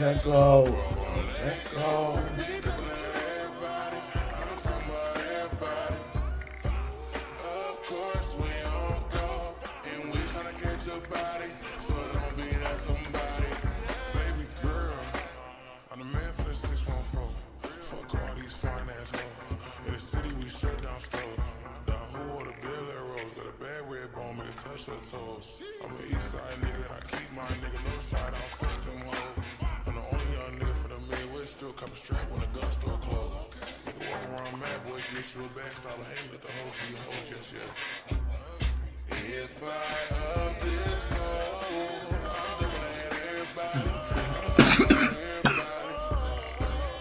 Let go. Let go. I'm an east side nigga and I keep my nigga north side, I don't fuck them hoes. I'm the only young nigga for the Midwest, still come strapped when the gun store closed. Nigga walk around mad boys, get you a bag, stop hanging at the hoes for your hoes, yes, yes. If I up this pole, I'm looking at everybody, I'm talking about everybody.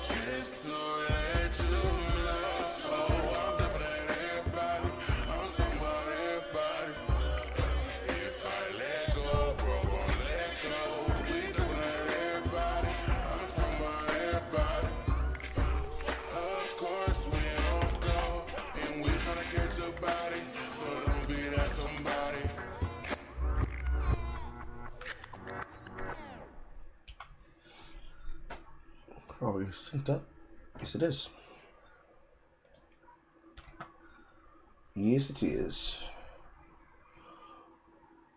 Just to let you know, I'm looking at everybody, I'm talking about everybody. Oh, you synced up? Yes, it is. Yes, it is.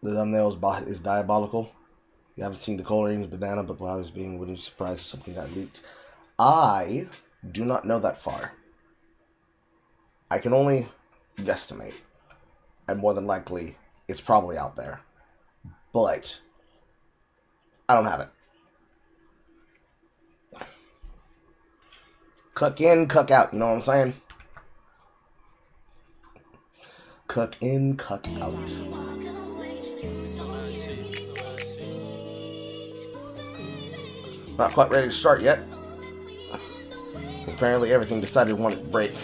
The thumbnail is diabolical. You haven't seen the coloring's banana, but I was being really surprised if something got leaked. I do not know that far. I can only guesstimate. And more than likely, it's probably out there. But I don't have it. Cuck in, cuck out, you know what I'm saying? Cuck in, cuck out. Not quite ready to start yet. Apparently everything decided it wanted to break.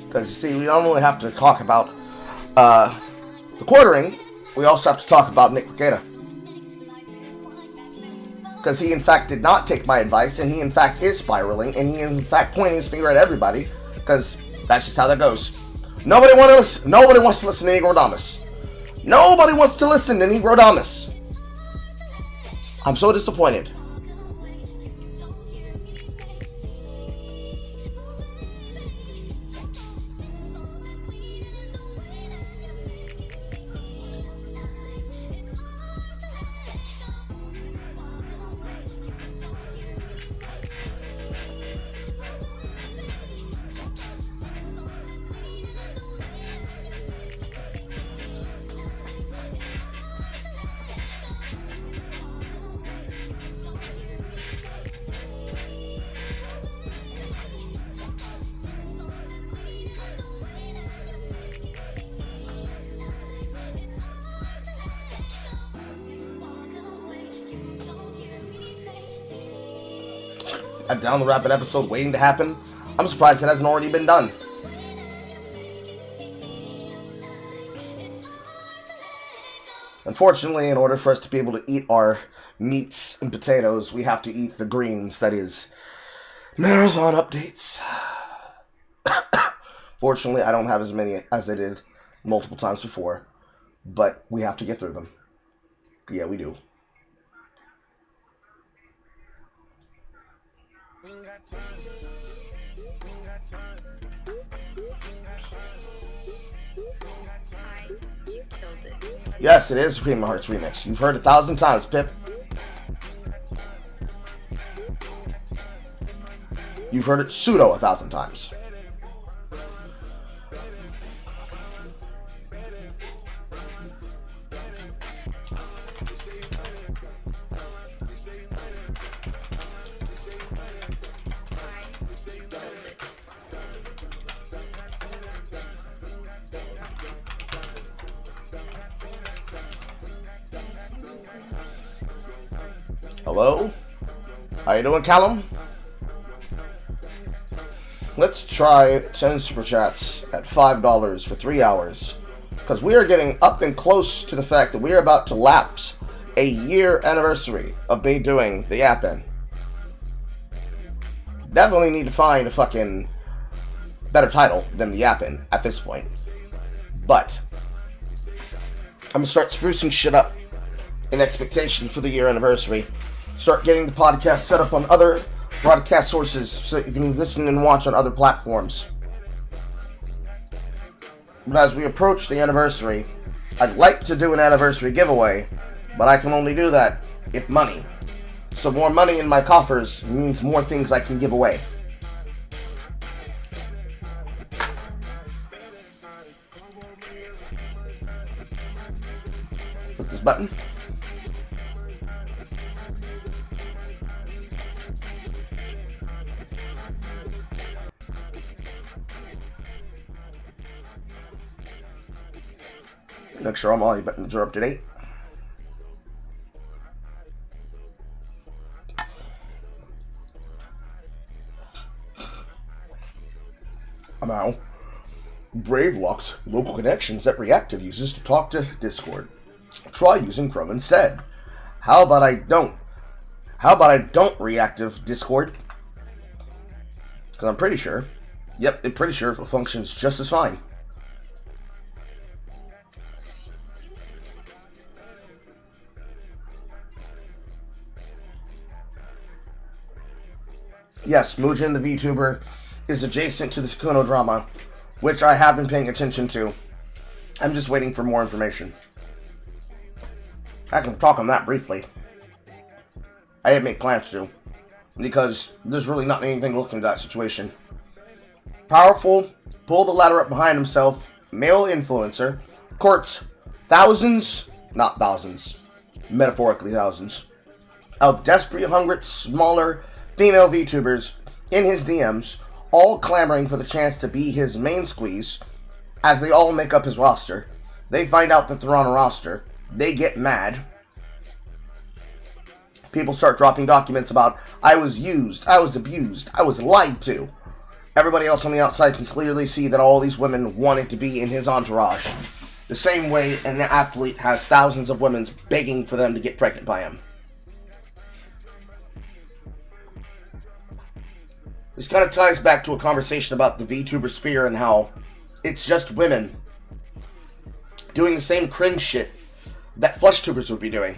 Because, you see, we not only have to talk about the quartering, we also have to talk about Nick Regatta. Because he, in fact, did not take my advice, and he, in fact, is spiraling, and he, in fact, pointing his finger at everybody, because that's just how that goes. Nobody wants to listen to Negrodamus. Nobody wants to listen to Negrodamus. I'm so disappointed. Down the Rapid episode waiting to happen. I'm surprised it hasn't already been done. Unfortunately, in order for us to be able to eat our meats and potatoes, we have to eat the greens, that is, marathon updates. Fortunately, I don't have as many as I did multiple times before, but we have to get through them. Yeah, we do. Yes, it is Supreme Hearts Remix. You've heard it 1,000 times, Pip. You've heard it pseudo 1,000 times. Hello? How you doing, Callum? Let's try 10 Super Chats at $5 for 3 hours. Because we are getting up and close to the fact that we are about to lapse a year anniversary of me doing the Yap-In. Definitely need to find a fucking better title than the Yap-In at this point. But I'm gonna start sprucing shit up in expectation for the year anniversary. Start getting the podcast set up on other broadcast sources so that you can listen and watch on other platforms. But as we approach the anniversary, I'd like to do an anniversary giveaway, but I can only do that if money. So more money in my coffers means more things I can give away. Click this button. Make sure all my buttons are up to date. Now, Brave locks local connections that Reactive uses to talk to Discord. Try using Chrome instead. How about I don't Reactive Discord? Because I'm pretty sure. Yep, I'm pretty sure it functions just as fine. Yes, Muujin the VTuber is adjacent to the Sukuno drama, which I have been paying attention to. I'm just waiting for more information. I can talk on that briefly. I didn't make plans to, because there's really not anything to look into that situation. Powerful, pull the ladder up behind himself, male influencer, courts thousands, not thousands, metaphorically thousands, of desperately hungry, smaller female VTubers in his DMs, all clamoring for the chance to be his main squeeze. As they all make up his roster, they find out that they're on a roster. They get mad. People start dropping documents about, I was used, I was abused, I was lied to. Everybody else on the outside can clearly see that all these women wanted to be in his entourage. The same way an athlete has thousands of women begging for them to get pregnant by him. This kind of ties back to a conversation about the VTuber sphere and how it's just women doing the same cringe shit that flesh tubers would be doing.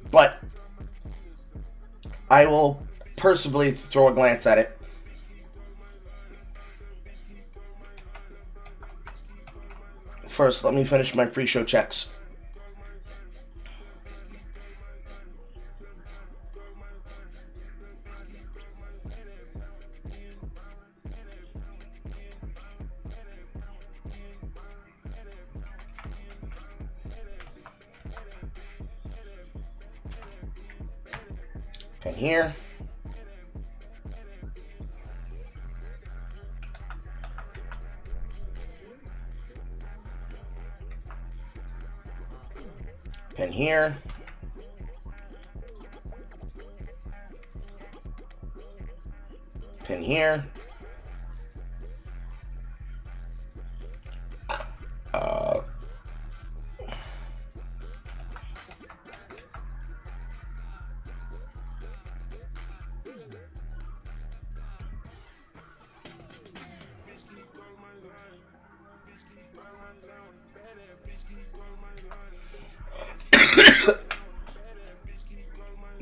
But I will personally throw a glance at it. First, let me finish my pre-show checks. Pen here. Pen here. Pen here.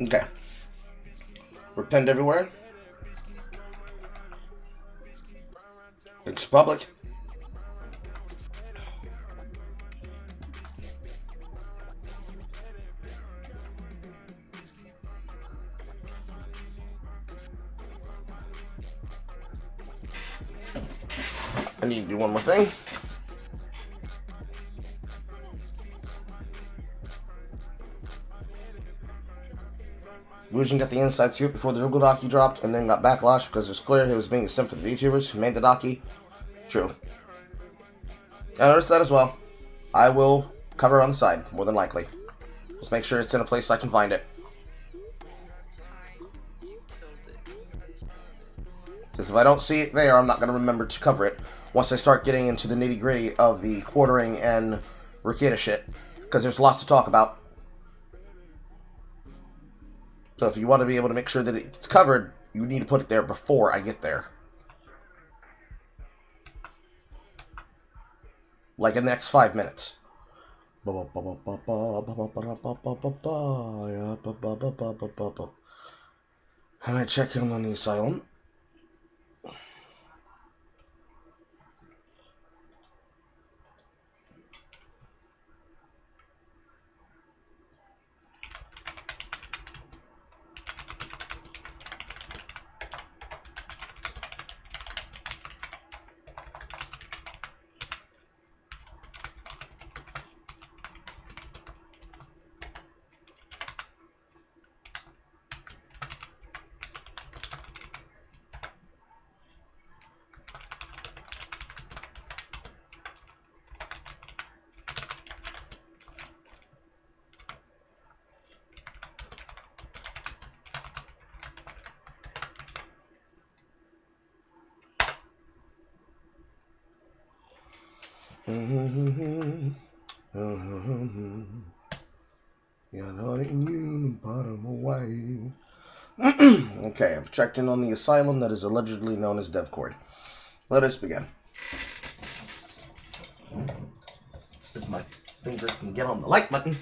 Okay. We're penned everywhere. It's public. I need to do one more thing. Wujin got the inside scoop before the Google Docky dropped and then got backlash because it was clear he was being a simp for the VTubers who made the Docky. True. I noticed that as well. I will cover it on the side, more than likely. Just make sure it's in a place I can find it. Because if I don't see it there, I'm not going to remember to cover it once I start getting into the nitty-gritty of the quartering and Rikita shit. Because there's lots to talk about. So if you want to be able to make sure that it's covered, you need to put it there before I get there. Like in the next 5 minutes. And I check in on the asylum. Okay, I've checked in on the asylum that is allegedly known as DevCord. Let us begin. If my finger can get on the like button.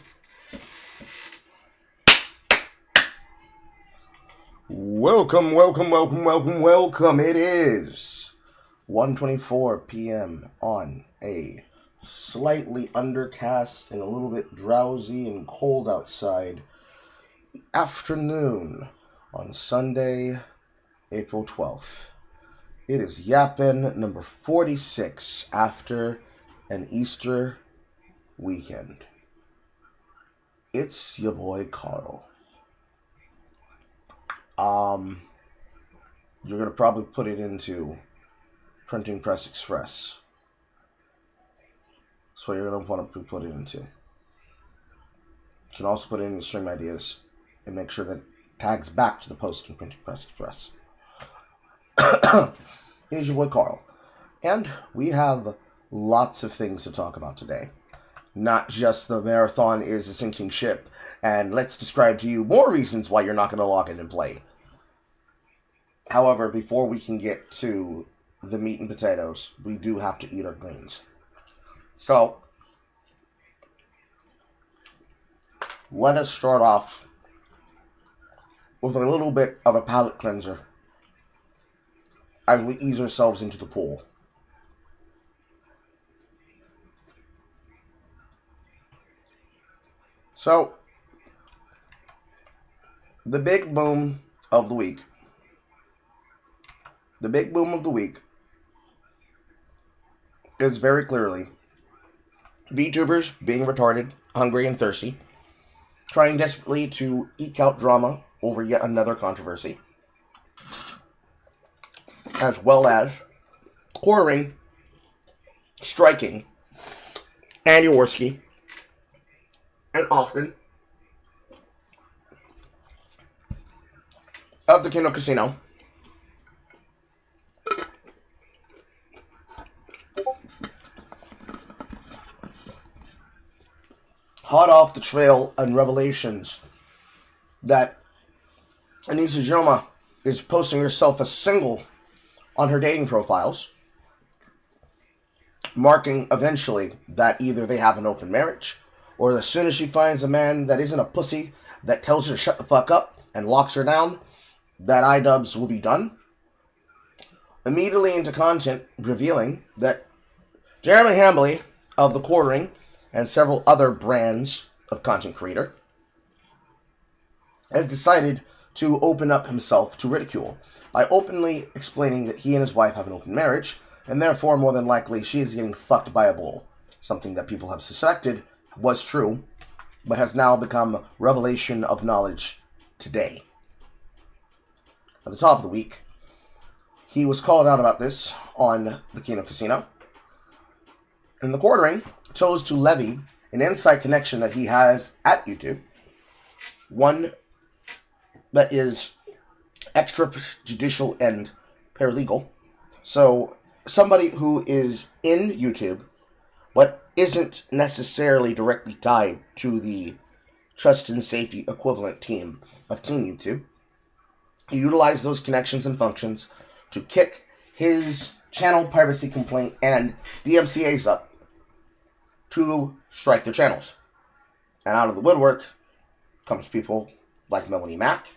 Welcome, welcome, welcome, welcome, welcome. It is 1:24 p.m. on a slightly undercast and a little bit drowsy and cold outside afternoon on Sunday, April 12th. It is Yap-In number 46 after an Easter weekend. It's your boy Carl. You're going to probably put it into Printing Press Express. That's what you're going to want to put it into. You can also put it in the stream ideas and make sure that it tags back to the post in Printing Press Express. Here's your boy Carl. And we have lots of things to talk about today. Not just the marathon is a sinking ship, and let's describe to you more reasons why you're not going to log in and play. However, before we can get to the meat and potatoes, we do have to eat our greens. So, let us start off with a little bit of a palate cleanser as we ease ourselves into the pool. So, the big boom of the week. The big boom of the week is very clearly VTubers being retarded, hungry, and thirsty, trying desperately to eke out drama over yet another controversy, as well as quartering, striking, and Jaworski, and often of the Kino Casino. Hot off the trail and revelations that Anissa Joma is posting herself as single on her dating profiles, marking eventually that either they have an open marriage, or as soon as she finds a man that isn't a pussy that tells her to shut the fuck up and locks her down, that iDubbbz will be done. Immediately into content revealing that Jeremy Hambley of The Quartering and several other brands of content creator has decided to open up himself to ridicule by openly explaining that he and his wife have an open marriage, and therefore more than likely she is getting fucked by a bull, something that people have suspected was true, but has now become revelation of knowledge today. At the top of the week, he was called out about this on the Kino Casino, and The Quartering chose to levy an inside connection that he has at YouTube, one that is extrajudicial and paralegal. So somebody who is in YouTube but isn't necessarily directly tied to the trust and safety equivalent team of Team YouTube, he utilized those connections and functions to kick his channel privacy complaint and DMCA's up to strike their channels. And out of the woodwork comes people like Melanie Mack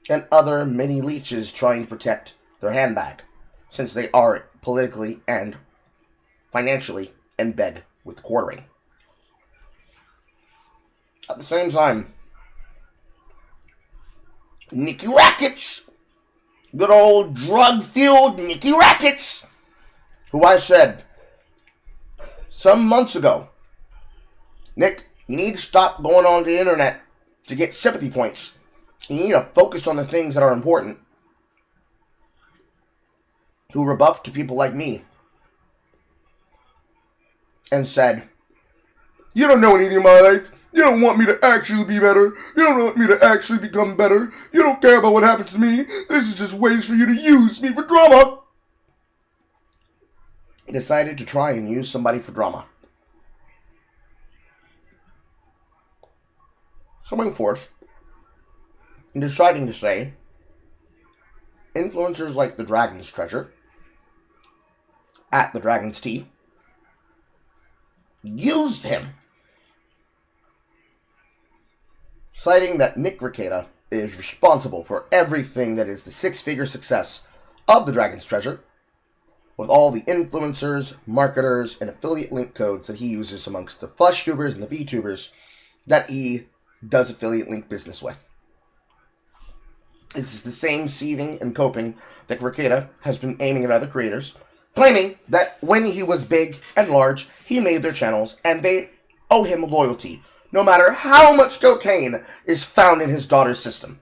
and other mini leeches trying to protect their handbag, since they are politically and financially in bed with Quartering. At the same time, Nicky Rackets, good old drug-fueled Nicky Rackets, who I said some months ago, Nick, you need to stop going on the internet to get sympathy points. You need to focus on the things that are important. Who rebuffed to people like me and said, you don't know anything in my life. You don't want me to actually be better. You don't want me to actually become better. You don't care about what happens to me. This is just ways for you to use me for drama. Decided to try and use somebody for drama. Coming forth and deciding to say influencers like the Dragon's Treasure at the Dragon's Tea used him, citing that Nick Rekieta is responsible for everything that is the six-figure success of the Dragon's Treasure, with all the influencers, marketers, and affiliate link codes that he uses amongst the FlushTubers and the VTubers that he does affiliate link business with. This is the same seething and coping that Rekieta has been aiming at other creators, claiming that when he was big and large, he made their channels and they owe him loyalty, no matter how much cocaine is found in his daughter's system.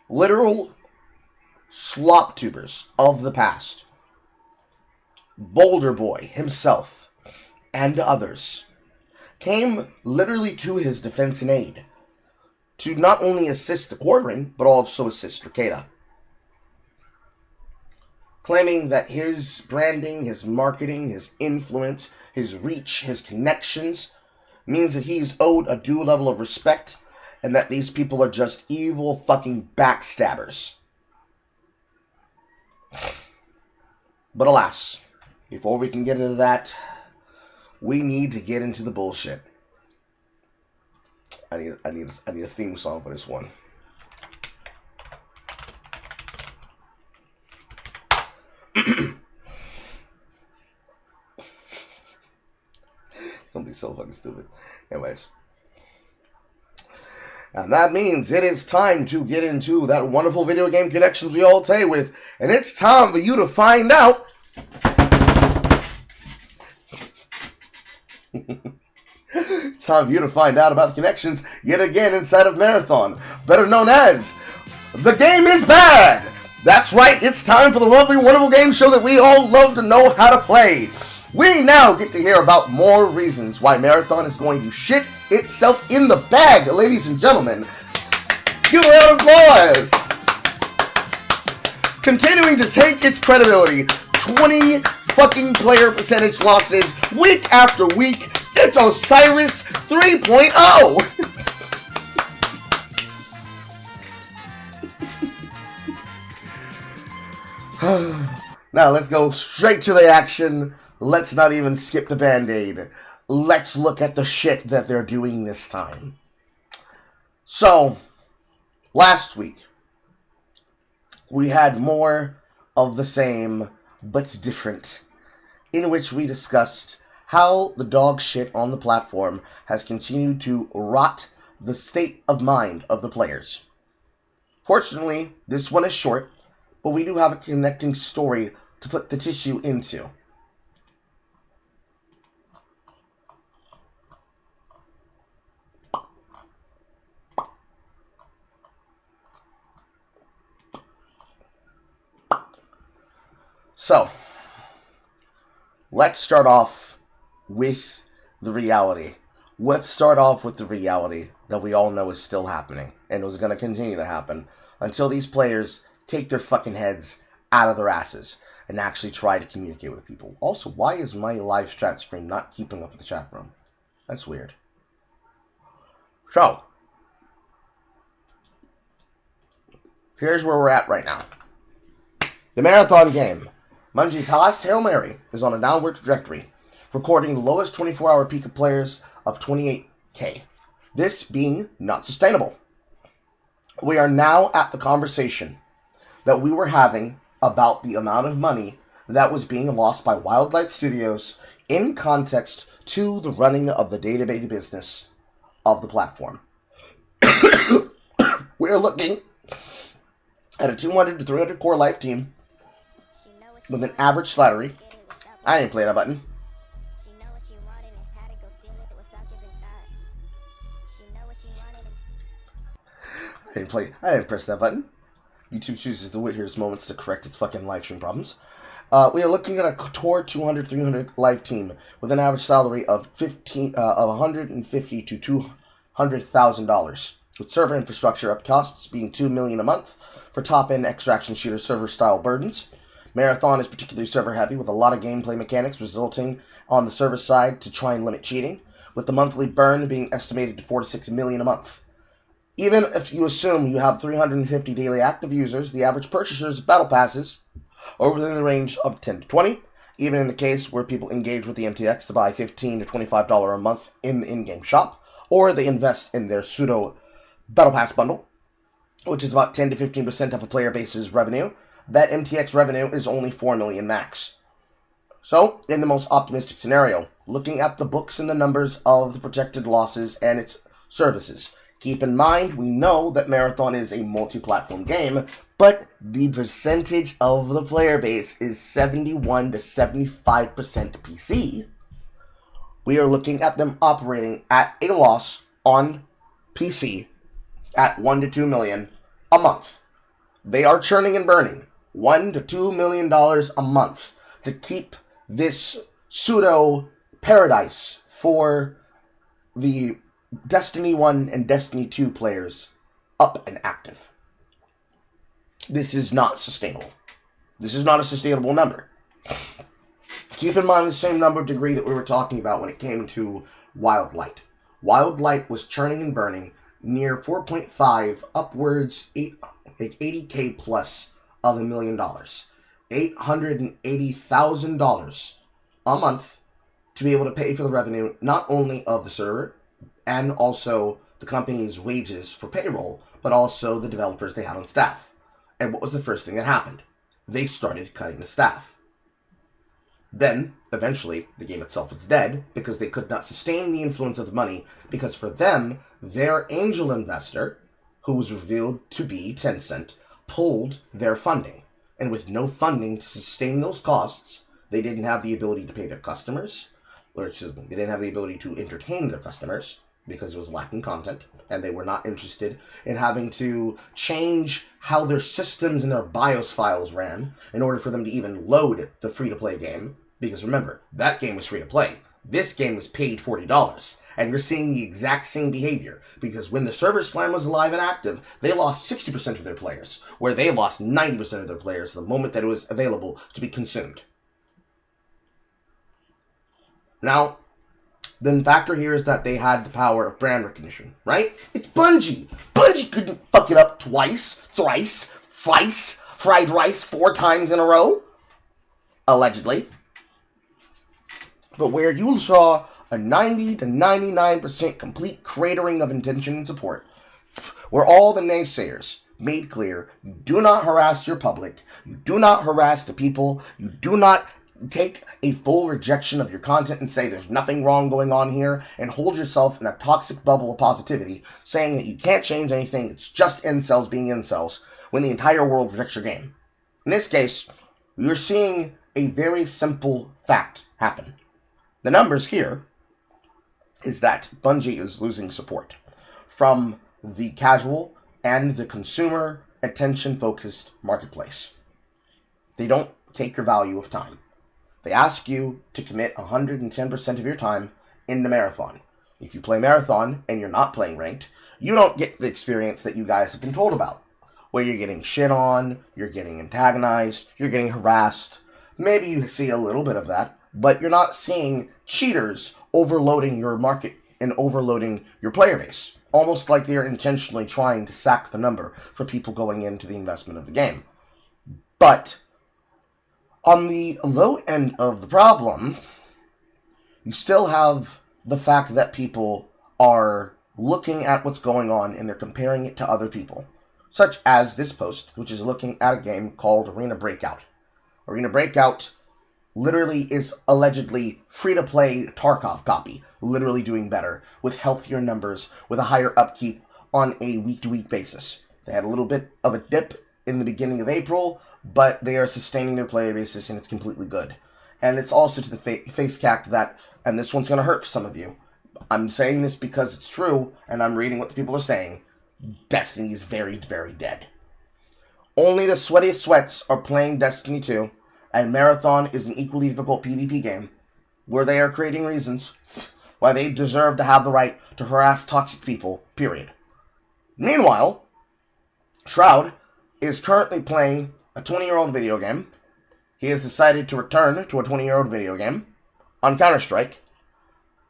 Literal slop tubers of the past, Boulder Boy himself and others, came literally to his defense and aid to not only assist the Quartering, but also assist Rekieta, claiming that his branding, his marketing, his influence, his reach, his connections means that he's owed a due level of respect, and that these people are just evil fucking backstabbers. But alas, before we can get into that, we need to get into the bullshit. I need a theme song for this one. It's gonna be so fucking stupid. Anyways. And that means it is time to get into that wonderful video game connections we all play with. And it's time for you to find out. It's time for you to find out about the connections yet again inside of Marathon. Better known as The Game is Bad. That's right, it's time for the lovely, wonderful game show that we all love to know how to play. We now get to hear about more reasons why Marathon is going to shit itself in the bag, ladies and gentlemen. Give a round of applause. Continuing to take its credibility, 20 fucking player percentage losses week after week. It's Osiris 3.0. Now let's go straight to the action. Let's not even skip the band-aid. Let's look at the shit that they're doing this time. So, last week, we had more of the same, but different, in which we discussed how the dog shit on the platform has continued to rot the state of mind of the players. Fortunately, this one is short, but we do have a connecting story to put the tissue into. So, let's start off with the reality. Let's start off with the reality that we all know is still happening, and is going to continue to happen until these players take their fucking heads out of their asses and actually try to communicate with people. Also, why is my live strat screen not keeping up with the chat room? That's weird. So, here's where we're at right now. The Marathon game. Bungie's last Hail Mary is on a downward trajectory, recording the lowest 24-hour peak of players of 28K. This being not sustainable. We are now at the conversation that we were having about the amount of money that was being lost by Wildlight Studios in context to the running of the day-to-day business of the platform. We're looking at a 200 to 300 core life team with an average salary. I didn't play that button. I didn't press that button. YouTube chooses the weirdest moments to correct its fucking live stream problems. We are looking at a core 200, 300 live team with an average salary of $150,000 to $200,000, with server infrastructure up costs being $2 million a month for top-end extraction shooter server-style burdens. Marathon is particularly server-heavy, with a lot of gameplay mechanics resulting on the server side to try and limit cheating, with the monthly burn being estimated to $4 to $6 million a month. Even if you assume you have 350 daily active users, the average purchaser's battle passes are within the range of 10 to 20, even in the case where people engage with the MTX to buy $15 to $25 a month in the in-game shop, or they invest in their pseudo battle pass bundle, which is about 10 to 15% of a player base's revenue. That MTX revenue is only $4 million max. So, in the most optimistic scenario, looking at the books and the numbers of the projected losses and its services, keep in mind, we know that Marathon is a multi-platform game, but the percentage of the player base is 71 to 75% PC. We are looking at them operating at a loss on PC at $1 to $2 million a month. They are churning and burning $1 to $2 million a month to keep this pseudo paradise for the Destiny 1 and Destiny 2 players up and active. This is not sustainable. This is not a sustainable number. Keep in mind the same number degree that we were talking about when it came to Wildlight. Wildlight was churning and burning near 4.5 upwards 80K plus of $1 million. $880,000 a month to be able to pay for the revenue not only of the server and also the company's wages for payroll, but also the developers they had on staff. And what was the first thing that happened? They started cutting the staff. Then, eventually, the game itself was dead because they could not sustain the influence of the money, because for them, their angel investor, who was revealed to be Tencent, pulled their funding. And with no funding to sustain those costs, they didn't have the ability to pay their customers, or excuse me, they didn't have the ability to entertain their customers because it was lacking content, and they were not interested in having to change how their systems and their BIOS files ran in order for them to even load the free-to-play game. Because remember, that game was free-to-play. This game was paid $40. And you're seeing the exact same behavior. Because when the server slam was alive and active, they lost 60% of their players, where they lost 90% of their players the moment that it was available to be consumed. Now, the factor here is that they had the power of brand recognition, right? It's Bungie. Bungie couldn't fuck it up twice, thrice, fried rice 4 times in a row. Allegedly. But where you saw a 90 to 99% complete cratering of intention and support, where all the naysayers made clear, you do not harass your public, you do not harass the people, you do not take a full rejection of your content and say there's nothing wrong going on here, and hold yourself in a toxic bubble of positivity, saying that you can't change anything, it's just incels being incels, when the entire world rejects your game. In this case, you're seeing a very simple fact happen. The numbers here is that Bungie is losing support from the casual and the consumer attention-focused marketplace. They don't take your value of time. They ask you to commit 110% of your time in the marathon. If you play marathon and you're not playing ranked, you don't get the experience that you guys have been told about, where you're getting shit on, you're getting antagonized, you're getting harassed. Maybe you see a little bit of that, but you're not seeing cheaters overloading your market and overloading your player base. Almost like they're intentionally trying to sack the number for people going into the investment of the game. But on the low end of the problem, you still have the fact that people are looking at what's going on and they're comparing it to other people. Such as this post, which is looking at a game called Arena Breakout. Arena Breakout literally is allegedly free-to-play Tarkov copy, literally doing better, with healthier numbers, with a higher upkeep on a week-to-week basis. They had a little bit of a dip in the beginning of April, but they are sustaining their player basis, and it's completely good. And it's also to the face fact that, and this one's going to hurt for some of you, I'm saying this because it's true, and I'm reading what the people are saying, Destiny is very, very dead. Only the sweatiest sweats are playing Destiny 2, and Marathon is an equally difficult PvP game, where they are creating reasons why they deserve to have the right to harass toxic people, period. Meanwhile, Shroud is currently playing a 20-year-old video game. He has decided to return to a 20-year-old video game on Counter-Strike,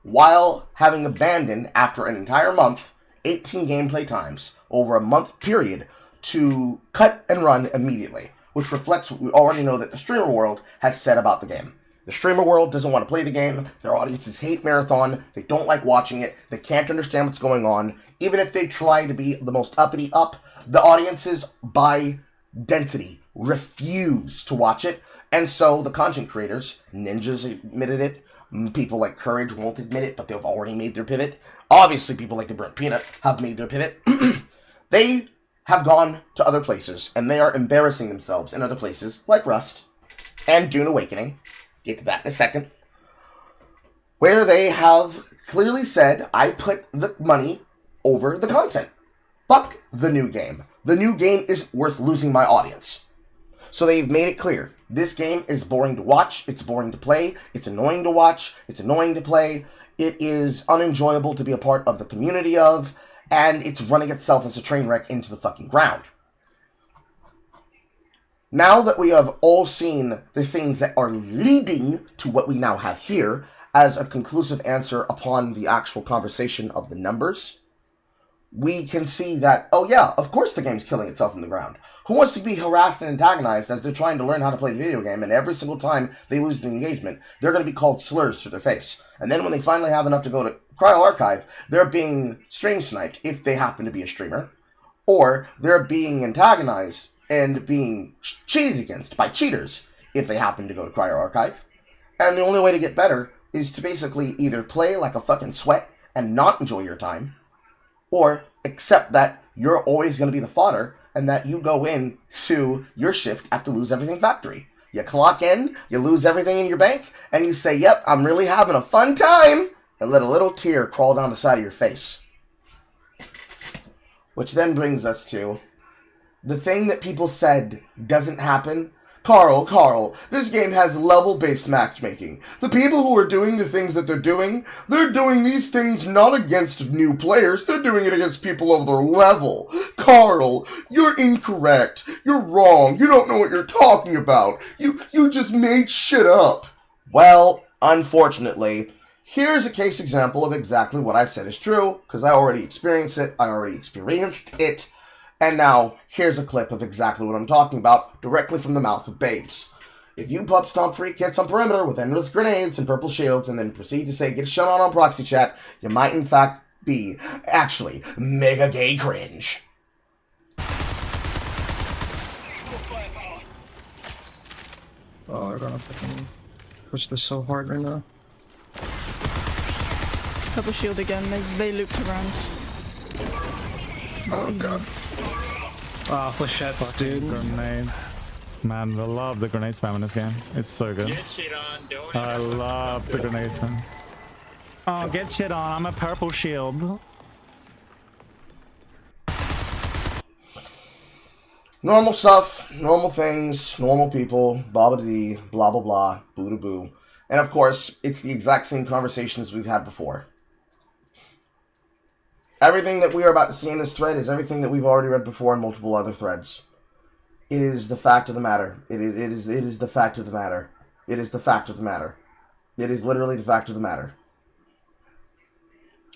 while having abandoned, after an entire month, 18 gameplay times over a month period to cut and run immediately, which reflects what we already know that the streamer world has said about the game. The streamer world doesn't want to play the game, their audiences hate Marathon, they don't like watching it, they can't understand what's going on. Even if they try to be the most uppity up, the audiences, by density, refuse to watch it. And so the content creators, Ninjas admitted it, people like Courage won't admit it, but they've already made their pivot. Obviously, people like the Burnt Peanut have made their pivot. They have gone to other places, and they are embarrassing themselves in other places, like Rust and Dune Awakening. Get to that in a second. Where they have clearly said, I put the money over the content. Fuck the new game. The new game isn't worth losing my audience. So they've made it clear. This game is boring to watch, it's boring to play, it's annoying to watch, it's annoying to play, it is unenjoyable to be a part of the community of, and it's running itself as a train wreck into the fucking ground. Now that we have all seen the things that are leading to what we now have here as a conclusive answer upon the actual conversation of the numbers, we can see that, oh yeah, of course the game's killing itself in the ground. Who wants to be harassed and antagonized as they're trying to learn how to play the video game, and every single time they lose the engagement, they're going to be called slurs to their face. And then when they finally have enough to go to Cryo Archive, they're being stream sniped if they happen to be a streamer, or they're being antagonized and being cheated against by cheaters if they happen to go to Cryo Archive. And the only way to get better is to basically either play like a fucking sweat and not enjoy your time, or accept that you're always going to be the fodder and that you go in to your shift at the Lose Everything Factory. You clock in, you lose everything in your bank, and you say, yep, I'm really having a fun time, and let a little tear crawl down the side of your face. Which then brings us to the thing that people said doesn't happen. Carl, this game has level-based matchmaking. The people who are doing the things that they're doing these things not against new players, they're doing it against people of their level. Carl, you're incorrect. You're wrong. You don't know what you're talking about. You just made shit up. Well, unfortunately, here's a case example of exactly what I said is true, because I already experienced it. And now, here's a clip of exactly what I'm talking about, directly from the mouth of babes. If you pup stomp free kits on perimeter with endless grenades and purple shields and then proceed to say get shut on proxy chat, you might in fact be, actually, mega gay cringe. Oh, they're gonna fucking push this so hard right now. Purple shield again, they looped around. Oh god. Ah, flashettes, dude. Grenades. Man, I love the grenade spam in this game. It's so good. Get shit on, don't I love the grenade spam. Oh, get shit on. I'm a purple shield. Normal stuff, normal things, normal people, blah blah dee, blah blah blah, boo da boo. And of course, it's the exact same conversations we've had before. Everything that we are about to see in this thread is everything that we've already read before in multiple other threads. It is the fact of the matter. It is the fact of the matter. It is the fact of the matter. It is literally the fact of the matter.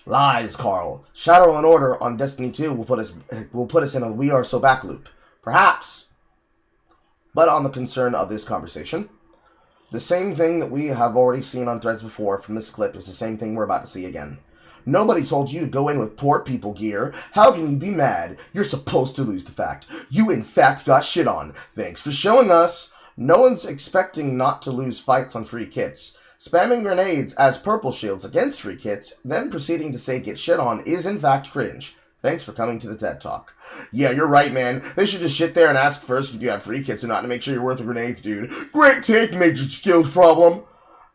Lies, Carl. Shadow and Order on Destiny 2 will put us in a We Are So Back loop. Perhaps. But on the concern of this conversation, the same thing that we have already seen on threads before from this clip is the same thing we're about to see again. Nobody told you to go in with poor people gear. How can you be mad? You're supposed to lose the fact. You in fact got shit on. Thanks for showing us. No one's expecting not to lose fights on free kits. Spamming grenades as purple shields against free kits, then proceeding to say get shit on is in fact cringe. Thanks for coming to the TED Talk. Yeah, you're right, man. They should just sit there and ask first if you have free kits or not to make sure you're worth the grenades, dude. Great take, major skills problem.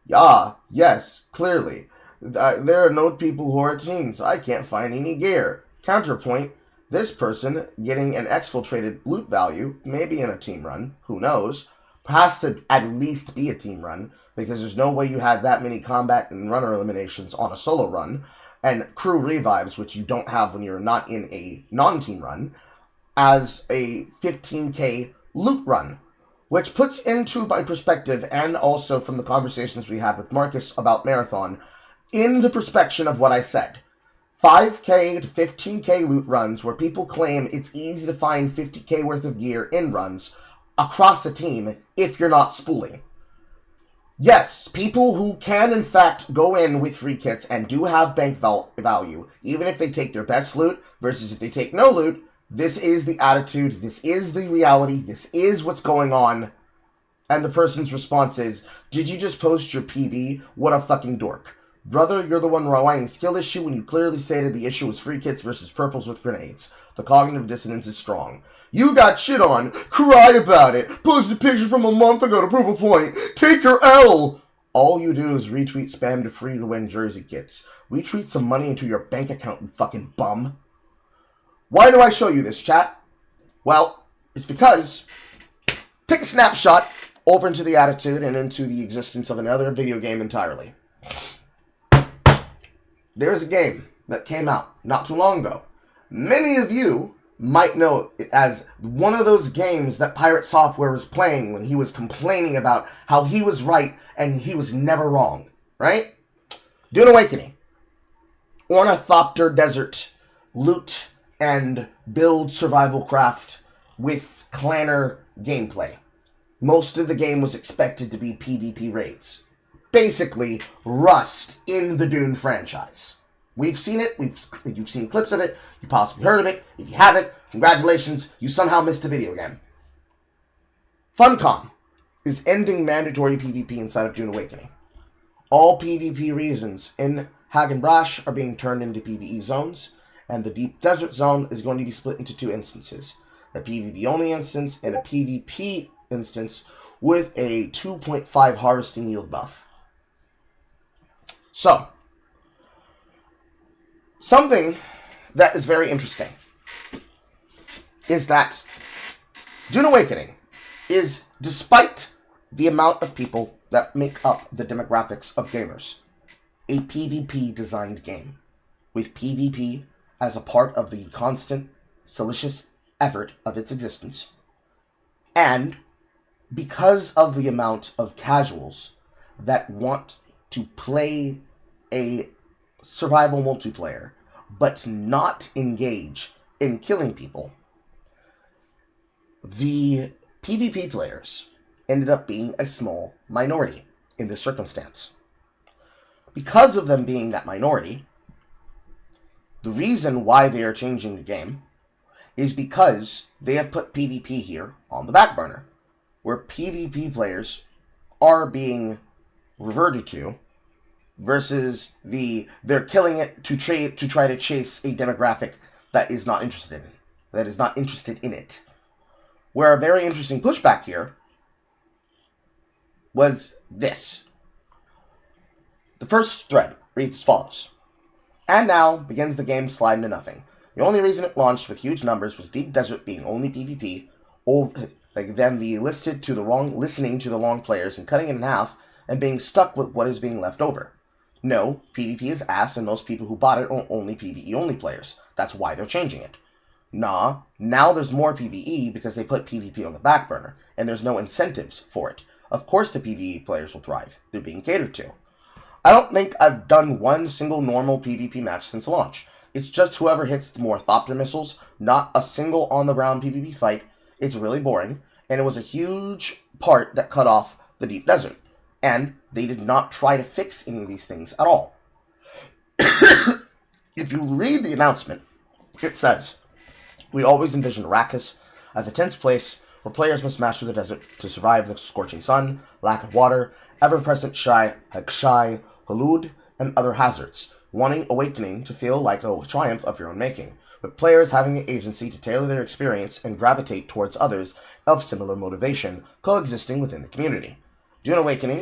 Yeah, yes, clearly. There are no people who are teams. I can't find any gear. Counterpoint, this person getting an exfiltrated loot value, maybe in a team run, who knows, has to at least be a team run, because there's no way you had that many combat and runner eliminations on a solo run, and crew revives, which you don't have when you're not in a non-team run, as a 15k loot run. Which puts into my perspective, and also from the conversations we had with Marcus about Marathon, in the perspective of what I said. 5k to 15k loot runs where people claim it's easy to find 50k worth of gear in runs across a team if you're not spooling. Yes, people who can in fact go in with free kits and do have bank value, even if they take their best loot versus if they take no loot, this is the attitude, this is the reality, this is what's going on. And the person's response is, did you just post your PB? What a fucking dork. Brother, you're the one rewinding skill issue when you clearly stated the issue was free kits versus purples with grenades. The cognitive dissonance is strong. You got shit on. Cry about it. Post a picture from a month ago to prove a point. Take your L. All you do is retweet spam to free to win jersey kits. Retweet some money into your bank account, you fucking bum. Why do I show you this, chat? Well, it's because take a snapshot over into the attitude and into the existence of another video game entirely. There's a game that came out not too long ago. Many of you might know it as one of those games that Pirate Software was playing when he was complaining about how he was right and he was never wrong, right? Dune Awakening. Ornithopter Desert Loot and build survival craft with clanner gameplay. Most of the game was expected to be PvP raids. Basically, Rust in the Dune franchise. We've seen it, you've seen clips of it, you possibly heard of it. If you haven't, congratulations, you somehow missed a video game. Funcom is ending mandatory PvP inside of Dune Awakening. All PvP regions in Hagenbrash are being turned into PvE zones, and the Deep Desert Zone is going to be split into 2 instances. A PvP only instance and a PvP instance with a 2.5 harvesting yield buff. So, something that is very interesting is that Dune Awakening is, despite the amount of people that make up the demographics of gamers, a PvP designed game, with PvP as a part of the constant, salacious effort of its existence. And because of the amount of casuals that want to play a survival multiplayer, but not engage in killing people, the PvP players ended up being a small minority in this circumstance. Because of them being that minority, the reason why they are changing the game is because they have put PvP here on the back burner, where PvP players are being reverted to, versus they're killing it to try to chase a demographic that is not interested in it. Where a very interesting pushback here was this. The first thread reads as follows. And now begins the game slide into nothing. The only reason it launched with huge numbers was Deep Desert being only PvP, then the listening to the wrong players and cutting it in half and being stuck with what is being left over. No, PvP is ass and most people who bought it are only PvE only players. That's why they're changing it. Nah, now there's more PvE because they put PvP on the back burner, and there's no incentives for it. Of course the PvE players will thrive. They're being catered to. I don't think I've done one single normal PvP match since launch. It's just whoever hits the more Thopter missiles, not a single on-the-ground PvP fight. It's really boring, and it was a huge part that cut off the Deep Desert. And they did not try to fix any of these things at all. If you read the announcement, it says, we always envisioned Arrakis as a tense place where players must master the desert to survive the scorching sun, lack of water, ever-present shy, halud, and other hazards, wanting Awakening to feel like a triumph of your own making, with players having the agency to tailor their experience and gravitate towards others of similar motivation, coexisting within the community. Dune Awakening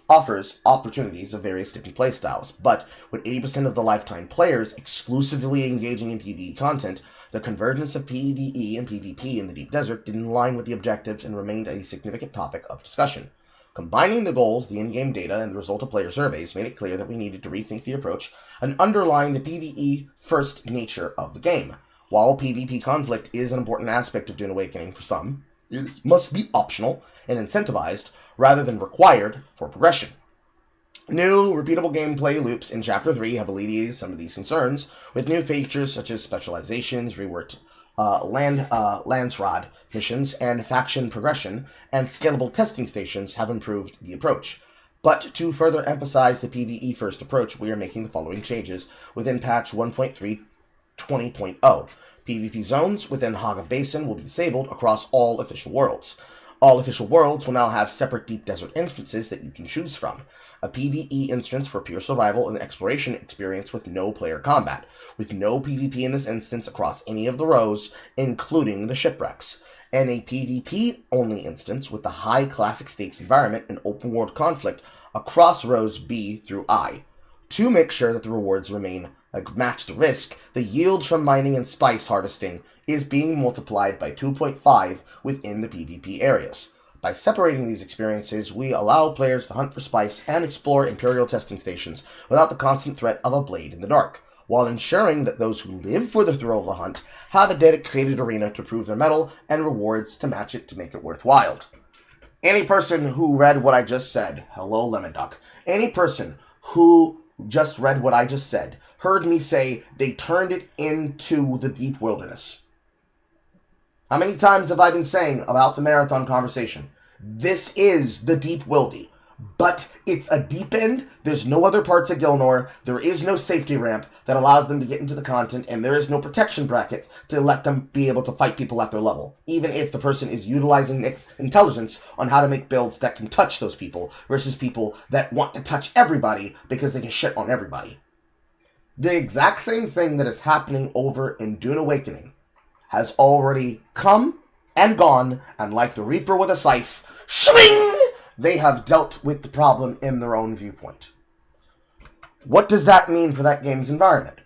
offers opportunities of various different playstyles, but with 80% of the lifetime players exclusively engaging in PvE content, the convergence of PvE and PvP in the Deep Desert didn't align with the objectives and remained a significant topic of discussion. Combining the goals, the in-game data, and the result of player surveys made it clear that we needed to rethink the approach and underline the PvE-first nature of the game. While PvP conflict is an important aspect of Dune Awakening for some, it must be optional and incentivized rather than required for progression. New, repeatable gameplay loops in Chapter 3 have alleviated some of these concerns, with new features such as specializations, reworked Landsrod missions, and faction progression, and scalable testing stations have improved the approach. But to further emphasize the PvE-first approach, we are making the following changes within patch 1.3.20.0. PvP zones within Haga Basin will be disabled across all official worlds. All official worlds will now have separate Deep Desert instances that you can choose from. A PvE instance for pure survival and exploration experience with no player combat, with no PvP in this instance across any of the rows, including the shipwrecks. And a PvP-only instance with the high classic stakes environment and open-world conflict across rows B through I. To make sure that the rewards remain match the risk, the yield from mining and spice harvesting is being multiplied by 2.5 within the PvP areas. By separating these experiences, we allow players to hunt for spice and explore Imperial testing stations without the constant threat of a blade in the dark, while ensuring that those who live for the thrill of the hunt have a dedicated arena to prove their mettle and rewards to match it to make it worthwhile. Any person who read what I just said, hello Lemon Duck, any person who just read what I just said, heard me say they turned it into the deep wilderness? How many times have I been saying about the marathon conversation? This is the deep wildy. But it's a deep end. There's no other parts of Gilnor. There is no safety ramp that allows them to get into the content, and there is no protection bracket to let them be able to fight people at their level, even if the person is utilizing intelligence on how to make builds that can touch those people versus people that want to touch everybody because they can shit on everybody. The exact same thing that is happening over in Dune Awakening has already come and gone, and like the Reaper with a scythe, swing! They have dealt with the problem in their own viewpoint. What does that mean for that game's environment?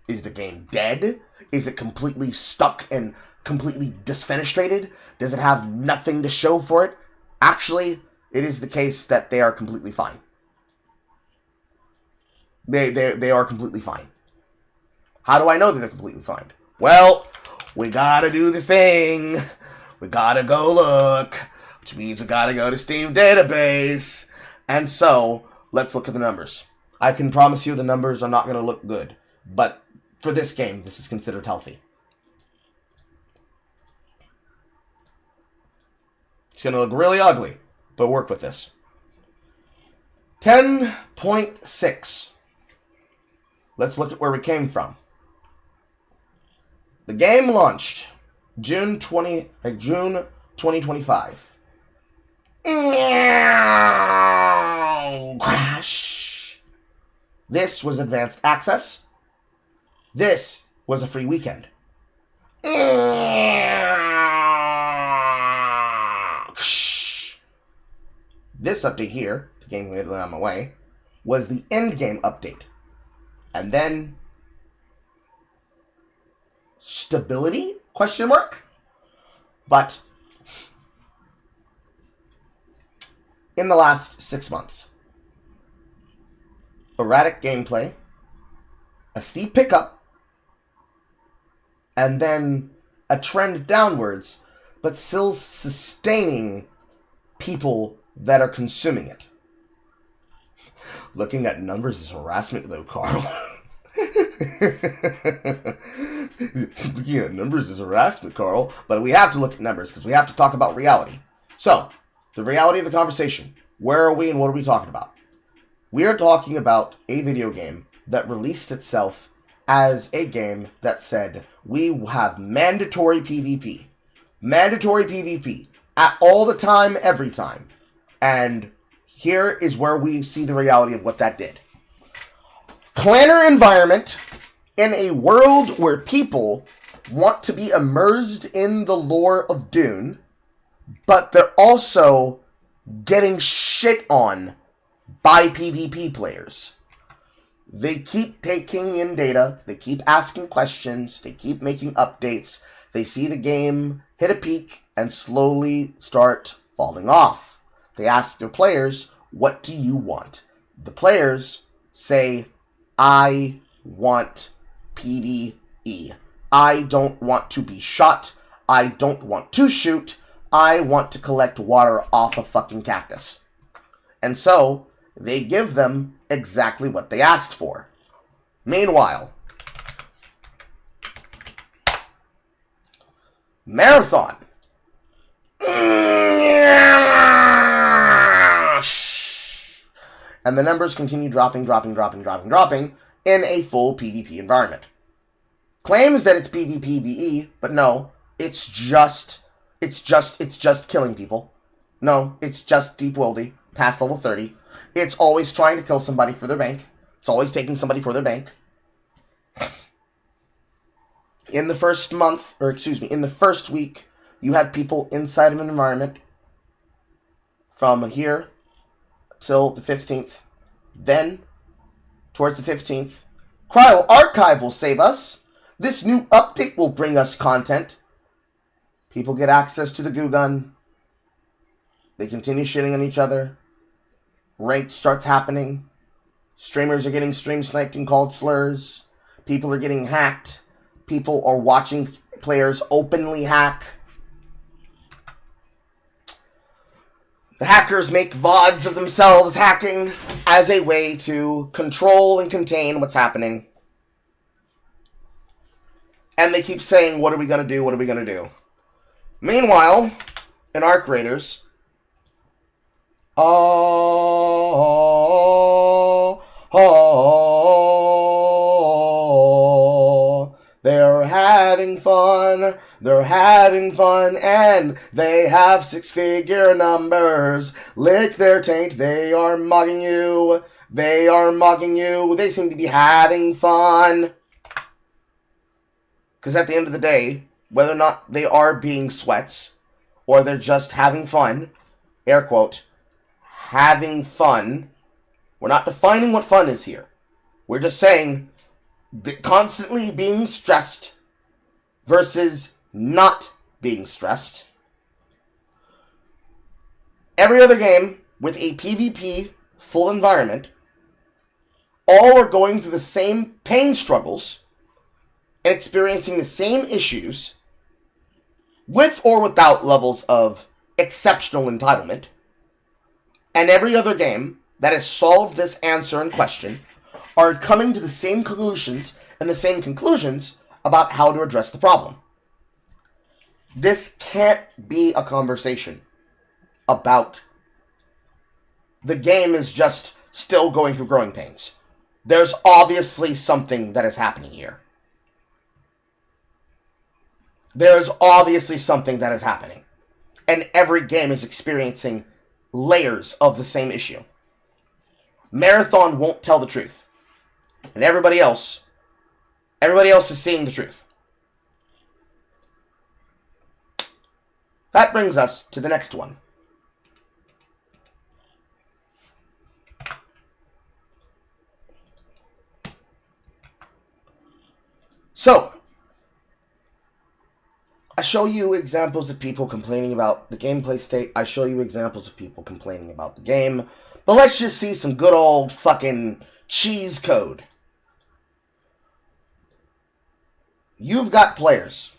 Is the game dead? Is it completely stuck and completely disfenestrated? Does it have nothing to show for it? Actually, it is the case that they are completely fine. They are completely fine. How do I know that they're completely fine? Well, we gotta do the thing. We gotta go look. Which means we gotta go to Steam database. And so, let's look at the numbers. I can promise you the numbers are not gonna look good. But for this game, this is considered healthy. It's gonna look really ugly, but work with this. 10.6. Let's look at where we came from. The game launched June 2025. Crash. This was advanced access. This was a free weekend. This update here, the game later on my way, was the end game update. And then stability? Question mark? But in the last 6 months, erratic gameplay, a steep pickup, and then a trend downwards, but still sustaining people that are consuming it. Looking at numbers is harassment, though, Carl. Looking at numbers is harassment, Carl. But we have to look at numbers because we have to talk about reality. So, the reality of the conversation. Where are we and what are we talking about? We are talking about a video game that released itself as a game that said, we have mandatory PvP. Mandatory PvP. At all the time, every time. And here is where we see the reality of what that did. Planner environment in a world where people want to be immersed in the lore of Dune, but they're also getting shit on by PvP players. They keep taking in data, they keep asking questions, they keep making updates, they see the game hit a peak and slowly start falling off. They ask their players, what do you want? The players say, I want PvE. I don't want to be shot. I don't want to shoot. I want to collect water off a fucking cactus. And so, they give them exactly what they asked for. Meanwhile, Marathon. And the numbers continue dropping in a full PvP environment. Claims that it's PvPvE, but no, it's just killing people. No, it's just deep wildy, past level 30. It's always trying to kill somebody for their bank. It's always taking somebody for their bank. In the first month, in the first week, you had people inside of an environment from here till the 15th. Then, towards the 15th, Cryo Archive will save us. This new update will bring us content. People get access to the goo gun. They continue shitting on each other. Ranked starts happening. Streamers are getting stream sniped and called slurs. People are getting hacked. People are watching players openly hack. The hackers make VODs of themselves hacking as a way to control and contain what's happening. And they keep saying, what are we going to do? What are we going to do? Meanwhile, in our creators, they're having fun, and they have six-figure numbers. Lick their taint, they are mocking you. They are mocking you. They seem to be having fun. Because at the end of the day, whether or not they are being sweats, or they're just having fun, air quote, having fun, we're not defining what fun is here. We're just saying that constantly being stressed versus not being stressed. Every other game with a PvP full environment, all are going through the same pain struggles and experiencing the same issues with or without levels of exceptional entitlement. And every other game that has solved this answer and question are coming to the same conclusions about how to address the problem. This can't be a conversation about the game is just still going through growing pains. There's obviously something that is happening here. There's obviously something that is happening. And every game is experiencing layers of the same issue. Marathon won't tell the truth. And everybody else is seeing the truth. That brings us to the next one. So, I show you examples of people complaining about the gameplay state. I show you examples of people complaining about the game. But let's just see some good old fucking cheese code. You've got players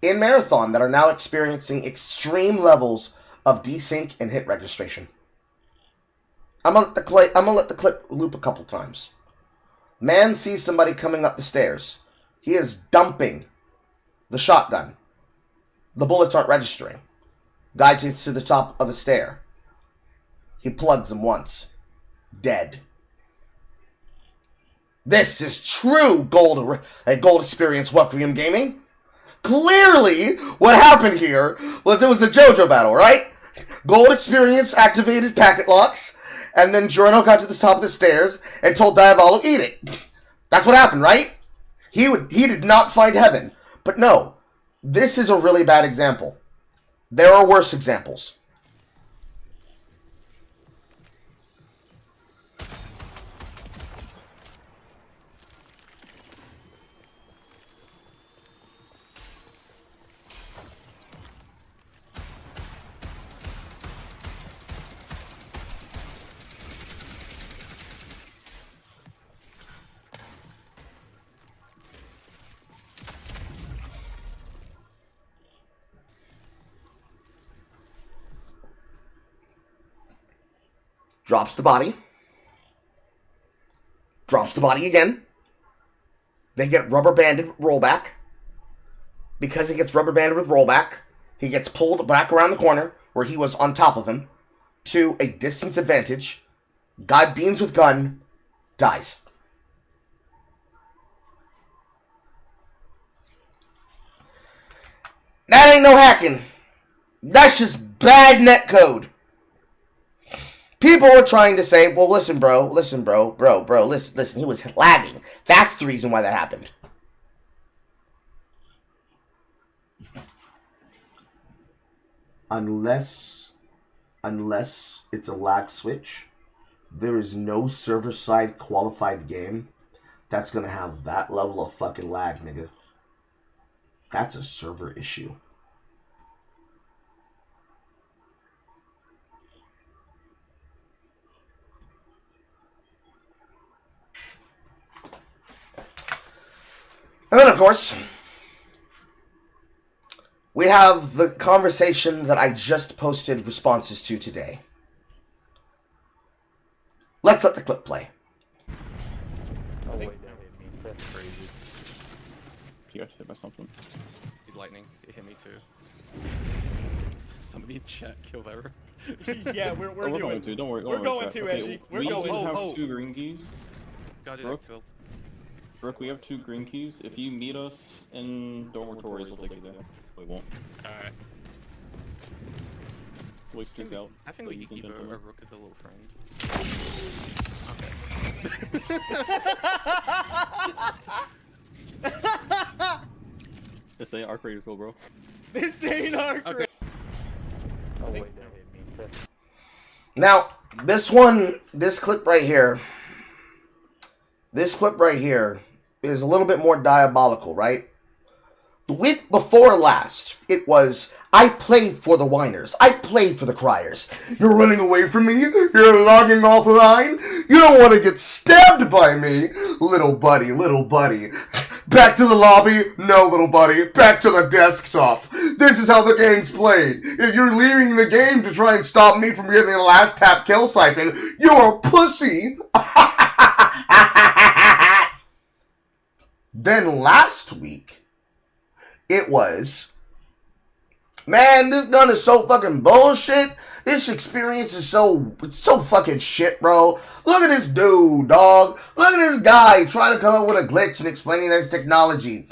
in Marathon that are now experiencing extreme levels of desync and hit registration. I'm gonna let the clip loop a couple times. Man sees somebody coming up the stairs. He is dumping the shotgun. The bullets aren't registering. Guy gets to the top of the stair. He plugs him once. Dead. This is true gold experience Requiem gaming. Clearly, what happened here was it was a JoJo battle, right? Gold experience activated packet locks, and then Giorno got to the top of the stairs and told Diavolo, eat it. That's what happened, right? He did not find heaven. But no, this is a really bad example. There are worse examples. Drops the body. Drops the body again. They get rubber banded with rollback. Because he gets rubber banded with rollback, he gets pulled back around the corner where he was on top of him to a distance advantage. Guy beams with gun, dies. That ain't no hacking. That's just bad netcode. People are trying to say, well, listen, bro, listen, he was lagging. That's the reason why that happened. Unless it's a lag switch, there is no server-side qualified game that's going to have that level of fucking lag, nigga. That's a server issue. And then, of course, we have the conversation that I just posted responses to today. Let's let the clip play. Oh, wait, that's crazy. he got hit by something. Lightning, it hit me too. Somebody in chat killed Ever. Yeah, we're We're doing going to. Don't worry. We're going to, okay, Edgy. We're we going. have 2 green keys. Gotta do Brooke? that, Phil. Brooke, we have 2 green keys. If you meet us in dormitories, we'll take you there. We won't. Alright. Waste out. I think we ladies can and keep a gentlemen. rook as a little friend. Okay. This ain't Arc Raiders though, bro. This ain't our Okay. Oh wait, that hit me. Now, this clip right here is a little bit more diabolical, right? The week before last, it was, I play for the whiners. I play for the criers. You're running away from me? You're logging off the line? You don't want to get stabbed by me? Little buddy, little buddy. Back to the lobby? No, little buddy. Back to the desktop. This is how the game's played. If you're leaving the game to try and stop me from getting the last tap kill siphon, you're a pussy. Then last week, it was, man, this gun is so fucking bullshit. This experience is it's so fucking shit, bro. Look at this dude, dog. Look at this guy trying to come up with a glitch and explaining that it's technology.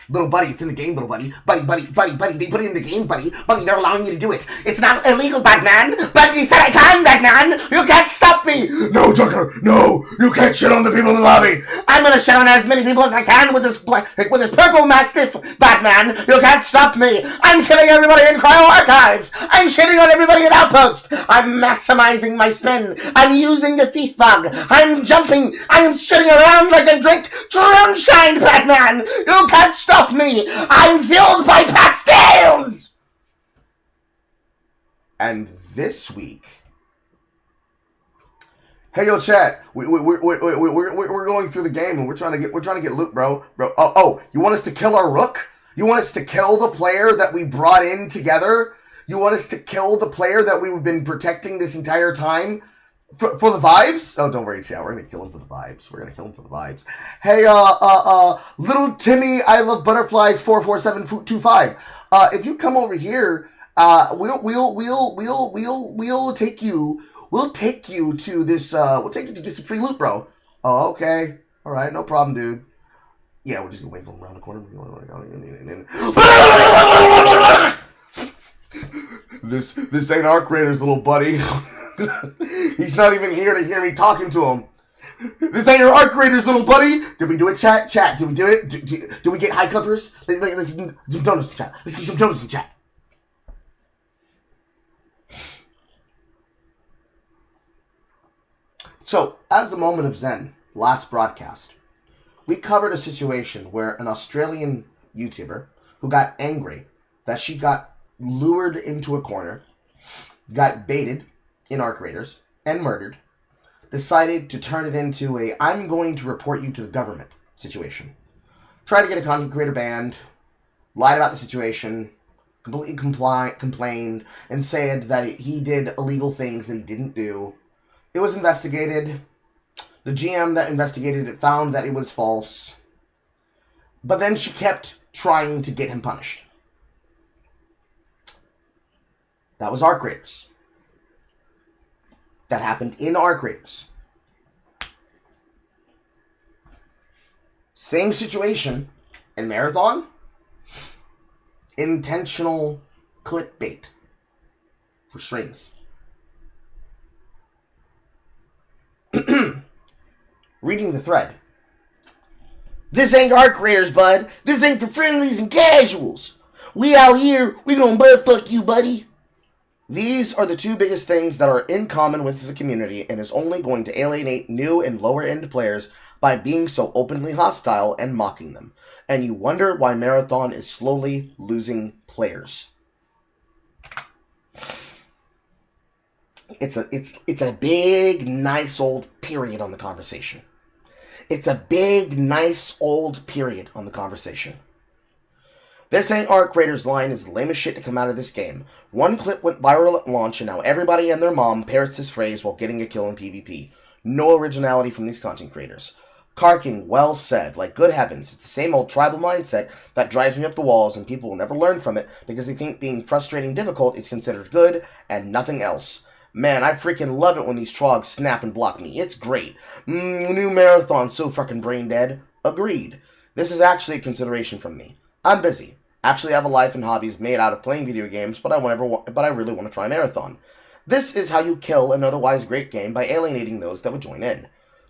Little buddy, it's in the game, little buddy. Buddy, they put it in the game, buddy. Buddy, they're allowing you to do it. It's not illegal, Batman. Buddy said I can, Batman. You can't stop me. No, Joker, no. You can't shit on the people in the lobby. I'm gonna shit on as many people as I can with this purple mastiff, Batman. You can't stop me. I'm killing everybody in Cryo Archives. I'm shitting on everybody in Outpost. I'm maximizing my spin. I'm using the thief bug. I'm jumping. I am shitting around like a drink shine, Batman. You can't stop me! I'm fueled by pastels! And this week, hey yo chat, we're going through the game and we're trying to get loot, bro. Oh, you want us to kill our rook? You want us to kill the player that we brought in together? You want us to kill the player that we've been protecting this entire time? For the vibes? Oh, don't worry, chat. We're gonna kill him for the vibes. We're gonna kill him for the vibes. Hey, little Timmy, I love butterflies 44725. If you come over here, we'll take you. We'll take you to this. We'll take you to get some free loot, bro. Oh, okay. All right, no problem, dude. Yeah, we're just gonna wait for him around the corner. This ain't Arc Raiders, little buddy. He's not even here to hear me talking to him. This ain't your Arc Raiders, little buddy. Did we do it, chat? Chat, did we do it? Do we get high cuppers? Let's get some donuts in chat. Let's get some donuts in chat. So, as a moment of Zen, last broadcast, we covered a situation where an Australian YouTuber who got angry that she got lured into a corner, got baited in Arc Raiders, and murdered, decided to turn it into a I'm going to report you to the government situation. Tried to get a content creator banned, lied about the situation, completely complained, and said that he did illegal things that he didn't do. It was investigated. The GM that investigated it found that it was false. But then she kept trying to get him punished. That was Arc Raiders. That happened in Arc Raiders. Same situation in Marathon. Intentional clickbait for streams. Reading the thread. This ain't Arc Raiders, bud. This ain't for friendlies and casuals. We out here, we gonna butt fuck you, buddy. These are the two biggest things that are in common with the community and is only going to alienate new and lower-end players by being so openly hostile and mocking them. And you wonder why Marathon is slowly losing players. It's a big, nice old period on the conversation. It's a big, nice old period on the conversation. This ain't Arc Raiders line is the lamest shit to come out of this game. One clip went viral at launch and now everybody and their mom parrots this phrase while getting a kill in PvP. No originality from these content creators. Karking, well said. Like, good heavens. It's the same old tribal mindset that drives me up the walls, and people will never learn from it because they think being frustrating difficult is considered good and nothing else. Man, I freaking love it when these trogs snap and block me. It's great. New marathon, so fucking brain dead. Agreed. This is actually a consideration from me. I'm busy. Actually have a life and hobbies made out of playing video games, but I really want to try marathon. This is how you kill an otherwise great game by alienating those that would join in.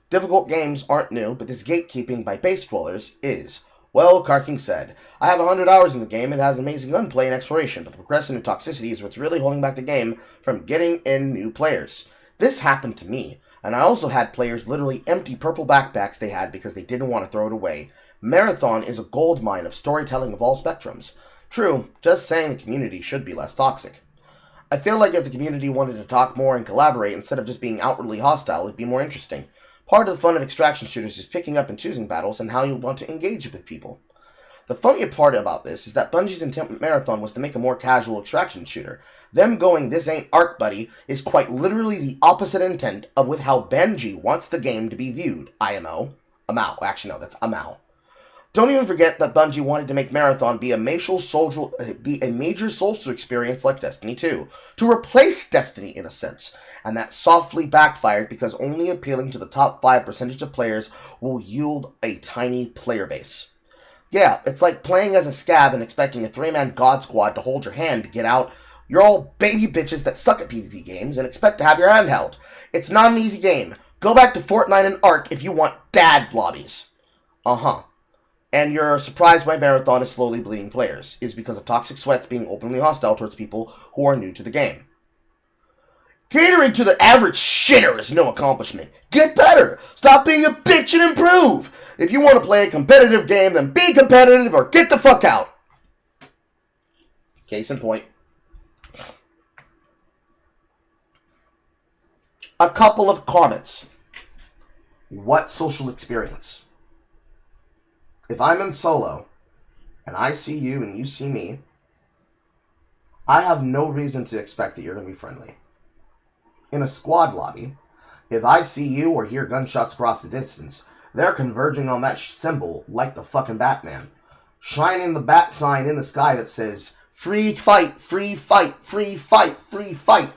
Difficult games aren't new, but this gatekeeping by base dwellers is. Well, Karking said, I have 100 hours in the game. It has amazing gunplay and exploration, but the progression and toxicity is what's really holding back the game from getting in new players. This happened to me, and I also had players literally empty purple backpacks they had because they didn't want to throw it away. Marathon is a gold mine of storytelling of all spectrums. True, just saying the community should be less toxic. I feel like if the community wanted to talk more and collaborate instead of just being outwardly hostile, it'd be more interesting. Part of the fun of extraction shooters is picking up and choosing battles and how you want to engage with people. The funny part about this is that Bungie's intent with Marathon was to make a more casual extraction shooter. Them going, this ain't Ark, buddy, is quite literally the opposite intent of with how Bungie wants the game to be viewed. IMO. AMAO. Actually, no, that's AMAO. Don't even forget that Bungie wanted to make Marathon be a major social experience like Destiny 2, to replace Destiny in a sense, and that softly backfired because only appealing to the top 5% of players will yield a tiny player base. Yeah, it's like playing as a scab and expecting a 3-man god squad to hold your hand to get out. You're all baby bitches that suck at PvP games and expect to have your hand held. It's not an easy game. Go back to Fortnite and Ark if you want dad lobbies. And you're surprised why Marathon is slowly bleeding players, is because of toxic sweats being openly hostile towards people who are new to the game. Catering to the average shitter is no accomplishment. Get better! Stop being a bitch and improve! If you want to play a competitive game, then be competitive or get the fuck out! Case in point. A couple of comments. What social experience? If I'm in solo, and I see you and you see me, I have no reason to expect that you're going to be friendly. In a squad lobby, if I see you or hear gunshots across the distance, they're converging on that symbol like the fucking Batman, shining the bat sign in the sky that says, free fight, free fight, free fight, free fight.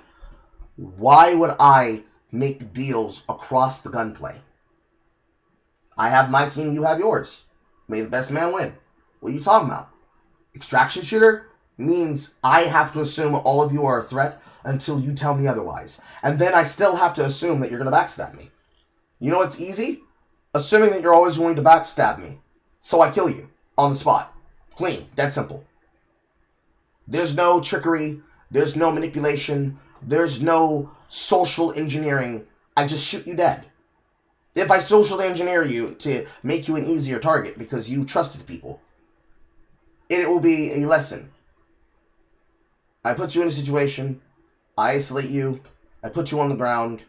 Why would I make deals across the gunplay? I have my team, you have yours. May the best man win. What are you talking about? Extraction shooter means I have to assume all of you are a threat until you tell me otherwise. And then I still have to assume that you're going to backstab me. You know what's easy? Assuming that you're always going to backstab me. So I kill you. On the spot. Clean. Dead simple. There's no trickery. There's no manipulation. There's no social engineering. I just shoot you dead. If I social engineer you to make you an easier target because you trusted people, it will be a lesson. I put you in a situation, I isolate you, I put you on the ground,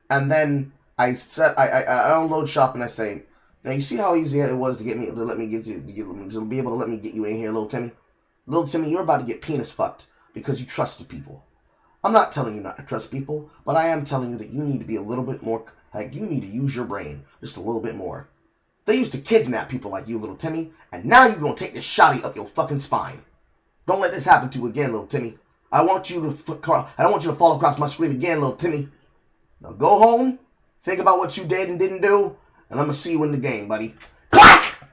and then I unload shop and I say, now you see how easy it was to let me get you, to be able to let me get you in here, little Timmy? Little Timmy, you're about to get penis fucked because you trusted people. I'm not telling you not to trust people, but I am telling you that you need to be a little bit more, like, you need to use your brain just a little bit more. They used to kidnap people like you, little Timmy, and now you're going to take this shotty up your fucking spine. Don't let this happen to you again, little Timmy. I don't want you to fall across my screen again, little Timmy. Now go home, think about what you did and didn't do, and I'm going to see you in the game, buddy. Clack!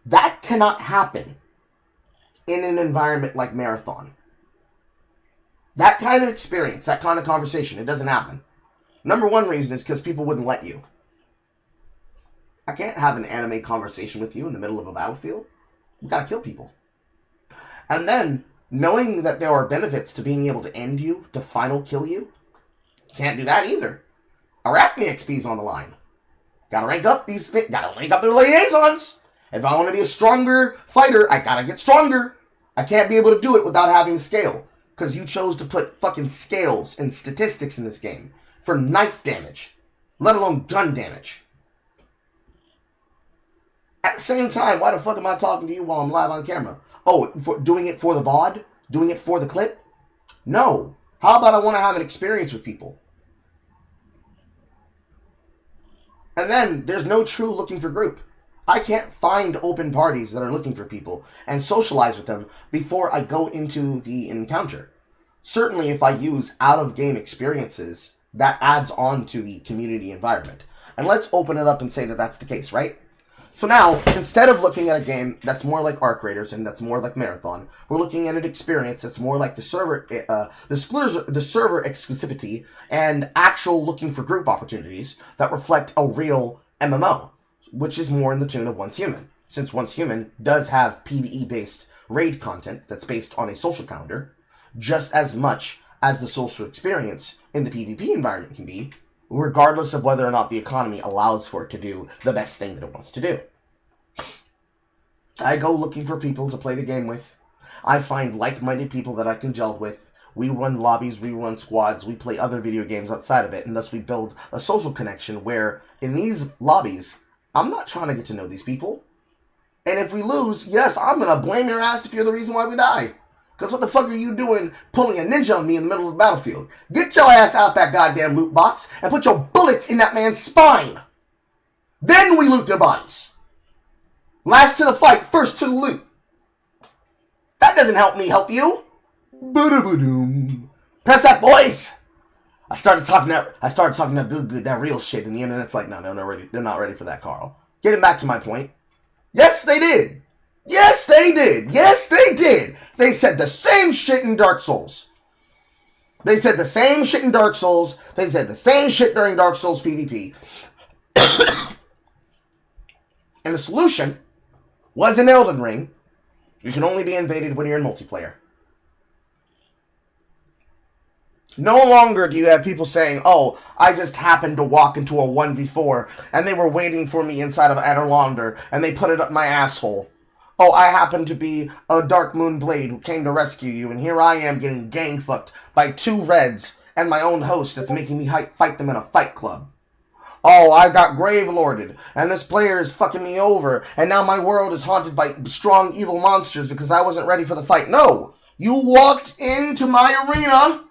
That cannot happen in an environment like Marathon. That kind of experience, that kind of conversation, it doesn't happen. Number one reason is because people wouldn't let you. I can't have an anime conversation with you in the middle of a battlefield. You gotta kill people. And then, knowing that there are benefits to being able to end you, to final kill you, can't do that either. Arachne XP's on the line. Gotta rank up their liaisons. If I want to be a stronger fighter, I gotta get stronger. I can't be able to do it without having a scale. Because you chose to put fucking scales and statistics in this game for knife damage, let alone gun damage. At the same time, why the fuck am I talking to you while I'm live on camera? Oh, doing it for the VOD? Doing it for the clip? No. How about I want to have an experience with people? And then there's no true looking for group. I can't find open parties that are looking for people and socialize with them before I go into the encounter. Certainly if I use out-of-game experiences, that adds on to the community environment. And let's open it up and say that that's the case, right? So now, instead of looking at a game that's more like Arc Raiders and that's more like Marathon, we're looking at an experience that's more like the server exclusivity and actual looking for group opportunities that reflect a real MMO, which is more in the tune of Once Human. Since Once Human does have PvE-based raid content that's based on a social calendar, just as much as the social experience in the PvP environment can be, regardless of whether or not the economy allows for it to do the best thing that it wants to do. I go looking for people to play the game with. I find like-minded people that I can gel with. We run lobbies, we run squads, we play other video games outside of it, and thus we build a social connection where, in these lobbies, I'm not trying to get to know these people. And if we lose, yes, I'm going to blame your ass if you're the reason why we die. Because what the fuck are you doing pulling a ninja on me in the middle of the battlefield? Get your ass out that goddamn loot box and put your bullets in that man's spine. Then we loot their bodies. Last to the fight, first to the loot. That doesn't help me help you. Ba-da-ba-doom. Press that, boys. I started talking that good, that real shit, and the internet's like, no, they're not ready for that, Carl. Getting back to my point. Yes, they did. Yes, they did. Yes, they did. They said the same shit in Dark Souls. They said the same shit in Dark Souls. They said the same shit during Dark Souls PvP. And the solution was in Elden Ring. You can only be invaded when you're in multiplayer. No longer do you have people saying, oh, I just happened to walk into a 1v4 and they were waiting for me inside of Aderlander and they put it up my asshole. Oh, I happen to be a Dark Moon Blade who came to rescue you, and here I am getting gang fucked by 2 Reds and my own host that's making me fight them in a fight club. Oh, I got grave lorded, and this player is fucking me over, and now my world is haunted by strong evil monsters because I wasn't ready for the fight. No! You walked into my arena,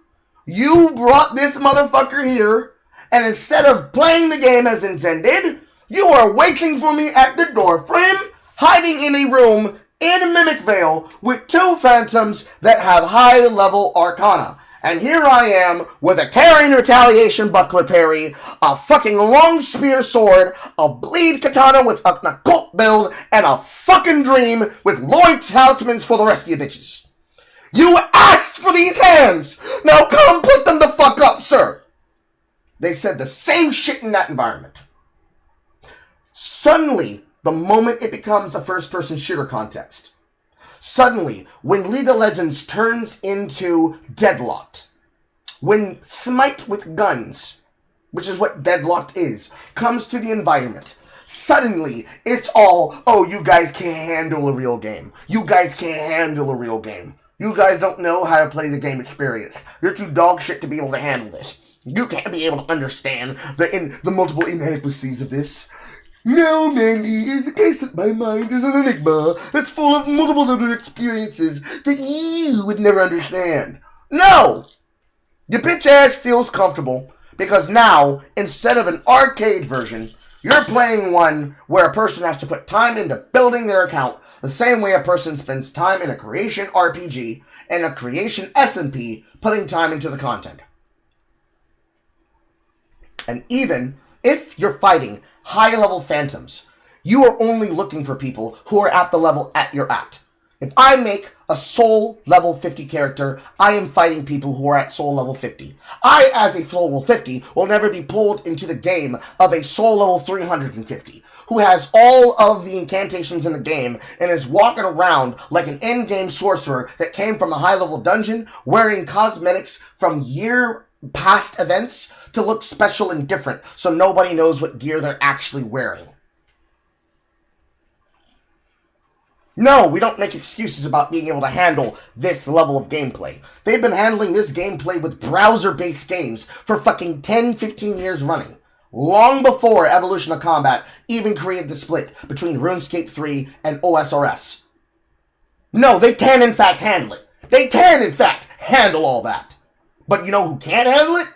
you brought this motherfucker here, and instead of playing the game as intended, you are waiting for me at the door frame, hiding in a room in Mimic Vale with 2 phantoms that have high-level arcana. And here I am with a carrying retaliation buckler parry, a fucking long spear sword, a bleed katana with an occult build, and a fucking dream with Lloyd talismans for the rest of you bitches. You asked for these hands! Now come put them the fuck up, sir! They said the same shit in that environment. Suddenly, the moment it becomes a first-person shooter context, suddenly, when League of Legends turns into Deadlocked, when Smite with guns, which is what Deadlocked is, comes to the environment, suddenly it's all, oh, you guys can't handle a real game. You guys can't handle a real game. You guys don't know how to play the game experience. You're too dog shit to be able to handle this. You can't be able to understand the multiple inadequacies of this. No, Mandy, it's the case that my mind is an enigma that's full of multiple little experiences that you would never understand. No! Your bitch ass feels comfortable because now, instead of an arcade version, you're playing one where a person has to put time into building their account the same way a person spends time in a creation RPG and a creation SMP putting time into the content. And even if you're fighting high-level phantoms, you are only looking for people who are at the level you're at. If I make a soul level 50 character, I am fighting people who are at soul level 50. I, as a soul level 50, will never be pulled into the game of a soul level 350, who has all of the incantations in the game and is walking around like an endgame sorcerer that came from a high-level dungeon, wearing cosmetics from past events to look special and different so nobody knows what gear they're actually wearing. No, we don't make excuses about being able to handle this level of gameplay. They've been handling this gameplay with browser-based games for fucking 10, 15 years running. Long before Evolution of Combat even created the split between RuneScape 3 and OSRS. No, they can in fact handle it. They can in fact handle all that. But you know who can't handle it?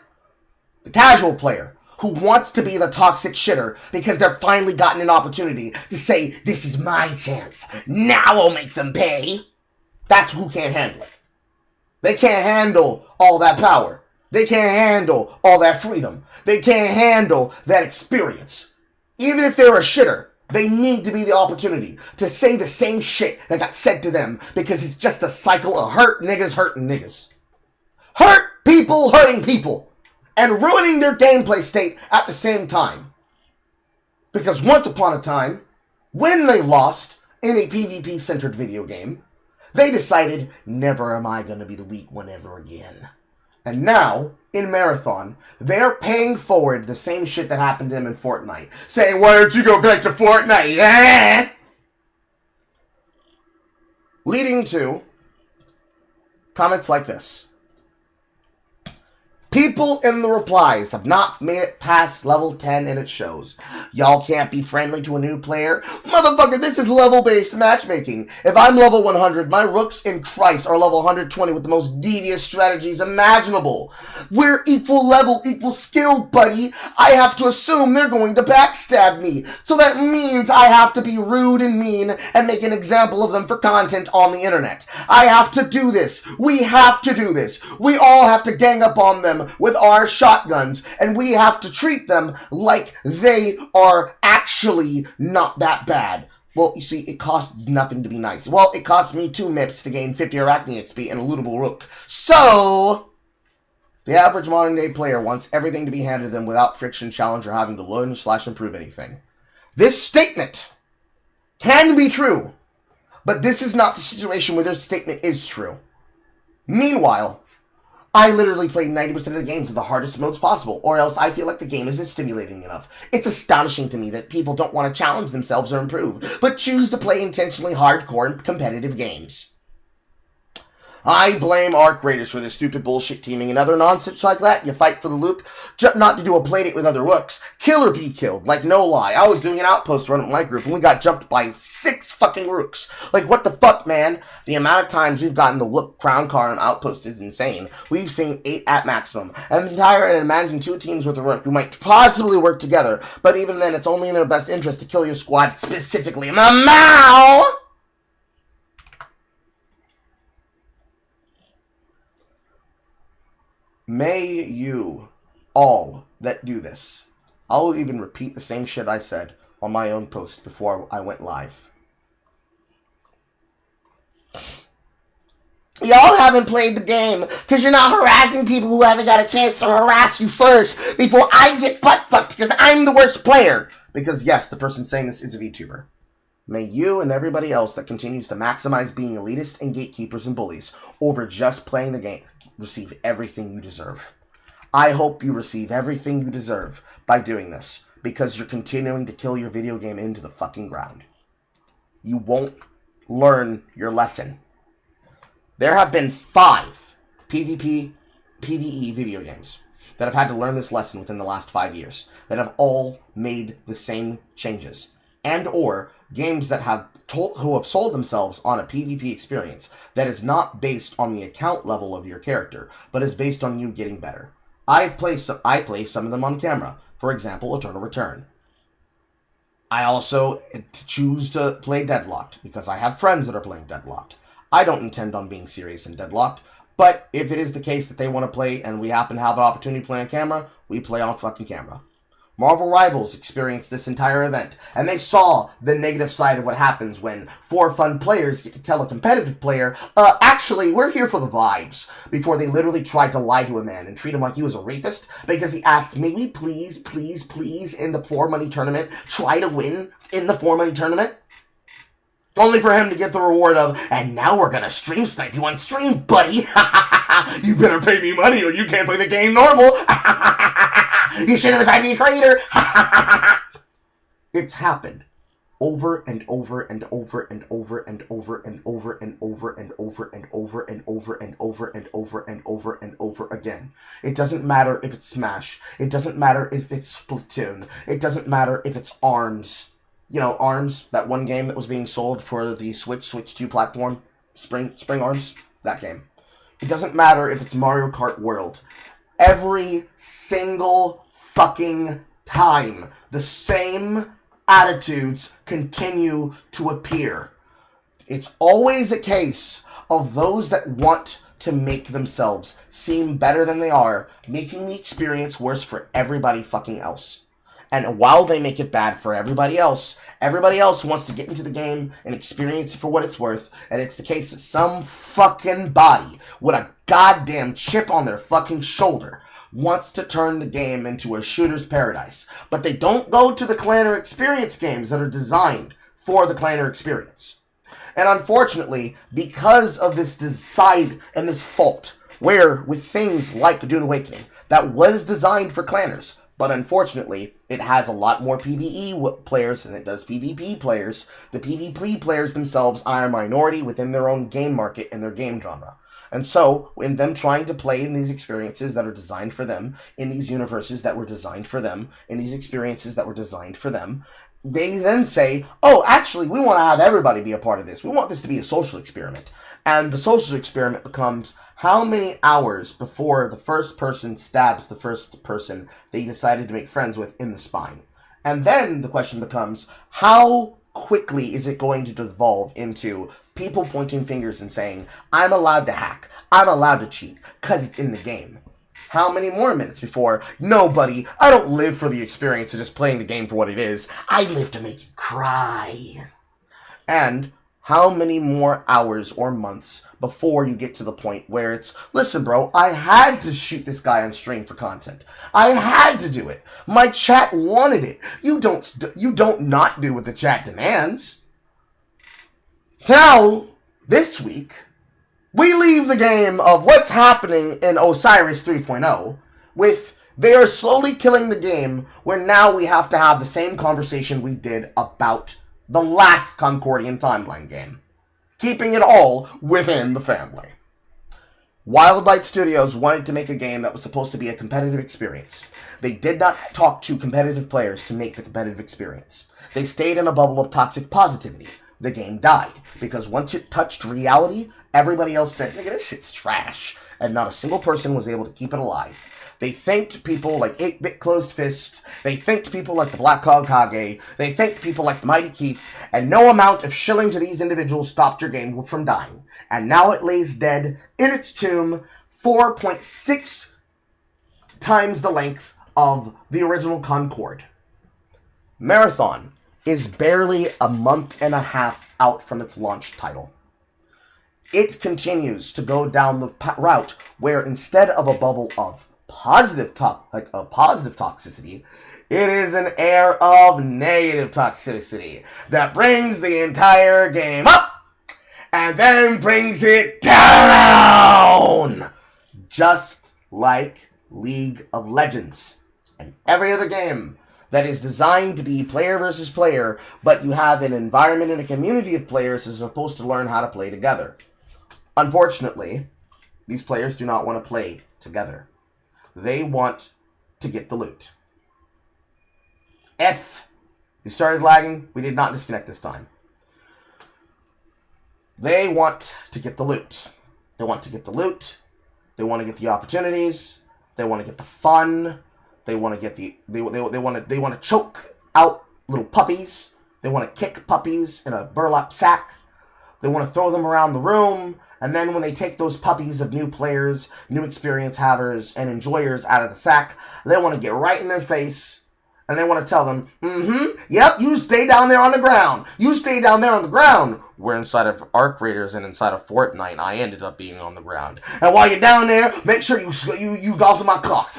The casual player, who wants to be the toxic shitter because they're finally gotten an opportunity to say, this is my chance. Now I'll make them pay. That's who can't handle it. They can't handle all that power. They can't handle all that freedom. They can't handle that experience. Even if they're a shitter, they need to be the opportunity to say the same shit that got said to them because it's just a cycle of hurt niggas hurting niggas. Hurt people hurting people. And ruining their gameplay state at the same time. Because once upon a time, when they lost in a PvP-centered video game, they decided, never am I going to be the weak one ever again. And now, in Marathon, they're paying forward the same shit that happened to them in Fortnite. Saying, why don't you go back to Fortnite? Yeah! Leading to comments like this. People in the replies have not made it past level 10 and it shows. Y'all can't be friendly to a new player? Motherfucker, this is level-based matchmaking. If I'm level 100, my rooks in Christ are level 120 with the most devious strategies imaginable. We're equal level, equal skill, buddy. I have to assume they're going to backstab me. So that means I have to be rude and mean and make an example of them for content on the internet. I have to do this. We have to do this. We all have to gang up on them with our shotguns, and we have to treat them like they are actually not that bad. Well, you see, it costs nothing to be nice. Well, it cost me 2 MIPs to gain 50 Arachne XP and a lootable rook. So, the average modern day player wants everything to be handed to them without friction, challenge, or having to learn/improve anything. This statement can be true, but this is not the situation where this statement is true. Meanwhile, I literally play 90% of the games with the hardest modes possible, or else I feel like the game isn't stimulating enough. It's astonishing to me that people don't want to challenge themselves or improve, but choose to play intentionally hardcore and competitive games. I blame Arc Raiders for this stupid bullshit teaming and other nonsense like that. You fight for the loop, not to do a playdate with other rooks. Kill or be killed, like no lie. I was doing an outpost run with my group and we got jumped by 6 fucking rooks. Like what the fuck, man? The amount of times we've gotten the look crown card on outpost is insane. We've seen 8 at maximum. And imagine 2 teams with a rook who might possibly work together, but even then it's only in their best interest to kill your squad specifically. Mamau! May you all that do this. I'll even repeat the same shit I said on my own post before I went live. Y'all haven't played the game because you're not harassing people who haven't got a chance to harass you first before I get butt-fucked because I'm the worst player. Because yes, the person saying this is a VTuber. May you and everybody else that continues to maximize being elitist and gatekeepers and bullies over just playing the game receive everything you deserve. I hope you receive everything you deserve by doing this, because you're continuing to kill your video game into the fucking ground. You won't learn your lesson. There have been 5 PvP, PvE video games that have had to learn this lesson within the last 5 years, that have all made the same changes, and or games that have who have sold themselves on a PvP experience that is not based on the account level of your character, but is based on you getting better. I play some of them on camera. For example, Eternal Return. I also choose to play Deadlocked because I have friends that are playing Deadlocked. I don't intend on being serious in Deadlocked, but if it is the case that they want to play and we happen to have an opportunity to play on camera, we play on fucking camera. Marvel Rivals experienced this entire event, and they saw the negative side of what happens when 4 fun players get to tell a competitive player, actually, we're here for the vibes, before they literally tried to lie to a man and treat him like he was a rapist because he asked, may we please, please, please, in the 4 money tournament, try to win in the 4 money tournament? Only for him to get the reward of, and now we're gonna stream snipe you on stream, buddy! You better pay me money or you can't play the game normal! You shouldn't have had me a creator! It's happened over and over and over and over and over and over and over and over and over and over and over and over and over and over again. It doesn't matter if it's Smash. It doesn't matter if it's Splatoon. It doesn't matter if it's ARMS. You know, ARMS, that one game that was being sold for the Switch 2 platform. Spring ARMS, that game. It doesn't matter if it's Mario Kart World. Every single fucking time. The same attitudes continue to appear. It's always a case of those that want to make themselves seem better than they are, making the experience worse for everybody fucking else. And while they make it bad for everybody else wants to get into the game and experience it for what it's worth, and it's the case that some fucking body with a goddamn chip on their fucking shoulder wants to turn the game into a shooter's paradise. But they don't go to the Clanner experience games that are designed for the Clanner experience. And unfortunately, because of this decide and this fault, where with things like Dune Awakening, that was designed for Clanners, but unfortunately, it has a lot more PvE players than it does PvP players. The PvP players themselves are a minority within their own game market and their game genre. And so, in them trying to play in these experiences that are designed for them, in these universes that were designed for them, in these experiences that were designed for them, they then say, oh, actually, we want to have everybody be a part of this. We want this to be a social experiment. And the social experiment becomes how many hours before the first person stabs the first person they decided to make friends with in the spine. And then the question becomes, how quickly is it going to devolve into people pointing fingers and saying, I'm allowed to hack, I'm allowed to cheat, because it's in the game. How many more minutes before, no, buddy, I don't live for the experience of just playing the game for what it is. I live to make you cry. And how many more hours or months before you get to the point where it's, listen, bro, I had to shoot this guy on stream for content. I had to do it. My chat wanted it. You don't not do what the chat demands. Now, this week, we leave the game of what's happening in Osiris 3.0 with they are slowly killing the game, where now we have to have the same conversation we did about the last Concordian Timeline game, keeping it all within the family. Wildlight Studios wanted to make a game that was supposed to be a competitive experience. They did not talk to competitive players to make the competitive experience. They stayed in a bubble of toxic positivity. The game died, because once it touched reality, everybody else said, nigga, this shit's trash. And not a single person was able to keep it alive. They thanked people like 8-Bit Closed Fist. They thanked people like the Black Hog Kage. They thanked people like the Mighty Keith. And no amount of shilling to these individuals stopped your game from dying. And now it lays dead in its tomb, 4.6 times the length of the original Concord. Marathon is barely a month and a half out from its launch title. It continues to go down the route where instead of a bubble of positive toxicity, it is an air of negative toxicity that brings the entire game up and then brings it down, just like League of Legends and every other game that is designed to be player versus player, but you have an environment and a community of players that are supposed to learn how to play together. Unfortunately, these players do not want to play together. They want to get the loot. If you started lagging, we did not disconnect this time. They want to get the loot. They want to get the loot. They want to get the opportunities. They want to get the fun. They want to get the they want to choke out little puppies. They want to kick puppies in a burlap sack. They want to throw them around the room. And then when they take those puppies of new players, new experience havers, and enjoyers out of the sack, they want to get right in their face, and they want to tell them, yep, you stay down there on the ground. You stay down there on the ground. Where inside of Arc Raiders and inside of Fortnite, I ended up being on the ground. And while you're down there, make sure you gobble my cock.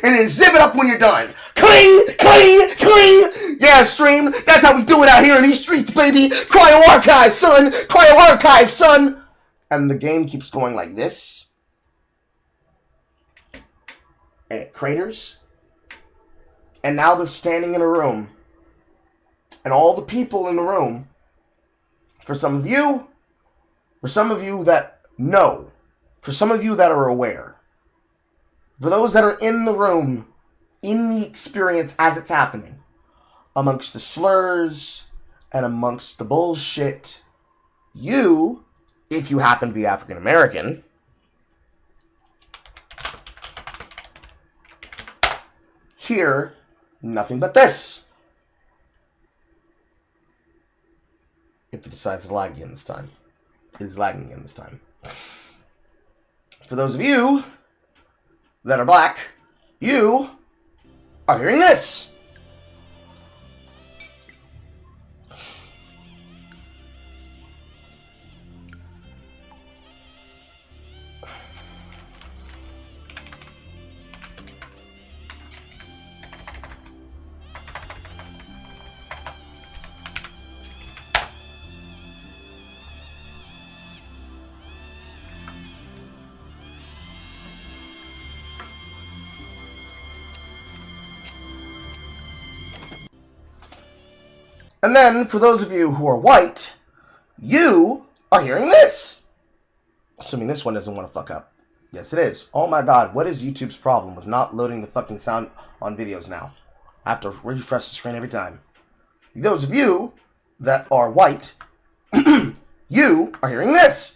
And then zip it up when you're done. Cling, cling, cling. Yeah, stream. That's how we do it out here in these streets, baby. Cryo Archive, son. Cryo Archive, son. And the game keeps going like this. And it craters. And now they're standing in a room. And all the people in the room, for some of you that know, for some of you that are aware, for those that are in the room, in the experience as it's happening, amongst the slurs and amongst the bullshit, you, if you happen to be African American, hear nothing but this. If it decides to lag again this time. It is lagging again this time. For those of you that are black, you are hearing this. And then, for those of you who are white, you are hearing this. Assuming this one doesn't want to fuck up. Yes, it is. Oh my god, what is YouTube's problem with not loading the fucking sound on videos now? I have to refresh the screen every time. Those of you that are white, you are hearing this.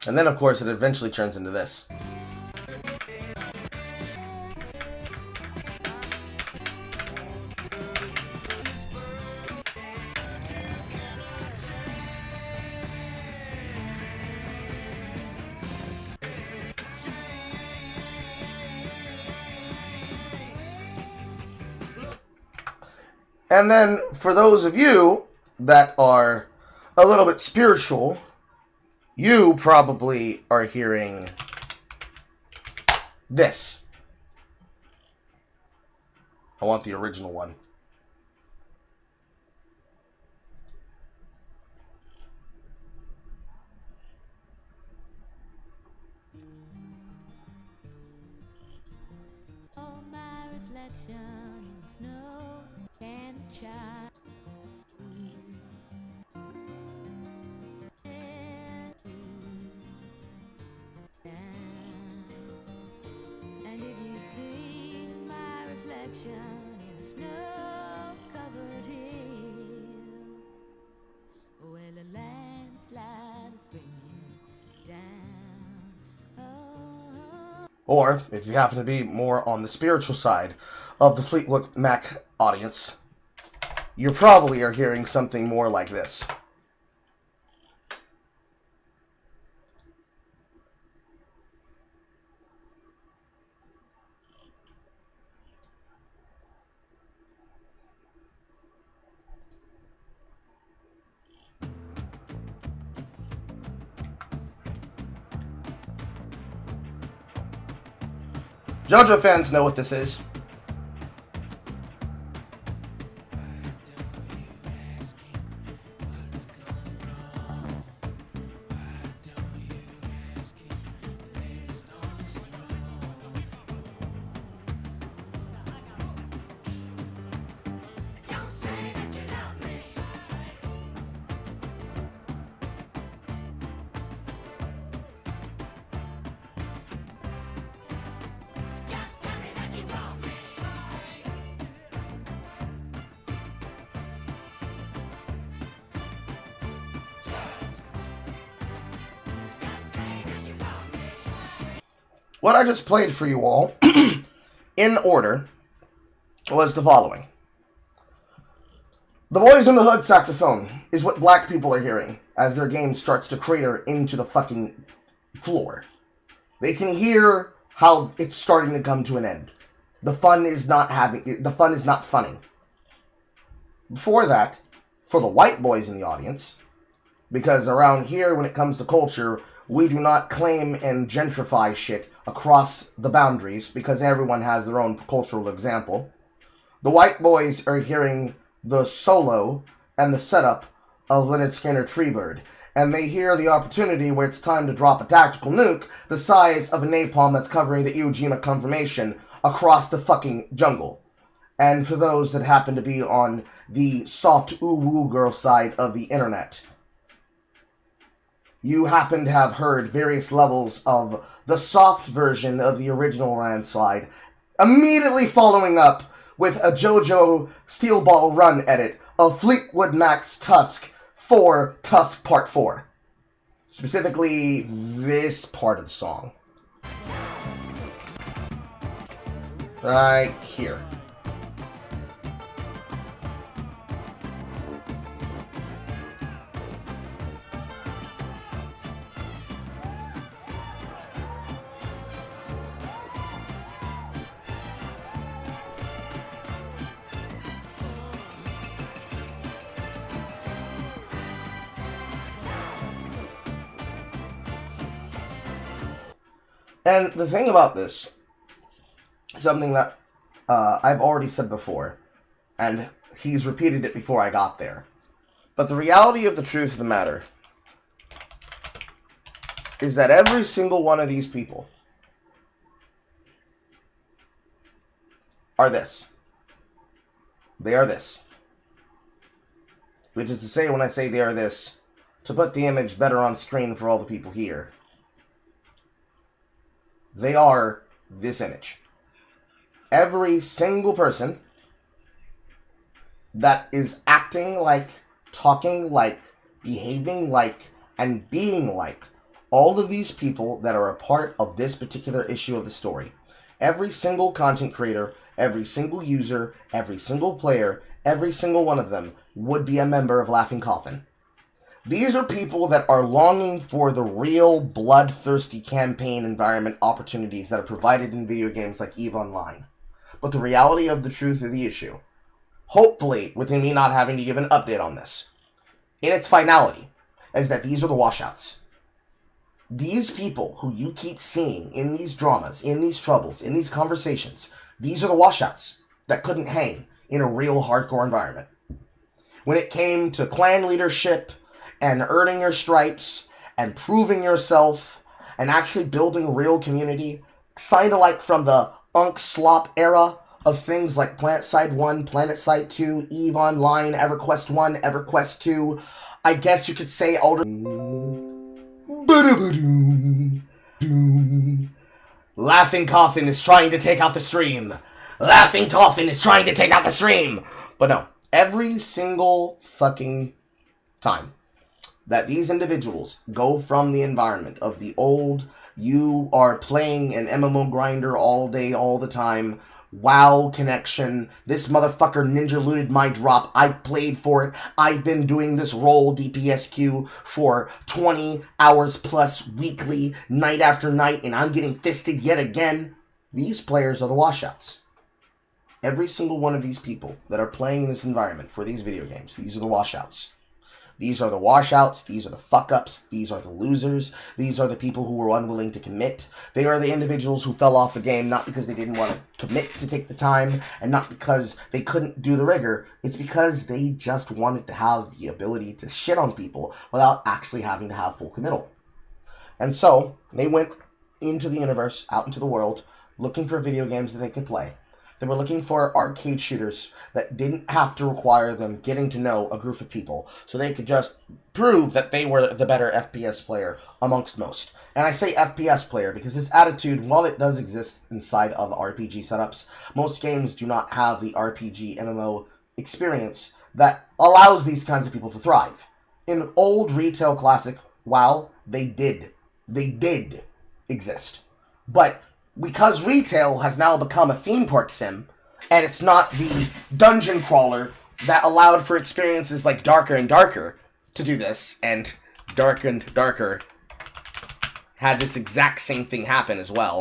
And then, of course, it eventually turns into this. And then, for those of you that are a little bit spiritual, you probably are hearing this. I want the original one. Oh, my reflection in the snow and the child. And if you see my reflection in the snow-covered hills, well, a landslide will bring you down. Oh. Or, if you happen to be more on the spiritual side of the Fleetwood Mac audience, you probably are hearing something more like this. JoJo fans know what this is. What I just played for you all, in order, was the following. The Boys in the Hood saxophone is what black people are hearing as their game starts to crater into the fucking floor. They can hear how it's starting to come to an end. The fun is not funny. Before that, for the white boys in the audience, Because around here, when it comes to culture, we do not claim and gentrify shit across the boundaries because everyone has their own cultural example. The white boys are hearing the solo and the setup of Lynyrd Skynyrd Freebird, and they hear the opportunity where it's time to drop a tactical nuke the size of a napalm that's covering the Iwo Jima confirmation across the fucking jungle. And for those that happen to be on the soft ooh-woo girl side of the internet, you happen to have heard various levels of the soft version of the original landslide, immediately following up with a JoJo Steel Ball Run edit of Fleetwood Mac's Tusk for Tusk Part 4. Specifically, this part of the song. Right here. And the thing about this, something that I've already said before, and he's repeated it before I got there, but the reality of the truth of the matter is that every single one of these people are this. They are this. Which is to say, when I say they are this, to put the image better on screen for all the people here, they are this image. Every single person that is acting like, talking like, behaving like, and being like all of these people that are a part of this particular issue of the story. Every single content creator, every single user, every single player, every single one of them would be a member of Laughing Coffin. These are people that are longing for the real bloodthirsty campaign environment opportunities that are provided in video games like EVE Online. But the reality of the truth of the issue, hopefully within me not having to give an update on this, in its finality, is that these are the washouts. These people who you keep seeing in these dramas, in these troubles, in these conversations, these are the washouts that couldn't hang in a real hardcore environment. When it came to clan leadership, and earning your stripes, and proving yourself, and actually building real community, kinda like from the Unc-Slop era of things like PlanetSide 1, PlanetSide 2, EVE Online, EverQuest 1, EverQuest 2, I guess you could say older... Laughing Coffin is trying to take out the stream. Laughing Coffin is trying to take out the stream. But no, every single fucking time that these individuals go from the environment of the old, you are playing an MMO grinder all day, all the time, WoW connection, this motherfucker ninja looted my drop, I played for it, I've been doing this role DPSQ for 20 hours plus weekly, night after night, and I'm getting fisted yet again. These players are the washouts. Every single one of these people that are playing in this environment for these video games, these are the washouts. These are the washouts, these are the fuck-ups, these are the losers, these are the people who were unwilling to commit. They are the individuals who fell off the game not because they didn't want to commit to take the time, and not because they couldn't do the rigor. It's because they just wanted to have the ability to shit on people without actually having to have full committal. And so, they went into the universe, out into the world, looking for video games that they could play. They were looking for arcade shooters that didn't have to require them getting to know a group of people, so they could just prove that they were the better FPS player amongst most. And I say FPS player because this attitude, while it does exist inside of RPG setups, most games do not have the RPG MMO experience that allows these kinds of people to thrive. In old retail classic WoW, they did exist. But because retail has now become a theme park sim, and it's not the dungeon crawler that allowed for experiences like Darker and Darker to do this, and Darker and Darker had this exact same thing happen as well.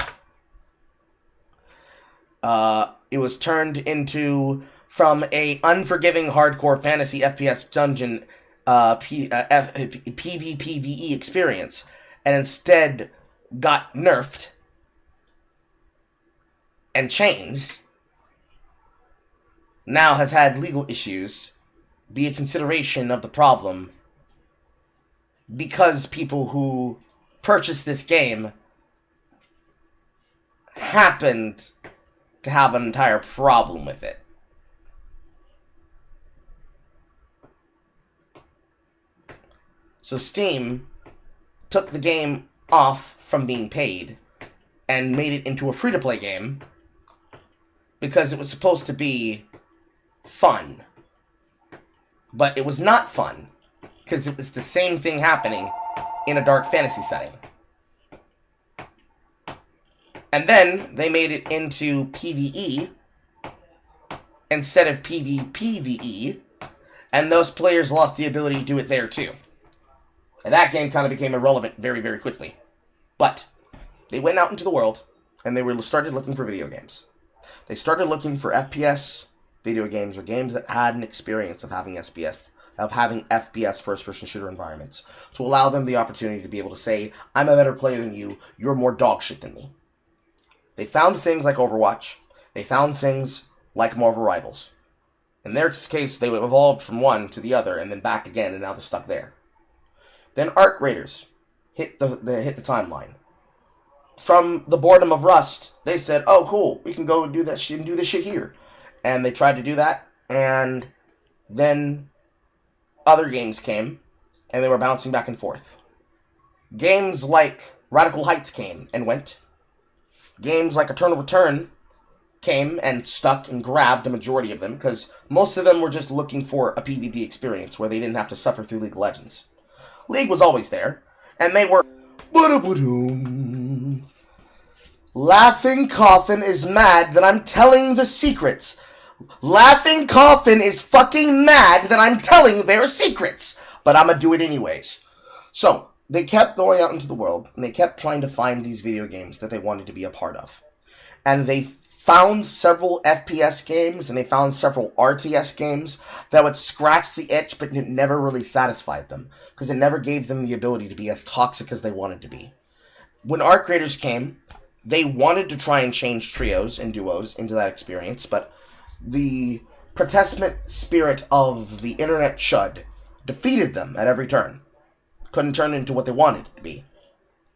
It was turned into, from a unforgiving hardcore fantasy FPS dungeon PvPvE experience and instead got nerfed and changed, now has had legal issues be a consideration of the problem because people who purchased this game happened to have an entire problem with it. So Steam took the game off from being paid and made it into a free-to-play game because it was supposed to be fun. But it was not fun because it was the same thing happening in a dark fantasy setting. And then they made it into PvE instead of PvPvE, and those players lost the ability to do it there too. And that game kind of became irrelevant very, very quickly. But they went out into the world, and they started looking for video games. They started looking for FPS video games, or games that had an experience of having FPS first-person shooter environments, to allow them the opportunity to be able to say, I'm a better player than you, you're more dog shit than me. They found things like Overwatch. They found things like Marvel Rivals. In their case, they evolved from one to the other, and then back again, and now they're stuck there. Then Arc Raiders hit the timeline. From the boredom of Rust, they said, "Oh, cool, we can go do that shit and do this shit here." And they tried to do that, and then other games came, and they were bouncing back and forth. Games like Radical Heights came and went. Games like Eternal Return came and stuck and grabbed a majority of them, because most of them were just looking for a PvP experience where they didn't have to suffer through League of Legends. League was always there, and they were... Laughing Coffin is mad that I'm telling the secrets. Laughing Coffin is fucking mad that I'm telling their secrets. But I'm gonna do it anyways. So, they kept going out into the world, and they kept trying to find these video games that they wanted to be a part of. And they found several FPS games, and they found several RTS games that would scratch the itch, but it never really satisfied them, because it never gave them the ability to be as toxic as they wanted to be. When Arc Raiders came, they wanted to try and change trios and duos into that experience, but the protestment spirit of the internet chud defeated them at every turn. Couldn't turn into what they wanted it to be.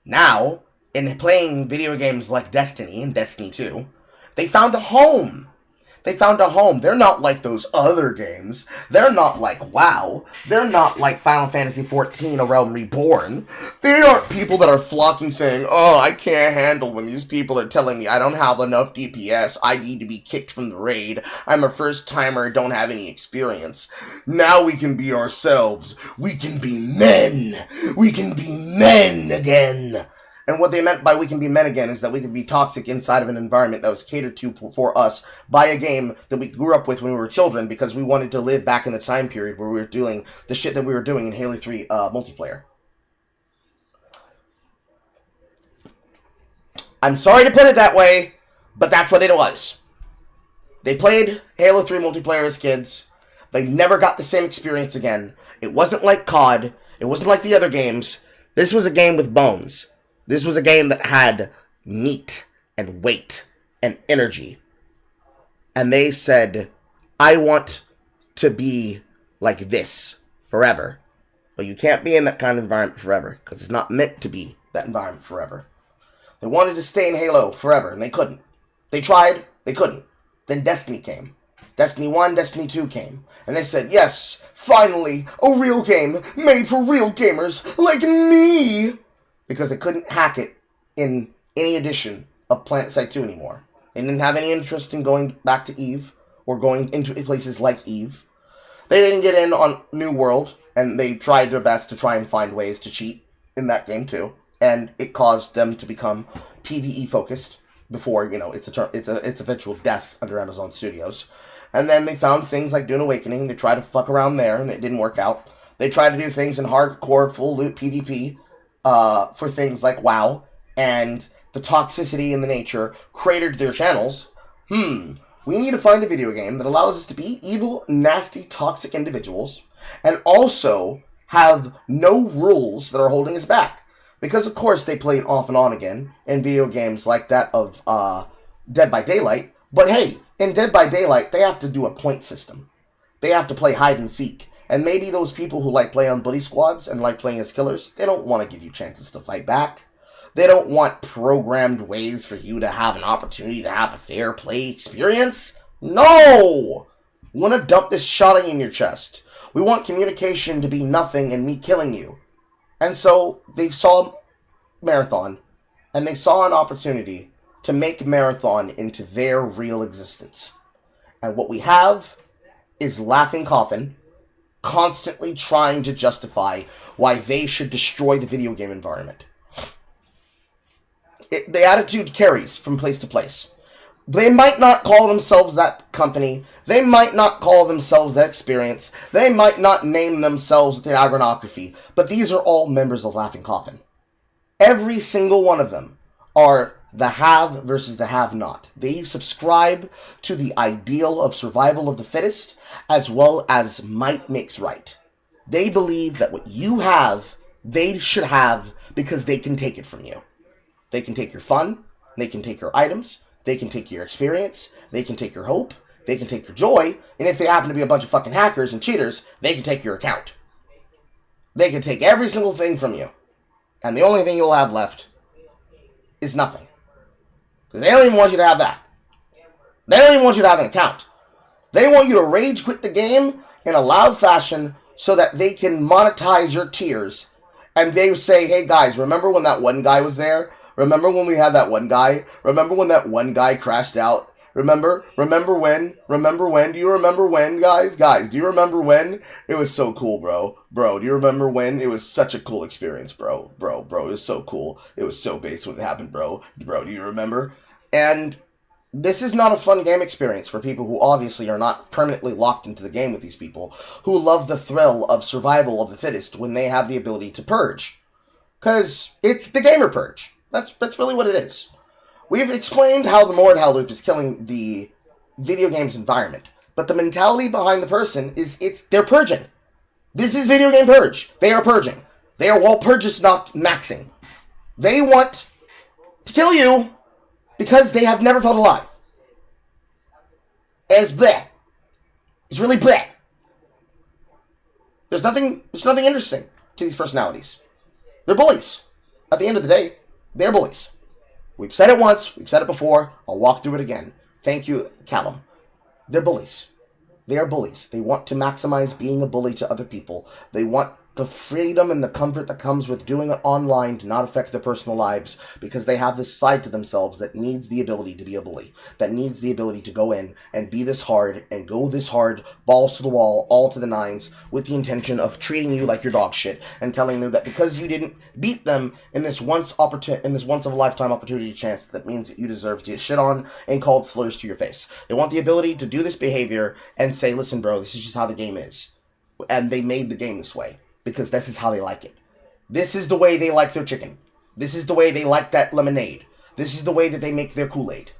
Now, in playing video games like Destiny and Destiny 2, they found a home. They found a home. They're not like those other games. They're not like WoW. They're not like Final Fantasy XIV, A Realm Reborn. They aren't people that are flocking saying, "Oh, I can't handle when these people are telling me I don't have enough DPS. I need to be kicked from the raid. I'm a first-timer, don't have any experience." Now we can be ourselves. We can be men. We can be men again. And what they meant by we can be men again is that we can be toxic inside of an environment that was catered to for us by a game that we grew up with when we were children, because we wanted to live back in the time period where we were doing the shit that we were doing in Halo 3 multiplayer. I'm sorry to put it that way, but that's what it was. They played Halo 3 multiplayer as kids. They never got the same experience again. It wasn't like COD. It wasn't like the other games. This was a game with bones. This was a game that had meat and weight and energy. And they said, I want to be like this forever. But you can't be in that kind of environment forever, because it's not meant to be that environment forever. They wanted to stay in Halo forever, and they couldn't. They tried, they couldn't. Then Destiny came. Destiny 1, Destiny 2 came. And they said, yes, finally, a real game made for real gamers like me! Because they couldn't hack it in any edition of PlanetSide 2 anymore. They didn't have any interest in going back to Eve, or going into places like Eve. They didn't get in on New World, and they tried their best to try and find ways to cheat in that game too. And it caused them to become PvE focused before, its eventual death under Amazon Studios. And then they found things like Dune Awakening. They tried to fuck around there, and it didn't work out. They tried to do things in hardcore, full loot PvP, for things like WoW, and the toxicity in the nature cratered their channels. We need to find a video game that allows us to be evil, nasty, toxic individuals and also have no rules that are holding us back. Because, of course, they play it off and on again in video games like that of Dead by Daylight. But hey, in Dead by Daylight, they have to do a point system. They have to play hide and seek. And maybe those people who like playing on bully squads and like playing as killers, they don't want to give you chances to fight back. They don't want programmed ways for you to have an opportunity to have a fair play experience. No! We want to dump this shotting in your chest. We want communication to be nothing and me killing you. And so they saw Marathon, and they saw an opportunity to make Marathon into their real existence. And what we have is Laughing Coffin constantly trying to justify why they should destroy the video game environment. The attitude carries from place to place. They might not call themselves that company. They might not call themselves that experience. They might not name themselves the iconography. But these are all members of Laughing Coffin. Every single one of them are the have versus the have-not. They subscribe to the ideal of survival of the fittest, as well as might makes right. They believe that what you have, they should have because they can take it from you. They can take your fun, they can take your items, they can take your experience, they can take your hope, they can take your joy, and if they happen to be a bunch of fucking hackers and cheaters, they can take your account. They can take every single thing from you. And the only thing you'll have left is nothing. Because they don't even want you to have that. They don't even want you to have an account. They want you to rage quit the game in a loud fashion so that they can monetize your tears. And they say, hey guys, remember when that one guy was there? Remember when we had that one guy? Remember when that one guy crashed out? Remember when? Do you remember when, guys? Guys, do you remember when? It was so cool, bro. Bro, do you remember when? It was such a cool experience, bro. Bro, it was so cool. It was so base when it happened, bro. Bro, do you remember? And this is not a fun game experience for people who obviously are not permanently locked into the game with these people, who love the thrill of survival of the fittest when they have the ability to purge. Because it's the gamer purge. That's really what it is. We've explained how the Mordhau loop is killing the video game's environment. But the mentality behind the person is they're purging. This is video game purge. They are purging. They are while purge is not maxing. They want to kill you because they have never felt alive. And it's bleh. It's really bleh. There's nothing interesting to these personalities. They're bullies. At the end of the day, they're bullies. We've said it once, we've said it before, I'll walk through it again. Thank you, Callum. They're bullies. They are bullies. They want to maximize being a bully to other people. They want the freedom and the comfort that comes with doing it online to not affect their personal lives because they have this side to themselves that needs the ability to be a bully, that needs the ability to go in and be this hard and go this hard, balls to the wall, all to the nines, with the intention of treating you like your dog shit and telling you that because you didn't beat them in this once of a lifetime opportunity chance, that means that you deserve to get shit on and called slurs to your face. They want the ability to do this behavior and say, listen bro, this is just how the game is. And they made the game this way. Because this is how they like it. This is the way they like their chicken. This is the way they like that lemonade. This is the way that they make their Kool-Aid.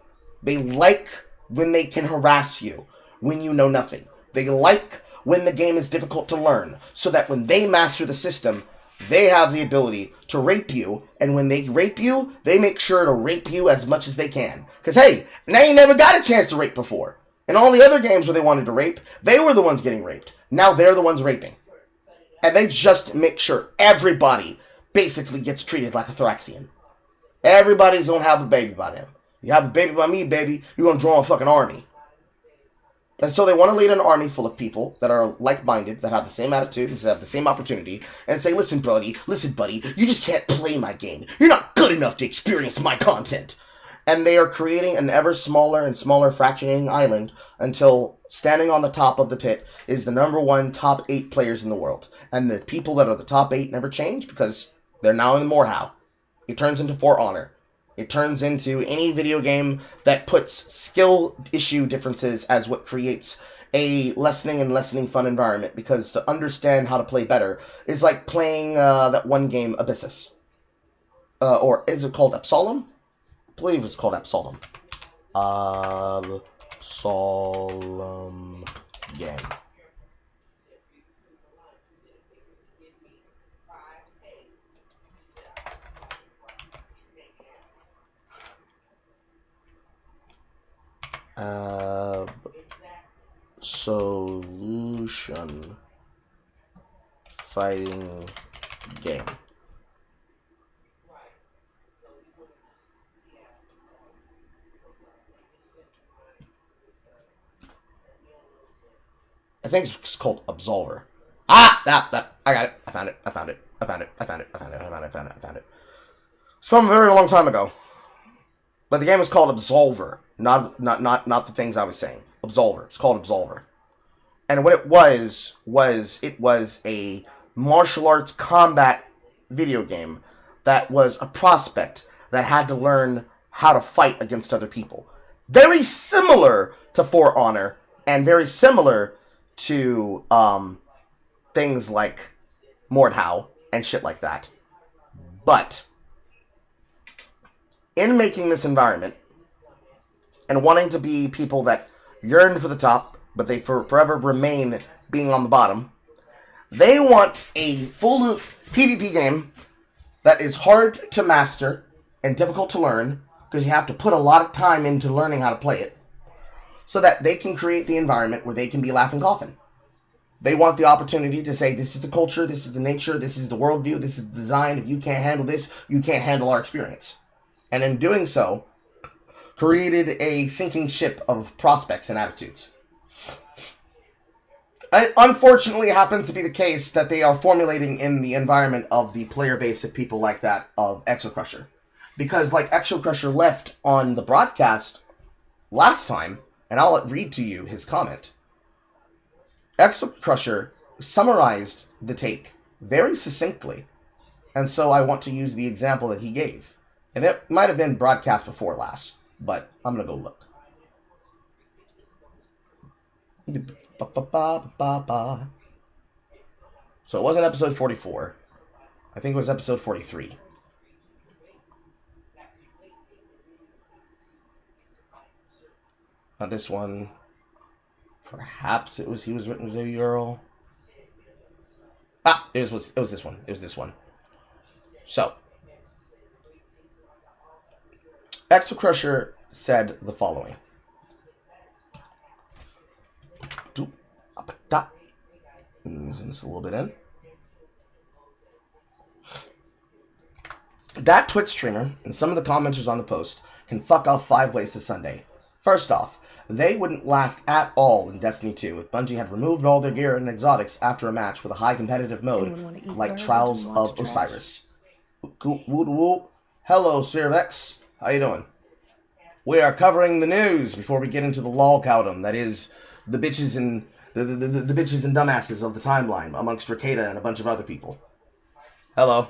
They like when they can harass you, when you know nothing. They like when the game is difficult to learn, so that when they master the system, they have the ability to rape you, and when they rape you, they make sure to rape you as much as they can. Because hey, they ain't never got a chance to rape before. In all the other games where they wanted to rape, they were the ones getting raped. Now they're the ones raping. And they just make sure everybody basically gets treated like a Thoraxian. Everybody's gonna have a baby by them. You have a baby by me, baby, you're gonna draw a fucking army. And so they want to lead an army full of people that are like-minded, that have the same attitude, that have the same opportunity, and say, listen, buddy, you just can't play my game. You're not good enough to experience my content. And they are creating an ever smaller and smaller fractionating island until standing on the top of the pit is the #1 top 8 players in the world. And the people that are the top 8 never change because they're now in the Mordhau. It turns into For Honor. It turns into any video game that puts skill issue differences as what creates a lessening fun environment, because to understand how to play better is like playing that one game, Abyssus. Or is it called Absalom? I believe it's called Absalom. Absalom game. Solution fighting game. I think it's called Absolver. I got it. I found it. It's from a very long time ago. But the game is called Absolver. Not the things I was saying. Absolver. It's called Absolver. And what it was a martial arts combat video game that was a prospect that had to learn how to fight against other people. Very similar to For Honor, and very similar to things like Mordhau and shit like that. But in making this environment and wanting to be people that yearn for the top, but they forever remain being on the bottom, they want a full PvP game that is hard to master and difficult to learn because you have to put a lot of time into learning how to play it, so that they can create the environment where they can be Laughing Coffin. They want the opportunity to say, this is the culture, this is the nature, this is the worldview, this is the design. If you can't handle this, you can't handle our experience. And in doing so, created a sinking ship of prospects and attitudes. It unfortunately happens to be the case that they are formulating in the environment of the player base of people like that of Exocrusher. Because like Exocrusher left on the broadcast last time, and I'll read to you his comment. Exocrusher summarized the take very succinctly, and so I want to use the example that he gave. And it might have been broadcast before last, but I'm going to go look. So it wasn't episode 44. I think it was episode 43. Not this one. Perhaps he was written with a URL. It was this one. It was this one. So, Exocrusher said the following. Zoom this a little bit in. That Twitch streamer and some of the commenters on the post can fuck off 5 ways to Sunday. First off, they wouldn't last at all in Destiny 2 if Bungie had removed all their gear and exotics after a match with a high competitive mode like Trials of Osiris. Hello, Sirvex. How you doing? We are covering the news before we get into the lolcowdom, that is, the bitches and the bitches and dumbasses of the timeline, amongst Ricada and a bunch of other people. Hello.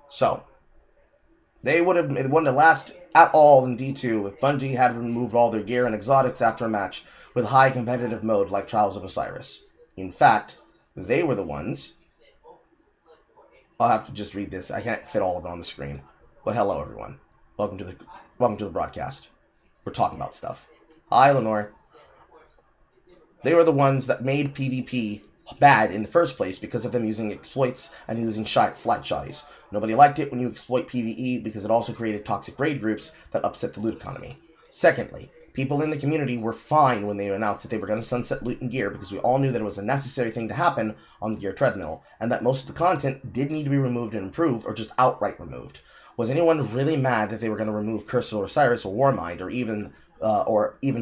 So, it wouldn't have lasted at all in D2 if Bungie had removed all their gear and exotics after a match with high competitive mode like Trials of Osiris. In fact, they were the ones... I'll have to just read this. I can't fit all of it on the screen. But hello, everyone. Welcome to the broadcast. We're talking about stuff. Hi, Lenore. They were the ones that made PvP bad in the first place because of them using exploits and using slide shotties. Nobody liked it when you exploit PvE because it also created toxic raid groups that upset the loot economy. Secondly, people in the community were fine when they announced that they were going to sunset loot and gear because we all knew that it was a necessary thing to happen on the gear treadmill, and that most of the content did need to be removed and improved or just outright removed. Was anyone really mad that they were going to remove Curse of Osiris or Warmind or even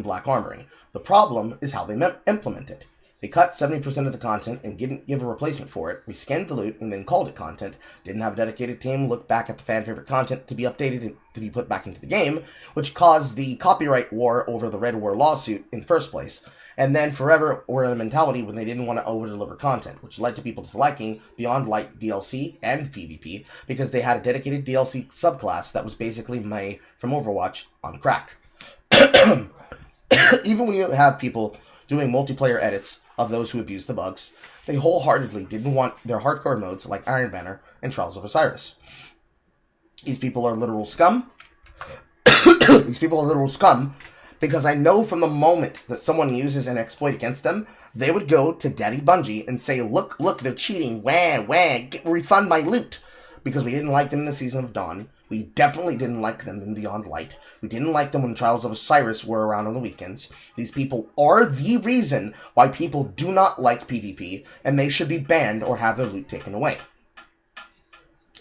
Black Armory? The problem is how they implement it. They cut 70% of the content and didn't give a replacement for it, reskinned the loot, and then called it content, didn't have a dedicated team look back at the fan-favorite content to be updated and to be put back into the game, which caused the copyright war over the Red War lawsuit in the first place, and then forever were in a mentality when they didn't want to over-deliver content, which led to people disliking Beyond Light DLC and PvP, because they had a dedicated DLC subclass that was basically Mei from Overwatch on crack. Even when you have people doing multiplayer edits of those who abuse the bugs, they wholeheartedly didn't want their hardcore modes like Iron Banner and Trials of Osiris. These people are literal scum. These people are literal scum because I know from the moment that someone uses an exploit against them, they would go to Daddy Bungie and say, look, they're cheating, refund my loot. Because we didn't like them in the Season of Dawn, We definitely didn't like them in Beyond Light. We didn't like them when Trials of Osiris were around on the weekends. These people are the reason why people do not like PvP, and they should be banned or have their loot taken away.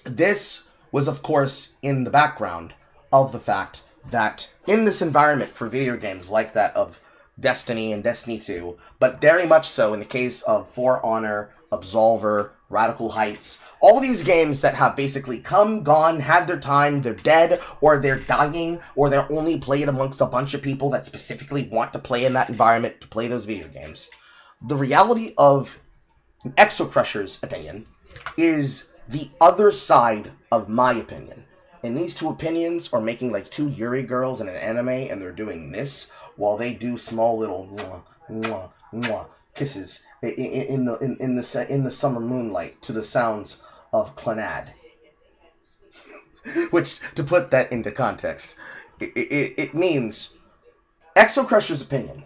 This was, of course, in the background of the fact that in this environment for video games like that of Destiny and Destiny 2, but very much so in the case of For Honor, Absolver, Radical Heights, all these games that have basically come, gone, had their time, they're dead, or they're dying, or they're only played amongst a bunch of people that specifically want to play in that environment to play those video games. The reality of Exocrusher's opinion is the other side of my opinion. And these two opinions are making like two Yuri girls in an anime, and they're doing this while they do small little mwah, mwah, mwah kisses in the summer moonlight to the sounds of Clanad. Which, to put that into context, it means Exocrusher's opinion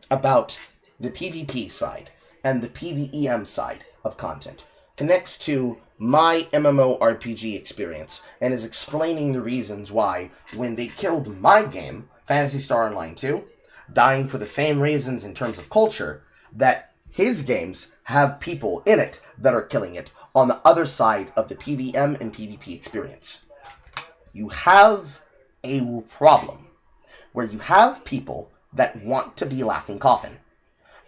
about the PvP side and the PvEM side of content connects to my MMORPG experience and is explaining the reasons why, when they killed my game, Phantasy Star Online 2, dying for the same reasons in terms of culture, that his games have people in it that are killing it on the other side of the PvM and PvP experience. You have a problem where you have people that want to be Laughing Coffin,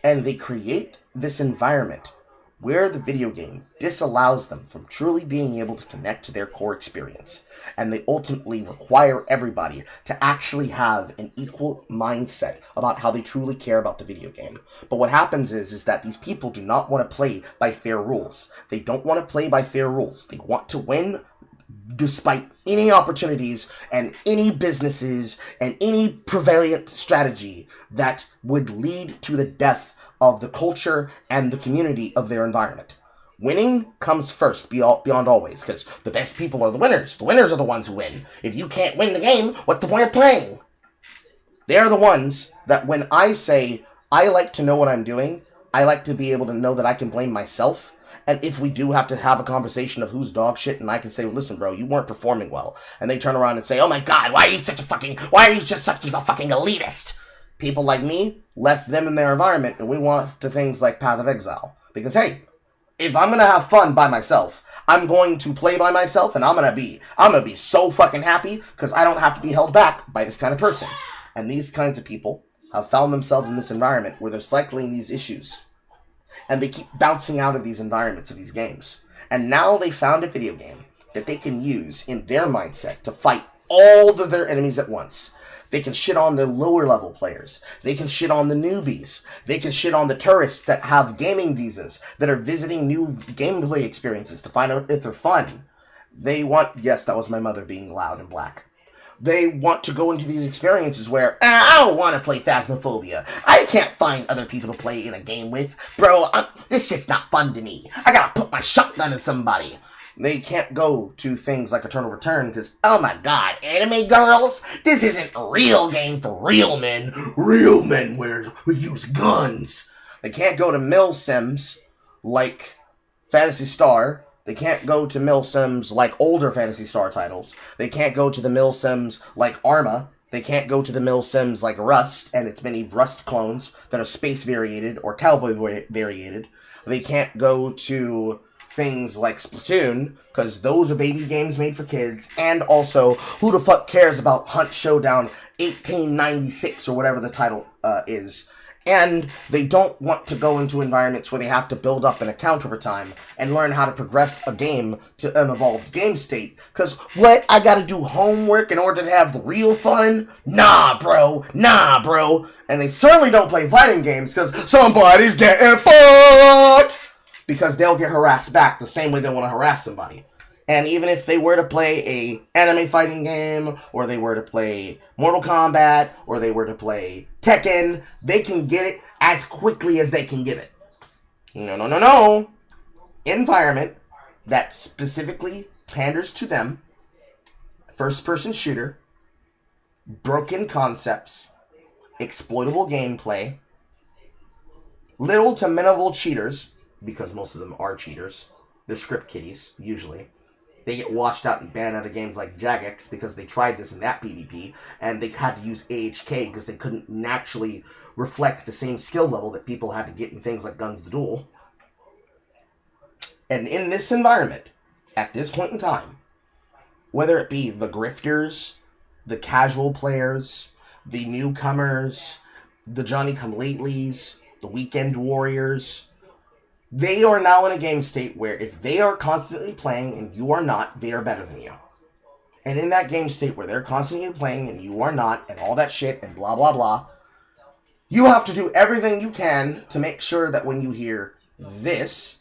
and they create this environment where the video game disallows them from truly being able to connect to their core experience, and they ultimately require everybody to actually have an equal mindset about how they truly care about the video game. But what happens is that these people do not want to play by fair rules. They don't want to play by fair rules. They want to win despite any opportunities and any businesses and any prevalent strategy that would lead to the death of the culture and the community of their environment. Winning comes first, beyond always, because the best people are the winners. The winners are the ones who win. If you can't win the game, what's the point of playing? They're the ones that when I say, I like to know what I'm doing, I like to be able to know that I can blame myself. And if we do have to have a conversation of who's dog shit, and I can say, listen, bro, you weren't performing well. And they turn around and say, oh my god, why are you just such a fucking elitist? People like me left them in their environment, and we went to things like Path of Exile. Because, hey, if I'm gonna have fun by myself, I'm going to play by myself, and I'm gonna be so fucking happy, because I don't have to be held back by this kind of person. And these kinds of people have found themselves in this environment where they're cycling these issues. And they keep bouncing out of these environments of these games. And now they found a video game that they can use in their mindset to fight all of their enemies at once. They can shit on the lower level players. They can shit on the newbies. They can shit on the tourists that have gaming visas, that are visiting new gameplay experiences to find out if they're fun. They want, yes, that was my mother being loud and black. They want to go into these experiences where, I don't want to play Phasmophobia. I can't find other people to play in a game with. Bro, this shit's not fun to me. I gotta put my shotgun in somebody. They can't go to things like Eternal Return because, oh my god, anime girls? This isn't a real game for real men. Real men who use guns. They can't go to mill sims like Phantasy Star. They can't go to mill sims like older Phantasy Star titles. They can't go to the mill sims like Arma. They can't go to the mill sims like Rust and its many Rust clones that are space variated or cowboy variated. They can't go to things like Splatoon, because those are baby games made for kids, and also, who the fuck cares about Hunt Showdown 1896 or whatever the title is. And they don't want to go into environments where they have to build up an account over time and learn how to progress a game to an evolved game state. Because, what? I gotta do homework in order to have the real fun? Nah, bro. And they certainly don't play fighting games because somebody's getting fucked! Because they'll get harassed back the same way they want to harass somebody. And even if they were to play a anime fighting game, or they were to play Mortal Kombat, or they were to play Tekken, they can get it as quickly as they can give it. No. Environment that specifically panders to them, first-person shooter, broken concepts, exploitable gameplay, little to minimal cheaters, because most of them are cheaters. They're script kiddies, usually. they get washed out and banned out of games like Jagex because they tried this in that PvP, and they had to use AHK because they couldn't naturally reflect the same skill level that people had to get in things like Guns the Duel. And in this environment, at this point in time, whether it be the grifters, the casual players, the newcomers, the Johnny-come-latelys, the weekend warriors, they are now in a game state where if they are constantly playing and you are not, they are better than you. And in that game state where they're constantly playing and you are not, and all that shit and blah blah blah, you have to do everything you can to make sure that when you hear this,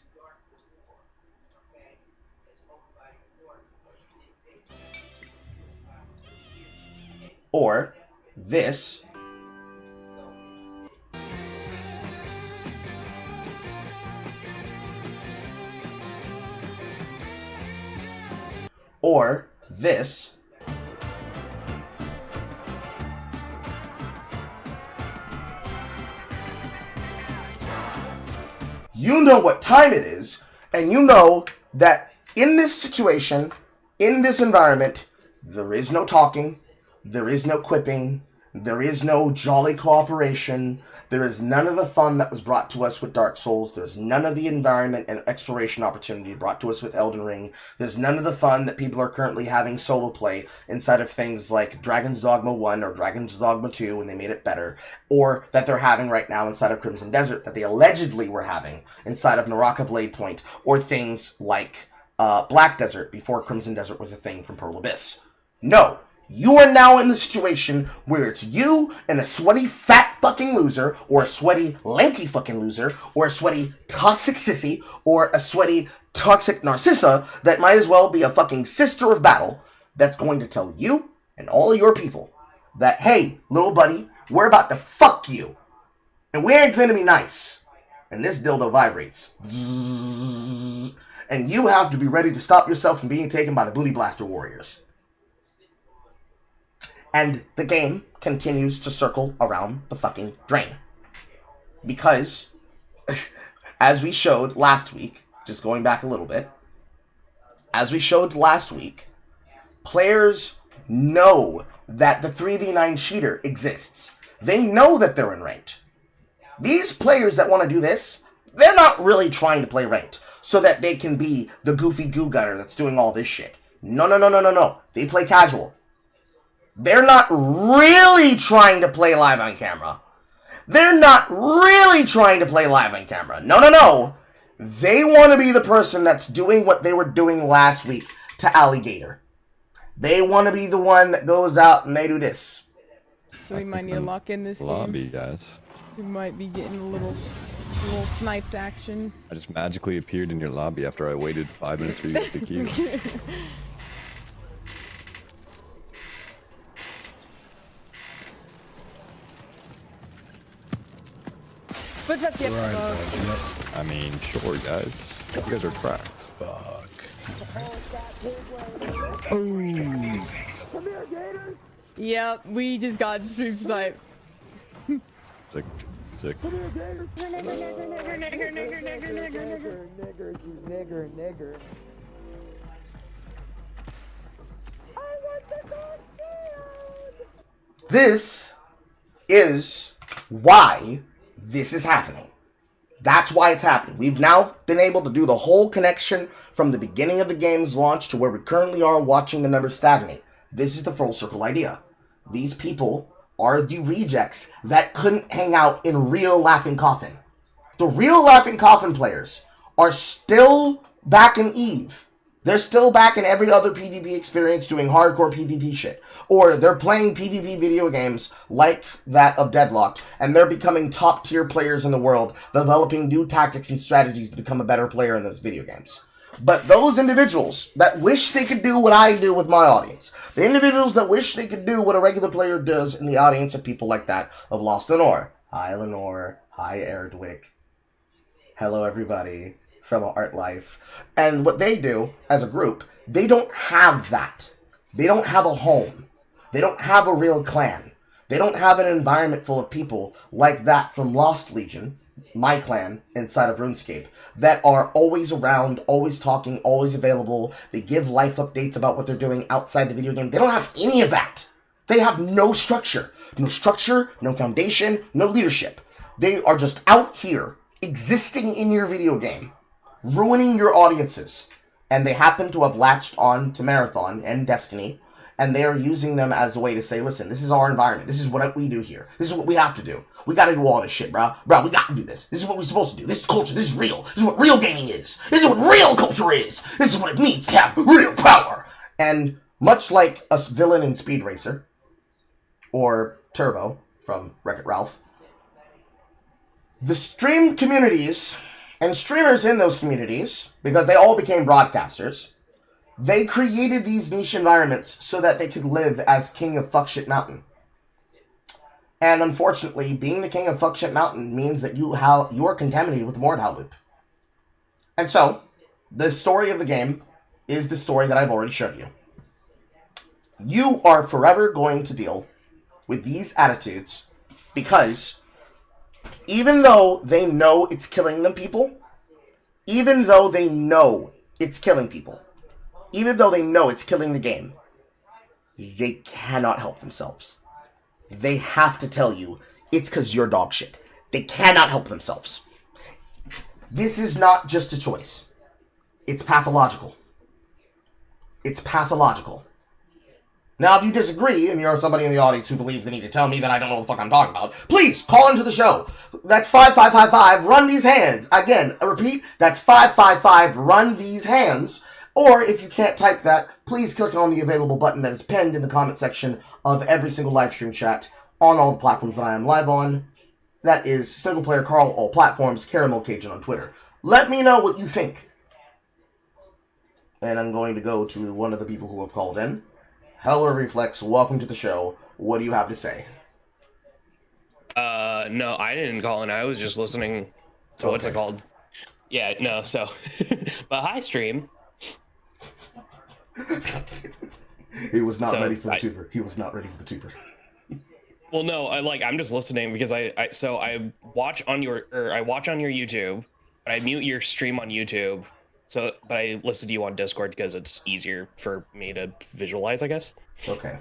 or this, or this, you know what time it is, and you know that in this situation, in this environment, there is no talking, there is no quipping, there is no jolly cooperation, there is none of the fun that was brought to us with Dark Souls, there's none of the environment and exploration opportunity brought to us with Elden Ring, there's none of the fun that people are currently having solo play inside of things like Dragon's Dogma 1 or Dragon's Dogma 2 when they made it better, or that they're having right now inside of Crimson Desert that they allegedly were having inside of Naraka Blade Point, or things like Black Desert before Crimson Desert was a thing from Pearl Abyss. No. You are now in the situation where it's you and a sweaty fat fucking loser, or a sweaty lanky fucking loser, or a sweaty toxic sissy, or a sweaty toxic narcissa that might as well be a fucking sister of battle that's going to tell you and all your people that, hey, little buddy, we're about to fuck you. And we ain't gonna be nice. And this dildo vibrates. And you have to be ready to stop yourself from being taken by the booty blaster warriors. And the game continues to circle around the fucking drain. Because, as we showed last week, just going back a little bit, as we showed last week, players know that the 3v9 cheater exists. They know that they're in ranked. These players that want to do this, they're not really trying to play ranked so that they can be the goofy goo gunner that's doing all this shit. No. They play casual. They're not really trying to play live on camera. They're not really trying to play live on camera. No. They want to be the person that's doing what they were doing last week to Alligator. They want to be the one that goes out and they do this. So we might need to lock in this lobby, game. guys. We might be getting a little sniped action. I just magically appeared in your lobby after I waited 5 minutes for you to queue. What's up, Yap? I mean, sure, guys. You guys are cracked. Fuck. Yep, we just got stream sniped. Sick. Nigger. This is why this is happening. That's why it's happening. We've now been able to do the whole connection from the beginning of the game's launch to where we currently are watching the numbers stagnate. This is the full circle idea. These people are the rejects that couldn't hang out in real Laughing Coffin. The real Laughing Coffin players are still back in EVE. They're still back in every other PvP experience doing hardcore PvP shit. Or they're playing PvP video games like that of Deadlocked, and they're becoming top tier players in the world, developing new tactics and strategies to become a better player in those video games. But those individuals that wish they could do what I do with my audience, the individuals that wish they could do what a regular player does in the audience of people like that of Lost Lenore. Hi Lenore, hi Erdwick. Hello everybody from Art Life. And what they do as a group, they don't have that. They don't have a home. They don't have a real clan. They don't have an environment full of people like that from Lost Legion my clan inside of RuneScape that are always around, always talking, always available. They give life updates about what they're doing outside the video game. They don't have any of that. They have no structure. No structure, no foundation, no leadership. They are just out here existing in your video game, ruining your audiences. And they happen to have latched on to Marathon and Destiny, and they are using them as a way to say, listen, this is our environment. This is what we do here. This is what we have to do. We got to do all this shit, bro. Bro, we got to do this. This is what we're supposed to do. This is culture. This is real. This is what real gaming is. This is what real culture is. This is what it means to have real power. And much like a villain in Speed Racer, or Turbo from Wreck-It Ralph, the stream communities and streamers in those communities, because they all became broadcasters, they created these niche environments so that they could live as King of Fuckshit Mountain. And unfortunately, being the King of Fuckshit Mountain means that you are contaminated with the Mordhau loop. And so, the story of the game is the story that I've already shown you. You are forever going to deal with these attitudes because even though they know it's killing them people, even though they know it's killing people, even though they know it's killing the game, they cannot help themselves. They have to tell you it's because you're dog shit. They cannot help themselves. This is not just a choice. It's pathological. It's pathological. Now, if you disagree, and you're somebody in the audience who believes they need to tell me that I don't know what the fuck I'm talking about, please call into the show. That's 5555, run these hands. Again, I repeat, that's 555, run these hands. Or if you can't type that, please click on the available button that is pinned in the comment section of every single live stream chat on all the platforms that I am live on. That is Single Player Carl, all platforms, Caramel Cajun on Twitter. Let me know what you think. And I'm going to go to one of the people who have called in. Hello, Reflex. Welcome to the show. What do you have to say? No, I didn't call in. I was just listening to what's it called? Yeah, no, so. But hi, stream. He was not ready for the tuber. He was not ready for the tuber. Well, no, I'm just listening because I watch on your YouTube, but I mute your stream on YouTube. So, but I listen to you on Discord because it's easier for me to visualize, I guess. Okay.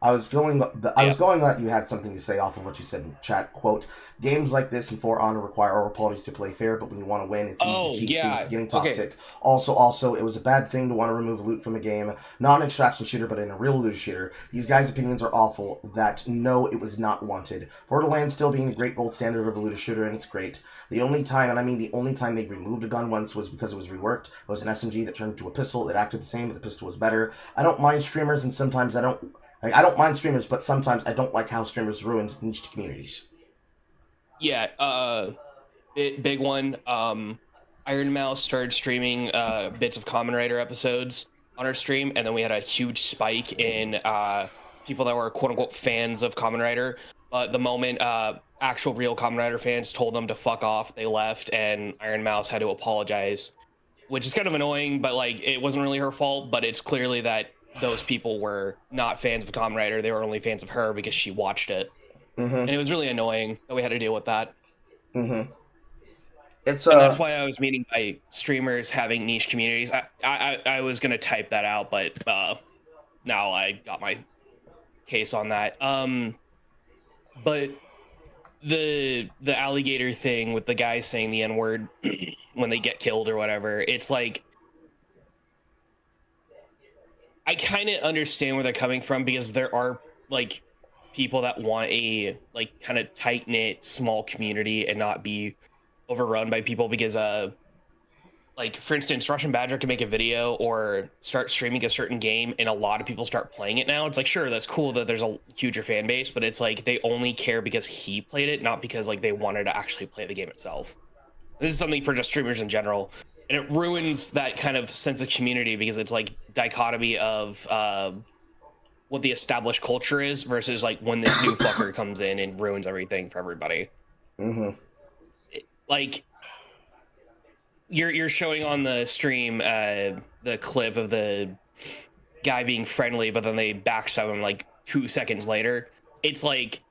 I was going that you had something to say off of what you said in chat. Quote, games like this and For Honor require all parties to play fair, but when you want to win, it's easy to cheat. It's getting toxic. Okay. Also, it was a bad thing to want to remove loot from a game. Not an extraction shooter, but in a real loot shooter. These guys' opinions are awful. That, no, it was not wanted. Borderlands still being the great gold standard of a loot shooter, and it's great. The only time, and I mean the only time they removed a gun once was because it was reworked. It was an SMG that turned into a pistol. It acted the same, but the pistol was better. I don't mind streamers, and sometimes I don't mind streamers, but sometimes I don't like how streamers ruin niche communities. Yeah, big one. Iron Mouse started streaming bits of Kamen Rider episodes on our stream, and then we had a huge spike in people that were quote-unquote fans of Kamen Rider. But the moment actual real Kamen Rider fans told them to fuck off, they left, and Iron Mouse had to apologize, which is kind of annoying, but like it wasn't really her fault, but it's clearly that those people were not fans of Kamen Rider. They were only fans of her because she watched it. Mm-hmm. And it was really annoying that we had to deal with that. Mm-hmm. And that's why I was meaning by streamers having niche communities. I was going to type that out, but now I got my case on that. But the alligator thing with the guy saying the N-word when they get killed or whatever, it's like, I kind of understand where they're coming from because there are like people that want a like kind of tight knit small community and not be overrun by people because like for instance, Russian Badger can make a video or start streaming a certain game and a lot of people start playing it now. It's like, sure, that's cool that there's a huger fan base, but it's like they only care because he played it, not because like they wanted to actually play the game itself. This is something for just streamers in general. And it ruins that kind of sense of community because it's like dichotomy of what the established culture is versus like when this new fucker comes in and ruins everything for everybody. Mm-hmm. Like you're showing on the stream the clip of the guy being friendly, but then they backstab him like 2 seconds later. It's like,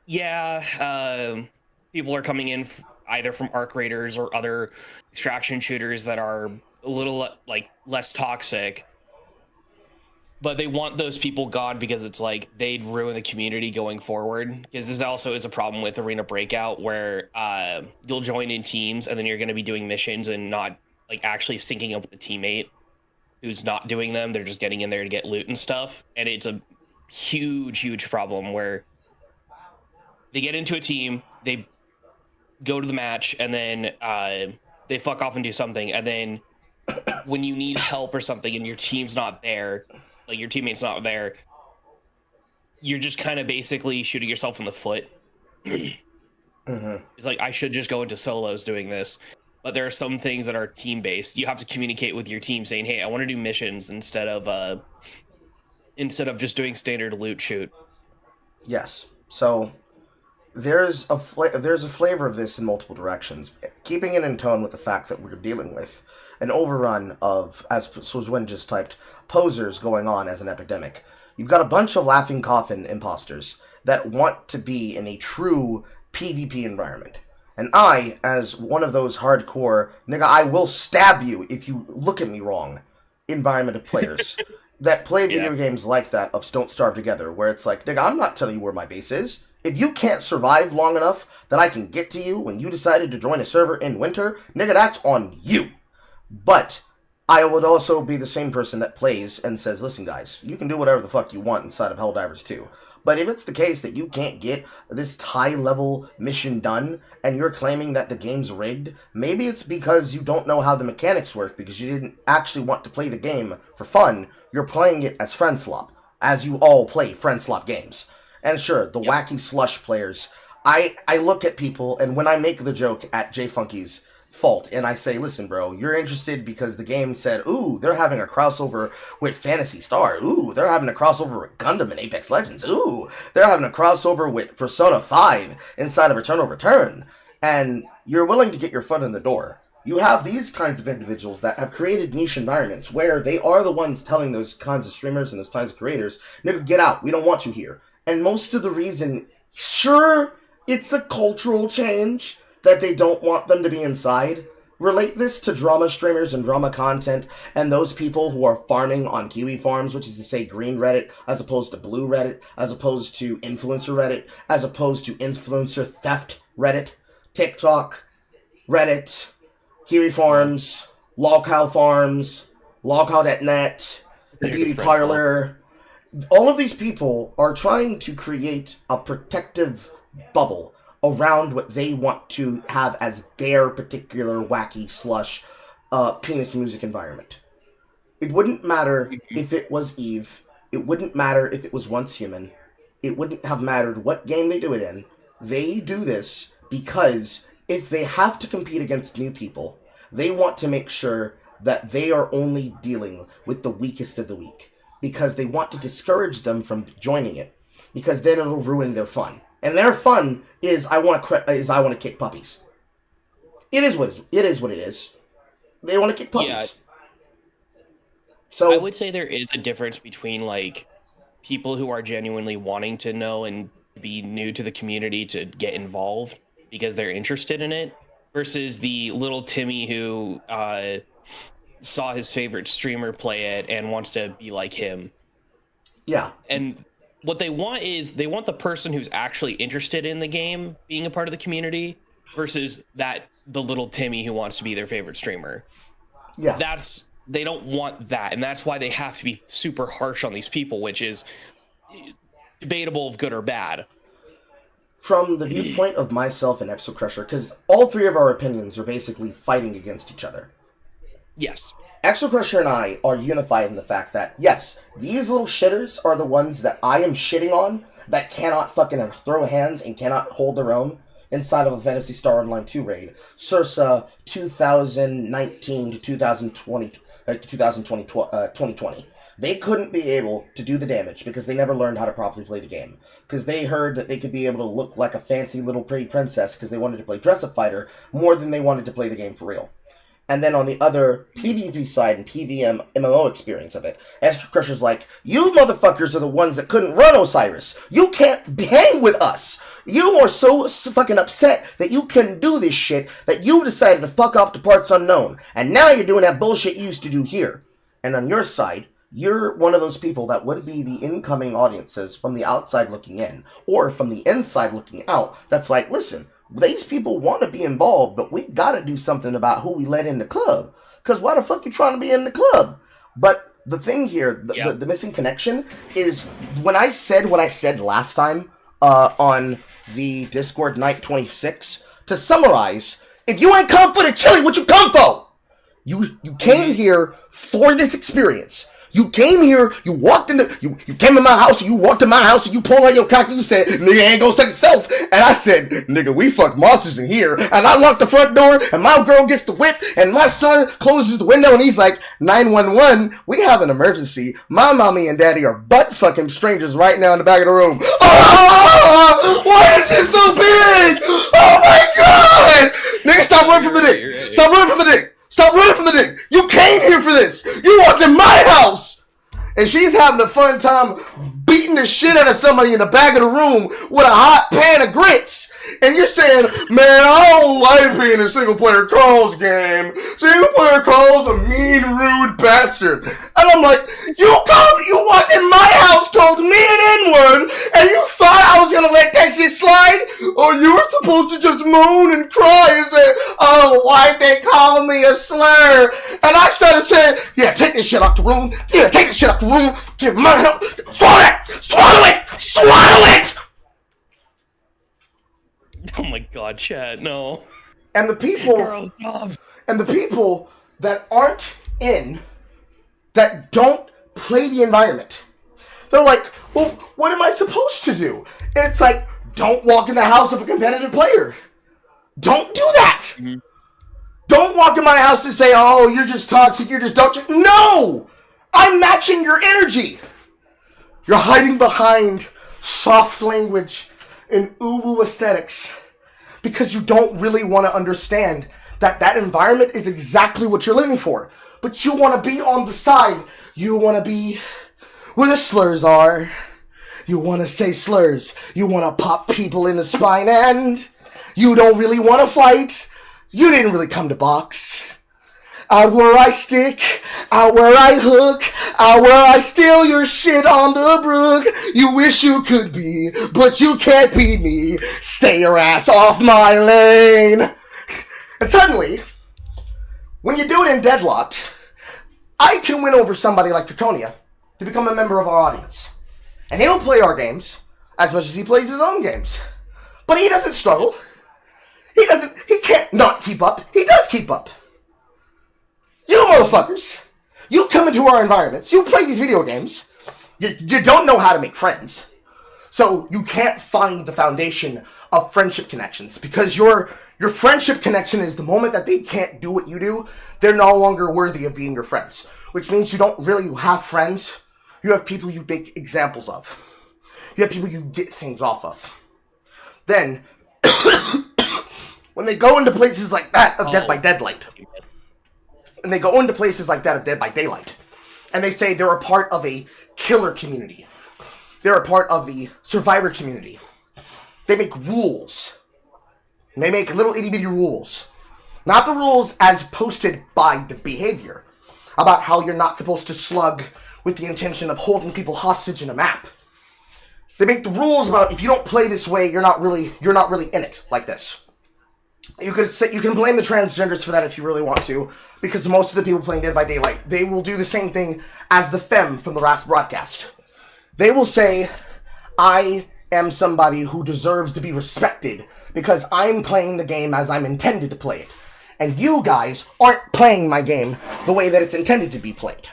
yeah, people are coming in either from arc raiders or other extraction shooters that are a little like less toxic. But they want those people gone because it's like they'd ruin the community going forward. Because this also is a problem with Arena Breakout, where you'll join in teams and then you're going to be doing missions and not like actually syncing up with the teammate who's not doing them. They're just getting in there to get loot and stuff. And it's a huge problem where they get into a team, they go to the match, and then they fuck off and do something. And then when you need help or something and your team's not there, like your teammate's not there, you're just kind of basically shooting yourself in the foot. It's like, I should just go into solos doing this. But there are some things that are team-based. You have to communicate with your team saying, hey, I want to do missions instead of just doing standard loot shoot. Yes. So there's a flavor of this in multiple directions, keeping it in tone with the fact that we're dealing with an overrun of, as Swin just typed, posers going on as an epidemic. You've got a bunch of laughing coffin imposters that want to be in a true PvP environment. And I, as one of those hardcore, nigga, I will stab you if you look at me wrong, environment of players that play video games like that of Don't Starve Together, where it's like, nigga, I'm not telling you where my base is. If you can't survive long enough that I can get to you when you decided to join a server in winter, nigga, that's on you. But I would also be the same person that plays and says, listen, guys, you can do whatever the fuck you want inside of Helldivers 2. But if it's the case that you can't get this high-level mission done and you're claiming that the game's rigged, maybe it's because you don't know how the mechanics work because you didn't actually want to play the game for fun. You're playing it as friend slop, as you all play friend slop games. And sure, the wacky slush players, I look at people, and when I make the joke at J Funky's fault, and I say, listen, bro, you're interested because the game said, ooh, they're having a crossover with Phantasy Star. Ooh, they're having a crossover with Gundam and Apex Legends. Ooh, they're having a crossover with Persona 5 inside of Eternal Return. And you're willing to get your foot in the door. You have these kinds of individuals that have created niche environments where they are the ones telling those kinds of streamers and those kinds of creators, nigga, get out. We don't want you here. And most of the reason, sure, it's a cultural change that they don't want them to be inside. Relate this to drama streamers and drama content and those people who are farming on Kiwi farms, which is to say green Reddit as opposed to blue Reddit, as opposed to influencer Reddit, as opposed to influencer theft Reddit, TikTok, Reddit, Kiwi farms, lolcow farms, lolcow.net, the beauty parlor. All of these people are trying to create a protective bubble around what they want to have as their particular wacky slush penis music environment. It wouldn't matter if it was Eve. It wouldn't matter if it was Once Human. It wouldn't have mattered what game they do it in. They do this because if they have to compete against new people, they want to make sure that they are only dealing with the weakest of the weak, because they want to discourage them from joining it, because then it'll ruin their fun. And their fun is I want to kick puppies. It is what it is. They want to kick puppies. Yeah. So I would say there is a difference between like people who are genuinely wanting to know and be new to the community to get involved because they're interested in it, versus the little Timmy who saw his favorite streamer play it and wants to be like him. Yeah. And what they want is they want the person who's actually interested in the game being a part of the community versus the little Timmy who wants to be their favorite streamer. Yeah. They don't want that, and that's why they have to be super harsh on these people, which is debatable of good or bad. From the viewpoint of myself and Exocrusher, because all three of our opinions are basically fighting against each other. Yes. Exocrusher and I are unified in the fact that, yes, these little shitters are the ones that I am shitting on that cannot fucking throw hands and cannot hold their own inside of a Phantasy Star Online 2 raid. Circa 2019 to 2020. They couldn't be able to do the damage because they never learned how to properly play the game. Because they heard that they could be able to look like a fancy little pretty princess because they wanted to play dress-up fighter more than they wanted to play the game for real. And then on the other PvP side and PvM MMO experience of it, Extra Crusher's like, you motherfuckers are the ones that couldn't run Osiris. You can't hang with us. You are so fucking upset that you couldn't do this shit that you decided to fuck off to parts unknown. And now you're doing that bullshit you used to do here. And on your side, you're one of those people that would be the incoming audiences from the outside looking in, or from the inside looking out, that's like, listen, these people want to be involved, but we gotta do something about who we let in the club. Because why the fuck you trying to be in the club? But the thing here, the missing connection is when I said what I said last time on the Discord Night 26, to summarize, if you ain't come for the chili, what you come for? You came here for this experience. You came here, you walked into, you came in my house, you walked in my house, and you pulled out your cock, and you said, nigga ain't gonna suck itself. And I said, nigga, we fuck monsters in here. And I locked the front door, and my girl gets the whip, and my son closes the window, and he's like, 911, we have an emergency. My mommy and daddy are butt fucking strangers right now in the back of the room. Oh, why is it so big? Oh my god! Nigga, stop running from the dick. Stop running from the dick. Stop running from the dick! You came here for this! You walked in my house! And she's having a fun time beating the shit out of somebody in the back of the room with a hot pan of grits. And you're saying, man, I don't like being a single-player Carl's game. Single-player Carl's a mean, rude bastard. And I'm like, you walked in my house, told me an N-word, and you thought I was gonna let that shit slide? Or you were supposed to just moan and cry and say, oh, why'd they call me a slur? And I started saying, yeah, take this shit out the room. Yeah, take this shit out the room. Get my help. Swallow it! Swallow it! Swallow it! Oh my god, chat, no. And the people Girls, no. and the people that aren't in, that don't play the environment, they're like, well, what am I supposed to do? And it's like, don't walk in the house of a competitive player. Don't do that. Mm-hmm. Don't walk in my house and say, oh, you're just toxic, you're just toxic. No! I'm matching your energy. You're hiding behind soft language and uwu aesthetics because you don't really want to understand that that environment is exactly what you're living for. But you want to be on the side. You want to be where the slurs are. You want to say slurs. You want to pop people in the spine, and you don't really want to fight. You didn't really come to box. Out where I stick, out where I hook, out where I steal your shit on the brook. You wish you could be, but you can't be me. Stay your ass off my lane. And suddenly, when you do it in Deadlocked, I can win over somebody like Draconia to become a member of our audience. And he'll play our games as much as he plays his own games. But he doesn't struggle. He can't not keep up. He does keep up. You motherfuckers, you come into our environments, you play these video games, you don't know how to make friends. So you can't find the foundation of friendship connections, because your friendship connection is the moment that they can't do what you do, they're no longer worthy of being your friends. Which means you don't really have friends, you have people you make examples of. You have people you get things off of. Then, when they go into places like that of Dead by Deadlight, and they go into places like that of Dead by Daylight, and they say they're a part of a killer community. They're a part of the survivor community. They make rules. And they make little itty-bitty rules. Not the rules as posted by the behavior, about how you're not supposed to slug with the intention of holding people hostage in a map. They make the rules about if you don't play this way, you're not really in it like this. You can blame the transgenders for that if you really want to, because most of the people playing Dead by Daylight, they will do the same thing as the femme from the last broadcast. They will say, I am somebody who deserves to be respected because I'm playing the game as I'm intended to play it. And you guys aren't playing my game the way that it's intended to be played.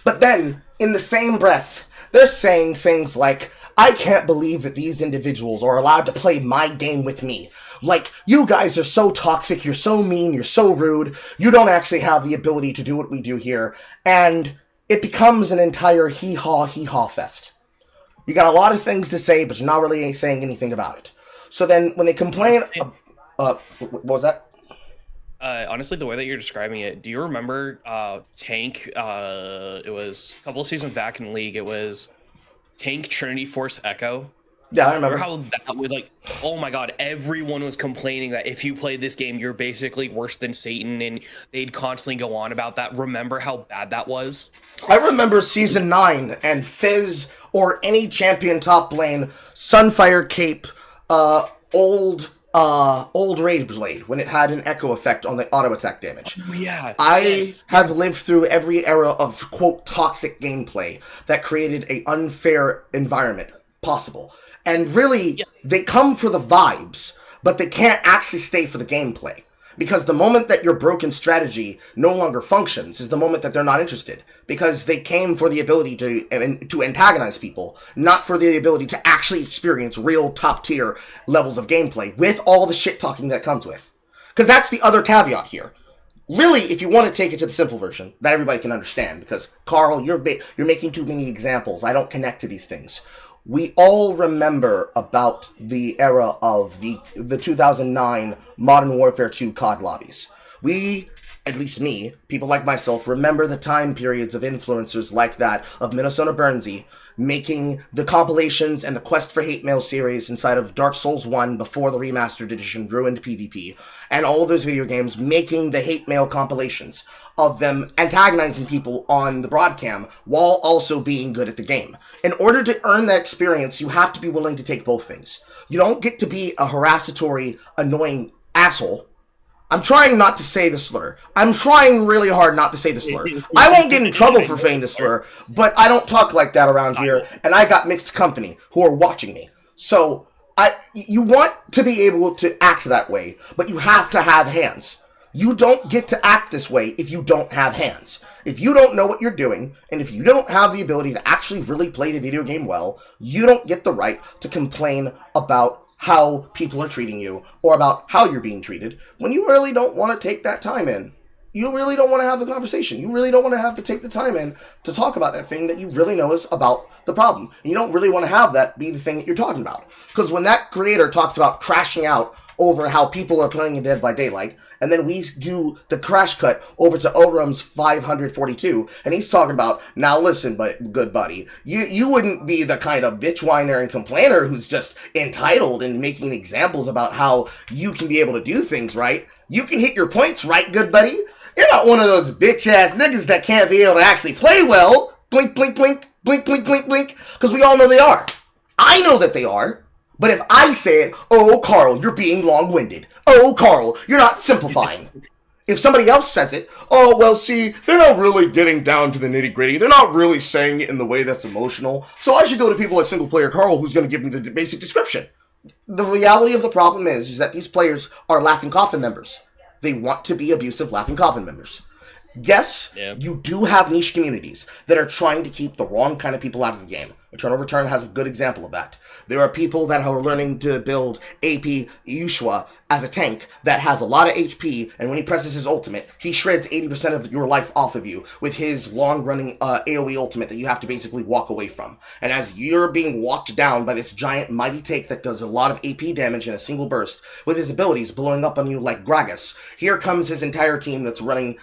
But then, in the same breath, they're saying things like, I can't believe that these individuals are allowed to play my game with me. Like, you guys are so toxic, you're so mean, you're so rude, you don't actually have the ability to do what we do here, and it becomes an entire hee-haw fest. You got a lot of things to say, but you're not really saying anything about it. So then, when they complain... what was that? honestly, the way that you're describing it, do you remember Tank? It was a couple of seasons back in League. It was Tank Trinity Force Echo. Yeah, I remember. How that was like, oh my god, everyone was complaining that if you played this game, you're basically worse than Satan, and they'd constantly go on about that. Remember how bad that was? I remember Season 9 and Fizz or any champion top lane, Sunfire Cape, old Raid Blade, when it had an echo effect on the auto attack damage. Yeah. I have lived through every era of, quote, toxic gameplay that created a unfair environment possible. And really, they come for the vibes, but they can't actually stay for the gameplay. Because the moment that your broken strategy no longer functions is the moment that they're not interested. Because they came for the ability to antagonize people, not for the ability to actually experience real top-tier levels of gameplay with all the shit-talking that comes with. Because that's the other caveat here. Really, if you want to take it to the simple version, that everybody can understand, because, Carl, you're making too many examples. I don't connect to these things. We all remember about the era of the 2009 Modern Warfare 2 COD lobbies. We, at least me, people like myself, remember the time periods of influencers like that of Minnesota Burnsy making the compilations and the Quest for Hate Mail series inside of Dark Souls 1 before the remastered edition ruined PvP, and all of those video games making the hate mail compilations of them antagonizing people on the broadcam while also being good at the game. In order to earn that experience, you have to be willing to take both things. You don't get to be a harassatory, annoying asshole. I'm trying not to say the slur. I'm trying really hard not to say the slur. I won't get in trouble for saying the slur, but I don't talk like that around here, and I got mixed company who are watching me. So, you want to be able to act that way, but you have to have hands. You don't get to act this way if you don't have hands. If you don't know what you're doing, and if you don't have the ability to actually really play the video game well, you don't get the right to complain about how people are treating you, or about how you're being treated, when you really don't want to take that time in. You really don't want to have the conversation. You really don't want to have to take the time in to talk about that thing that you really know is about the problem. You don't really want to have that be the thing that you're talking about. Because when that creator talks about crashing out over how people are playing in Dead by Daylight, and then we do the crash cut over to Orum's 542, and he's talking about, now listen, but good buddy, you wouldn't be the kind of bitch whiner and complainer who's just entitled and making examples about how you can be able to do things right. You can hit your points right, good buddy. You're not one of those bitch-ass niggas that can't be able to actually play well. Blink, blink, blink, blink, blink, blink, blink, because we all know they are. I know that they are. But if I say it, oh, Carl, you're being long-winded. Oh, Carl, you're not simplifying. If somebody else says it, oh, well, see, they're not really getting down to the nitty-gritty. They're not really saying it in the way that's emotional. So I should go to people like Single Player Carl, who's going to give me the basic description. The reality of the problem is that these players are Laughing Coffin members. They want to be abusive Laughing Coffin members. Yes, you do have niche communities that are trying to keep the wrong kind of people out of the game. Eternal Return has a good example of that. There are people that are learning to build AP Yushua as a tank that has a lot of HP, and when he presses his ultimate, he shreds 80% of your life off of you with his long-running AoE ultimate that you have to basically walk away from. And as you're being walked down by this giant mighty tank that does a lot of AP damage in a single burst, with his abilities blowing up on you like Gragas, here comes his entire team that's running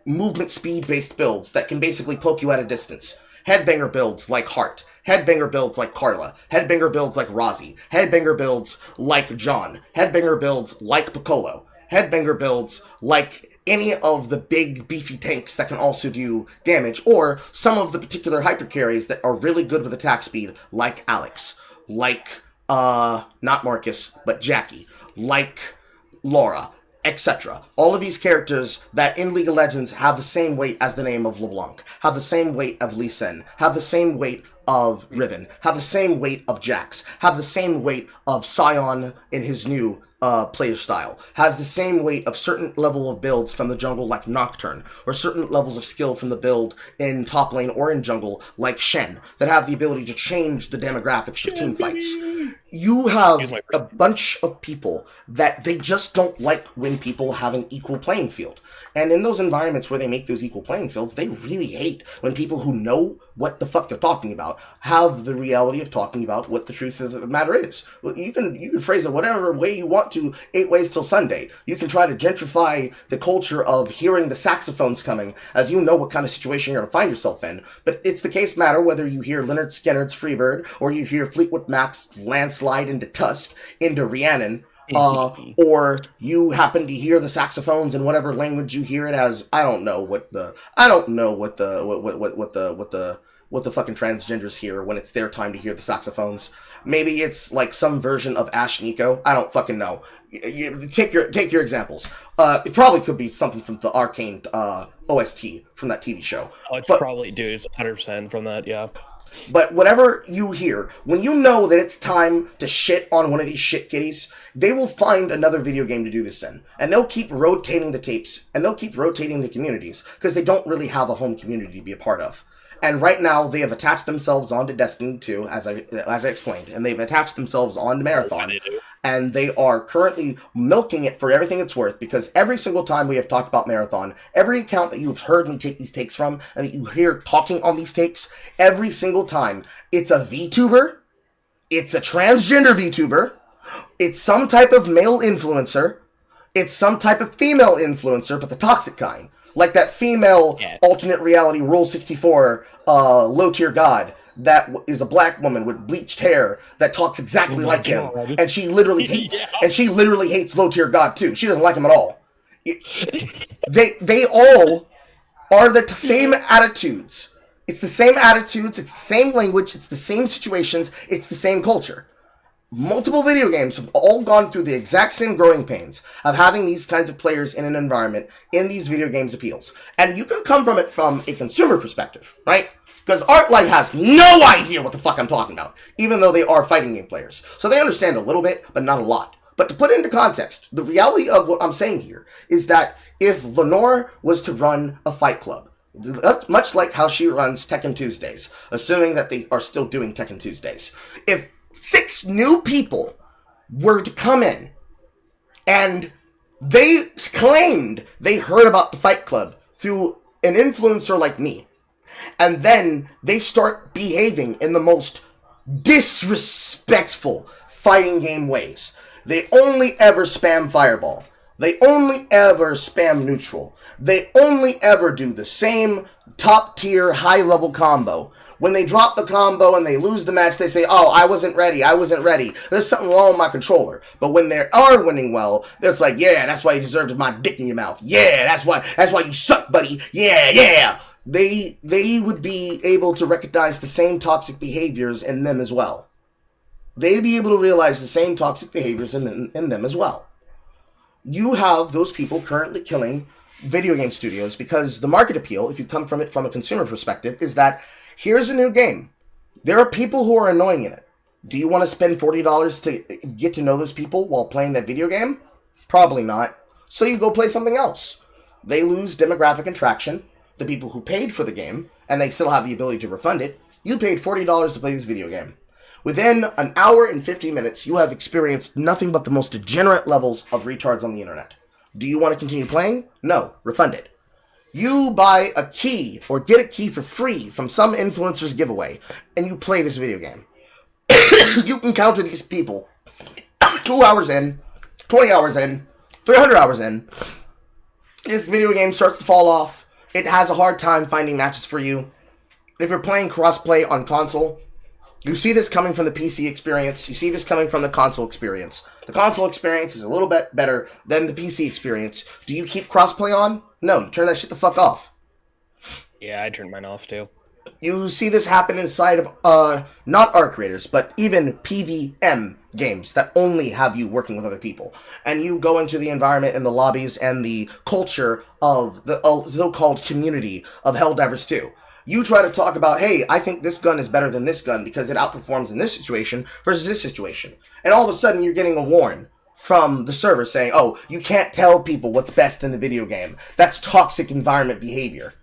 movement speed-based builds that can basically poke you at a distance. Headbanger builds like Hart. Headbanger builds like Carla. Headbanger builds like Rozzy. Headbanger builds like John. Headbanger builds like Piccolo. Headbanger builds like any of the big beefy tanks that can also do damage, or some of the particular hyper carries that are really good with attack speed, like Alex. Like, not Marcus, but Jackie. Like Laura, etc. All of these characters that in League of Legends have the same weight as the name of LeBlanc, have the same weight of Lee Sin, have the same weight of Riven, have the same weight of Jax, have the same weight of Sion in his new player style, has the same weight of certain level of builds from the jungle like Nocturne, or certain levels of skill from the build in top lane or in jungle like Shen, that have the ability to change the demographics of team fights. you have Here's my a bunch of people that they just don't like when people have an equal playing field. And in those environments where they make those equal playing fields, they really hate when people who know what the fuck they're talking about have the reality of talking about what the truth of the matter is. You can phrase it whatever way you want to, 8 ways till Sunday. You can try to gentrify the culture of hearing the saxophones coming, as you know what kind of situation you're going to find yourself in. But it's the case matter whether you hear Leonard Skinner's Freebird, or you hear Fleetwood Mac's Landslide into Tusk, into Rhiannon, or you happen to hear the saxophones in whatever language you hear it as. I don't know what the fucking transgenders hear when it's their time to hear the saxophones. Maybe it's like some version of Ash Nico. I don't fucking know. Take your examples. It probably could be something from the Arcane OST from that TV show. Oh, it's probably, dude, it's 100% from that, yeah. But whatever you hear, when you know that it's time to shit on one of these shit kitties, they will find another video game to do this in. And they'll keep rotating the tapes, and they'll keep rotating the communities, because they don't really have a home community to be a part of. And right now, they have attached themselves onto Destiny 2, as I explained, and they've attached themselves onto Marathon, and they are currently milking it for everything it's worth, because every single time we have talked about Marathon, every account that you've heard me take these takes from, and that you hear talking on these takes, every single time, it's a VTuber, it's a transgender VTuber, it's some type of male influencer, it's some type of female influencer, but the toxic kind. Like that female alternate reality Rule 64 low-tier god that is a black woman with bleached hair that talks exactly like him, and she literally hates low-tier god too. She doesn't like him at all. They all are the same attitudes. It's the same attitudes, it's the same language, it's the same situations, it's the same culture. Multiple video games have all gone through the exact same growing pains of having these kinds of players in an environment in these video games appeals. And you can come from it from a consumer perspective, right? Because ArtLight has no idea what the fuck I'm talking about, even though they are fighting game players. So they understand a little bit, but not a lot. But to put it into context, the reality of what I'm saying here is that if Lenore was to run a fight club, much like how she runs Tekken Tuesdays, assuming that they are still doing Tekken Tuesdays, if 6 new people were to come in and they claimed they heard about the Fight Club through an influencer like me, and then they start behaving in the most disrespectful fighting game ways. They only ever spam Fireball. They only ever spam Neutral. They only ever do the same top tier high level combo. When they drop the combo and they lose the match, they say, oh, I wasn't ready. There's something wrong with my controller. But when they are winning well, it's like, yeah, that's why you deserved my dick in your mouth. Yeah, that's why you suck, buddy. Yeah. They would be able to recognize the same toxic behaviors in them as well. They'd be able to realize the same toxic behaviors in them as well. You have those people currently killing video game studios because the market appeal, if you come from it from a consumer perspective, is that here's a new game. There are people who are annoying in it. Do you want to spend $40 to get to know those people while playing that video game? Probably not. So you go play something else. They lose demographic and traction. The people who paid for the game, and they still have the ability to refund it, you paid $40 to play this video game. Within an hour and 50 minutes, you have experienced nothing but the most degenerate levels of retards on the internet. Do you want to continue playing? No. Refund it. You buy a key or get a key for free from some influencer's giveaway, and you play this video game. You encounter these people 2 hours in, 20 hours in, 300 hours in. This video game starts to fall off. It has a hard time finding matches for you. If you're playing crossplay on console, you see this coming from the PC experience. You see this coming from the console experience. The console experience is a little bit better than the PC experience. Do you keep crossplay on? No, you turn that shit the fuck off. Yeah, I turned mine off too. You see this happen inside of, not art creators, but even PVM games that only have you working with other people. And you go into the environment and the lobbies and the culture of the so-called community of Helldivers 2. You try to talk about, hey, I think this gun is better than this gun because it outperforms in this situation versus this situation. And all of a sudden you're getting a warn from the server saying, oh, you can't tell people what's best in the video game. That's toxic environment behavior.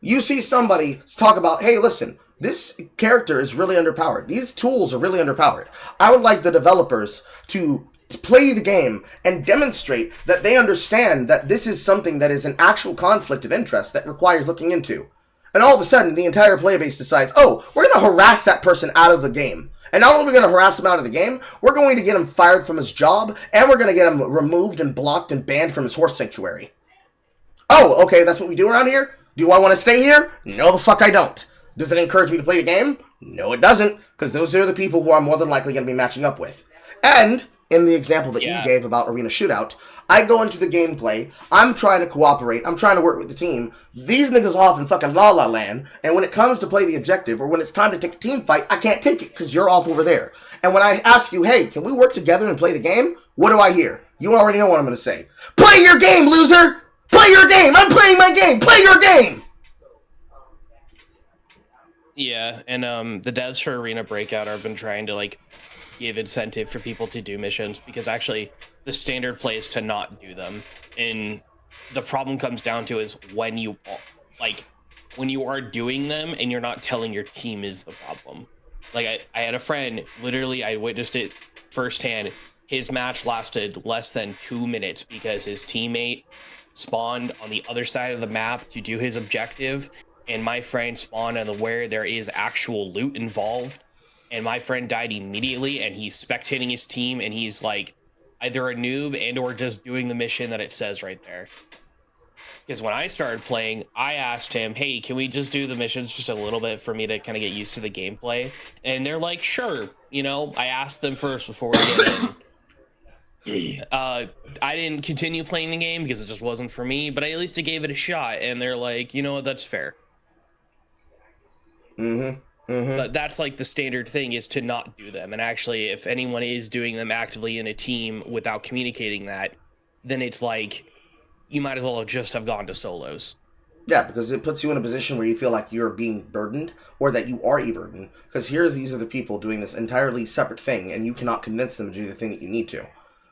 You see somebody talk about, hey, listen, This character is really underpowered. These tools are really underpowered. I would like the developers to play the game and demonstrate that they understand that this is something that is an actual conflict of interest that requires looking into. And all of a sudden, the entire player base decides, oh, we're going to harass that person out of the game. And not only are we going to harass him out of the game, we're going to get him fired from his job, and we're going to get him removed and blocked and banned from his horse sanctuary. Oh, okay, that's what we do around here? Do I want to stay here? No, the fuck I don't. Does it encourage me to play the game? No, it doesn't, because those are the people who I'm more than likely going to be matching up with. And, in the example that you gave about Arena Shootout, I go into the gameplay, I'm trying to cooperate, I'm trying to work with the team, these niggas off in fucking La La Land, and when it comes to play the objective, or when it's time to take a team fight, I can't take it, because you're off over there. And when I ask you, hey, can we work together and play the game? What do I hear? You already know what I'm going to say. Play your game, loser! Play your game! I'm playing my game! Play your game! Yeah, and the devs for Arena Breakout have been trying to like give incentive for people to do missions, because actually the standard play is to not do them. And the problem comes down to is when you are doing them and you're not telling your team is the problem. Like I had a friend, literally I witnessed it firsthand. His match lasted less than 2 minutes because his teammate spawned on the other side of the map to do his objective, and my friend spawned on where there is actual loot involved, and my friend died immediately, and he's spectating his team, and he's like either a noob and or just doing the mission that it says right there. Because when I started playing, I asked him, hey, can we just do the missions just a little bit for me to kind of get used to the gameplay? And they're like, sure. You know, I asked them first before we get in. I didn't continue playing the game because it just wasn't for me, but I at least gave it a shot, and they're like, you know what, that's fair. But that's like the standard thing, is to not do them. And actually, if anyone is doing them actively in a team without communicating that, then it's like you might as well just have gone to solos. Yeah, because it puts you in a position where you feel like you're being burdened, or that you are a burden. Because these are the people doing this entirely separate thing, and you cannot convince them to do the thing that you need to.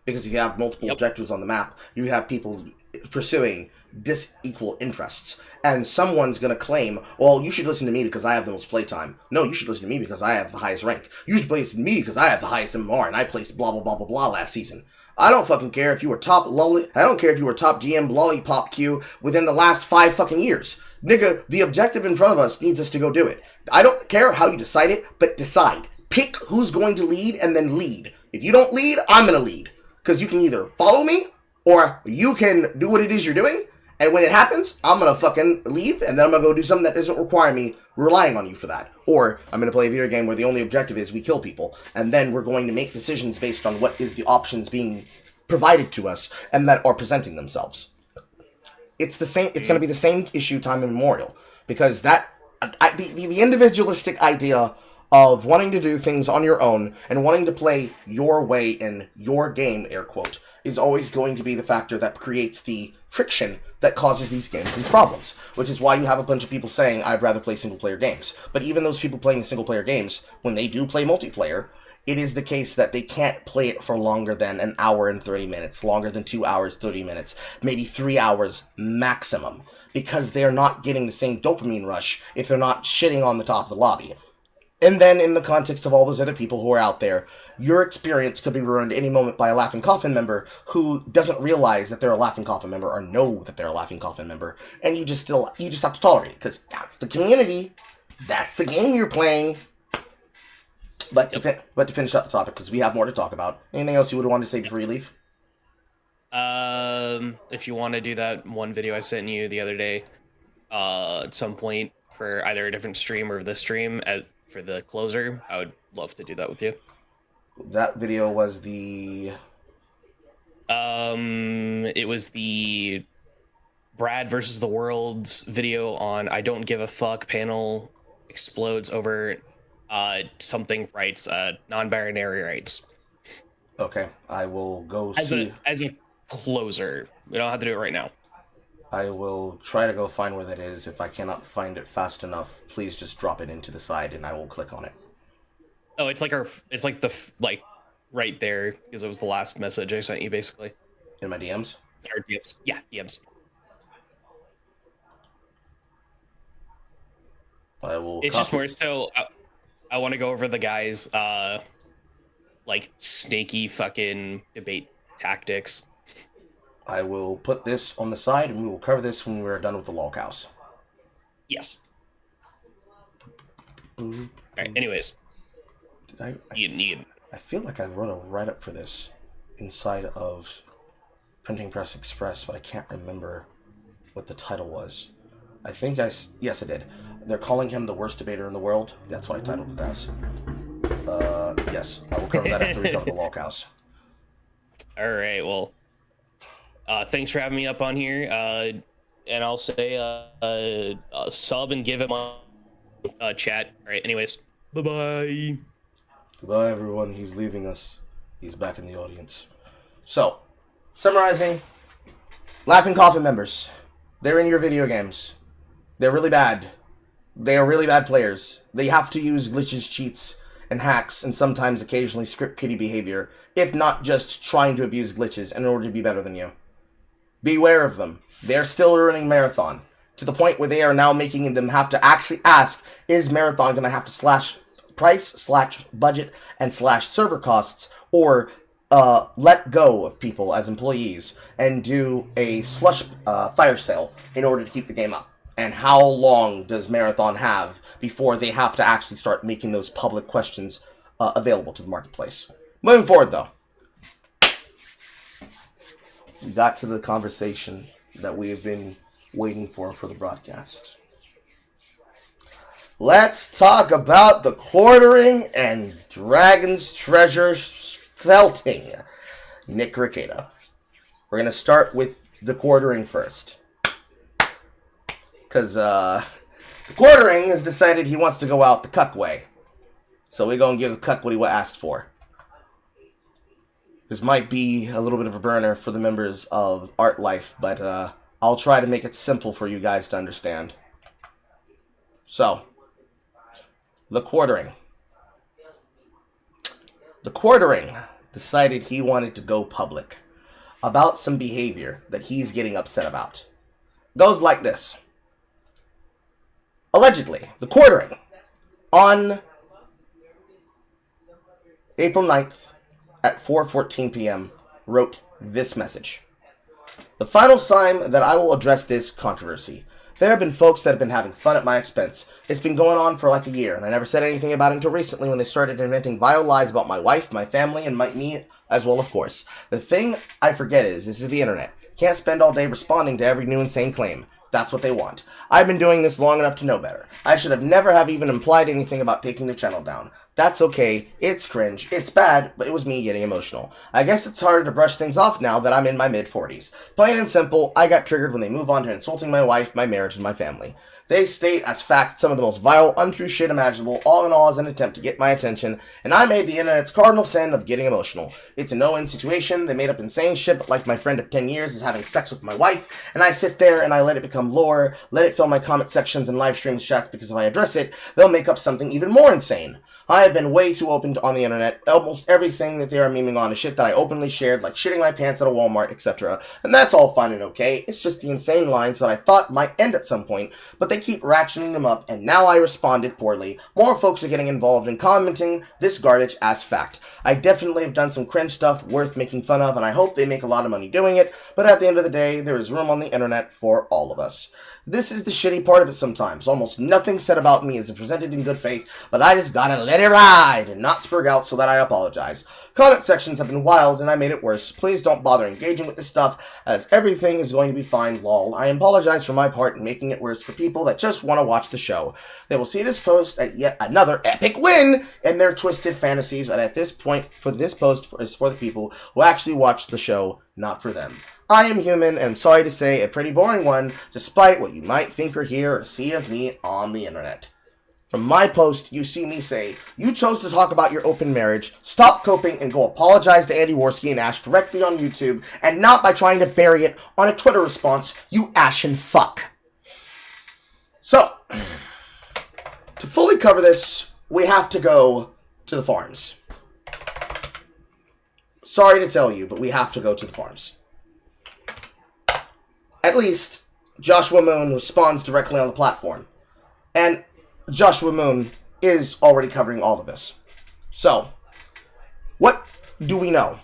Because if you have multiple objectives on the map, you have people pursuing disequal interests. And someone's going to claim, well, you should listen to me because I have the most playtime. No, you should listen to me because I have the highest rank. You should listen to me because I have the highest MMR and I placed blah, blah, blah, blah, blah last season. I don't fucking care if you were top I don't care if you were top GM lollipop queue within the last 5 fucking years. Nigga, the objective in front of us needs us to go do it. I don't care how you decide it, but decide. Pick who's going to lead and then lead. If you don't lead, I'm going to lead. Because you can either follow me, or you can do what it is you're doing, and when it happens, I'm going to fucking leave, and then I'm going to go do something that doesn't require me relying on you for that. Or I'm going to play a video game where the only objective is we kill people, and then we're going to make decisions based on what is the options being provided to us, and that are presenting themselves. It's the same. It's going to be the same issue time immemorial, because the individualistic idea of wanting to do things on your own and wanting to play your way in your game, air quote, is always going to be the factor that creates the friction that causes these games these problems. Which is why you have a bunch of people saying, I'd rather play single-player games. But even those people playing single-player games, when they do play multiplayer, it is the case that they can't play it for longer than an hour and 30 minutes, longer than 2 hours, 30 minutes, maybe 3 hours maximum, because they're not getting the same dopamine rush if they're not shitting on the top of the lobby. And then, in the context of all those other people who are out there, your experience could be ruined any moment by a Laughing Coffin member who doesn't realize that they're a Laughing Coffin member or know that they're a Laughing Coffin member, and you just have to tolerate it, because that's the community, that's the game you're playing. But to finish up the topic, because we have more to talk about, anything else you would want to say before you leave? If you want to do that one video I sent you the other day, at some point for either a different stream or this stream for the closer, I would love to do that with you. That video was the... It was the Brad versus the World's video on I Don't Give a Fuck panel explodes over something rights, non-binary rights. Okay, I will go as a closer. We don't have to do it right now. I will try to go find where that is. If I cannot find it fast enough, please just drop it into the side and I will click on it. Oh, it's like right there, because it was the last message I sent you, basically. In my DMs? Or DMs. Yeah, DMs. I will. It's just more so. I want to go over the guys' like snaky fucking debate tactics. I will put this on the side, and we will cover this when we're done with the log house. Yes. All right. Anyways, I feel like I wrote a write-up for this inside of Printing Press Express, but I can't remember what the title was. I think yes, I did. They're calling him the worst debater in the world. That's what I titled it as. Yes, I will cover that after we cover the log house. All right. Well, thanks for having me up on here. And I'll say sub and give him a chat. All right. Anyways, bye-bye. Goodbye, everyone. He's leaving us. He's back in the audience. So, summarizing, Laughing Coffin members. They're in your video games. They're really bad. They are really bad players. They have to use glitches, cheats, and hacks, and sometimes occasionally script kiddie behavior, if not just trying to abuse glitches in order to be better than you. Beware of them. They're still running Marathon, to the point where they are now making them have to actually ask, is Marathon going to have to slash price, slash budget, and slash server costs, or let go of people as employees and do a slush fire sale in order to keep the game up? And how long does Marathon have before they have to actually start making those public questions available to the marketplace? Moving forward, though, we got to the conversation that we have been waiting for the broadcast. Let's talk about the quartering and Dragon's Treasure felting. Nick Ricada. We're going to start with the quartering first. Because the quartering has decided he wants to go out the cuck way. So we're going to give the cuck what he asked for. This might be a little bit of a burner for the members of Art Life, but I'll try to make it simple for you guys to understand. So, the quartering. The quartering decided he wanted to go public about some behavior that he's getting upset about. Goes like this. Allegedly, the quartering on April 9th at 4:14 p.m. wrote this message. The final time that I will address this controversy. There have been folks that have been having fun at my expense. It's been going on for like a year, and I never said anything about it until recently when they started inventing vile lies about my wife, my family, and me as well, of course. The thing I forget is, this is the internet. Can't spend all day responding to every new insane claim. That's what they want. I've been doing this long enough to know better. I should have never have even implied anything about taking the channel down. That's okay. It's cringe. It's bad, but it was me getting emotional. I guess it's harder to brush things off now that I'm in my mid-40s. Plain and simple, I got triggered when they move on to insulting my wife, my marriage, and my family. They state as fact some of the most vile, untrue shit imaginable, all in all as an attempt to get my attention, and I made the internet's cardinal sin of getting emotional. It's a no-win situation. They made up insane shit, like my friend of 10 years is having sex with my wife, and I sit there and I let it become lore, let it fill my comment sections and live stream chats, because if I address it, they'll make up something even more insane. I have been way too open on the internet. Almost everything that they are memeing on is shit that I openly shared, like shitting my pants at a Walmart, etc. And that's all fine and okay. It's just the insane lines that I thought might end at some point, but they keep ratcheting them up, and now I responded poorly. More folks are getting involved in commenting this garbage as fact. I definitely have done some cringe stuff worth making fun of, and I hope they make a lot of money doing it, but at the end of the day, there is room on the internet for all of us. This is the shitty part of it sometimes. Almost nothing said about me is presented in good faith, but I just gotta let it ride and not spurg out, so that I apologize. Comment sections have been wild and I made it worse. Please don't bother engaging with this stuff, as everything is going to be fine, lol. I apologize for my part in making it worse for people that just want to watch the show. They will see this post at yet another epic win in their twisted fantasies, and at this point, for this post is for the people who actually watch the show, not for them. I am human, and sorry to say, a pretty boring one, despite what you might think or hear or see of me on the internet. From my post, you see me say, you chose to talk about your open marriage, stop coping, and go apologize to Andy Worski and Ash directly on YouTube, and not by trying to bury it on a Twitter response, you ashen fuck. So, to fully cover this, we have to go to the farms. Sorry to tell you, but we have to go to the farms. At least, Joshua Moon responds directly on the platform. And Joshua Moon is already covering all of this. So, what do we know?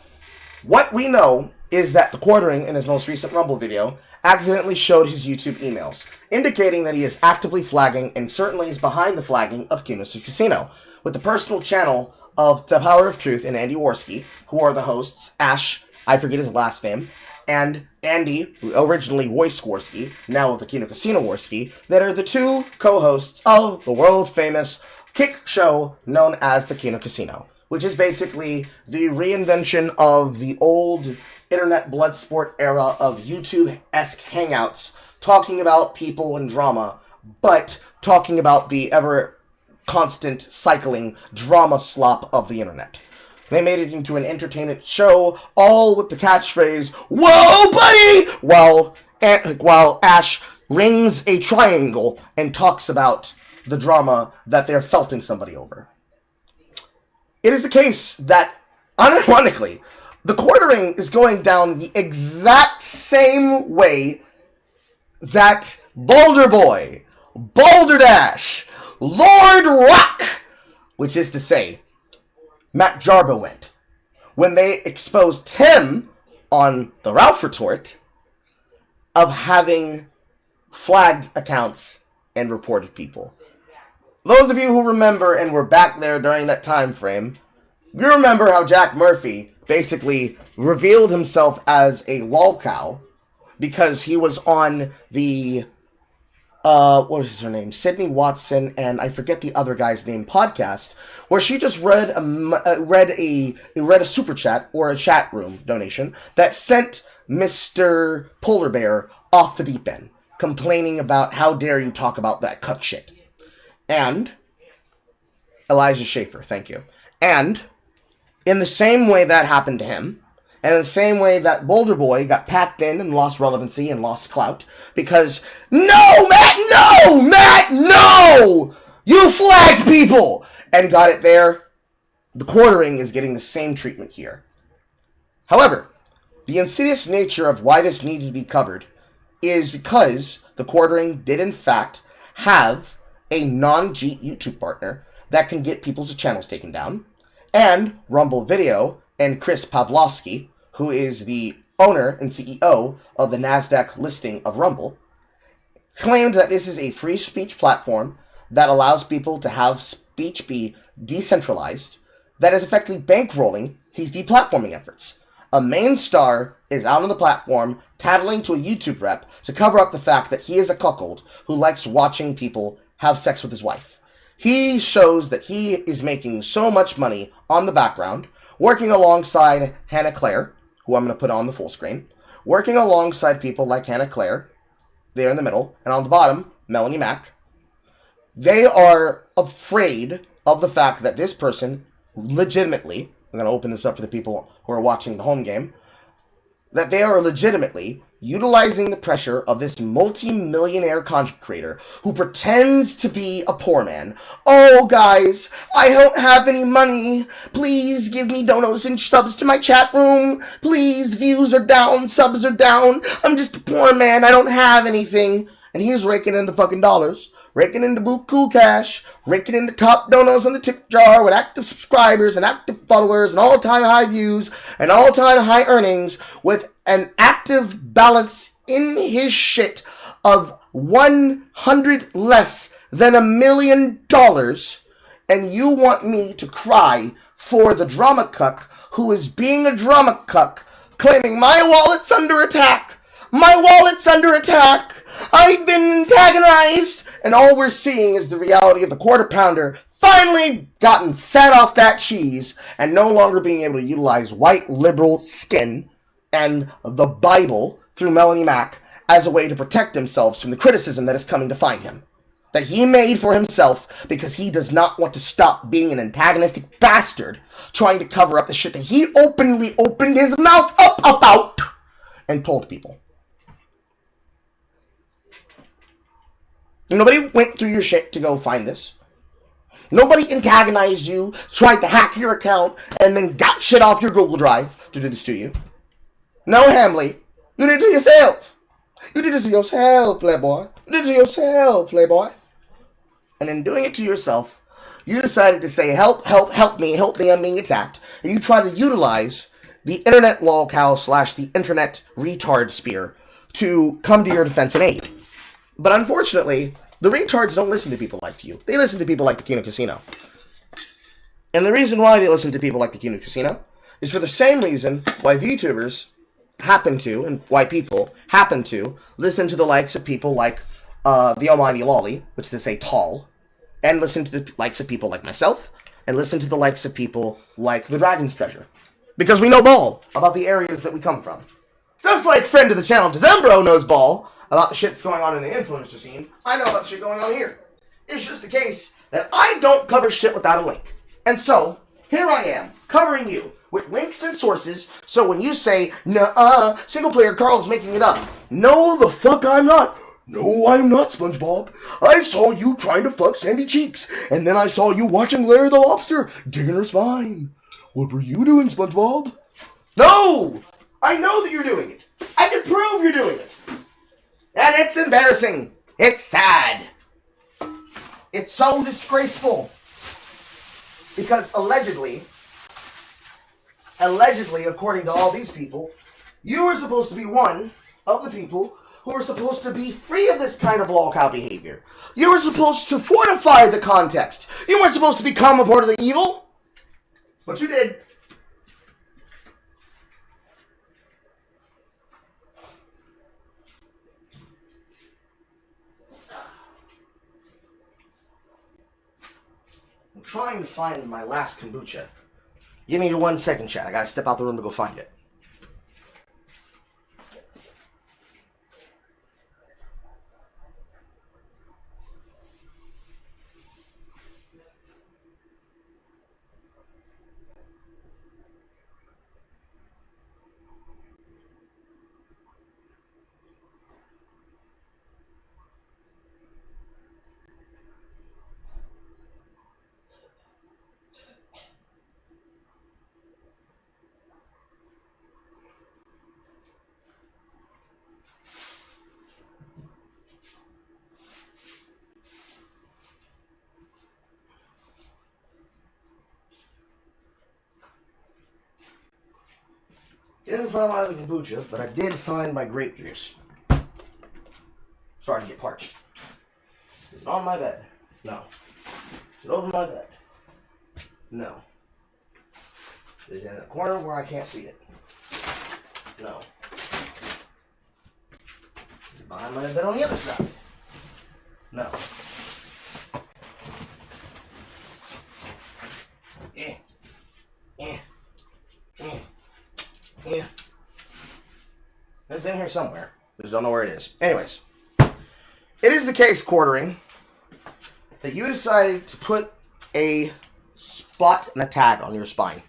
What we know is that the Quartering, in his most recent Rumble video, accidentally showed his YouTube emails, indicating that he is actively flagging and certainly is behind the flagging of Kino's Casino, with the personal channel of The Power of Truth and Andy Worski, who are the hosts, Ash, I forget his last name, and Andy, who originally voiced Worski, now of the Kino Casino Worski, that are the two co-hosts of the world-famous kick show known as the Kino Casino, which is basically the reinvention of the old internet bloodsport era of YouTube-esque hangouts, talking about people and drama, but talking about the ever-constant cycling drama slop of the internet. They made it into an entertainment show, all with the catchphrase, "Whoa, buddy!" while Ash rings a triangle and talks about the drama that they're felting somebody over. It is the case that, unironically, the Quartering is going down the exact same way that Boulder Boy, Boulder Dash, Lord Rock, which is to say, Matt Jarbo went, when they exposed him on the Ralph retort of having flagged accounts and reported people. Those of you who remember and were back there during that time frame, you remember how Jack Murphy basically revealed himself as a lolcow because he was on the what is her name? Sydney Watson and I forget the other guy's name podcast, where she just read a super chat or a chat room donation that sent Mr. Polar Bear off the deep end, complaining about how dare you talk about that cuck shit. And Elijah Schaefer, thank you. And in the same way that happened to him, and in the same way that Boulder Boy got packed in and lost relevancy and lost clout, because, no, Matt, no! You flagged people! And got it there. The Quartering is getting the same treatment here. However, the insidious nature of why this needed to be covered is because the Quartering did in fact have a non-Jeet YouTube partner that can get people's channels taken down, and Rumble Video and Chris Pavlovsky, who is the owner and CEO of the NASDAQ listing of Rumble, claimed that this is a free speech platform that allows people to have speech be decentralized, that is effectively bankrolling his deplatforming efforts. A main star is out on the platform tattling to a YouTube rep to cover up the fact that he is a cuckold who likes watching people have sex with his wife. He shows that he is making so much money on the background, working alongside Hannah Claire, who I'm going to put on the full screen, working alongside people like Hannah Claire, there in the middle, and on the bottom, Melanie Mack. They are afraid of the fact that this person legitimately, I'm going to open this up for the people who are watching the home game, that they are legitimately utilizing the pressure of this multi-millionaire content creator who pretends to be a poor man. Oh, guys, I don't have any money. Please give me donos and subs to my chat room. Please, views are down, subs are down. I'm just a poor man. I don't have anything. And he's raking in the fucking dollars, raking in the buku cash, raking in the top donos on the tip jar with active subscribers and active followers and all-time high views and all-time high earnings with an active balance in his shit of 100 less than $1 million. And you want me to cry for the drama cuck who is being a drama cuck, claiming my wallet's under attack. My wallet's under attack. I've been antagonized. And all we're seeing is the reality of the quarter pounder finally gotten fat off that cheese and no longer being able to utilize white liberal skin and the Bible through Melanie Mack as a way to protect themselves from the criticism that is coming to find him. That he made for himself because he does not want to stop being an antagonistic bastard trying to cover up the shit that he openly opened his mouth up about and told people. Nobody went through your shit to go find this. Nobody antagonized you, tried to hack your account, and then got shit off your Google Drive to do this to you. No, Hamley. You did it to yourself. You did it to yourself, playboy. You did it to yourself, playboy. And in doing it to yourself, you decided to say, help, help, help me, I'm being attacked. And you try to utilize the internet lolcow / the internet retard spear to come to your defense and aid. But unfortunately, the retards don't listen to people like you. They listen to people like the Kino Casino. And the reason why they listen to people like the Kino Casino is for the same reason why VTubers happen to, and why people happen to, listen to the likes of people like the Almighty Lolly, which is to say tall, and listen to the likes of people like myself, and listen to the likes of people like the Dragon's Treasure. Because we know ball about the areas that we come from. Just like friend of the channel, Dezembro knows ball about the shit that's going on in the influencer scene, I know about the shit going on here. It's just the case that I don't cover shit without a link. And so, here I am, covering you with links and sources, so when you say, nuh-uh, single player Carl's making it up. No, the fuck I'm not. No, I'm not, SpongeBob. I saw you trying to fuck Sandy Cheeks, and then I saw you watching Larry the Lobster digging her spine. What were you doing, SpongeBob? No! I know that you're doing it. I can prove you're doing it. And it's embarrassing. It's sad. It's so disgraceful. Because allegedly, according to all these people, you were supposed to be one of the people who were supposed to be free of this kind of lolcow behavior. You were supposed to fortify the context. You weren't supposed to become a part of the evil. But you did. I'm trying to find my last kombucha. Give me 1 second, chat. I gotta step out the room to go find it. Didn't find my other kombucha, but I did find my grape juice. Starting to get parched. Is it on my bed? No. Is it over my bed? No. Is it in a corner where I can't see it? No. Is it behind my bed on the other side? No. Yeah. It's in here somewhere. Just don't know where it is. Anyways. It is the case, Quartering, that you decided to put a spot and a tag on your spine.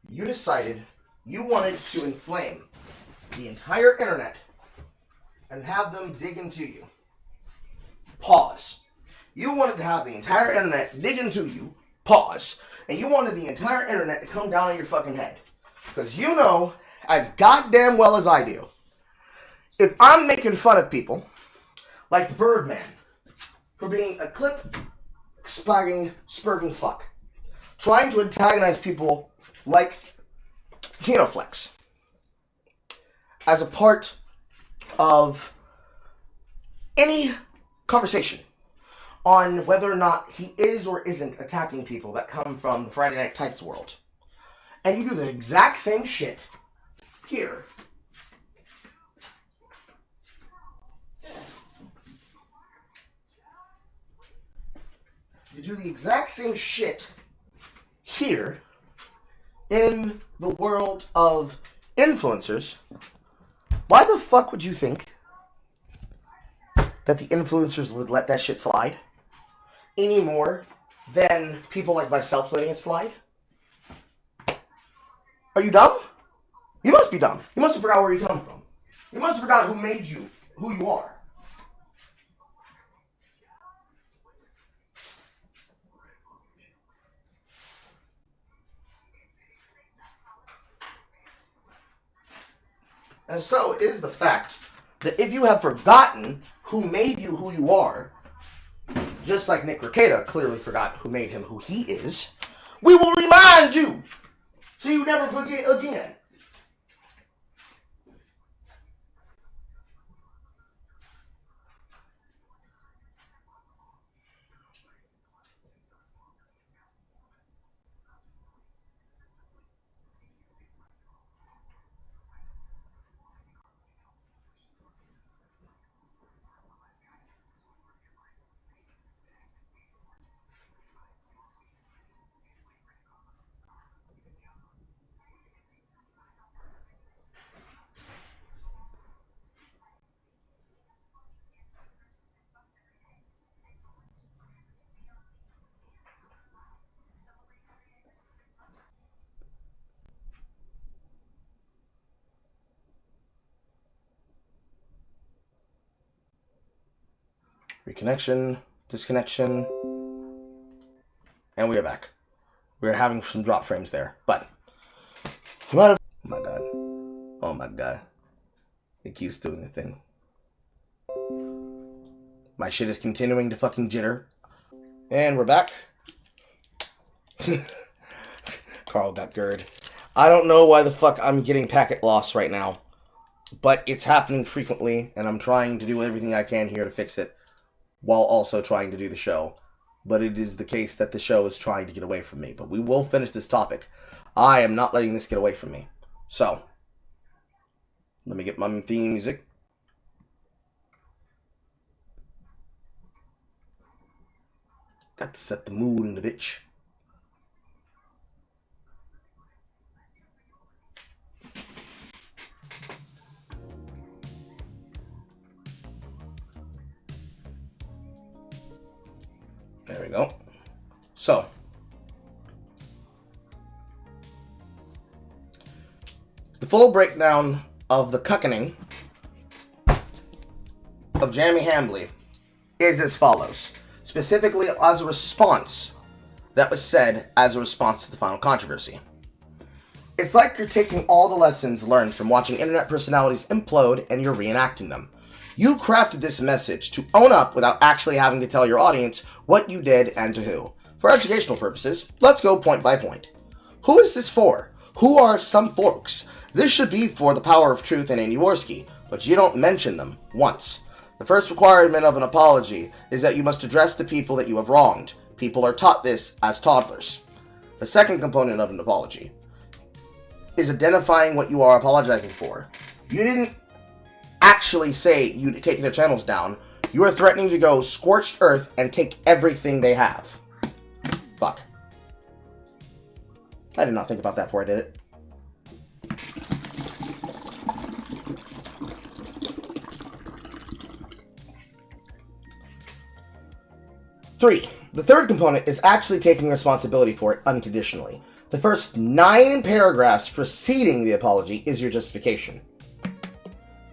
You decided you wanted to inflame the entire internet and have them dig into you. Pause. You wanted to have the entire internet dig into you. Pause. And you wanted the entire internet to come down on your fucking head. Because you know, as goddamn well as I do, if I'm making fun of people like Birdman for being a spurging fuck, trying to antagonize people like Kinoflex as a part of any conversation on whether or not he is or isn't attacking people that come from the Friday Night Tights world, and you do the exact same shit here. You do the exact same shit here in the world of influencers. Why the fuck would you think that the influencers would let that shit slide any more than people like myself letting it slide? Are you dumb? You must be dumb. You must have forgot where you come from. You must have forgot who made you who you are. And so it is the fact that if you have forgotten who made you who you are, just like Nick Rekieta clearly forgot who made him who he is, we will remind you so you never forget again. Reconnection, disconnection, and we are back. We are having some drop frames there, but oh my god, oh my god, it keeps doing the thing. My shit is continuing to fucking jitter, and we're back. Carl got GERD. I don't know why the fuck I'm getting packet loss right now, but it's happening frequently, and I'm trying to do everything I can here to fix it, while also trying to do the show. But it is the case that the show is trying to get away from me. But we will finish this topic. I am not letting this get away from me. So, let me get my theme music. Got to set the mood in the bitch. There we go. So, the full breakdown of the cuckening of Jeremy Hambley is as follows. Specifically as a response that was said as a response to the final controversy. It's like you're taking all the lessons learned from watching internet personalities implode and you're reenacting them. You crafted this message to own up without actually having to tell your audience what you did and to who. For educational purposes, let's go point by point. Who is this for? Who are some folks? This should be for the Power of Truth and Andy Worski, but you don't mention them once. The first requirement of an apology is that you must address the people that you have wronged. People are taught this as toddlers. The second component of an apology is identifying what you are apologizing for. You didn't actually say you'd take their channels down. You are threatening to go scorched earth and take everything they have. Fuck. I did not think about that before I did it. Three, the third component is actually taking responsibility for it unconditionally. The first 9 paragraphs preceding the apology is your justification.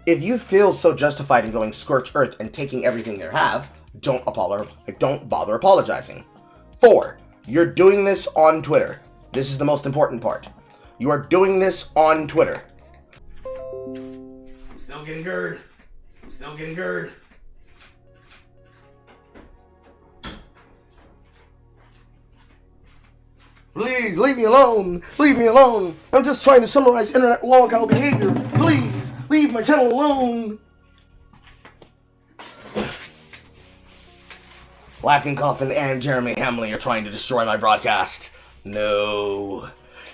If you feel so justified in going scorched earth and taking everything they have, don't bother apologizing. 4, you're doing this on Twitter. This is the most important part. You are doing this on Twitter. I'm still getting GERD. I'm still getting GERD. Please, leave me alone. Leave me alone. I'm just trying to summarize internet lolcow behavior. Please, leave my channel alone. Laughing Coffin and Jeremy Hamley are trying to destroy my broadcast. No.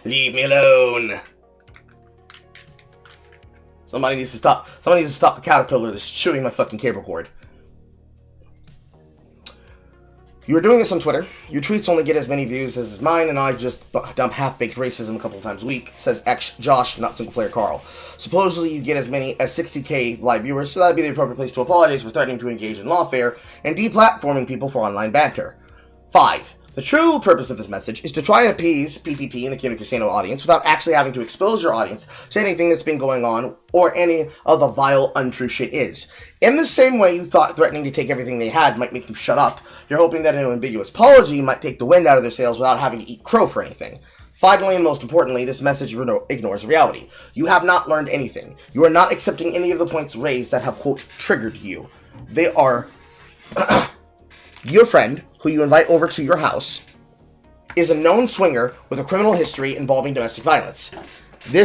Leave me alone. Somebody needs to stop. Somebody needs to stop the caterpillar that's chewing my fucking cable cord. You are doing this on Twitter. Your tweets only get as many views as mine, and I just dump half-baked racism a couple of times a week, says Josh, not single-player Carl. Supposedly, you get as many as 60k live viewers, so that'd be the appropriate place to apologize for threatening to engage in lawfare and deplatforming people for online banter. 5. The true purpose of this message is to try and appease PPP and the Kimi Casino audience without actually having to expose your audience to anything that's been going on or any of the vile, untrue shit is. In the same way you thought threatening to take everything they had might make them shut up, you're hoping that an ambiguous apology might take the wind out of their sails without having to eat crow for anything. Finally, and most importantly, this message ignores reality. You have not learned anything. You are not accepting any of the points raised that have, quote, triggered you. They are your friend, who you invite over to your house, is a known swinger with a criminal history involving domestic violence. There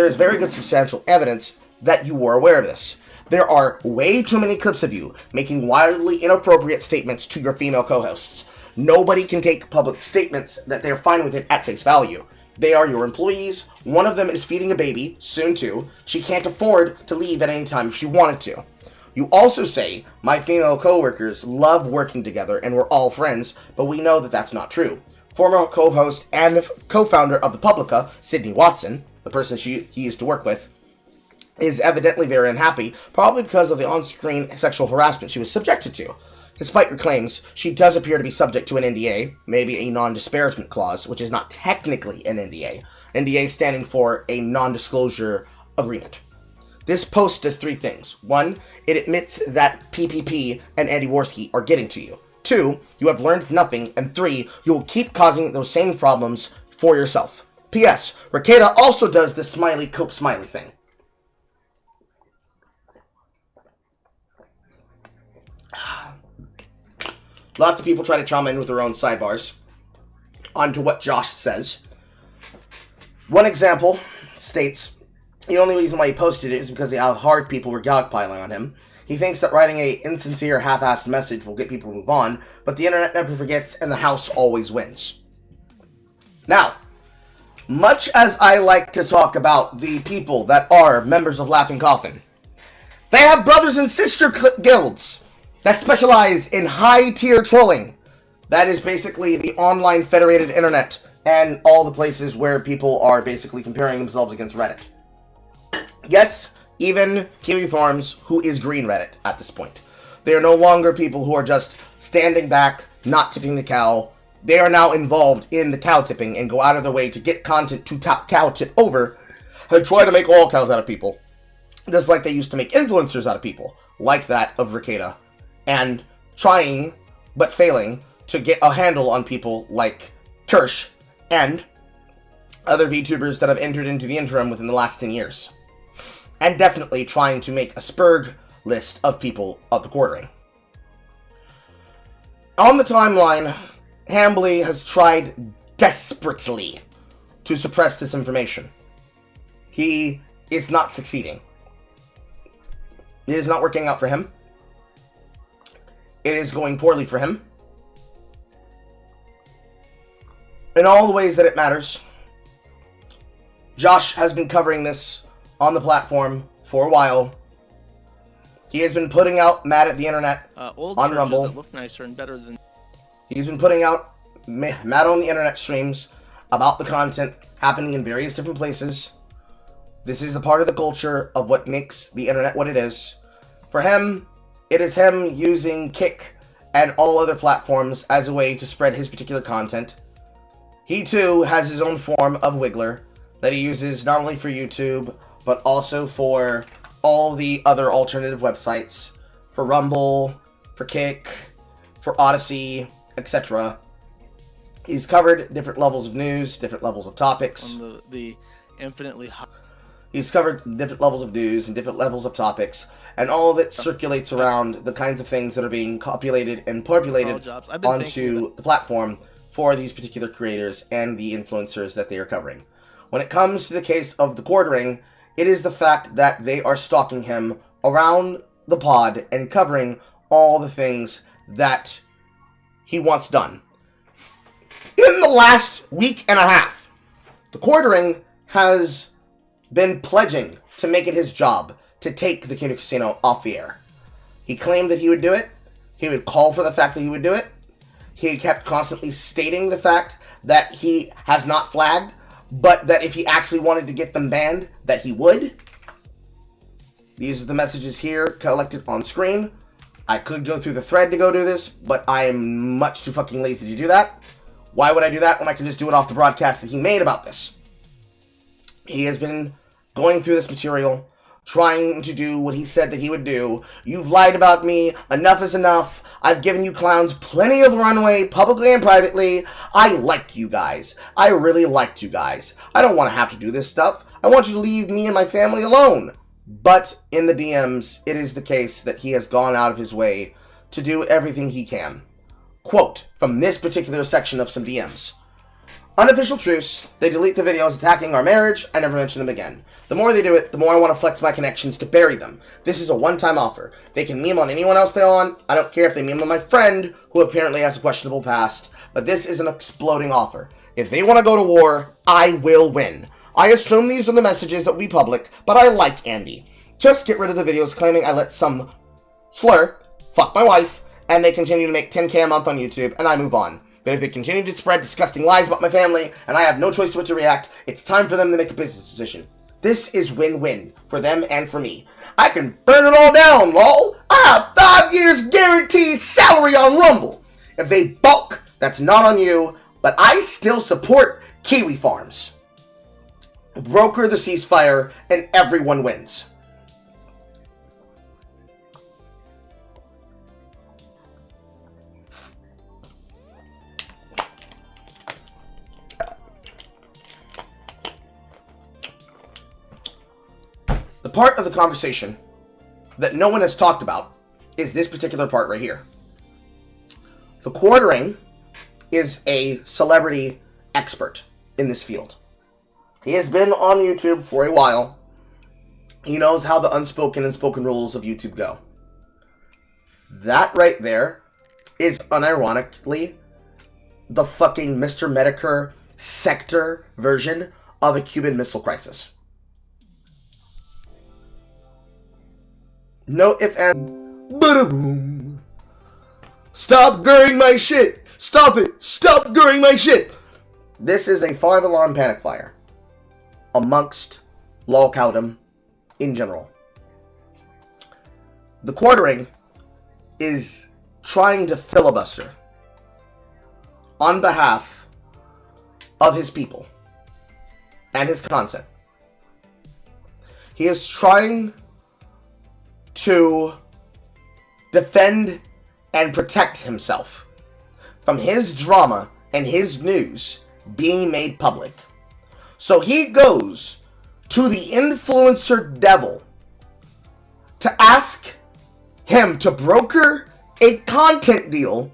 is very good substantial evidence that you were aware of this. There are way too many clips of you making wildly inappropriate statements to your female co-hosts. Nobody can take public statements that they're fine with it at face value. They are your employees. One of them is feeding a baby, soon too. She can't afford to leave at any time if she wanted to. You also say, my female co-workers love working together and we're all friends, but we know that that's not true. Former co-host and co-founder of the Publica, Sydney Watson, the person he used to work with, is evidently very unhappy, probably because of the on-screen sexual harassment she was subjected to. Despite her claims, she does appear to be subject to an NDA, maybe a non-disparagement clause, which is not technically an NDA. NDA standing for a non-disclosure agreement. This post does three things. One, it admits that PPP and Andy Worski are getting to you. Two, you have learned nothing. And three, you will keep causing those same problems for yourself. P.S. Rakeda also does the smiley cope smiley thing. Lots of people try to chime in with their own sidebars onto what Josh says. One example states, the only reason why he posted it is because of how hard people were dogpiling on him. He thinks that writing a insincere, half-assed message will get people to move on, but the internet never forgets and the house always wins. Now, much as I like to talk about the people that are members of Laughing Coffin, they have brothers and sister guilds that specialize in high-tier trolling. That is basically the online federated internet and all the places where people are basically comparing themselves against Reddit. Yes, even Kiwi Farms, who is green Reddit at this point. They are no longer people who are just standing back, not tipping the cow. They are now involved in the cow tipping and go out of their way to get content to cow tip over and try to make all cows out of people. Just like they used to make influencers out of people, like that of Rakeda. And trying, but failing, to get a handle on people like Kirsch and other VTubers that have entered into the interim within the last 10 years. And definitely trying to make a Spurg list of people of the quartering. On the timeline, Hambly has tried desperately to suppress this information. He is not succeeding. It is not working out for him. It is going poorly for him. In all the ways that it matters, Josh has been covering this on the platform for a while. He has been putting out Mad at the Internet old on Rumble. that look nicer and better than. He's been putting out Mad on the Internet streams about the content happening in various different places. This is a part of the culture of what makes the internet what it is. For him, it is him using Kick and all other platforms as a way to spread his particular content. He too has his own form of Wiggler that he uses not only for YouTube, but also for all the other alternative websites, for Rumble, for Kick, for Odyssey, etc. He's covered different levels of news, different levels of topics. On the infinitely high. He's covered different levels of news and different levels of topics, and all of it circulates around the kinds of things that are being copulated and populated onto the platform for these particular creators and the influencers that they are covering. When it comes to the case of the quartering, it is the fact that they are stalking him around the pod and covering all the things that he wants done. In the last week and a half, the quartering has been pledging to make it his job to take the Kino Casino off the air. He claimed that he would do it. He would call for the fact that he would do it. He kept constantly stating the fact that he has not flagged, but that if he actually wanted to get them banned, that he would. These are the messages here collected on screen. I could go through the thread to go do this, but I am much too fucking lazy to do that. Why would I do that when I can just do it off the broadcast that he made about this? He has been going through this material, trying to do what he said that he would do. You've lied about me. Enough is enough. I've given you clowns plenty of runway, publicly and privately. I like you guys. I really liked you guys. I don't want to have to do this stuff. I want you to leave me and my family alone. But in the DMs, it is the case that he has gone out of his way to do everything he can. Quote from this particular section of some DMs. Unofficial truce, they delete the videos attacking our marriage, I never mention them again. The more they do it, the more I want to flex my connections to bury them. This is a one-time offer. They can meme on anyone else they want. I don't care if they meme on my friend, who apparently has a questionable past, but this is an exploding offer. If they want to go to war, I will win. I assume these are the messages that will be public, but I like Andy. Just get rid of the videos claiming I let some slur, fuck my wife, and they continue to make 10K a month on YouTube, and I move on. But if they continue to spread disgusting lies about my family, and I have no choice but to react, it's time for them to make a business decision. This is win-win for them and for me. I can burn it all down, lol. I have 5 years guaranteed salary on Rumble. If they balk, that's not on you, but I still support Kiwi Farms. Broker the ceasefire, and everyone wins. The part of the conversation that no one has talked about is this particular part right here. The Quartering is a celebrity expert in this field. He has been on YouTube for a while. He knows how the unspoken and spoken rules of YouTube go. That right there is unironically the fucking Mr. Medicare sector version of a Cuban Missile Crisis. No if and bada-boom. Stop gurring my shit. Stop it. Stop gurring my shit. This is a 5-alarm panic fire amongst lolcowdom in general. The Quartering is trying to filibuster on behalf of his people and his content. He is trying to defend and protect himself from his drama and his news being made public. So he goes to the influencer devil to ask him to broker a content deal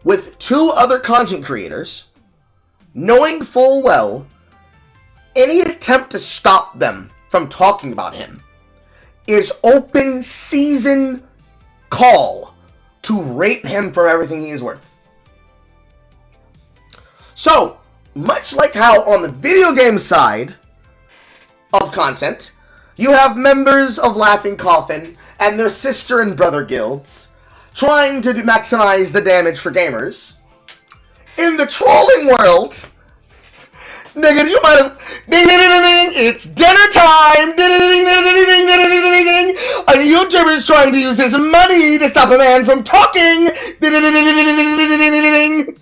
with 2 other content creators, knowing full well any attempt to stop them from talking about him is open season call to rape him for everything he is worth. So, much like how on the video game side of content, you have members of Laughing Coffin and their sister and brother guilds trying to maximize the damage for gamers. In the trolling world, nigga, you might have ding ding ding ding. It's dinner time. Ding ding ding ding ding ding ding ding. A YouTuber is trying to use his money to stop a man from talking. Ding ding ding ding ding ding ding ding.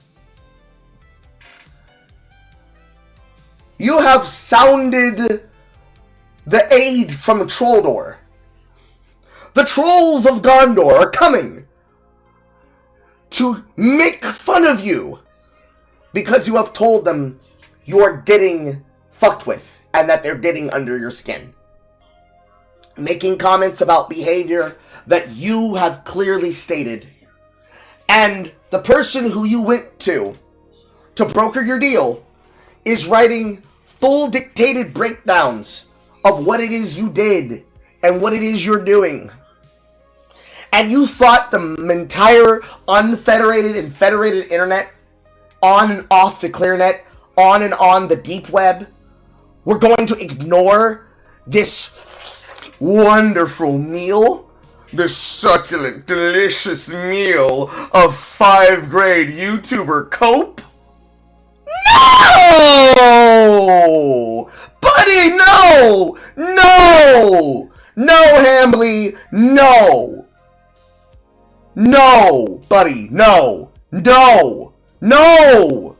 You have sounded the aid from the troll door. The trolls of Gondor are coming to make fun of you because you have told them you are getting fucked with and that they're getting under your skin. Making comments about behavior that you have clearly stated. And the person who you went to broker your deal is writing full dictated breakdowns of what it is you did and what it is you're doing. And you thought the entire unfederated and federated internet, on and off the clearnet, on and on the deep web, were going to ignore this wonderful meal? This succulent, delicious meal of 5th grade YouTuber cope? No! Buddy, no! No! No, Hambly, no! No, buddy, no! No! No!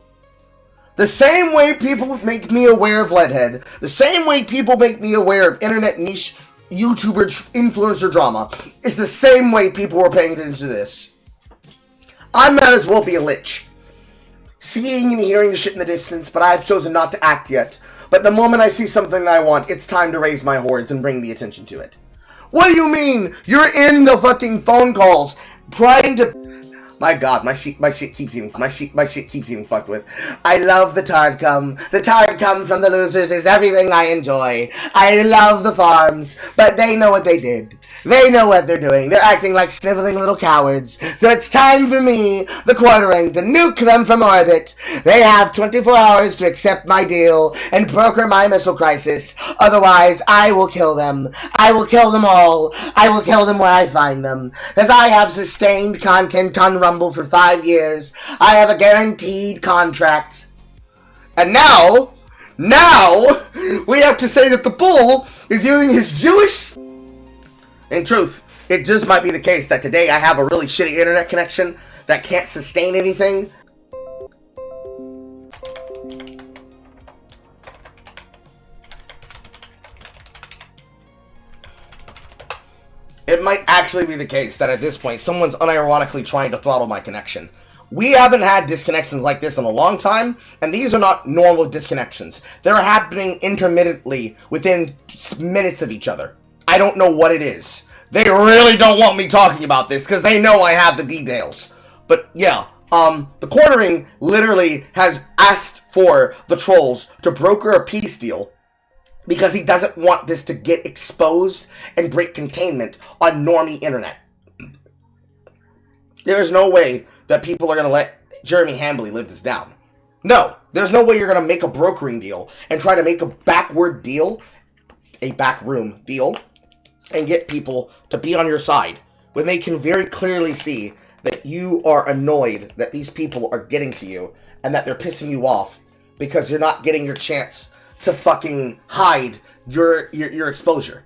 The same way people make me aware of Leadhead, the same way people make me aware of internet niche YouTuber influencer drama, is the same way people were paying attention to this. I might as well be a lich. Seeing and hearing the shit in the distance, but I've chosen not to act yet. But the moment I see something that I want, it's time to raise my hordes and bring the attention to it. What do you mean? You're in the fucking phone calls, trying to. My God, my shit keeps getting fucked with. I love the tard cum. The tard cum from the losers is everything I enjoy. I love the farms, but they know what they did. They know what they're doing. They're acting like sniveling little cowards. So it's time for me, the quartering, to nuke them from orbit. They have 24 hours to accept my deal and broker my missile crisis. Otherwise, I will kill them. I will kill them all. I will kill them where I find them. As I have sustained content on Rumble for 5 years, I have a guaranteed contract. And now, we have to say that the bull is using his Jewish... In truth, it just might be the case that today I have a really shitty internet connection that can't sustain anything. It might actually be the case that at this point, someone's unironically trying to throttle my connection. We haven't had disconnections like this in a long time, and these are not normal disconnections. They're happening intermittently within minutes of each other. I don't know what it is. They really don't want me talking about this because they know I have the details. But yeah, the quartering literally has asked for the trolls to broker a peace deal because he doesn't want this to get exposed and break containment on normie internet. There is no way that people are going to let Jeremy Hambley live this down. No, there's no way you're going to make a brokering deal and try to make a backroom deal, and get people to be on your side when they can very clearly see that you are annoyed that these people are getting to you and that they're pissing you off because you're not getting your chance to fucking hide your exposure.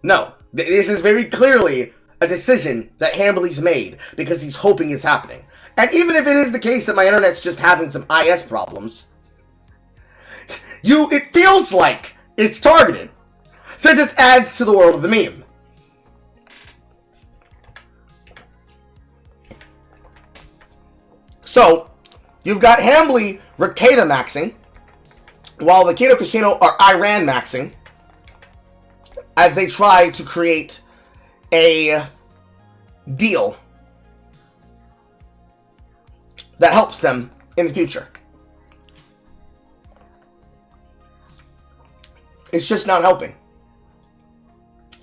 No, this is very clearly a decision that Hambley's made because he's hoping it's happening. And even if it is the case that my internet's just having some IS problems, it feels like it's targeted. So it just adds to the world of the meme. So, you've got Hambley Ricada maxing, while the Cato Casino are Iran maxing, as they try to create a deal that helps them in the future. It's just not helping.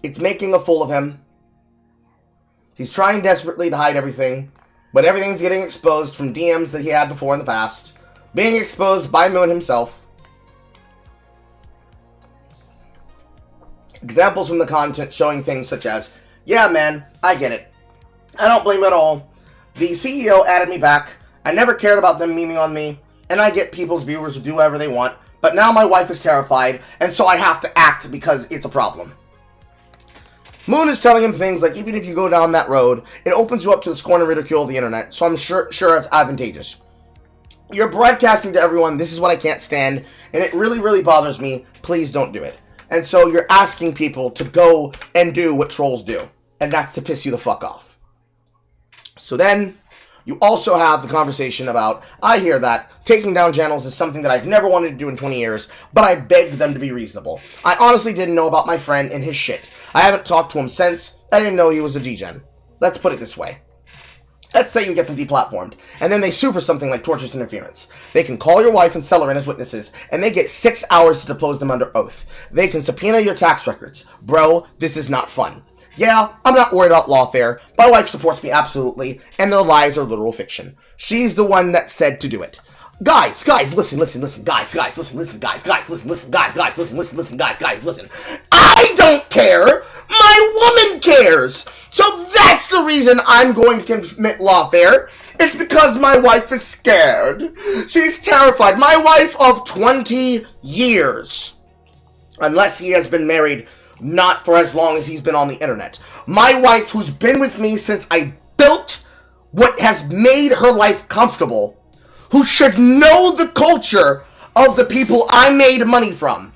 It's making a fool of him. He's trying desperately to hide everything, but everything's getting exposed from DMs that he had before in the past, being exposed by Moon himself. Examples from the content showing things such as, yeah man, I get it. I don't blame him at all. The CEO added me back. I never cared about them memeing on me, and I get people's viewers to do whatever they want, but now my wife is terrified, and so I have to act because it's a problem. Moon is telling him things like, even if you go down that road, it opens you up to the scorn and ridicule of the internet, so I'm sure it's advantageous. You're broadcasting to everyone, this is what I can't stand, and it really, really bothers me, please don't do it. And so you're asking people to go and do what trolls do, and that's to piss you the fuck off. So then, you also have the conversation about, I hear that taking down channels is something that I've never wanted to do in 20 years, but I begged them to be reasonable. I honestly didn't know about my friend and his shit. I haven't talked to him since. I didn't know he was a G-Gen. Let's put it this way. Let's say you get them deplatformed, and then they sue for something like tortious interference. They can call your wife and sell her in as witnesses, and they get 6 hours to depose them under oath. They can subpoena your tax records. Bro, this is not fun. Yeah, I'm not worried about lawfare. My wife supports me absolutely, and their lies are literal fiction. She's the one that said to do it. Guys, listen, guys, listen. I don't care! My woman cares! So that's the reason I'm going to commit lawfare. It's because my wife is scared. She's terrified. My wife of 20 years. Unless he has been married not for as long as he's been on the internet. My wife, who's been with me since I built what has made her life comfortable, who should know the culture of the people I made money from.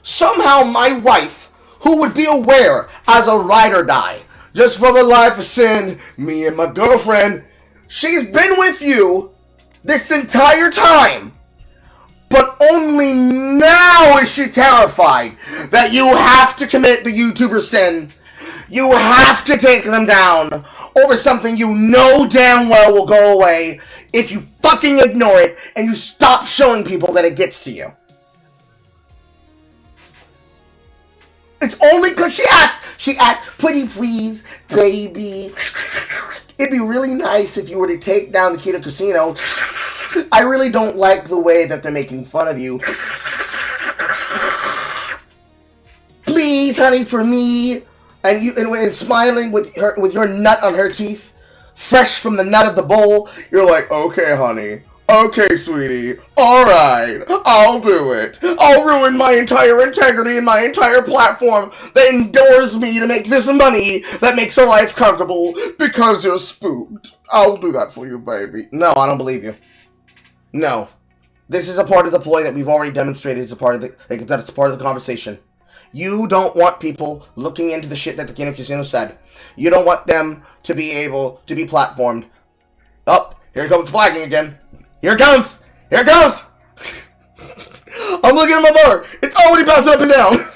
Somehow my wife, who would be aware as a ride or die, just for the life of sin, me and my girlfriend, she's been with you this entire time. But only now is she terrified that you have to commit the YouTuber sin You have to take them down over something you know damn well will go away if you fucking ignore it and you stop showing people that it gets to you. It's only because she asked, pretty please, baby. It'd be really nice if you were to take down the Keto Casino. I really don't like the way that they're making fun of you. Please, honey, for me. And smiling with your nut on her teeth, fresh from the nut of the bowl. You're like, okay, honey. Okay, sweetie. Alright, I'll do it. I'll ruin my entire integrity and my entire platform that endures me to make this money that makes her life comfortable because you're spooked. I'll do that for you, baby. No, I don't believe you. No. This is a part of the ploy that we've already demonstrated is a part of that's part of the conversation. You don't want people looking into the shit that the King of Casino said. You don't want them to be able to be platformed. Oh, here comes flagging again. Here it comes! Here it comes! I'm looking at my bar. It's already bouncing up and down.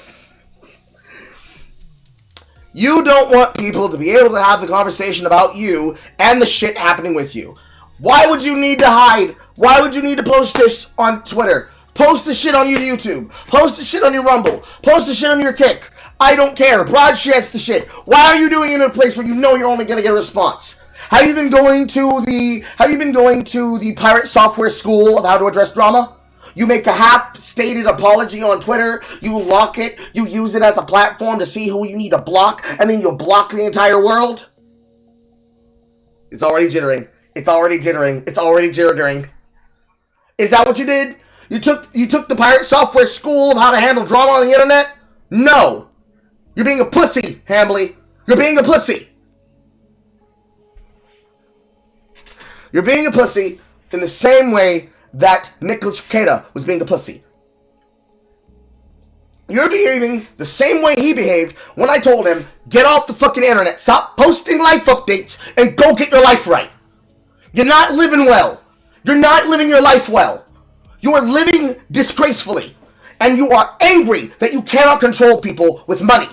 You don't want people to be able to have the conversation about you and the shit happening with you. Why would you need to hide? Why would you need to post this on Twitter? Post the shit on your YouTube. Post the shit on your Rumble. Post the shit on your Kick. I don't care. Broadcast the shit. Why are you doing it in a place where you know you're only going to get a response? Have you been going to the pirate software school of how to address drama? You make a half-stated apology on Twitter, you lock it, you use it as a platform to see who you need to block, and then you block the entire world? It's already jittering. It's already jittering. It's already jittering. Is that what you did? You took the pirate software school of how to handle drama on the internet? No. You're being a pussy, Hambly. You're being a pussy. You're being a pussy in the same way that Nicholas Cicada was being a pussy. You're behaving the same way he behaved when I told him, get off the fucking internet, stop posting life updates, and go get your life right. You're not living well. You're not living your life well. You are living disgracefully. And you are angry that you cannot control people with money.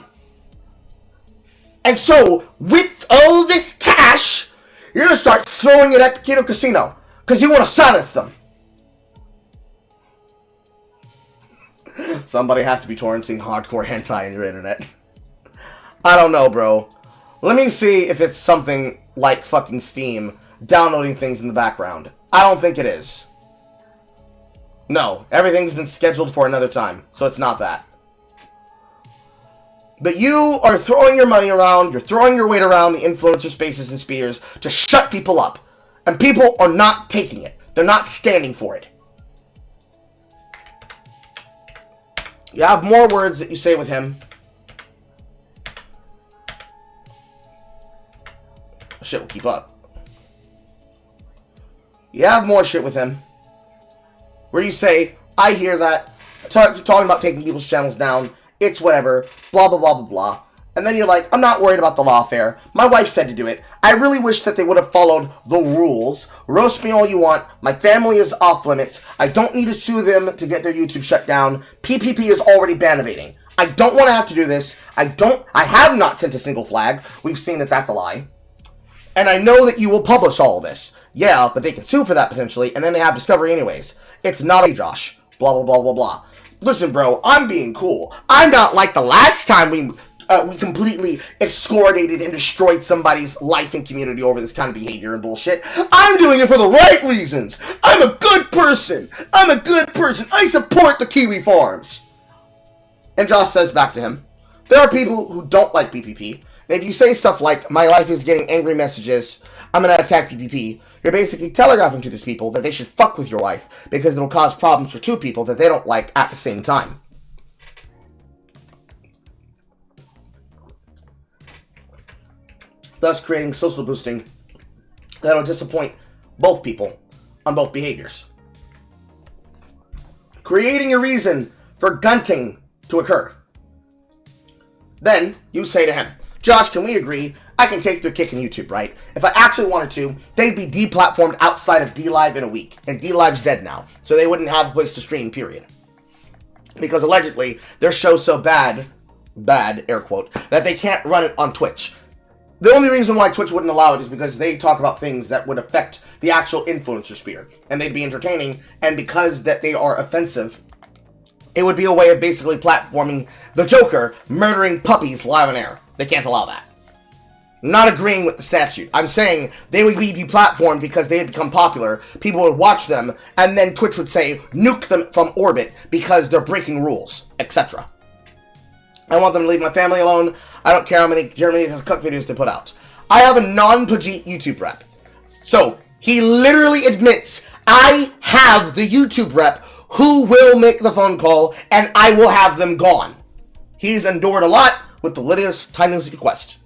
And so, with all this cash, you're going to start throwing it at the Keto Casino because you want to silence them. Somebody has to be torrenting hardcore hentai on your internet. I don't know, bro. Let me see if it's something like fucking Steam downloading things in the background. I don't think it is. No, everything's been scheduled for another time, so it's not that. But you are throwing your money around, you're throwing your weight around the influencer spaces and spheres to shut people up. And people are not taking it. They're not standing for it. You have more words that you say with him. Shit will keep up. You have more shit with him. Where you say, I hear that. Talking about taking people's channels down. It's whatever, blah, blah, blah, blah, blah. And then you're like, I'm not worried about the lawfare. My wife said to do it. I really wish that they would have followed the rules. Roast me all you want. My family is off limits. I don't need to sue them to get their YouTube shut down. PPP is already bannovating. I don't want to have to do this. I have not sent a single flag. We've seen that that's a lie. And I know that you will publish all of this. Yeah, but they can sue for that potentially, and then they have discovery anyways. It's not a Josh. Blah, blah, blah, blah, blah. Listen, bro, I'm being cool. I'm not like the last time we completely excoriated and destroyed somebody's life and community over this kind of behavior and bullshit. I'm doing it for the right reasons. I'm a good person. I'm a good person. I support the Kiwi farms. And Josh says back to him, there are people who don't like PPP. And if you say stuff like, my life is getting angry messages, I'm going to attack PPP, you're basically telegraphing to these people that they should fuck with your wife because it'll cause problems for two people that they don't like at the same time. Thus creating social boosting that'll disappoint both people on both behaviors. Creating a reason for gunting to occur. Then you say to him, Josh, can we agree? I can take their kick in YouTube, right? If I actually wanted to, they'd be deplatformed outside of DLive in a week. And DLive's dead now, so they wouldn't have a place to stream, period. Because allegedly, their show's so bad bad, air quote, that they can't run it on Twitch. The only reason why Twitch wouldn't allow it is because they talk about things that would affect the actual influencer sphere, and they'd be entertaining, and because that they are offensive, it would be a way of basically platforming the Joker murdering puppies live on air. They can't allow that. Not agreeing with the statute. I'm saying they would be deplatformed because they had become popular, people would watch them, and then Twitch would say, nuke them from orbit because they're breaking rules, etc. I want them to leave my family alone. I don't care how many Jeremy cook videos they put out. I have a non-Pajit YouTube rep. So, he literally admits, I have the YouTube rep who will make the phone call, and I will have them gone. He's endured a lot with the littlest, tiniest request.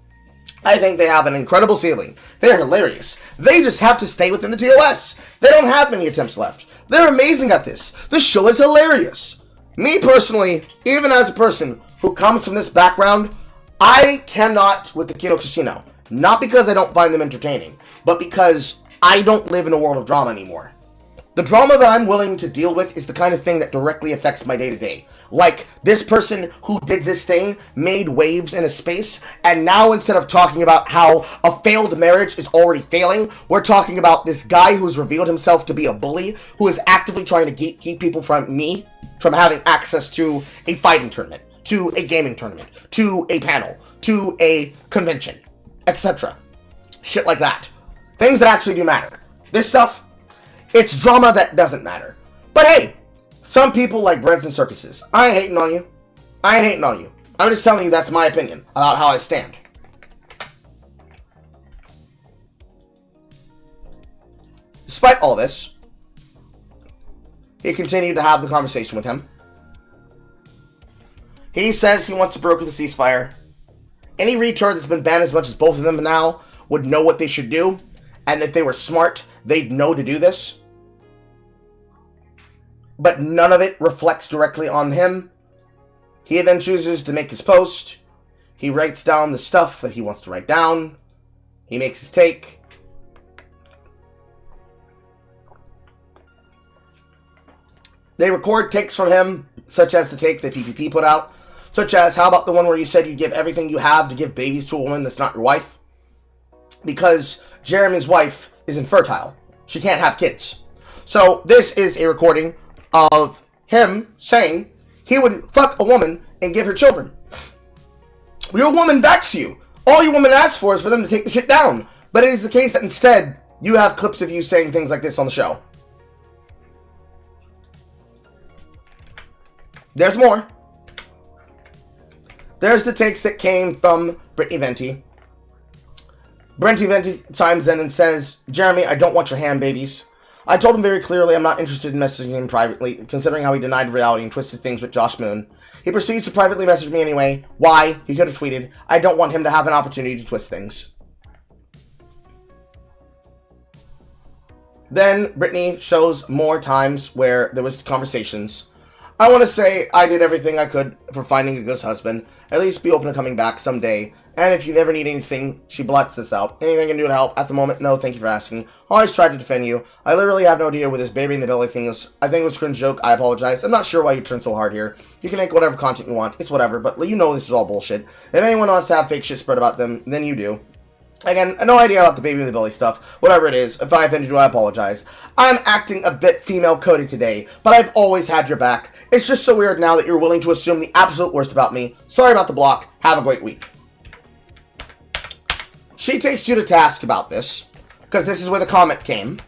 I think they have an incredible ceiling. They're hilarious. They just have to stay within the TOS. They don't have many attempts left. They're amazing at this. The show is hilarious. Me personally, even as a person who comes from this background, I cannot with the Keto Casino. Not because I don't find them entertaining, but because I don't live in a world of drama anymore. The drama that I'm willing to deal with is the kind of thing that directly affects my day-to-day. Like, this person who did this thing made waves in a space, and now instead of talking about how a failed marriage is already failing, we're talking about this guy who's revealed himself to be a bully, who is actively trying to keep people from having access to a fighting tournament, to a gaming tournament, to a panel, to a convention, etc. Shit like that. Things that actually do matter. This stuff, it's drama that doesn't matter. But hey, some people like breads and circuses. I ain't hating on you. I ain't hating on you. I'm just telling you that's my opinion about how I stand. Despite all this, he continued to have the conversation with him. He says he wants to broker the ceasefire. Any retard that's been banned as much as both of them now would know what they should do, and if they were smart, they'd know to do this. But none of it reflects directly on him. He then chooses to make his post. He writes down the stuff that he wants to write down. He makes his take. They record takes from him, such as the take that b4b put out. Such as, how about the one where you said you'd give everything you have to give babies to a woman that's not your wife? Because Jeremy's wife is infertile. She can't have kids. So this is a recording of him saying he would fuck a woman and give her children. Your woman backs you. All your woman asks for is for them to take the shit down. But it is the case that instead, you have clips of you saying things like this on the show. There's more. There's the takes that came from Brittany Venti. Brittany Venti chimes in and says, Jeremy, I don't want your hand babies. I told him very clearly I'm not interested in messaging him privately, considering how he denied reality and twisted things with Josh Moon. He proceeds to privately message me anyway. Why? He could have tweeted, I don't want him to have an opportunity to twist things. Then Brittany shows more times where there was conversations. I want to say I did everything I could for finding a good husband. At least be open to coming back someday. And if you never need anything, she blacks this out. Anything I can do to help? At the moment, no, thank you for asking. Always tried to defend you. I literally have no idea what this baby in the belly thing is. I think it was a cringe joke. I apologize. I'm not sure why you turned so hard here. You can make whatever content you want. It's whatever, but you know this is all bullshit. If anyone wants to have fake shit spread about them, then you do. Again, no idea about the baby in the belly stuff. Whatever it is, if I offended you, I apologize. I'm acting a bit female-coded today, but I've always had your back. It's just so weird now that you're willing to assume the absolute worst about me. Sorry about the block. Have a great week. She takes you to task about this, because this is where the comment came.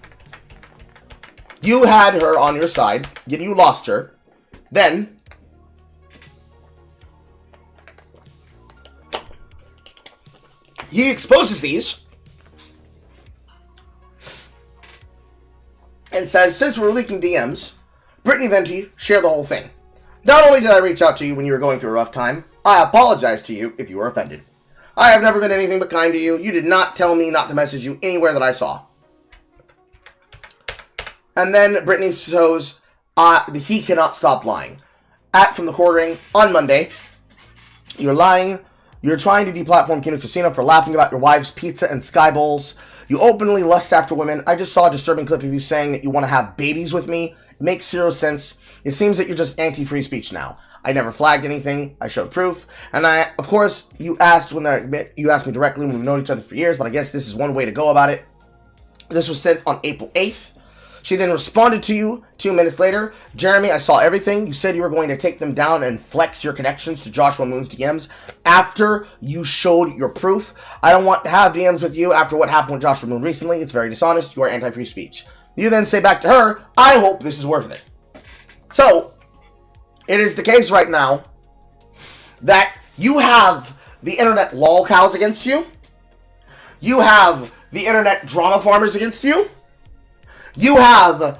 You had her on your side, yet you lost her. Then he exposes these and says, since we're leaking DMs, Brittany Venti, share the whole thing. Not only did I reach out to you when you were going through a rough time, I apologize to you if you were offended. I have never been anything but kind to you. You did not tell me not to message you anywhere that I saw. And then Brittany shows he cannot stop lying. From the quartering on Monday, you're lying. You're trying to deplatform Kino Casino for laughing about your wife's pizza and sky bowls. You openly lust after women. I just saw a disturbing clip of you saying that you want to have babies with me. It makes zero sense. It seems that you're just anti-free speech now. I never flagged anything. I showed proof. And of course, you asked me directly when we've known each other for years, but I guess this is one way to go about it. This was sent on April 8th. She then responded to you 2 minutes later. Jeremy, I saw everything. You said you were going to take them down and flex your connections to Joshua Moon's DMs after you showed your proof. I don't want to have DMs with you after what happened with Joshua Moon recently. It's very dishonest. You are anti-free speech. You then say back to her, I hope this is worth it. So, it is the case right now that you have the internet lol cows against you. You have the internet drama farmers against you. You have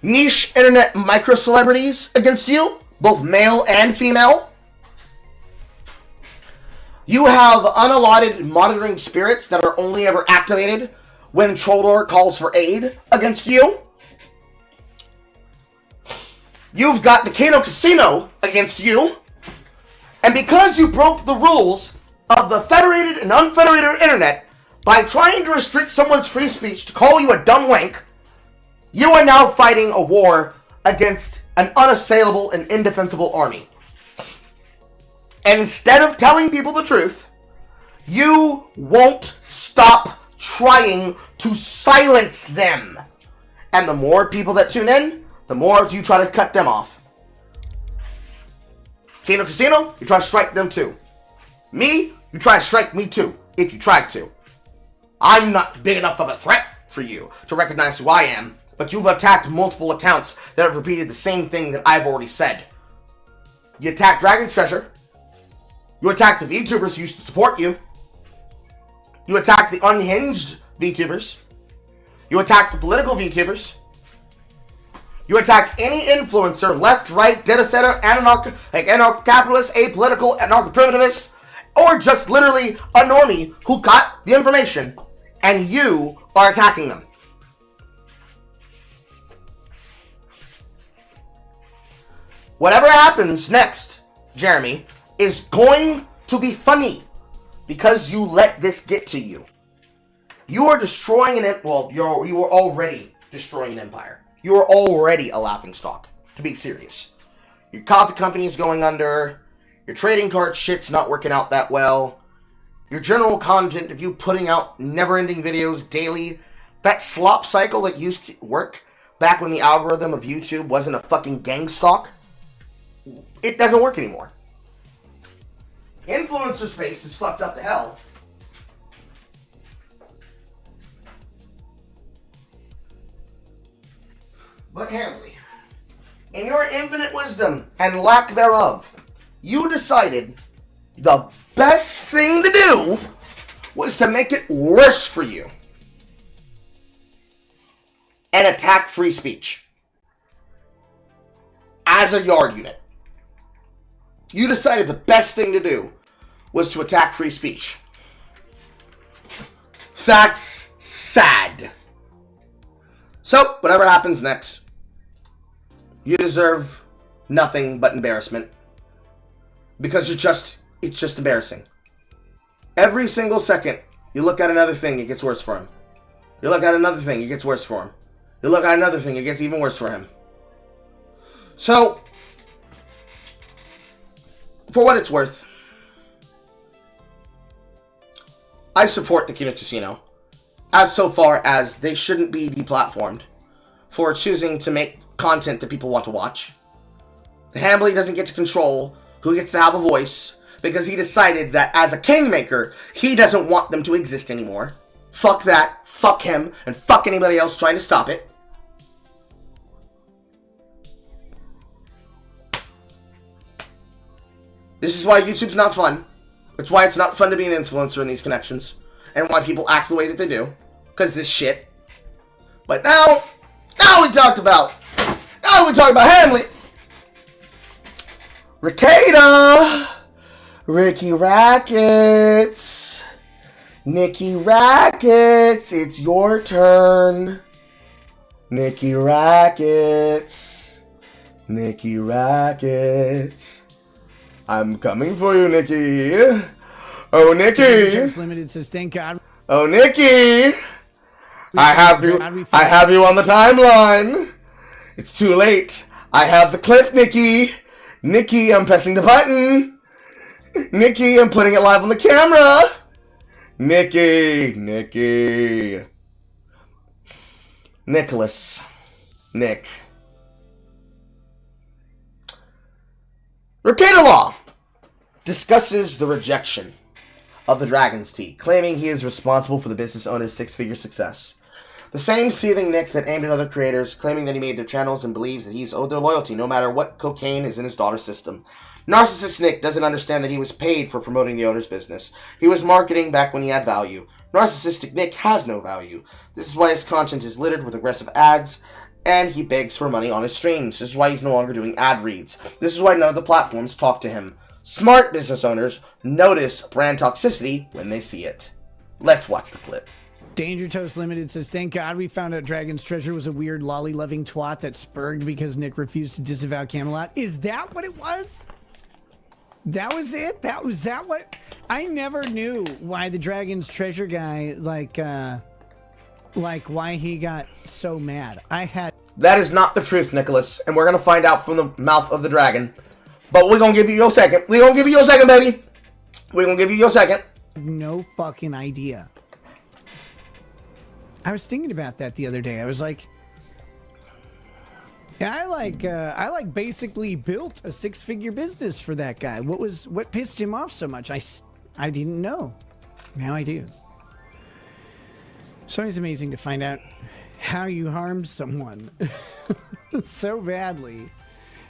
niche internet micro-celebrities against you, both male and female. You have unallotted monitoring spirits that are only ever activated when Troldor calls for aid against you. You've got the Kano Casino against you. And because you broke the rules of the federated and unfederated internet by trying to restrict someone's free speech to call you a dumb wank, you are now fighting a war against an unassailable and indefensible army. And instead of telling people the truth, you won't stop trying to silence them. And the more people that tune in, the more you try to cut them off. Kano Casino, you try to strike them too. Me, you try to strike me too, if you tried to. I'm not big enough of a threat for you to recognize who I am, but you've attacked multiple accounts that have repeated the same thing that I've already said. You attacked Dragon's Treasure. You attacked the VTubers who used to support you. You attacked the unhinged VTubers. You attacked the political VTubers. You attacked any influencer, left, right, data center, anarcho-capitalist, apolitical, anarcho-primitivist, or just literally a normie who got the information, and you are attacking them. Whatever happens next, Jeremy, is going to be funny because you let this get to you. You are destroying you are already destroying an empire. You are already a laughingstock, to be serious. Your coffee company is going under. Your trading card shit's not working out that well. Your general content of you putting out never-ending videos daily, that slop cycle that used to work back when the algorithm of YouTube wasn't a fucking gang stalk, it doesn't work anymore. Influencer space is fucked up to hell. But Hamley, in your infinite wisdom and lack thereof, you decided the best thing to do was to make it worse for you and attack free speech as a yard unit. You decided the best thing to do was to attack free speech. That's sad. So, whatever happens next, you deserve nothing but embarrassment. Because it's just embarrassing. Every single second, you look at another thing, it gets worse for him. You look at another thing, it gets worse for him. You look at another thing, it gets even worse for him. So, for what it's worth, I support the Kino Casino, as so far as they shouldn't be deplatformed for choosing to make content that people want to watch. Hambley doesn't get to control who gets to have a voice because he decided that as a kingmaker, he doesn't want them to exist anymore. Fuck that, fuck him, and fuck anybody else trying to stop it. This is why YouTube's not fun. It's why it's not fun to be an influencer in these connections. And why people act the way that they do. Because this shit. But now we talked about Hamley. Ricada. Ricky Rackets. Nikki Rackets. It's your turn. Nikki Rackets. Nikki Rackets. I'm coming for you, Nikki. Oh, Nikki. Limited says, thank God. Oh, Nikki. I have you on the timeline. It's too late. I have the clip, Nikki. Nikki, I'm pressing the button. Nikki, I'm putting it live on the camera. Nikki. Nicholas. Nick. Ricada Law discusses the rejection of the Dragon's Tea, claiming he is responsible for the business owner's six-figure success. The same seething Nick that aimed at other creators, claiming that he made their channels and believes that he's owed their loyalty no matter what cocaine is in his daughter's system. Narcissist Nick doesn't understand that he was paid for promoting the owner's business. He was marketing back when he had value. Narcissistic Nick has no value. This is why his content is littered with aggressive ads, and he begs for money on his streams. This is why he's no longer doing ad reads. This is why none of the platforms talk to him. Smart business owners notice brand toxicity when they see it. Let's watch the clip. Danger Toast Limited says, thank God we found out Dragon's Treasure was a weird lolly-loving twat that spurred because Nick refused to disavow Camelot. Is that what it was? That was it? Was that what? I never knew why the Dragon's Treasure guy, like why he got so mad. That is not the truth, Nicholas, and we're gonna find out from the mouth of the dragon. But we're gonna give you your second. We're gonna give you your second, baby. We're gonna give you your second. No fucking idea. I was thinking about that the other day. I was like, I basically built a six-figure business for that guy. What pissed him off so much? I didn't know. Now I do. It's always amazing to find out how you harmed someone so badly.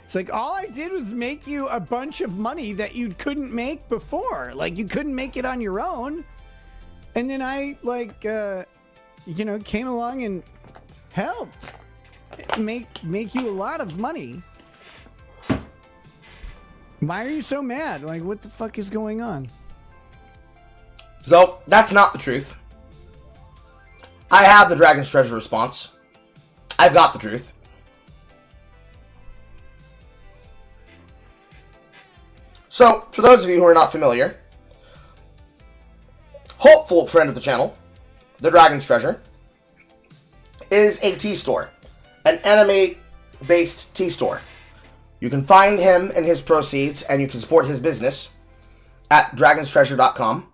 It's like, all I did was make you a bunch of money that you couldn't make before. Like, you couldn't make it on your own. And then I, came along and helped make you a lot of money. Why are you so mad? Like, what the fuck is going on? So, that's not the truth. I have the Dragon's Treasure response. I've got the truth. So, for those of you who are not familiar, hopeful friend of the channel, the Dragon's Treasure, is a tea store. An anime-based tea store. You can find him and his proceeds, and you can support his business at dragonstreasure.com.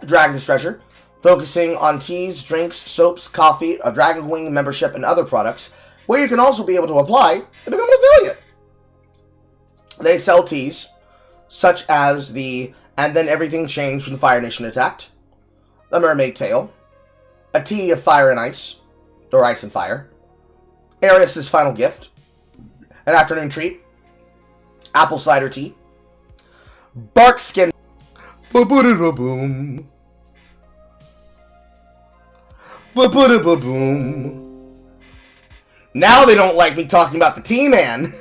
Dragon's Treasure, focusing on teas, drinks, soaps, coffee, a Dragon Wing membership, and other products, where you can also be able to apply and become an affiliate. They sell teas, such as the And Then Everything Changed when the Fire Nation Attacked, the Mermaid Tale, a tea of fire and ice, or ice and fire, Arius' Final Gift, an afternoon treat, apple cider tea, bark skin, ba-ba-da-ba-boom, ba-ba-da-ba-boom. Now they don't like me talking about the tea, man.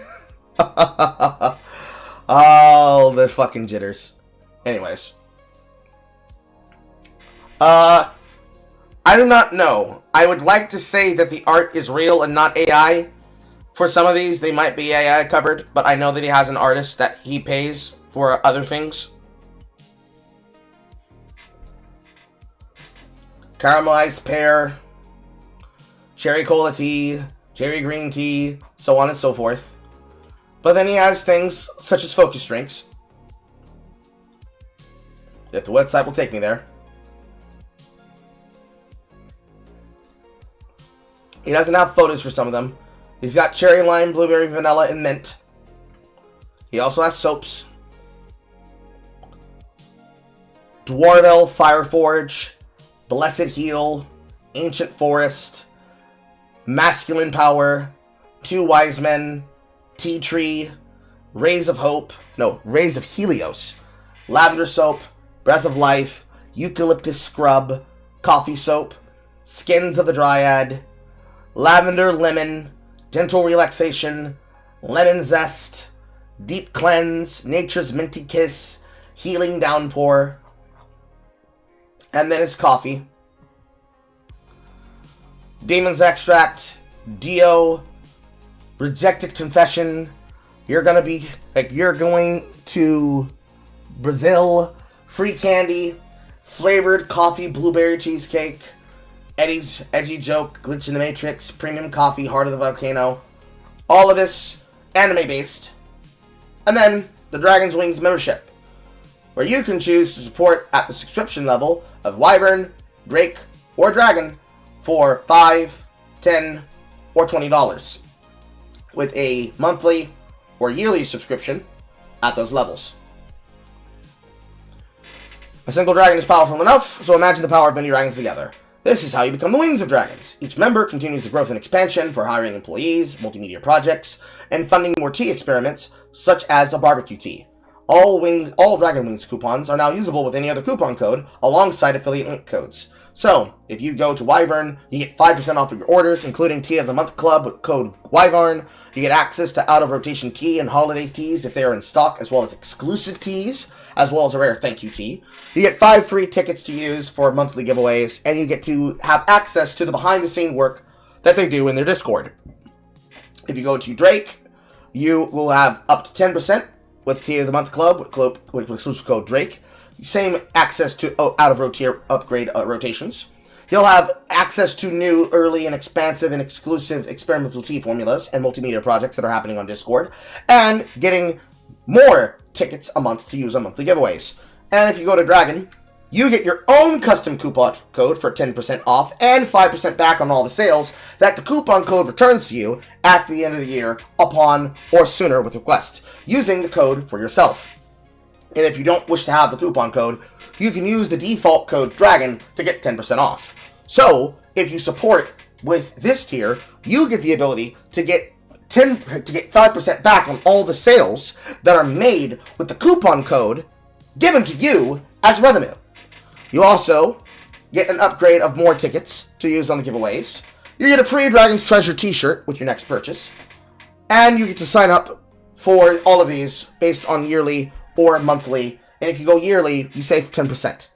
Oh, the fucking jitters. Anyways. I do not know. I would like to say that the art is real and not AI. For some of these, they might be AI covered, but I know that he has an artist that he pays for other things. Caramelized pear, cherry cola tea, cherry green tea, so on and so forth. But then he has things such as focus drinks. If the website will take me there. He doesn't have photos for some of them. He's got cherry, lime, blueberry, vanilla, and mint. He also has soaps. Dwarvel, Fireforge, Blessed Heal, Ancient Forest, Masculine Power, Two Wise Men, Tea Tree, Rays of Hope, no, Rays of Helios, Lavender Soap, Breath of Life, Eucalyptus Scrub, Coffee Soap, Skins of the Dryad, Lavender Lemon, Dental Relaxation, Lemon Zest, Deep Cleanse, Nature's Minty Kiss, Healing Downpour, and then his coffee. Demon's Extract, Dio, Rejected Confession, you're going to Brazil, Free Candy, Flavored Coffee Blueberry Cheesecake, Eddie's Edgy Joke, Glitch in the Matrix, Premium Coffee, Heart of the Volcano. All of this anime-based. And then the Dragon's Wings membership, where you can choose to support at the subscription level of Wyvern, Drake, or Dragon for $5, $10, or $20, with a monthly or yearly subscription at those levels. A single dragon is powerful enough, so imagine the power of many dragons together. This is how you become the Wings of Dragons. Each member continues the growth and expansion for hiring employees, multimedia projects, and funding more tea experiments, such as a barbecue tea. All Dragon Wings coupons are now usable with any other coupon code, alongside affiliate link codes. So, if you go to Wyvern, you get 5% off of your orders, including Tea of the Month Club with code Wyvern. You get access to out-of-rotation tea and holiday teas if they are in stock, as well as exclusive teas, as well as a rare thank you tea. You get 5 free tickets to use for monthly giveaways, and you get to have access to the behind-the-scene work that they do in their Discord. If you go to Drake, you will have up to 10% with Tea of the Month Club with exclusive code Drake. Same access to out-of-rotate upgrade rotations. You'll have access to new, early, and expansive and exclusive experimental tea formulas and multimedia projects that are happening on Discord, and getting more tickets a month to use on monthly giveaways. And if you go to Dragon, you get your own custom coupon code for 10% off and 5% back on all the sales that the coupon code returns to you at the end of the year upon or sooner with request, using the code for yourself. And if you don't wish to have the coupon code, you can use the default code DRAGON to get 10% off. So, if you support with this tier, you get the ability to get 5% back on all the sales that are made with the coupon code given to you as revenue. You also get an upgrade of more tickets to use on the giveaways. You get a free Dragon's Treasure t-shirt with your next purchase. And you get to sign up for all of these based on yearly or monthly, and if you go yearly, you save 10%.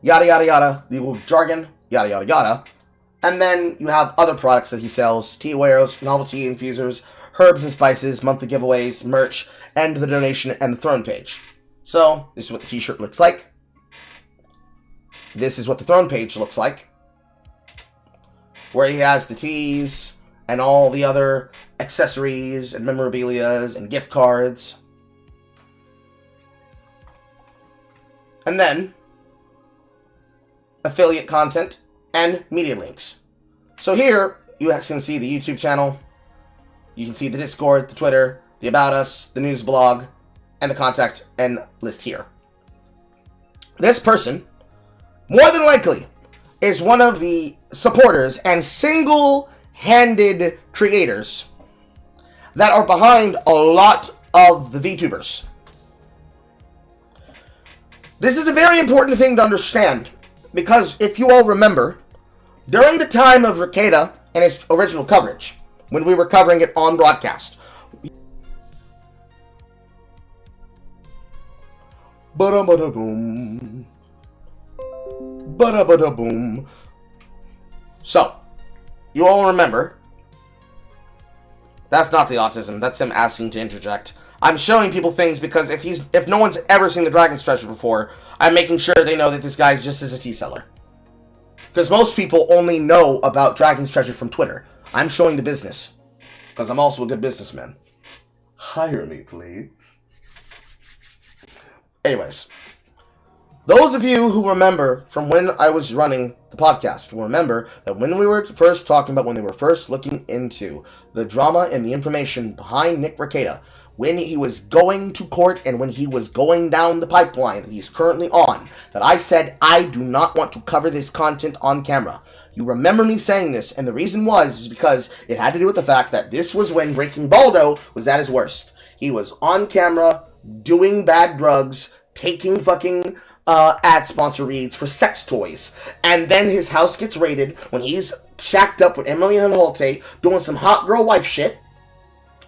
Yada yada yada, legal jargon, yada yada yada. And then you have other products that he sells: tea wares, novelty infusers, herbs and spices, monthly giveaways, merch, and the donation and the throne page. So, this is what the t-shirt looks like. This is what the throne page looks like, where he has the teas and all the other accessories and memorabilia and gift cards. And then, affiliate content and media links. So here, you can see the YouTube channel, you can see the Discord, the Twitter, the About Us, the news blog, and the contact and list here. This person, more than likely, is one of the supporters and single-handed creators that are behind a lot of the VTubers. This is a very important thing to understand, because if you all remember, during the time of Rekieta and his original coverage, when we were covering it on broadcast, ba-da-ba-da-boom, ba-da-ba-da-boom. So, you all remember, that's not the autism, that's him asking to interject. I'm showing people things because if no one's ever seen the Dragon's Treasure before, I'm making sure they know that this guy's just as a tea seller. Because most people only know about Dragon's Treasure from Twitter. I'm showing the business. Because I'm also a good businessman. Hire me, please. Anyways. Those of you who remember from when I was running the podcast will remember that when we were first talking about when they were first looking into the drama and the information behind Nick Rekieta, when he was going to court and when he was going down the pipeline that he's currently on, that I said I do not want to cover this content on camera. You remember me saying this, and the reason is because it had to do with the fact that this was when Breaking Baldo was at his worst. He was on camera, doing bad drugs, taking fucking ad sponsor reads for sex toys, and then his house gets raided when he's shacked up with Emily and Holte doing some hot girl wife shit,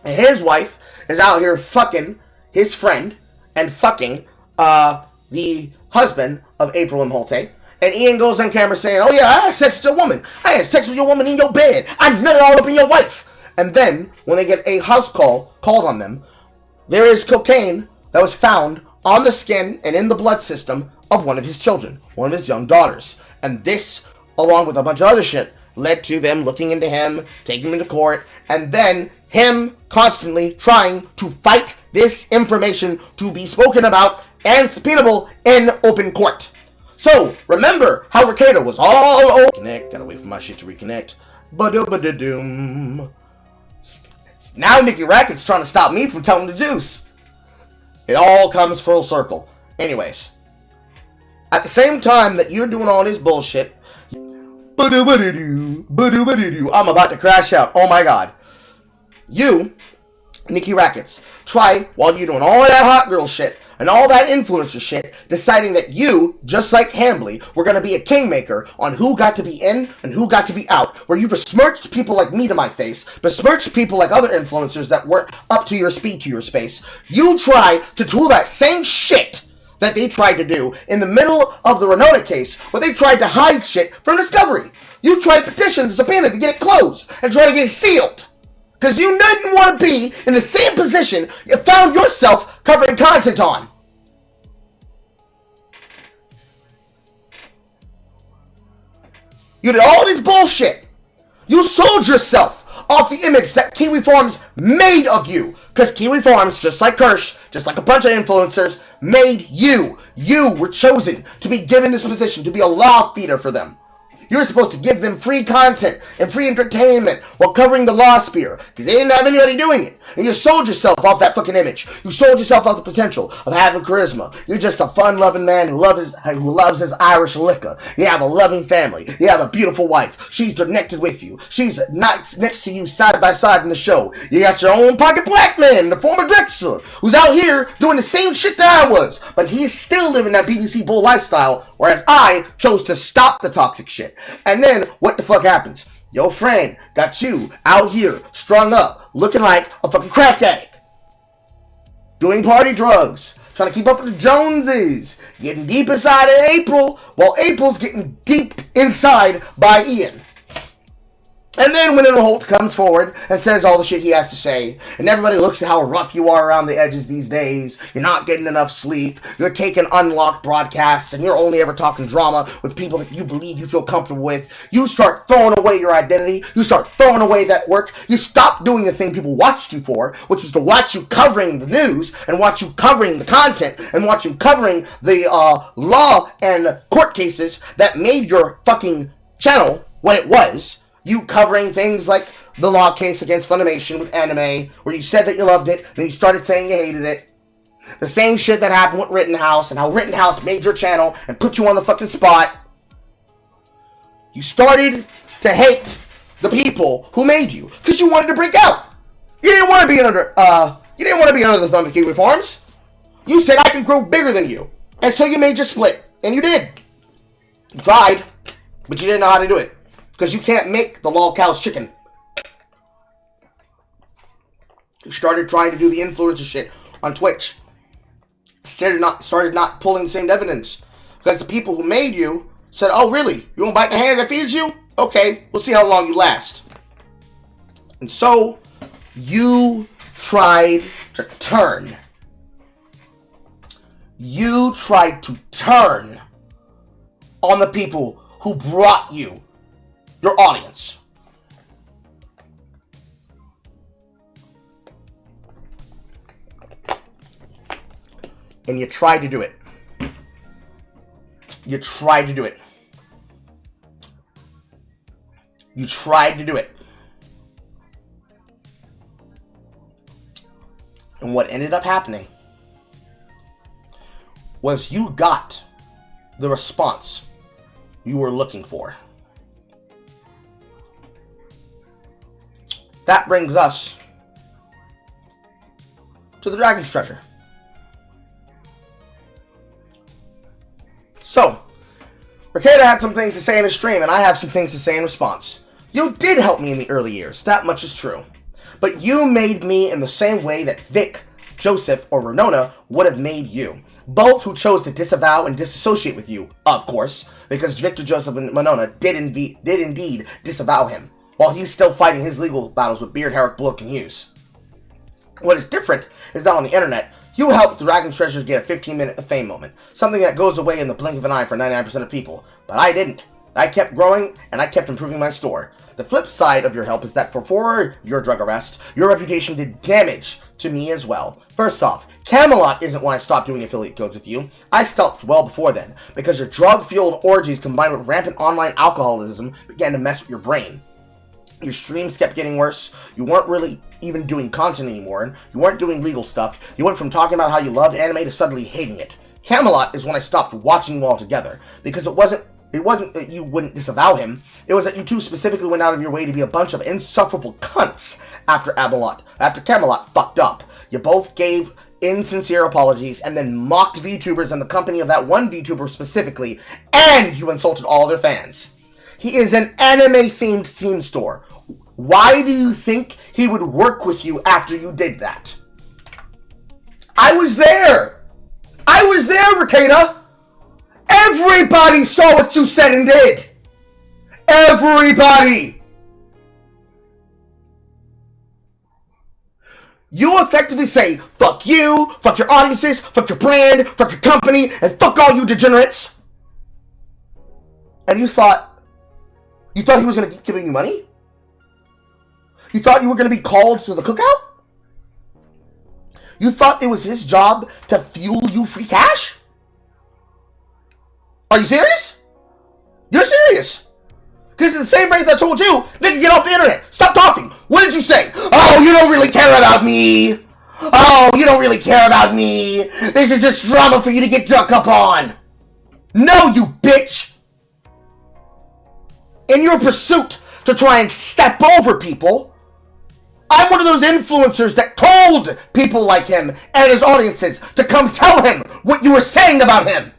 and his wife is out here fucking his friend and fucking the husband of April and Holte. And Ian goes on camera saying, "Oh yeah, I had sex with your woman. I had sex with your woman in your bed. I nutted all up in your wife." And then, when they get a house call called on them, there is cocaine that was found on the skin and in the blood system of one of his children, one of his young daughters. And this, along with a bunch of other shit, led to them looking into him, taking him to court, and then him constantly trying to fight this information to be spoken about and subpoenable in open court. So, remember how Ricardo was all over. Connect, gotta wait for my shit to reconnect. Ba-do-ba-da-doom. Now Nicky Racket's trying to stop me from telling the juice. It all comes full circle. Anyways, at the same time that you're doing all this bullshit, ba-do-ba-da-doo, ba-do-ba-da-doo, I'm about to crash out. Oh my god. You, Nicky Rackets, try while you're doing all that hot girl shit and all that influencer shit, deciding that you, just like Hambly, were going to be a kingmaker on who got to be in and who got to be out, where you besmirched people like me to my face, besmirched people like other influencers that weren't up to your speed to your space. You try to do that same shit that they tried to do in the middle of the Renona case, where they tried to hide shit from Discovery. You tried to petition the subpoena to get it closed and try to get it sealed. Because you didn't want to be in the same position you found yourself covering content on. You did all this bullshit. You sold yourself off the image that Kiwi Farms made of you. Because Kiwi Farms, just like Kirsch, just like a bunch of influencers, made you. You were chosen to be given this position, to be a law feeder for them. You were supposed to give them free content and free entertainment while covering the law spear, because they didn't have anybody doing it. And you sold yourself off that fucking image. You sold yourself off the potential of having charisma. You're just a fun-loving man who loves his Irish liquor. You have a loving family. You have a beautiful wife. She's connected with you. She's next to you side by side in the show. You got your own pocket black man, the former Drexler, who's out here doing the same shit that I was, but he's still living that BBC Bull lifestyle, whereas I chose to stop the toxic shit. And then, what the fuck happens? Your friend got you out here, strung up, looking like a fucking crack addict. Doing party drugs, trying to keep up with the Joneses, getting deep inside of April, while April's getting deep inside by Ian. And then when Holt comes forward and says all the shit he has to say, and everybody looks at how rough you are around the edges these days, you're not getting enough sleep, you're taking unlocked broadcasts, and you're only ever talking drama with people that you believe you feel comfortable with, you start throwing away your identity, you start throwing away that work, you stop doing the thing people watched you for, which is to watch you covering the news, and watch you covering the content, and watch you covering the law and court cases that made your fucking channel what it was. You covering things like the law case against Funimation with anime, where you said that you loved it, then you started saying you hated it. The same shit that happened with Rittenhouse, and how Rittenhouse made your channel and put you on the fucking spot. You started to hate the people who made you, because you wanted to break out. You didn't want to be under, the thumb of Kiwi Farms. You said I can grow bigger than you, and so you made your split, and you did. You tried, but you didn't know how to do it. Because you can't make the lol cow's chicken. You started trying to do the influencer shit on Twitch. Started not pulling the same evidence. Because the people who made you said, oh really? You won't bite the hand that feeds you? Okay, we'll see how long you last. And so, you tried to turn. You tried to turn on the people who brought you your audience. And you tried to do it. You tried to do it. You tried to do it. And what ended up happening was you got the response you were looking for. That brings us to the Dragon's Treasure. So, Ricardo had some things to say in his stream, and I have some things to say in response. You did help me in the early years, that much is true. But you made me in the same way that Vic, Joseph, or Renona would have made you. Both who chose to disavow and disassociate with you, of course, because Victor, Joseph, and Renona did indeed disavow him, while he's still fighting his legal battles with Beard, Herrick, Bullock, and Hughes. What is different is that on the internet, you helped Dragon Treasures get a 15-minute fame moment, something that goes away in the blink of an eye for 99% of people, but I didn't. I kept growing, and I kept improving my store. The flip side of your help is that before your drug arrest, your reputation did damage to me as well. First off, Camelot isn't when I stopped doing affiliate codes with you. I stopped well before then, because your drug-fueled orgies combined with rampant online alcoholism began to mess with your brain. Your streams kept getting worse. You weren't really even doing content anymore. You weren't doing legal stuff. You went from talking about how you loved anime to suddenly hating it. Camelot is when I stopped watching you all together, because it wasn't that you wouldn't disavow him. It was that you two specifically went out of your way to be a bunch of insufferable cunts after Camelot fucked up. You both gave insincere apologies and then mocked VTubers and the company of that one VTuber specifically, and you insulted all their fans. He is an anime-themed team store. Why do you think he would work with you after you did that? I was there! I was there, Ricada! Everybody saw what you said and did! Everybody! You effectively say, fuck you, fuck your audiences, fuck your brand, fuck your company, and fuck all you degenerates! And you thought he was going to keep giving you money? You thought you were going to be called to the cookout? You thought it was his job to fuel you free cash? Are you serious? You're serious? Because in the same breath I told you, nigga, get off the internet. Stop talking. What did you say? Oh, you don't really care about me. Oh, you don't really care about me. This is just drama for you to get drunk up on. No, you bitch. In your pursuit to try and step over people, I'm one of those influencers that told people like him and his audiences to come tell him what you were saying about him.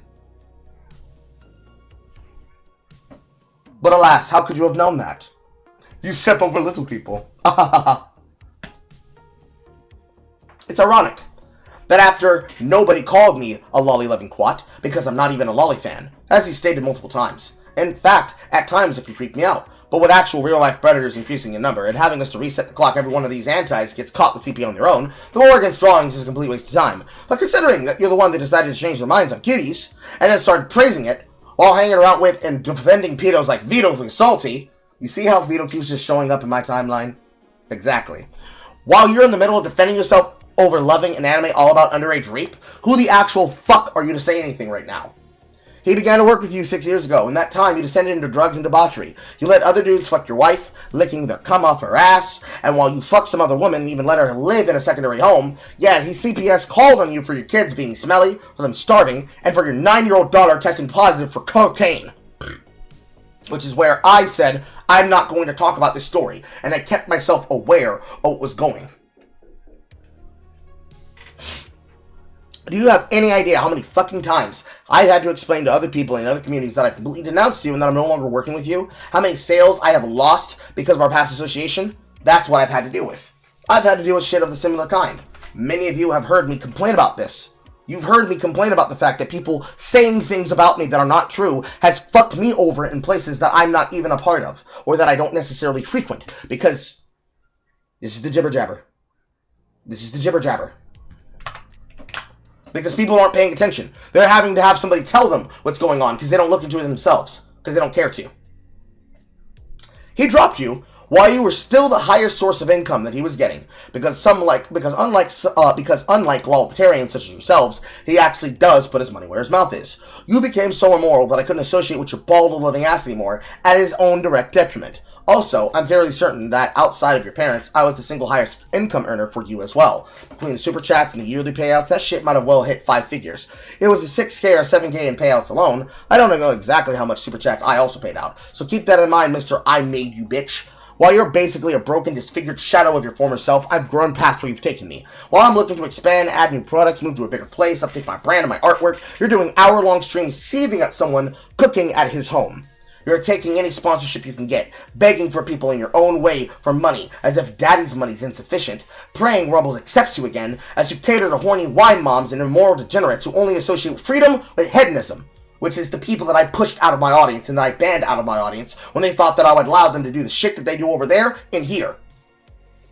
But alas, how could you have known that? You step over little people. It's ironic that after nobody called me a lolly-loving quat, because I'm not even a lolly fan, as he stated multiple times. In fact, at times it can freak me out. But with actual real-life predators increasing in number, and having us to reset the clock every one of these antis gets caught with CP on their own, the war against drawings is a complete waste of time. But considering that you're the one that decided to change their minds on cuties, and then started praising it, while hanging around with and defending pedos like Vito being salty, you see how Vito keeps just showing up in my timeline? Exactly. While you're in the middle of defending yourself over loving an anime all about underage rape, who the actual fuck are you to say anything right now? He began to work with you 6 years ago. In that time, you descended into drugs and debauchery. You let other dudes fuck your wife, licking their cum off her ass, and while you fucked some other woman and even let her live in a secondary home, yeah, he CPS called on you for your kids being smelly, for them starving, and for your 9-year-old daughter testing positive for cocaine. Which is where I said, I'm not going to talk about this story, and I kept myself aware of what was going. Do you have any idea how many fucking times I had to explain to other people in other communities that I completely denounced you and that I'm no longer working with you? How many sales I have lost because of our past association? That's what I've had to deal with. I've had to deal with shit of the similar kind. Many of you have heard me complain about this. You've heard me complain about the fact that people saying things about me that are not true has fucked me over in places that I'm not even a part of, or that I don't necessarily frequent, because this is the jibber jabber. This is the jibber jabber. Because people aren't paying attention. They're having to have somebody tell them what's going on because they don't look into it themselves. Because they don't care to. He dropped you while you were still the highest source of income that he was getting. Because unlike lolitarians such as yourselves, he actually does put his money where his mouth is. You became so immoral that I couldn't associate with your bald old living ass anymore at his own direct detriment. Also, I'm fairly certain that outside of your parents, I was the single highest income earner for you as well. Between the super chats and the yearly payouts, that shit might have well hit 5 figures. It was a 6K or 7K in payouts alone. I don't know exactly how much super chats I also paid out. So keep that in mind, Mr. I made you bitch. While you're basically a broken, disfigured shadow of your former self, I've grown past where you've taken me. While I'm looking to expand, add new products, move to a bigger place, update my brand and my artwork, you're doing hour-long streams seething at someone cooking at his home. You're taking any sponsorship you can get, begging for people in your own way for money, as if daddy's money's insufficient, praying Rumbles accepts you again, as you cater to horny wine moms and immoral degenerates who only associate freedom with hedonism, which is the people that I pushed out of my audience and that I banned out of my audience when they thought that I would allow them to do the shit that they do over there in here.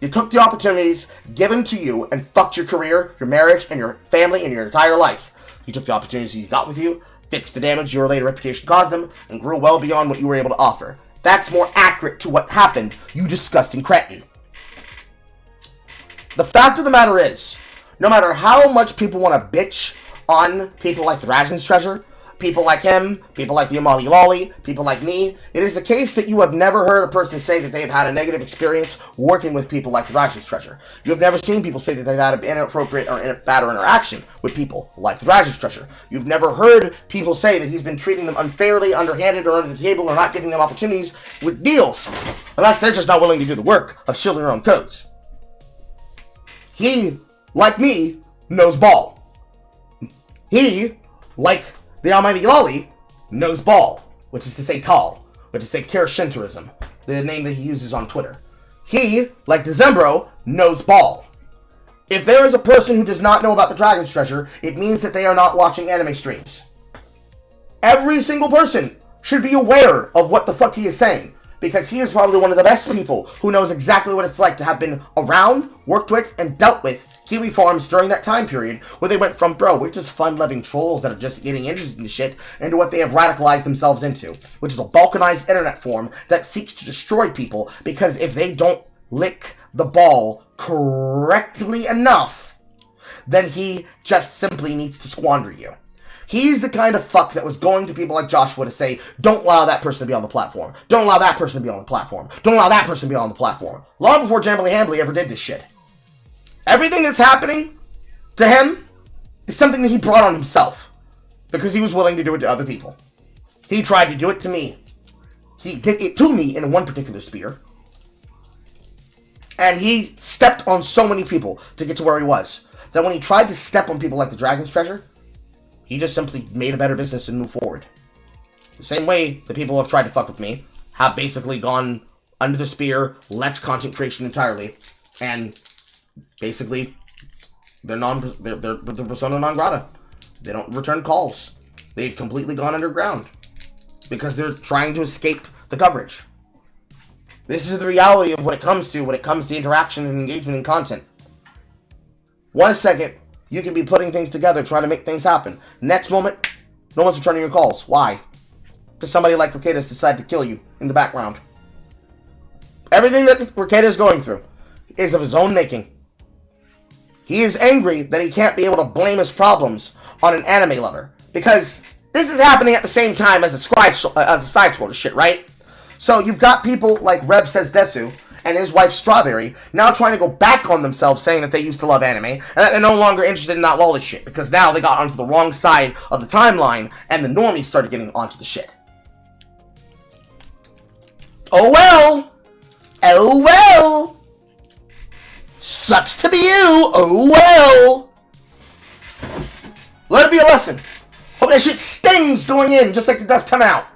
You took the opportunities given to you and fucked your career, your marriage, and your family and your entire life. You took the opportunities you got with you, fixed the damage your later reputation caused them, and grew well beyond what you were able to offer. That's more accurate to what happened, you disgusting cretin. The fact of the matter is, no matter how much people want to bitch on people like the Rajan's Treasure, people like him, people like the Amali Lolly, people like me, it is the case that you have never heard a person say that they've had a negative experience working with people like the Rajan's Treasure. You have never seen people say that they've had an inappropriate or bad interaction with people like the Rajan's Treasure. You've never heard people say that he's been treating them unfairly, underhanded, or under the table, or not giving them opportunities with deals. Unless they're just not willing to do the work of shielding their own codes. He, like me, knows ball. He, like the Almighty Lolly, knows ball, which is to say tall, which is to say Kirashinterism, the name that he uses on Twitter. He, like Decembro, knows ball. If there is a person who does not know about the Dragon's Treasure, it means that they are not watching anime streams. Every single person should be aware of what the fuck he is saying, because he is probably one of the best people who knows exactly what it's like to have been around, worked with, and dealt with Kiwi farms during that time period where they went from, bro, we're just fun-loving trolls that are just getting interested in shit, into what they have radicalized themselves into, which is a balkanized internet form that seeks to destroy people, because if they don't lick the ball correctly enough, then he just simply needs to squander you. He's the kind of fuck that was going to people like Joshua to say, don't allow that person to be on the platform. Don't allow that person to be on the platform. Don't allow that person to be on the platform. Long before Jambly Hambly ever did this shit. Everything that's happening to him is something that he brought on himself. Because he was willing to do it to other people. He tried to do it to me. He did it to me in one particular sphere. And he stepped on so many people to get to where he was, that when he tried to step on people like the Dragon's Treasure, he just simply made a better business and moved forward. The same way the people who have tried to fuck with me have basically gone under the spear, left content creation entirely, and basically they're persona non grata. They don't return calls. They've completely gone underground because they're trying to escape the coverage. This is the reality of what it comes to when it comes to interaction and engagement in content. 1 second, you can be putting things together, trying to make things happen. Next moment, no one's returning your calls. Why? Because somebody like Rekitas decided to kill you in the background. Everything that Rekitas is going through is of his own making. He is angry that he can't be able to blame his problems on an anime lover. Because this is happening at the same time as a side scroller shit, right? So you've got people like Rev Says Desu and his wife Strawberry now trying to go back on themselves, saying that they used to love anime and that they're no longer interested in that lolly shit because now they got onto the wrong side of the timeline and the normies started getting onto the shit. Oh well! Oh well! Sucks to be you! Oh well! Let it be a lesson. Hope that shit stings going in just like it does come out.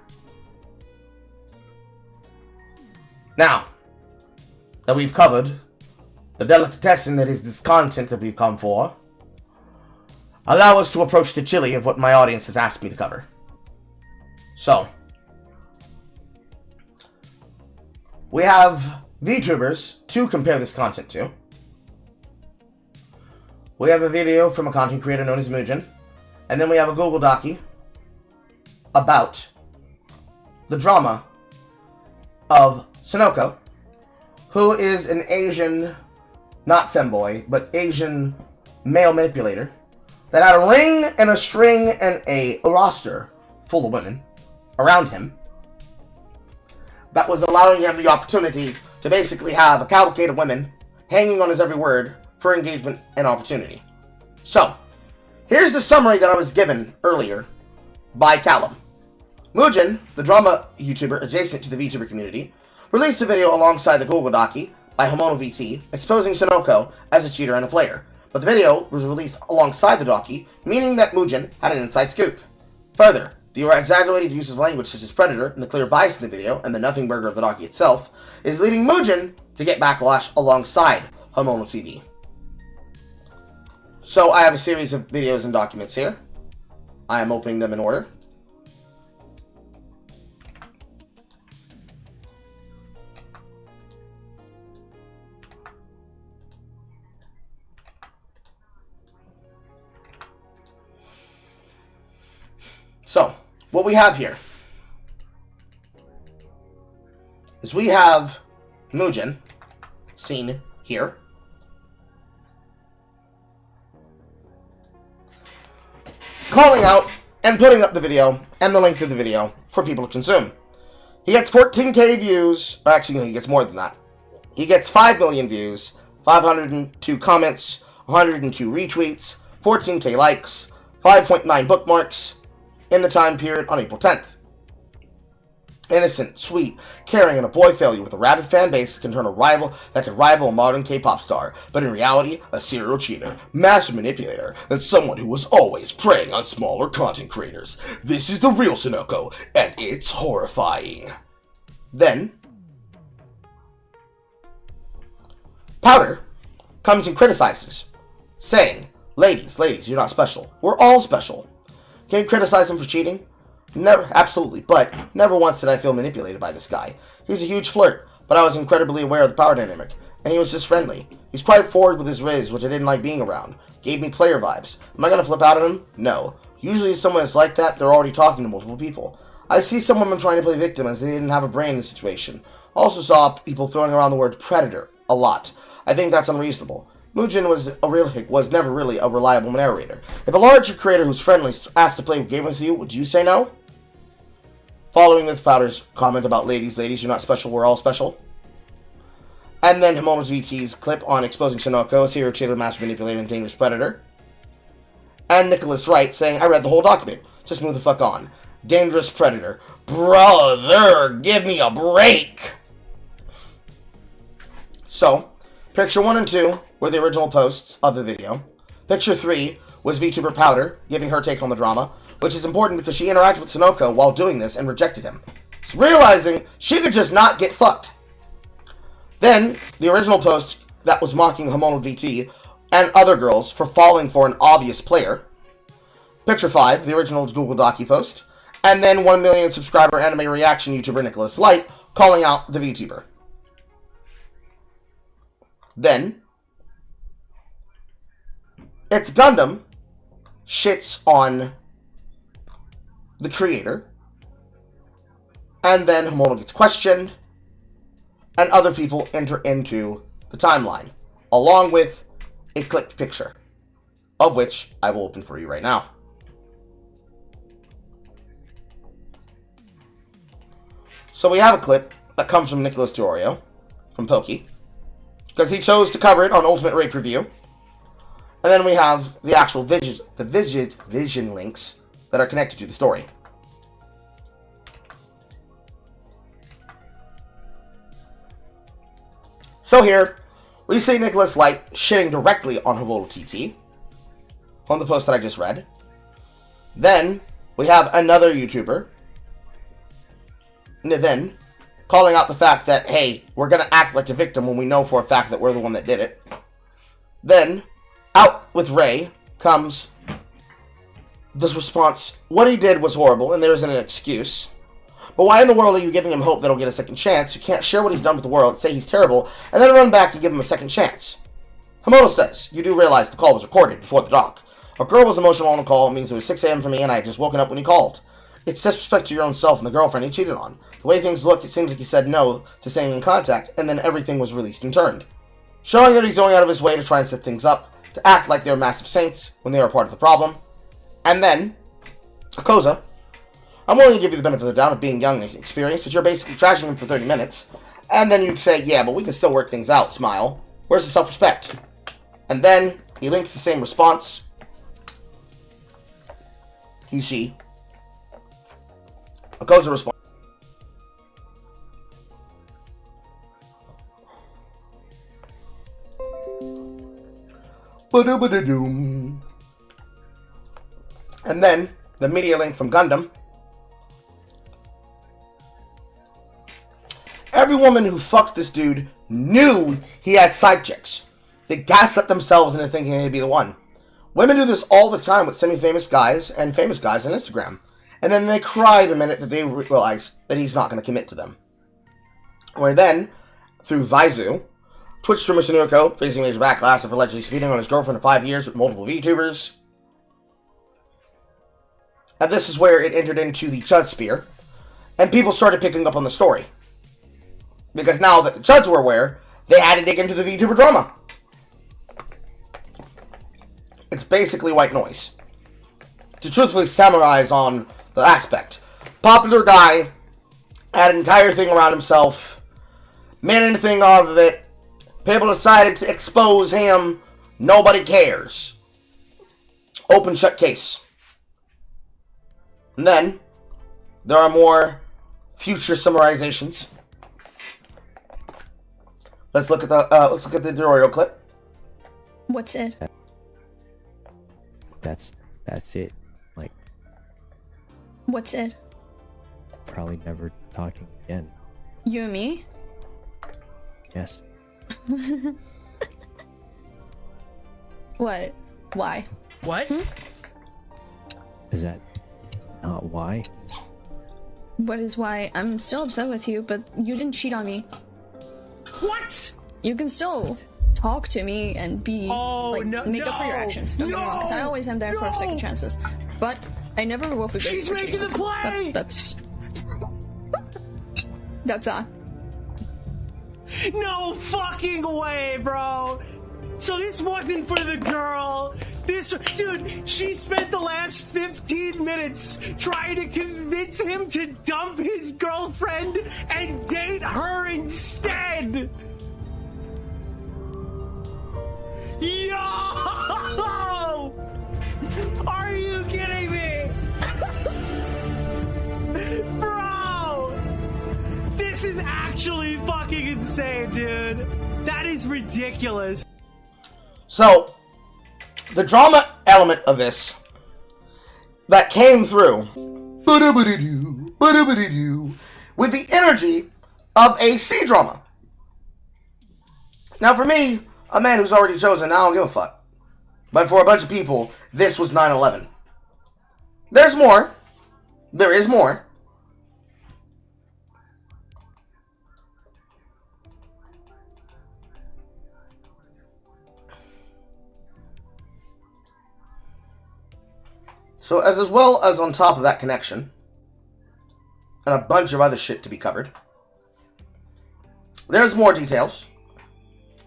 Now that we've covered the delicatessen that is this content that we've come for, allow us to approach the chili of what my audience has asked me to cover. So, we have VTubers to compare this content to. We have a video from a content creator known as Mugen, and then we have a Google Docu about the drama of Sonoko, who is an Asian, not femboy, but Asian male manipulator that had a ring and a string and a roster full of women around him that was allowing him the opportunity to basically have a cavalcade of women hanging on his every word for engagement and opportunity. So, here's the summary that I was given earlier by Callum. Mugen, the drama YouTuber adjacent to the VTuber community, released a video alongside the Google Docu by Homono VT exposing Sonoko as a cheater and a player, but the video was released alongside the docu, meaning that Mugen had an inside scoop. Further, the exaggerated use of language such as predator and the clear bias in the video and the nothing burger of the docu itself is leading Mugen to get backlash alongside Homono TV. So I have a series of videos and documents here. I am opening them in order. So, what we have here is we have Mugen, seen here, calling out and putting up the video and the link to the video for people to consume. He gets 14k views. Actually, no, he gets more than that. He gets 5 million views, 502 comments, 102 retweets, 14k likes, 5.9 bookmarks in the time period on April 10th. Innocent, sweet, caring, and a boy failure with a rabid fan base that could rival a modern K-pop star, but in reality, a serial cheater, master manipulator, and someone who was always preying on smaller content creators. This is the real Sonoko, and it's horrifying. Then, Powder comes and criticizes, saying, ladies, you're not special. We're all special. Can you criticize him for cheating? Never, absolutely, but never once did I feel manipulated by this guy. He's a huge flirt, but I was incredibly aware of the power dynamic, and he was just friendly. He's quite forward with his riz, which I didn't like being around. Gave me player vibes. Am I gonna flip out on him? No. Usually if someone is like that, they're already talking to multiple people. I see some women trying to play victim as they didn't have a brain in the situation. Also saw people throwing around the word predator a lot. I think that's unreasonable. Mugen was never really a reliable narrator. If a larger creator who's friendly asked to play a game with you, would you say no? Following with Powder's comment about ladies, you're not special, we're all special. And then Himono's VT's clip on exposing Sonoko, a serial cheater, master manipulator, and dangerous predator. And Nicholas Wright saying, I read the whole document. Just move the fuck on. Dangerous predator. Brother, give me a break! So, picture 1 and 2 were the original posts of the video. Picture 3 was VTuber Powder, giving her take on the drama, which is important because she interacted with Sonoko while doing this and rejected him. So realizing she could just not get fucked. Then, the original post that was mocking Himono VT and other girls for falling for an obvious player. Picture 5, the original Google Docu post. And then 1 million subscriber anime reaction YouTuber Nicholas Light calling out the VTuber. Then, It's Gundam shits on the creator, and then Himono gets questioned, and other people enter into the timeline, along with a clipped picture, of which I will open for you right now. So we have a clip that comes from Nicholas Diorio, from Pokey, because he chose to cover it on Ultimate Rape Review. And then we have the actual vision links that are connected to the story. So here, we see Nicholas Light shitting directly on Hostility on the post that I just read. Then, we have another YouTuber, then, calling out the fact that, hey, we're going to act like a victim when we know for a fact that we're the one that did it. Then, out with Ray comes this response, what he did was horrible, and there isn't an excuse. But why in the world are you giving him hope that he'll get a second chance? You can't share what he's done with the world, say he's terrible, and then run back and give him a second chance. Himono says, you do realize the call was recorded before the doc. A girl was emotional on the call, it means it was 6 a.m. for me and I had just woken up when he called. It's disrespect to your own self and the girlfriend he cheated on. The way things look, it seems like he said no to staying in contact, and then everything was released and turned. Showing that he's going out of his way to try and set things up, to act like they're massive saints when they are part of the problem. And then, Akoza, I'm willing to give you the benefit of the doubt of being young and inexperienced, but you're basically trashing him for 30 minutes. And then you say, yeah, but we can still work things out, smile. Where's the self-respect? And then, he links the same response. He, she. Akoza responds. Ba-do-ba-da-doom. And then, the media link from Gundam. Every woman who fucked this dude knew he had side chicks. They gaslit themselves into thinking he'd be the one. Women do this all the time with semi-famous guys and famous guys on Instagram. And then they cry the minute that they realize that he's not going to commit to them. Where then, through Vaizu, Twitch streamer Sunuko facing major backlash after allegedly speeding on his girlfriend of 5 years with multiple VTubers. And this is where it entered into the Chud sphere. And people started picking up on the story. Because now that the Chuds were aware, they had to dig into the VTuber drama. It's basically white noise. To truthfully summarize on the aspect. Popular guy, had an entire thing around himself, made anything out of it, people decided to expose him, nobody cares. Open shut case. And then, there are more future summarizations. Let's look at the tutorial clip. What's it? That's it. Like, What's it? probably never talking again. You and me? Yes. What? Why? What? Is that not why? What is why? I'm still upset with you, but you didn't cheat on me. What? You can still talk to me and be make up for your actions. Don't get me wrong, because I always am there for second chances. But I never will forgive you. She's making the play. That's all. No fucking way, bro. So this wasn't for the girl. Dude, she spent the last 15 minutes trying to convince him to dump his girlfriend and date her instead. Yo! Are you kidding me? Bro! This is actually fucking insane, dude. That is ridiculous. So, the drama element of this that came through with the energy of a C-drama. Now, for me, a man who's already chosen, I don't give a fuck. But for a bunch of people, this was 9/11. There's more. There is more. So as well as on top of that connection, and a bunch of other shit to be covered, there's more details.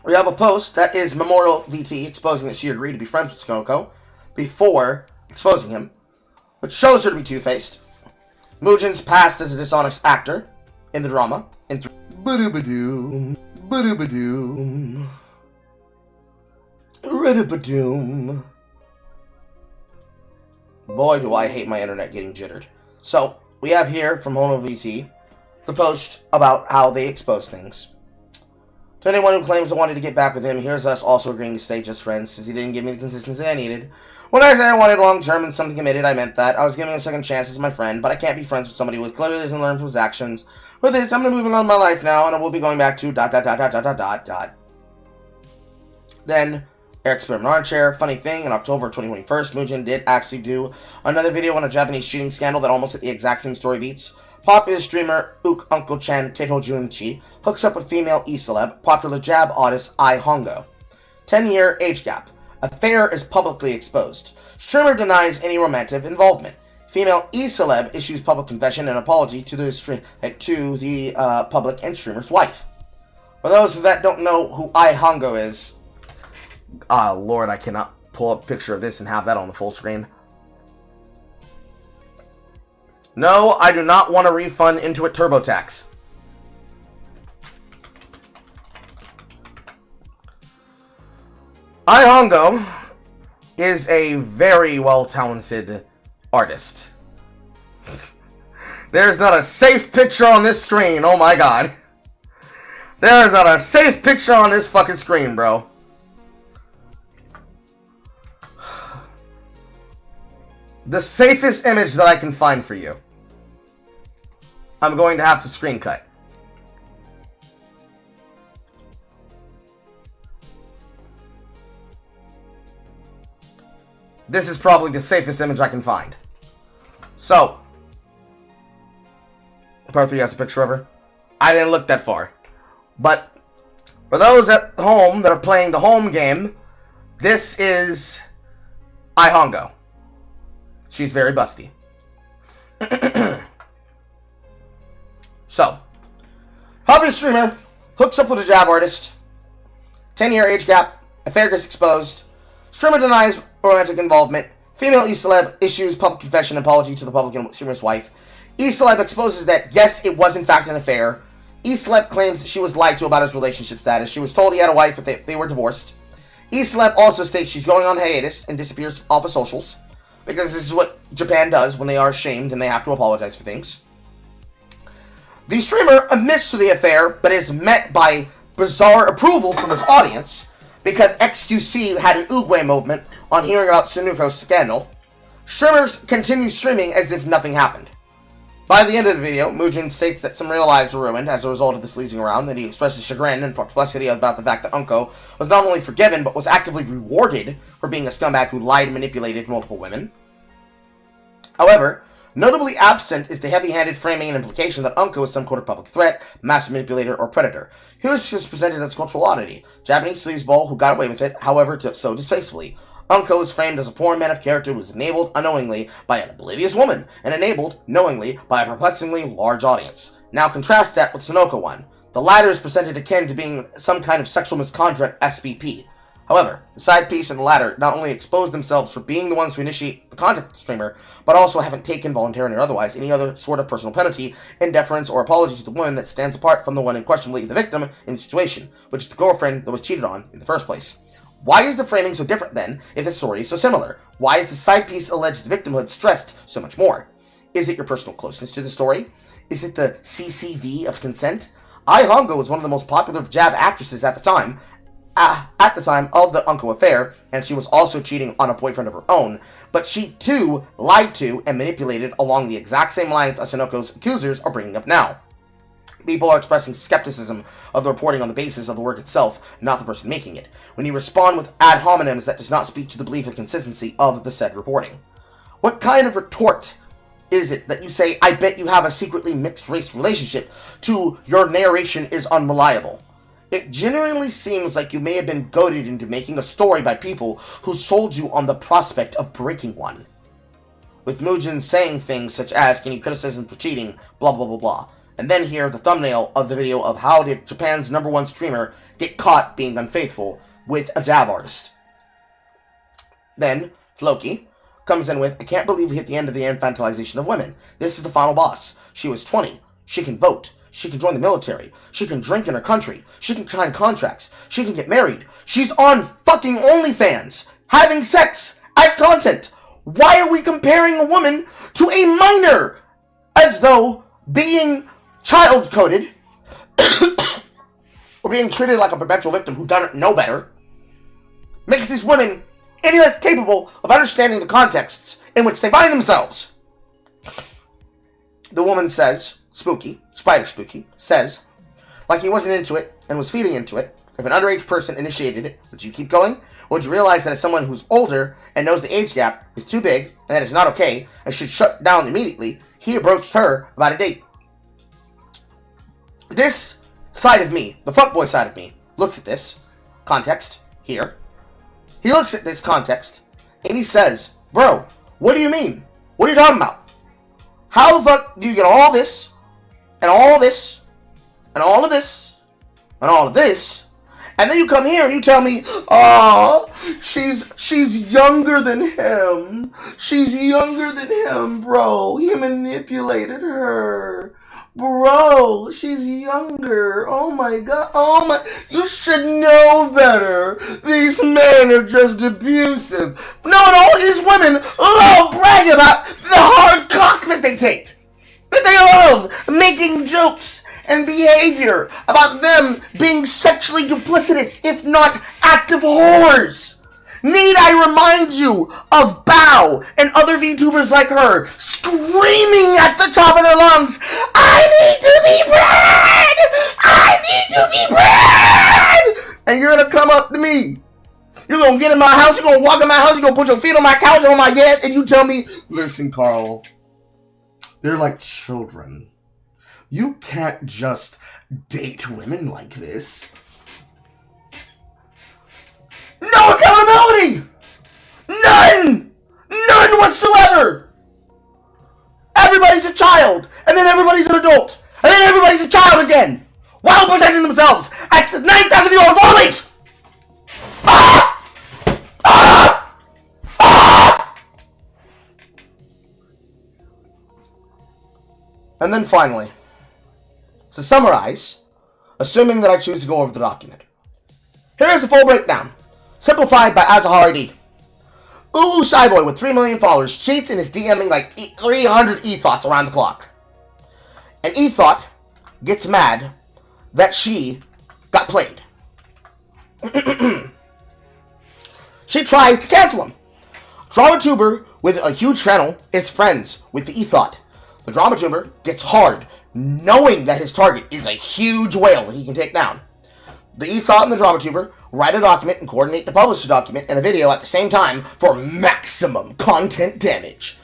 We have a post that is Memorial VT exposing that she agreed to be friends with Skonoko before exposing him, which shows her to be two-faced. Mugen's past as a dishonest actor in the drama. Ba-doo-ba-doom, ba-doo-ba-doom, rid-a-ba-doom. Boy, do I hate my internet getting jittered. So, we have here from Hono VT the post about how they expose things. To anyone who claims I wanted to get back with him, here's us also agreeing to stay just friends since he didn't give me the consistency I needed. When I said I wanted long-term and something committed, I meant that. I was giving a second chance as my friend, but I can't be friends with somebody who clearly doesn't learn from his actions. With this, I'm going to move on my life now, and I will be going back to ... Then, Eric's Experiment Armchair. Funny thing, in October 2021, Mugen did actually do another video on a Japanese cheating scandal that almost hit the exact same story beats. Popular streamer Uncle-chan Keto Junichi hooks up with female e-celeb, popular jab artist Ai Hongo. 10-year age gap. Affair is publicly exposed. Streamer denies any romantic involvement. Female e-celeb issues public confession and apology to the public and streamer's wife. For those that don't know who Ai Hongo is, Lord, I cannot pull up a picture of this and have that on the full screen. No, I do not want a refund into a TurboTax. Ai Hongo is a very well-talented artist. There's not a safe picture on this screen, oh my god. There's not a safe picture on this fucking screen, bro. The safest image that I can find for you, I'm going to have to screen cut. This is probably the safest image I can find. So, part 3 has a picture of her. I didn't look that far. But, for those at home that are playing the home game, this is Ai Hongo. She's very busty. So, hobby streamer hooks up with a jab artist. 10-year age gap. Affair gets exposed. Streamer denies romantic involvement. Female E-Celeb issues public confession and apology to the public streamer's wife. E-Celeb exposes that, yes, it was in fact an affair. E-Celeb claims she was lied to about his relationship status. She was told he had a wife, but they were divorced. E-Celeb also states she's going on hiatus and disappears off of socials, because this is what Japan does when they are ashamed and they have to apologize for things. The streamer admits to the affair, but is met by bizarre approval from his audience, because XQC had an Uguay moment on hearing about Sunuko's scandal. Streamers continue streaming as if nothing happened. By the end of the video, Mujin states that some real lives were ruined as a result of this sleazing around, and he expresses chagrin and perplexity about the fact that Unco was not only forgiven, but was actively rewarded for being a scumbag who lied and manipulated multiple women. However, notably absent is the heavy-handed framing and implication that Unco is some sort of public threat, master manipulator, or predator. He was just presented as a cultural oddity, Japanese sleazeball who got away with it, however, so distastefully. Unco is framed as a poor man of character who was enabled unknowingly by an oblivious woman, and enabled knowingly by a perplexingly large audience. Now contrast that with Sonoko one. The latter is presented akin to being some kind of sexual misconduct SBP. However, the side piece and the latter not only expose themselves for being the ones who initiate the content streamer, but also haven't taken, voluntarily or otherwise, any other sort of personal penalty, indifference, or apology to the woman that stands apart from the one unquestionably the victim in the situation, which is the girlfriend that was cheated on in the first place. Why is the framing so different then, if the story is so similar? Why is the side piece alleged victimhood stressed so much more? Is it your personal closeness to the story? Is it the CCV of consent? Ai Hongo was one of the most popular jab actresses at the time of the Unco affair, and she was also cheating on a boyfriend of her own, but she too lied to and manipulated along the exact same lines as Sonoko's accusers are bringing up now. People are expressing skepticism of the reporting on the basis of the work itself, not the person making it, when you respond with ad hominems that does not speak to the belief and consistency of the said reporting. What kind of retort is it that you say, I bet you have a secretly mixed-race relationship, to your narration is unreliable? It genuinely seems like you may have been goaded into making a story by people who sold you on the prospect of breaking one. With Mujin saying things such as, can you criticize him for cheating, blah blah blah blah. And then here, the thumbnail of the video of how did Japan's #1 streamer get caught being unfaithful with a jab artist. Then, Floki comes in with, I can't believe we hit the end of the infantilization of women. This is the final boss. She was 20. She can vote. She can join the military. She can drink in her country. She can sign contracts. She can get married. She's on fucking OnlyFans, having sex as content. Why are we comparing a woman to a minor? As though being child-coded or being treated like a perpetual victim who doesn't know better makes these women any less capable of understanding the contexts in which they find themselves. The woman says, Spider Spooky, says, like he wasn't into it and was feeding into it, if an underage person initiated it, would you keep going? Or would you realize that as someone who's older and knows the age gap is too big and that it's not okay and should shut down immediately, he approached her about a date? This side of me, the fuckboy side of me, looks at this context here. He looks at this context and he says, bro, what do you mean? What are you talking about? How the fuck do you get all this and all this and all of this and all of this, and then you come here and you tell me, oh, she's younger than him. She's younger than him, bro. He manipulated her. Bro, she's younger. Oh my god. Oh my. You should know better. These men are just abusive. No, these women love bragging about the hard cock that they take. That they love making jokes and behavior about them being sexually duplicitous, if not active whores. Need I remind you of Bao and other VTubers like her screaming at the top of their lungs, I need to be bred! I need to be bred! And you're gonna come up to me. You're gonna get in my house, you're gonna walk in my house, you're gonna put your feet on my couch, on my bed, and you tell me, listen, Carl, they're like children. You can't just date women like this. No accountability! None! None whatsoever! Everybody's child, and then everybody's an adult, and then everybody's a child again, while presenting themselves as 9,000-year-old boys. Ah! Ah! Ah! And then finally, to summarize, assuming that I choose to go over the document, here is a full breakdown, simplified by Azahar ID. Ooh, Shyboy with 3 million followers cheats and is DMing like 300 e-thoughts around the clock. And e-thought gets mad that she got played. She tries to cancel him. DramaTuber with a huge channel is friends with the e-thought. The DramaTuber gets hard, knowing that his target is a huge whale that he can take down. The e-thought and the DramaTuber write a document and coordinate to publish the document and a video at the same time for maximum content damage.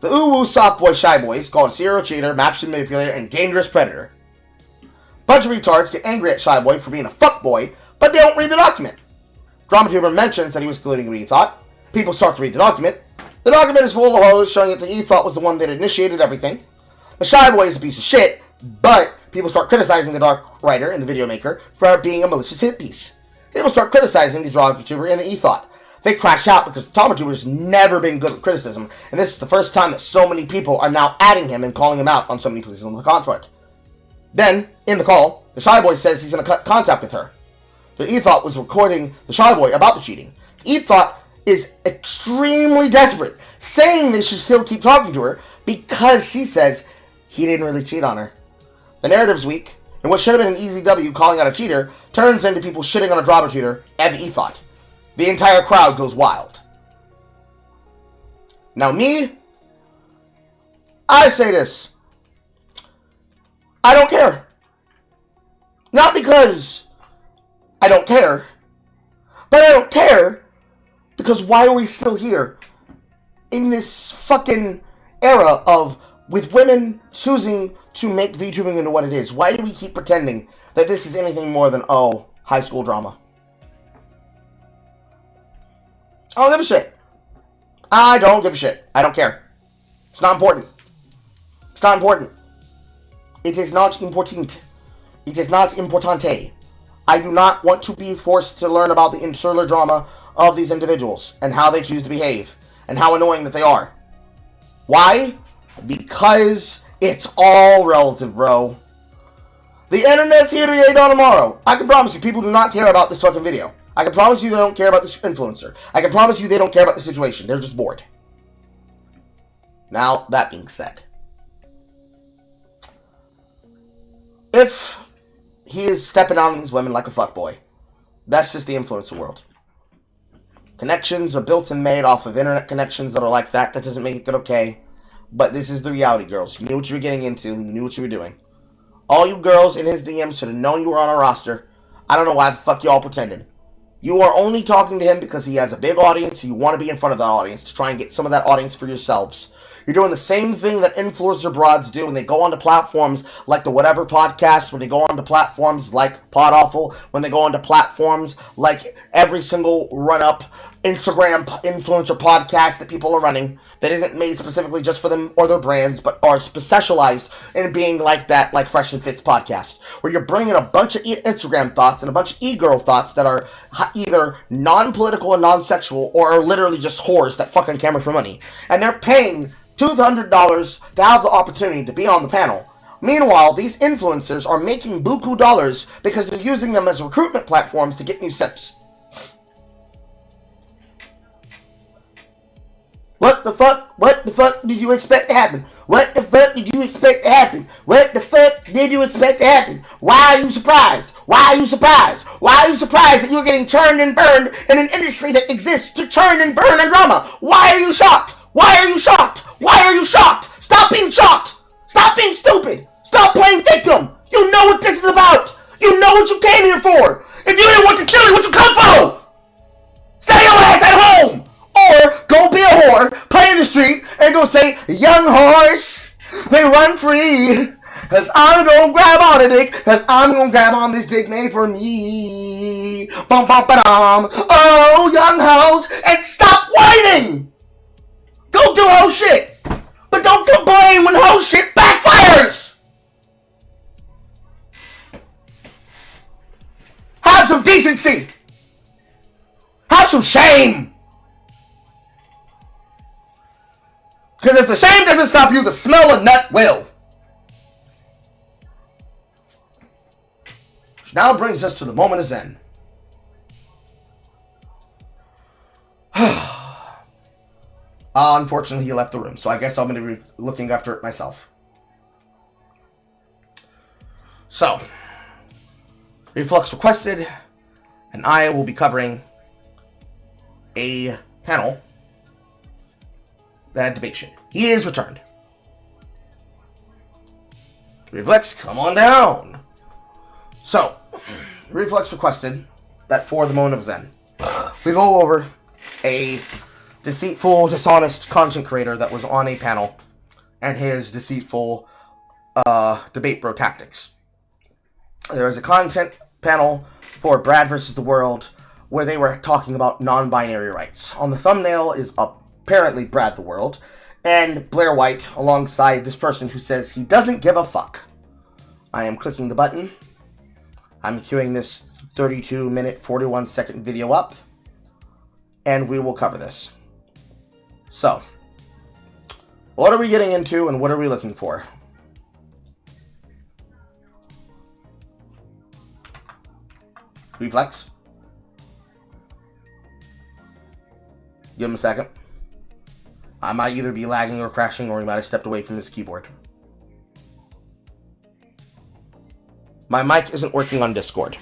The uwu softboy shy boys, called serial cheater, match manipulator, and dangerous predator. Bunch of retards get angry at Shyboy for being a fuckboy, but they don't read the document. DramaTuber mentions that he was colluding with e-thought. People start to read the document. The document is full of hoes showing that the e-thought was the one that initiated everything. The Shyboy is a piece of shit, but people start criticizing the dark writer and the video maker for being a malicious hit piece. People start criticizing the DramaTuber and the e-thought. They crash out because the DramaTuber has never been good at criticism, and this is the first time that so many people are now adding him and calling him out on so many pieces of the contract. Then, in the call, the Shyboy says he's going to cut contact with her. The e-thought was recording the Shyboy about the cheating. E-thought is extremely desperate, saying they should still keep talking to her because she says he didn't really cheat on her. The narrative's weak, and what should have been an easy W calling out a cheater turns into people shitting on a DramaTuber and the e-thought. The entire crowd goes wild. Now me, I say this. I don't care. Not because I don't care, but I don't care because why are we still here in this fucking era of with women choosing to make VTubing into what it is? Why do we keep pretending that this is anything more than, oh, high school drama? I don't give a shit. I don't give a shit. I don't care. It's not important. It's not important. It is not important. It is not importante. I do not want to be forced to learn about the internal drama of these individuals and how they choose to behave and how annoying that they are. Why? Because it's all relative, bro. The internet's here today, not tomorrow. I can promise you people do not care about this fucking video. I can promise you they don't care about this influencer. I can promise you they don't care about the situation. They're just bored. Now, that being said, if he is stepping on these women like a fuckboy, that's just the influencer world. Connections are built and made off of internet connections that are like that. That doesn't make it okay. But this is the reality, girls. You knew what you were getting into. You knew what you were doing. All you girls in his DMs should have known you were on a roster. I don't know why the fuck y'all pretended. You are only talking to him because he has a big audience and you want to be in front of that audience to try and get some of that audience for yourselves. You're doing the same thing that influencer broads do when they go onto platforms like the Whatever Podcast, when they go onto platforms like Pod Awful, when they go onto platforms like every single run-up Instagram influencer podcast that people are running that isn't made specifically just for them or their brands, but are specialized in being like that, like Fresh and Fit's podcast, where you're bringing a bunch of Instagram thoughts and a bunch of e-girl thoughts that are either non-political and non-sexual or are literally just whores that fuck on camera for money. And they're paying $200 to have the opportunity to be on the panel. Meanwhile, these influencers are making buku dollars because they're using them as recruitment platforms to get new sips. What the fuck? What the fuck did you expect to happen? What the fuck did you expect to happen? What the fuck did you expect to happen? Why are you surprised? Why are you surprised? Why are you surprised that you're getting churned and burned in an industry that exists to churn and burn and drama? Why are you shocked? Why are you shocked? Why are you shocked? Stop being shocked! Stop being stupid! Stop playing victim! You know what this is about! You know what you came here for! If you didn't want to kill me, what you come for? Stay your ass at home! Or go be a whore, play in the street, and go say, young horse, they run free. Cause I'm gonna grab on a dick, cause I'm gonna grab on this dick made for me. Bum bum ba-dum. Oh, young hoes, and stop whining! Go do whole shit! But don't complain when whole shit backfires! Have some decency! Have some shame! Because if the shame doesn't stop you, the smell of nut will. Which now brings us to the moment of Zen. Unfortunately, he left the room, so I guess I'm going to be looking after it myself. So, Reflux requested, and I will be covering a panel that had debate shit. He is returned. Reflex, come on down. So, Reflex requested that for the moment of Zen, we go over a deceitful, dishonest content creator that was on a panel and his deceitful debate bro tactics. There was a content panel for Brad versus the World where they were talking about non-binary rights. On the thumbnail is apparently Brad the World and Blair White alongside this person who says he doesn't give a fuck. I am clicking the button. I'm queuing this 32-minute, 41-second video up, and we will cover this. So, what are we getting into and what are we looking for? Reflex. Give him a second. I might either be lagging or crashing, or he might have stepped away from his keyboard. My mic isn't working on Discord.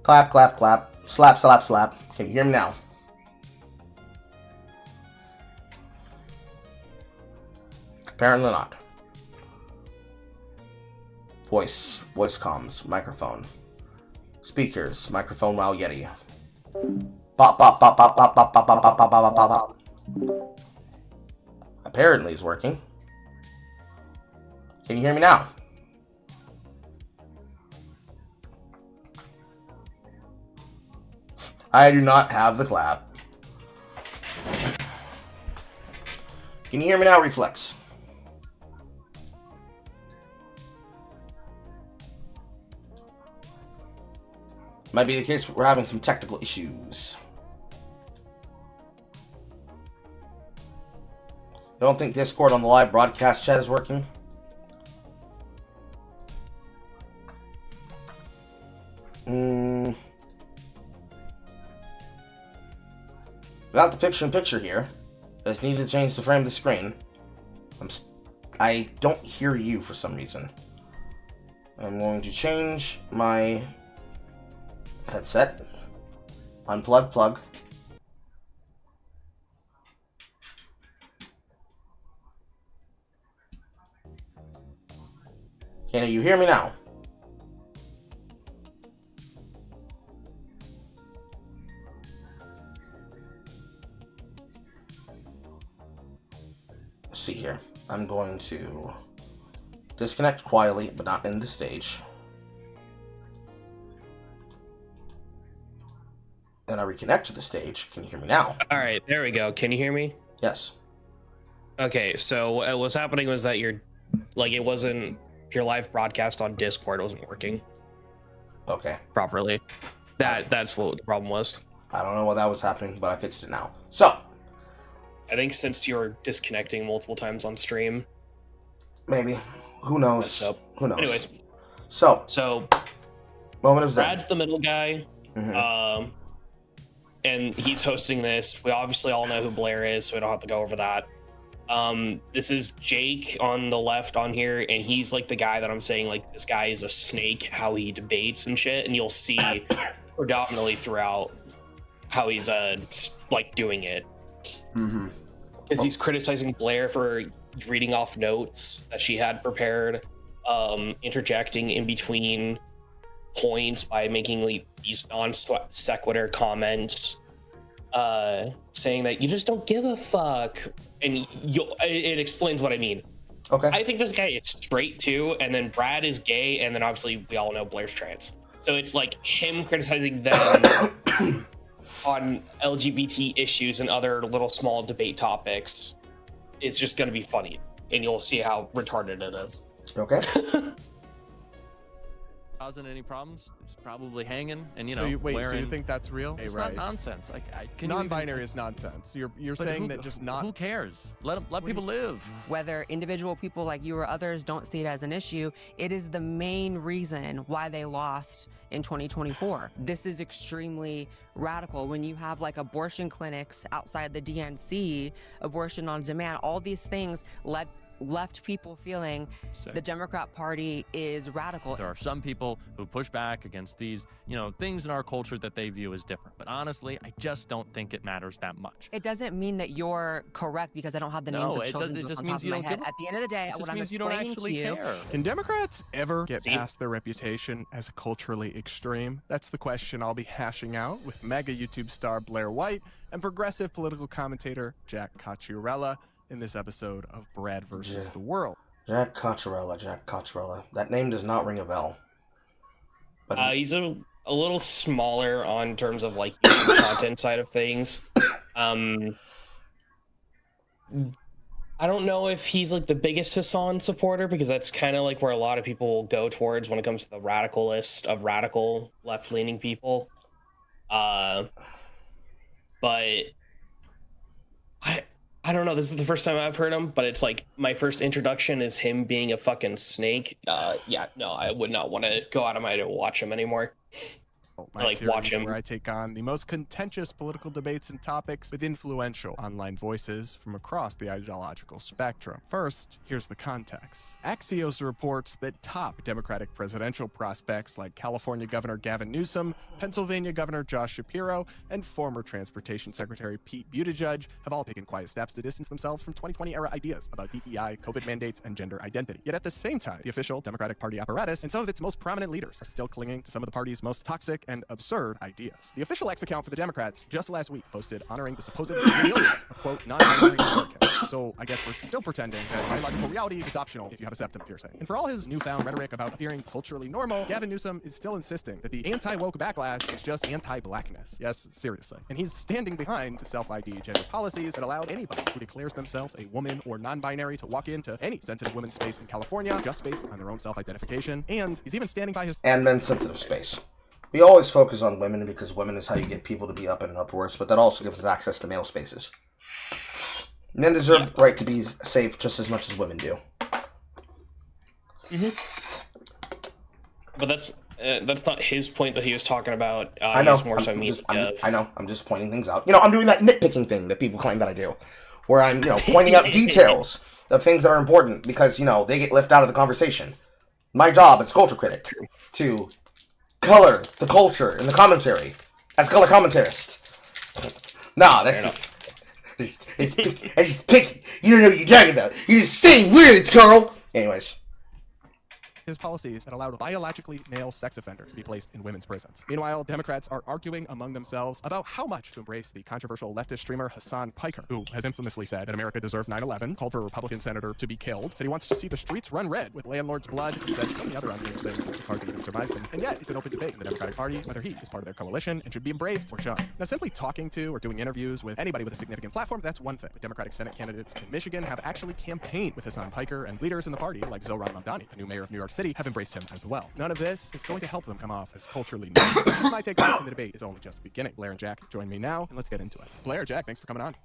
Clap, clap, clap. Slap, slap, slap. Can you hear me now? Apparently not. Voice comms, microphone. Speakers, microphone, wow, Yeti. Bop, bop, bop, bop, bop, bop, bop, bop, bop, bop, bop, bop, bop. Apparently it's working. Can you hear me now? I do not have the clap. Can you hear me now, Reflex? Might be the case we're having some technical issues. I don't think Discord on the live broadcast chat is working. Without the picture-in-picture here, I just need to change the frame of the screen. I don't hear you for some reason. I'm going to change my headset. Unplug, plug. Can you hear me now? Let's see here. I'm going to disconnect quietly, but not in the stage. Then I reconnect to the stage. Can you hear me now? All right, there we go. Can you hear me? Yes. Okay, so what's happening was that your live broadcast on Discord wasn't working. Okay. Properly. That's what the problem was. I don't know what that was happening, but I fixed it now. So, I think since you're disconnecting multiple times on stream. Maybe. Who knows? Who knows? Anyways. So moment of Zen. Brad's the middle guy. Mm-hmm. And he's hosting this. We obviously all know who Blair is, so we don't have to go over that. This is Jake on the left on here, and he's like the guy that I'm saying, like, this guy is a snake, how he debates and shit, and you'll see predominantly throughout how he's like doing it. Mm-hmm. Because he's criticizing Blair for reading off notes that she had prepared, interjecting in between points by making like these non-sequitur comments, saying that you just don't give a fuck, and it explains what I mean. Okay. I think this guy is straight too, and then Brad is gay, and then obviously we all know Blair's trans. So it's like him criticizing them on LGBT issues and other little small debate topics. It's just going to be funny, and you'll see how retarded it is. Okay. Causing any problems? It's probably hanging, and you know. So you, wait, wearing... so you think that's real? It's right. not nonsense. Like, non-binary is nonsense. So you're saying that just not. Who cares? Let people live. Whether individual people like you or others don't see it as an issue, it is the main reason why they lost in 2024. This is extremely radical. When you have like abortion clinics outside the DNC, abortion on demand, all these things left people feeling the Democrat Party is radical. There are some people who push back against these, you know, things in our culture that they view as different. But honestly, I just don't think it matters that much. It doesn't mean that you're correct because I don't have the names of children it just on means top you of my don't head. At the end of the day, what I'm means you don't explaining actually to you. care. Can Democrats ever get past their reputation as culturally extreme? That's the question I'll be hashing out with mega YouTube star Blair White and progressive political commentator Jack Cocciarella in this episode of Brad versus the World. Jack Cocciarella. That name does not ring a bell. But he's a little smaller on terms of like the content side of things. I don't know if he's like the biggest Hassan supporter, because that's kind of like where a lot of people will go towards when it comes to the radicalist of radical left-leaning people. But I don't know. This is the first time I've heard him, but it's like my first introduction is him being a fucking snake. Yeah, no, I would not want to go out of my way to watch him anymore. My like series watch him. where I take on the most contentious political debates and topics with influential online voices from across the ideological spectrum. First, here's the context. Axios reports that top Democratic presidential prospects like California Governor Gavin Newsom, Pennsylvania Governor Josh Shapiro, and former Transportation Secretary Pete Buttigieg have all taken quiet steps to distance themselves from 2020-era ideas about DEI, COVID mandates, and gender identity. Yet at the same time, the official Democratic Party apparatus and some of its most prominent leaders are still clinging to some of the party's most toxic and absurd ideas. The official X account for the Democrats just last week posted honoring the supposed resilience of, quote, non-binary Americans. So I guess we're still pretending that biological reality is optional if you have a septum piercing. And for all his newfound rhetoric about appearing culturally normal, Gavin Newsom is still insisting that the anti-woke backlash is just anti-blackness. Yes, seriously. And he's standing behind self-ID gender policies that allow anybody who declares themselves a woman or non-binary to walk into any sensitive women's space in California just based on their own self-identification. And he's even standing by his and men's sensitive space. We always focus on women because women is how you get people to be up and uproars, but that also gives us access to male spaces. Men deserve the right to be safe just as much as women do. Mm-hmm. But that's not his point that he was talking about. I know. I know. I'm just pointing things out. You know, I'm doing that nitpicking thing that people claim that I do, where I'm, you know, pointing out details of things that are important because, you know, they get left out of the conversation. My job as culture critic to color the culture in the commentary as color commentarist. Nah, that's just picky. You don't know what you're talking about. You're just saying words, Carl. Anyways. His policies that allowed biologically male sex offenders to be placed in women's prisons. Meanwhile, Democrats are arguing among themselves about how much to embrace the controversial leftist streamer Hassan Piker, who has infamously said that America deserved 9/11, called for a Republican senator to be killed, said he wants to see the streets run red with landlords' blood, and said so many other unhinged things that it's hard to even surmise them. And yet, it's an open debate in the Democratic Party whether he is part of their coalition and should be embraced or shunned. Now, simply talking to or doing interviews with anybody with a significant platform, that's one thing. But Democratic Senate candidates in Michigan have actually campaigned with Hassan Piker, and leaders in the party, like Zohran Mamdani, the new mayor of New York City, have embraced him as well. None of this is going to help them come off as culturally normal. My take on the debate is only just beginning. Blair and Jack join me now, and let's get into it. Blair, Jack, thanks for coming on.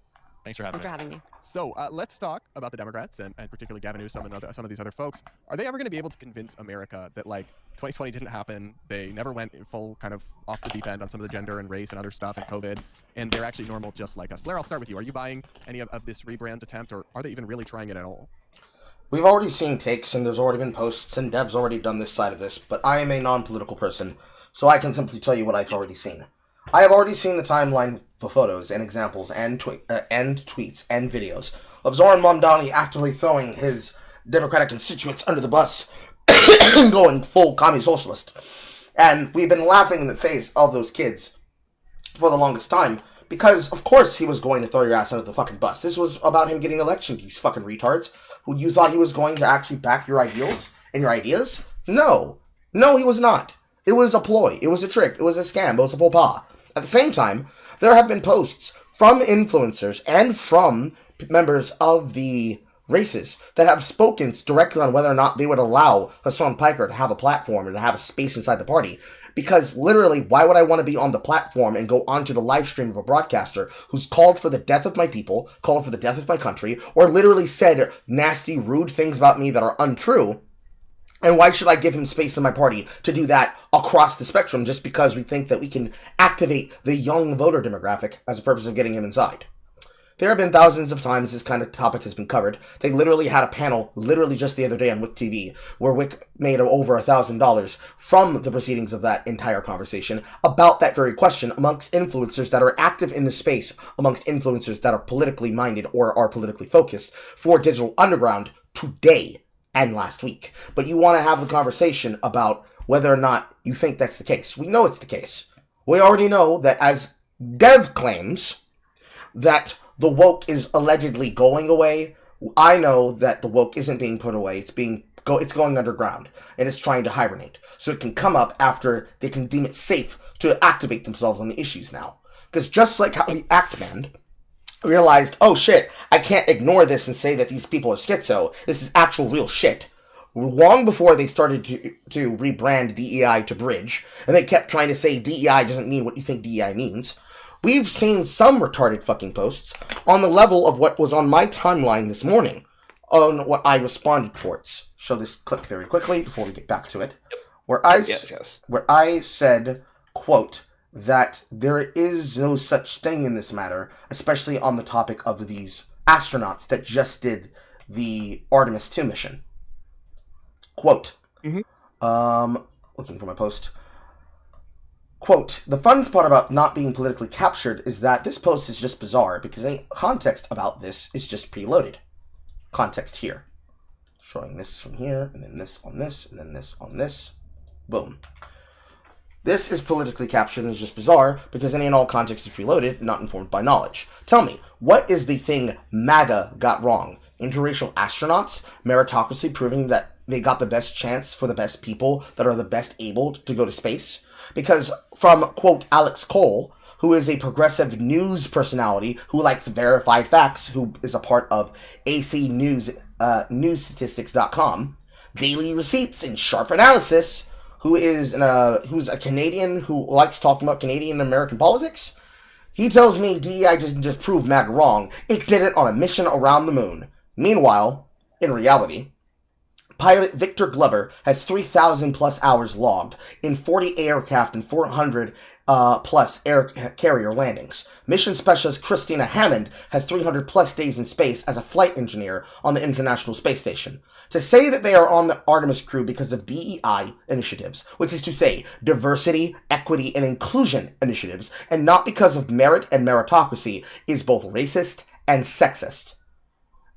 Thanks for having me. So let's talk about the Democrats and particularly Gavin Newsom and some of these other folks. Are they ever going to be able to convince America that, like, 2020 didn't happen, they never went full kind of off the deep end on some of the gender and race and other stuff and COVID, and they're actually normal just like us? Blair, I'll start with you. Are you buying any of this rebrand attempt, or are they even really trying it at all? We've already seen takes, and there's already been posts, and Dev's already done this side of this, but I am a non-political person, so I can simply tell you what I've already seen. I have already seen the timeline for photos and examples and tweets and videos of Zohran Mamdani actively throwing his Democratic constituents under the bus and going full commie socialist. And we've been laughing in the face of those kids for the longest time, because of course he was going to throw your ass under the fucking bus. This was about him getting elected, you fucking retards. who you thought he was going to actually back your ideals and your ideas? No. No, he was not. It was a ploy. It was a trick. It was a scam. It was a faux pas. At the same time, there have been posts from influencers and from members of the races that have spoken directly on whether or not they would allow Hassan Piker to have a platform and to have a space inside the party. Because literally, why would I want to be on the platform and go onto the live stream of a broadcaster who's called for the death of my people, called for the death of my country, or literally said nasty, rude things about me that are untrue? And why should I give him space in my party to do that across the spectrum just because we think that we can activate the young voter demographic as a purpose of getting him inside? There have been thousands of times this kind of topic has been covered. They literally had a panel, literally just the other day on Wick TV, where Wick made over $1,000 from the proceedings of that entire conversation about that very question amongst influencers that are active in the space, amongst influencers that are politically minded or are politically focused for Digital Underground today and last week. But you want to have the conversation about whether or not you think that's the case. We know it's the case. We already know that as Dev claims that the woke is allegedly going away. I know that the woke isn't being put away. It's going underground, and it's trying to hibernate. So it can come up after they can deem it safe to activate themselves on the issues now. Because just like how the Act Man realized, oh shit, I can't ignore this and say that these people are schizo. This is actual real shit. Long before they started to rebrand DEI to Bridge, and they kept trying to say DEI doesn't mean what you think DEI means. We've seen some retarded fucking posts on the level of what was on my timeline this morning on what I responded towards. Show this clip very quickly before we get back to it. Where I said, quote, that there is no such thing in this matter, especially on the topic of these astronauts that just did the Artemis 2 mission. Quote, looking for my post. Quote, the fun part about not being politically captured is that this post is just bizarre because any context about this is just preloaded. Context here. Showing this from here, and then this on this, and then this on this. Boom. This is politically captured and is just bizarre because any and all context is preloaded, not informed by knowledge. Tell me, what is the thing MAGA got wrong? Interracial astronauts? Meritocracy proving that they got the best chance for the best people that are the best able to go to space? Because from, quote, Alex Cole, who is a progressive news personality who likes verified facts, who is a part of AC News, newsstatistics.com, Daily Receipts and Sharp Analysis, who's a Canadian who likes talking about Canadian and American politics, he tells me DEI doesn't just prove MAGA wrong, it did it on a mission around the moon. Meanwhile, in reality, pilot Victor Glover has 3,000 plus hours logged in 40 aircraft and 400 plus air carrier landings. Mission specialist Christina Hammond has 300 plus days in space as a flight engineer on the International Space Station. To say that they are on the Artemis crew because of DEI initiatives, which is to say diversity, equity, and inclusion initiatives, and not because of merit and meritocracy, is both racist and sexist.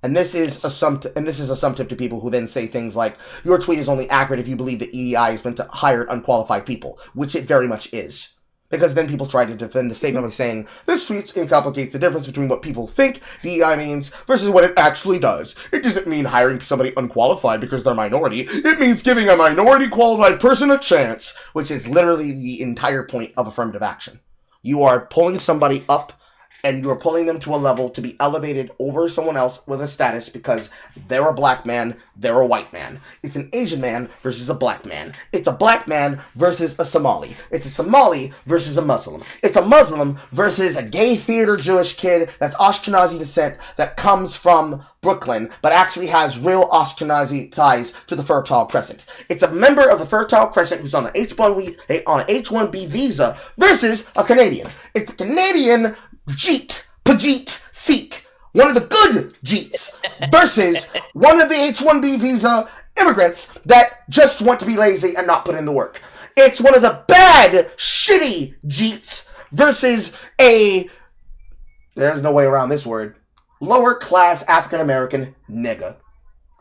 And this is assumptive to people who then say things like, your tweet is only accurate if you believe that EEI is meant to hire unqualified people, which it very much is. Because then people try to defend the statement by saying, this tweet complicates the difference between what people think DEI means versus what it actually does. It doesn't mean hiring somebody unqualified because they're minority. It means giving a minority qualified person a chance, which is literally the entire point of affirmative action. You are pulling somebody up and you are pulling them to a level to be elevated over someone else with a status because they're a black man, they're a white man. It's an Asian man versus a black man. It's a black man versus a Somali. It's a Somali versus a Muslim. It's a Muslim versus a gay theater Jewish kid that's Ashkenazi descent that comes from Brooklyn, but actually has real Ashkenazi ties to the Fertile Crescent. It's a member of the Fertile Crescent who's on an H-1B visa versus a Canadian. It's a Canadian Pajit Sikh, one of the good Jeets, versus one of the H-1B visa immigrants that just want to be lazy and not put in the work. It's one of the bad, shitty Jeets versus there's no way around this word, lower class African American nigga.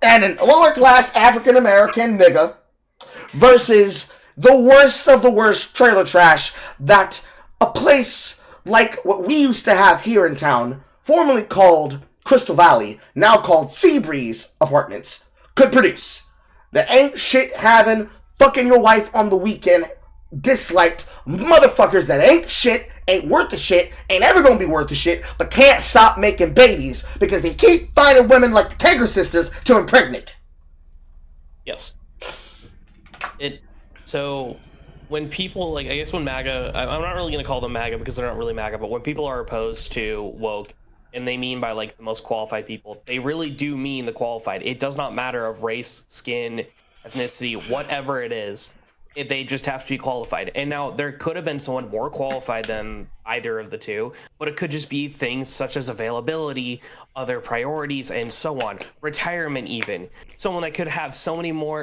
And a lower class African American nigga versus the worst of the worst trailer trash that a place like what we used to have here in town, formerly called Crystal Valley, now called Seabreeze Apartments, could produce. The ain't shit having, fucking your wife on the weekend, disliked motherfuckers that ain't shit, ain't worth a shit, ain't ever gonna be worth a shit, but can't stop making babies because they keep finding women like the Tanker sisters to impregnate. Yes. So when people, like, I guess when MAGA, I'm not really going to call them MAGA because they're not really MAGA, but when people are opposed to woke, and they mean by, like, the most qualified people, they really do mean the qualified. It does not matter of race, skin, ethnicity, whatever it is. They just have to be qualified. And now there could have been someone more qualified than either of the two, but it could just be things such as availability, other priorities, and so on. Retirement even. Someone that could have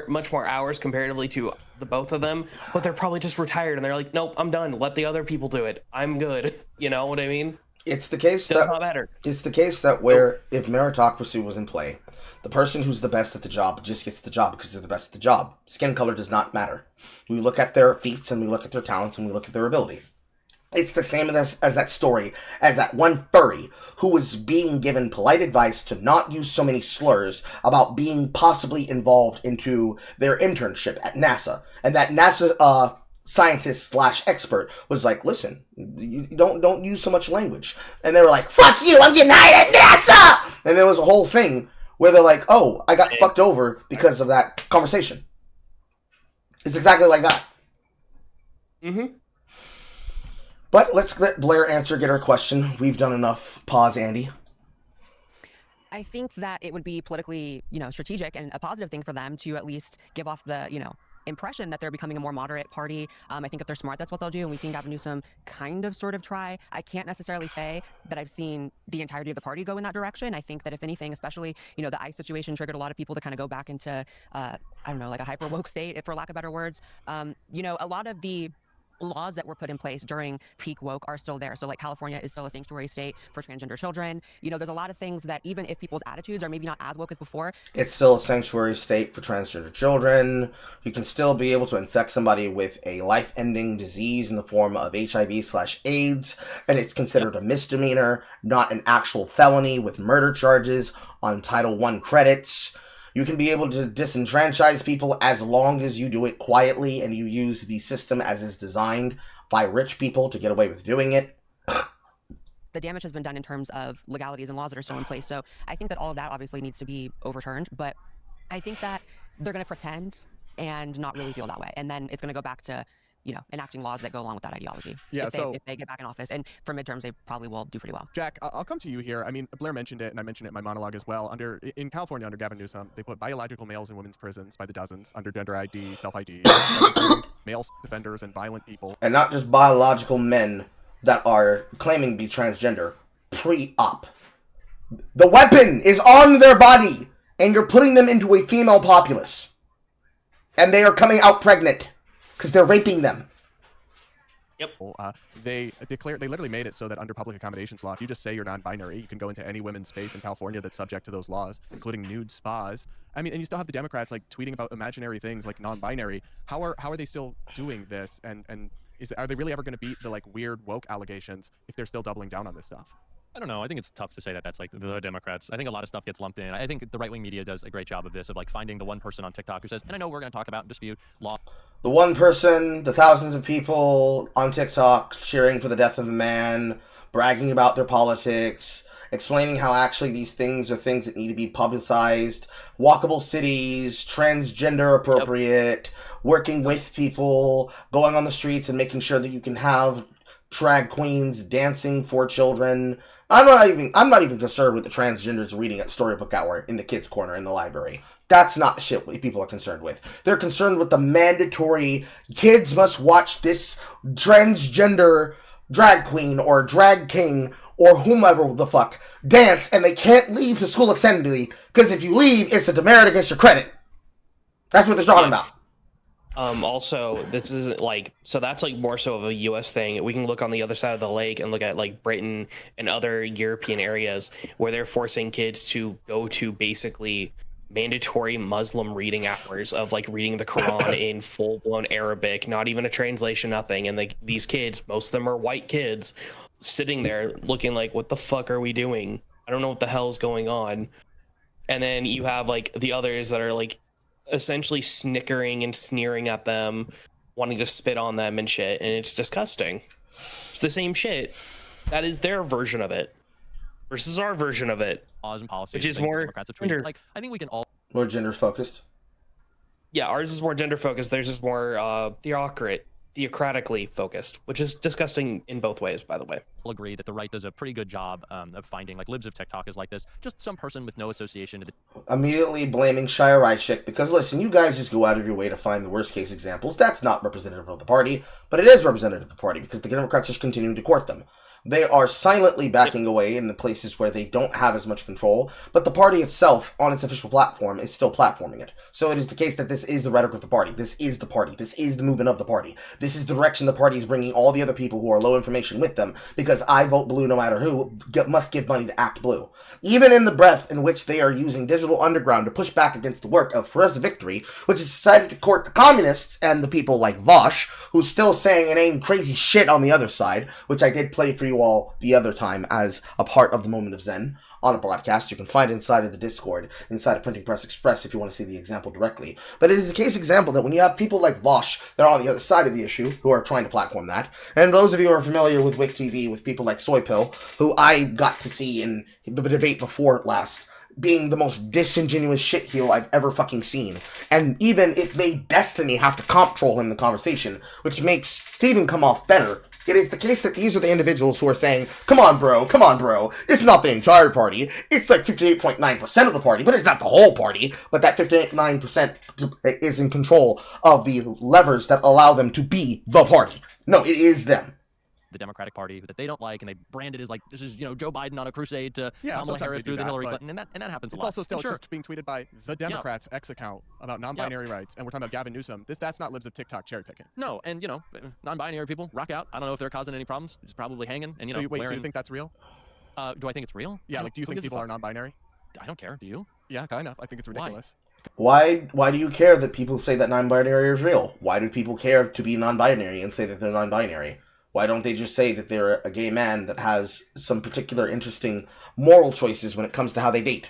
much more hours comparatively to the both of them, but they're probably just retired and they're like, nope, I'm done. Let the other people do it. I'm good. You know what I mean? It's the case Does not matter. It's the case that where if meritocracy was in play, the person who's the best at the job just gets the job because they're the best at the job. Skin color does not matter. We look at their feats and we look at their talents and we look at their ability. It's the same as that story, as that one furry who was being given polite advice to not use so many slurs about being possibly involved into their internship at NASA. And that NASA scientist / expert was like, listen, you don't use so much language. And they were like, fuck you, I'm getting hired at NASA! And there was a whole thing where they're like, oh, I got fucked over because of that conversation. It's exactly like that. Mm-hmm. But let's let Blair get her question. We've done enough. Pause, Andy. I think that it would be politically, strategic and a positive thing for them to at least give off the, impression that they're becoming a more moderate party. I think if they're smart, that's what they'll do. And we've seen Gavin Newsom sort of try. I can't necessarily say that I've seen the entirety of the party go in that direction. I think that if anything, especially, the ICE situation triggered a lot of people to kind of go back into, like a hyper woke state, for lack of better words. A lot of the laws that were put in place during peak woke are still there. So like California is still a sanctuary state for transgender children. There's a lot of things that even if people's attitudes are maybe not as woke as before, it's still a sanctuary state for transgender children. You can still be able to infect somebody with a life-ending disease in the form of HIV/AIDS, and it's considered a misdemeanor, not an actual felony with murder charges on Title I credits. You can be able to disenfranchise people as long as you do it quietly and you use the system as is designed by rich people to get away with doing it. The damage has been done in terms of legalities and laws that are still in place. So I think that all of that obviously needs to be overturned. But I think that they're going to pretend and not really feel that way. And then it's going to go back to, enacting laws that go along with that ideology. Yeah, if they get back in office. And for midterms, they probably will do pretty well. Jack, I'll come to you here. I mean, Blair mentioned it, and I mentioned it in my monologue as well. In California, under Gavin Newsom, they put biological males in women's prisons by the dozens under gender ID, self-ID, male defenders, and violent people. And not just biological men that are claiming to be transgender. Pre-op. The weapon is on their body, and you're putting them into a female populace. And they are coming out pregnant. Because they're raping them. Yep. They literally made it so that under public accommodations law, if you just say you're non-binary, you can go into any women's space in California that's subject to those laws, including nude spas. I mean, and you still have the Democrats like tweeting about imaginary things like non-binary. How are they still doing this? And are they really ever going to beat the like weird woke allegations if they're still doubling down on this stuff? I don't know. I think it's tough to say that that's like the Democrats. I think a lot of stuff gets lumped in. I think the right-wing media does a great job of this, of like finding the one person on TikTok who says, and I know we're going to talk about and dispute law. The one person, the thousands of people on TikTok cheering for the death of a man, bragging about their politics, explaining how actually these things are things that need to be publicized, walkable cities, transgender appropriate, working with people, going on the streets and making sure that you can have drag queens dancing for children. I'm not even concerned with the transgenders reading at Storybook Hour in the kids' corner in the library. That's not the shit people are concerned with. They're concerned with the mandatory kids must watch this transgender drag queen or drag king or whomever the fuck dance, and they can't leave the school assembly because if you leave, it's a demerit against your credit. That's what they're talking about. Also, this isn't like, so that's like more so of a U.S. thing. We can look on the other side of the lake and look at like Britain and other European areas where they're forcing kids to go to basically mandatory Muslim reading hours of like reading the Quran in full-blown Arabic, not even a translation, nothing. And like these kids, most of them are white kids, sitting there looking like, what the fuck are we doing? I don't know what the hell's going on. And then you have like the others that are like essentially snickering and sneering at them, wanting to spit on them and shit, and it's disgusting. It's the same shit. That is their version of it versus our version of it. Laws and policies, which is things more Democrats have tweeted. Like, I think we can all more gender focused. Yeah, ours is more gender focused. Theirs is more theocratically focused, which is disgusting in both ways, by the way. all agree that the right does a pretty good job of finding like libs of TikTok is like this, just some person with no association to the Immediately blaming Shire Ishik because listen, you guys just go out of your way to find the worst case examples. That's not representative of the party, but it is representative of the party because the Democrats just continue to court them. They are silently backing away in the places where they don't have as much control, but the party itself, on its official platform, is still platforming it. So it is the case that this is the rhetoric of the party. This is the party. This is the movement of the party. This is the direction the party is bringing all the other people who are low information with them, because I vote blue no matter who, must give money to act blue. Even in the breath in which they are using Digital Underground to push back against the work of Press Victory, which has decided to court the communists and the people like Vosh, who's still saying inane crazy shit on the other side, which I did play for you all the other time as a part of the Moment of Zen on a broadcast. You can find it inside of the Discord, inside of Printing Press Express if you want to see the example directly. But it is the case example that when you have people like Vosh that are on the other side of the issue, who are trying to platform that, and those of you who are familiar with Wick TV, with people like Soypill, who I got to see in the debate before last, being the most disingenuous shitheel I've ever fucking seen. And even it made Destiny have to control him in the conversation, which makes Steven come off better. It is the case that these are the individuals who are saying, come on bro, it's not the entire party, it's like 58.9% of the party, but it's not the whole party, but that 59% is in control of the levers that allow them to be the party. No, it is them. The Democratic Party that they don't like, and they brand it as like this is Joe Biden on a crusade to Yeah, Kamala sometimes Harris they do through the that, Hillary but Clinton, and that happens a It's lot. also still And sure, just being tweeted by the Democrats' X account about non-binary rights, and we're talking about Gavin Newsom. That's not libs of TikTok cherry picking. no, and non-binary people rock out. I don't know if they're causing any problems. Just probably hanging, and So wearing, so you think that's real? do I think it's real? Yeah, like do you Who think gives a people fuck? are non-binary? I don't care. Do you? Yeah, kind of. I think it's ridiculous. Why do you care that people say that non-binary is real? Why do people care to be non-binary and say that they're non-binary? Why don't they just say that they're a gay man that has some particular interesting moral choices when it comes to how they date?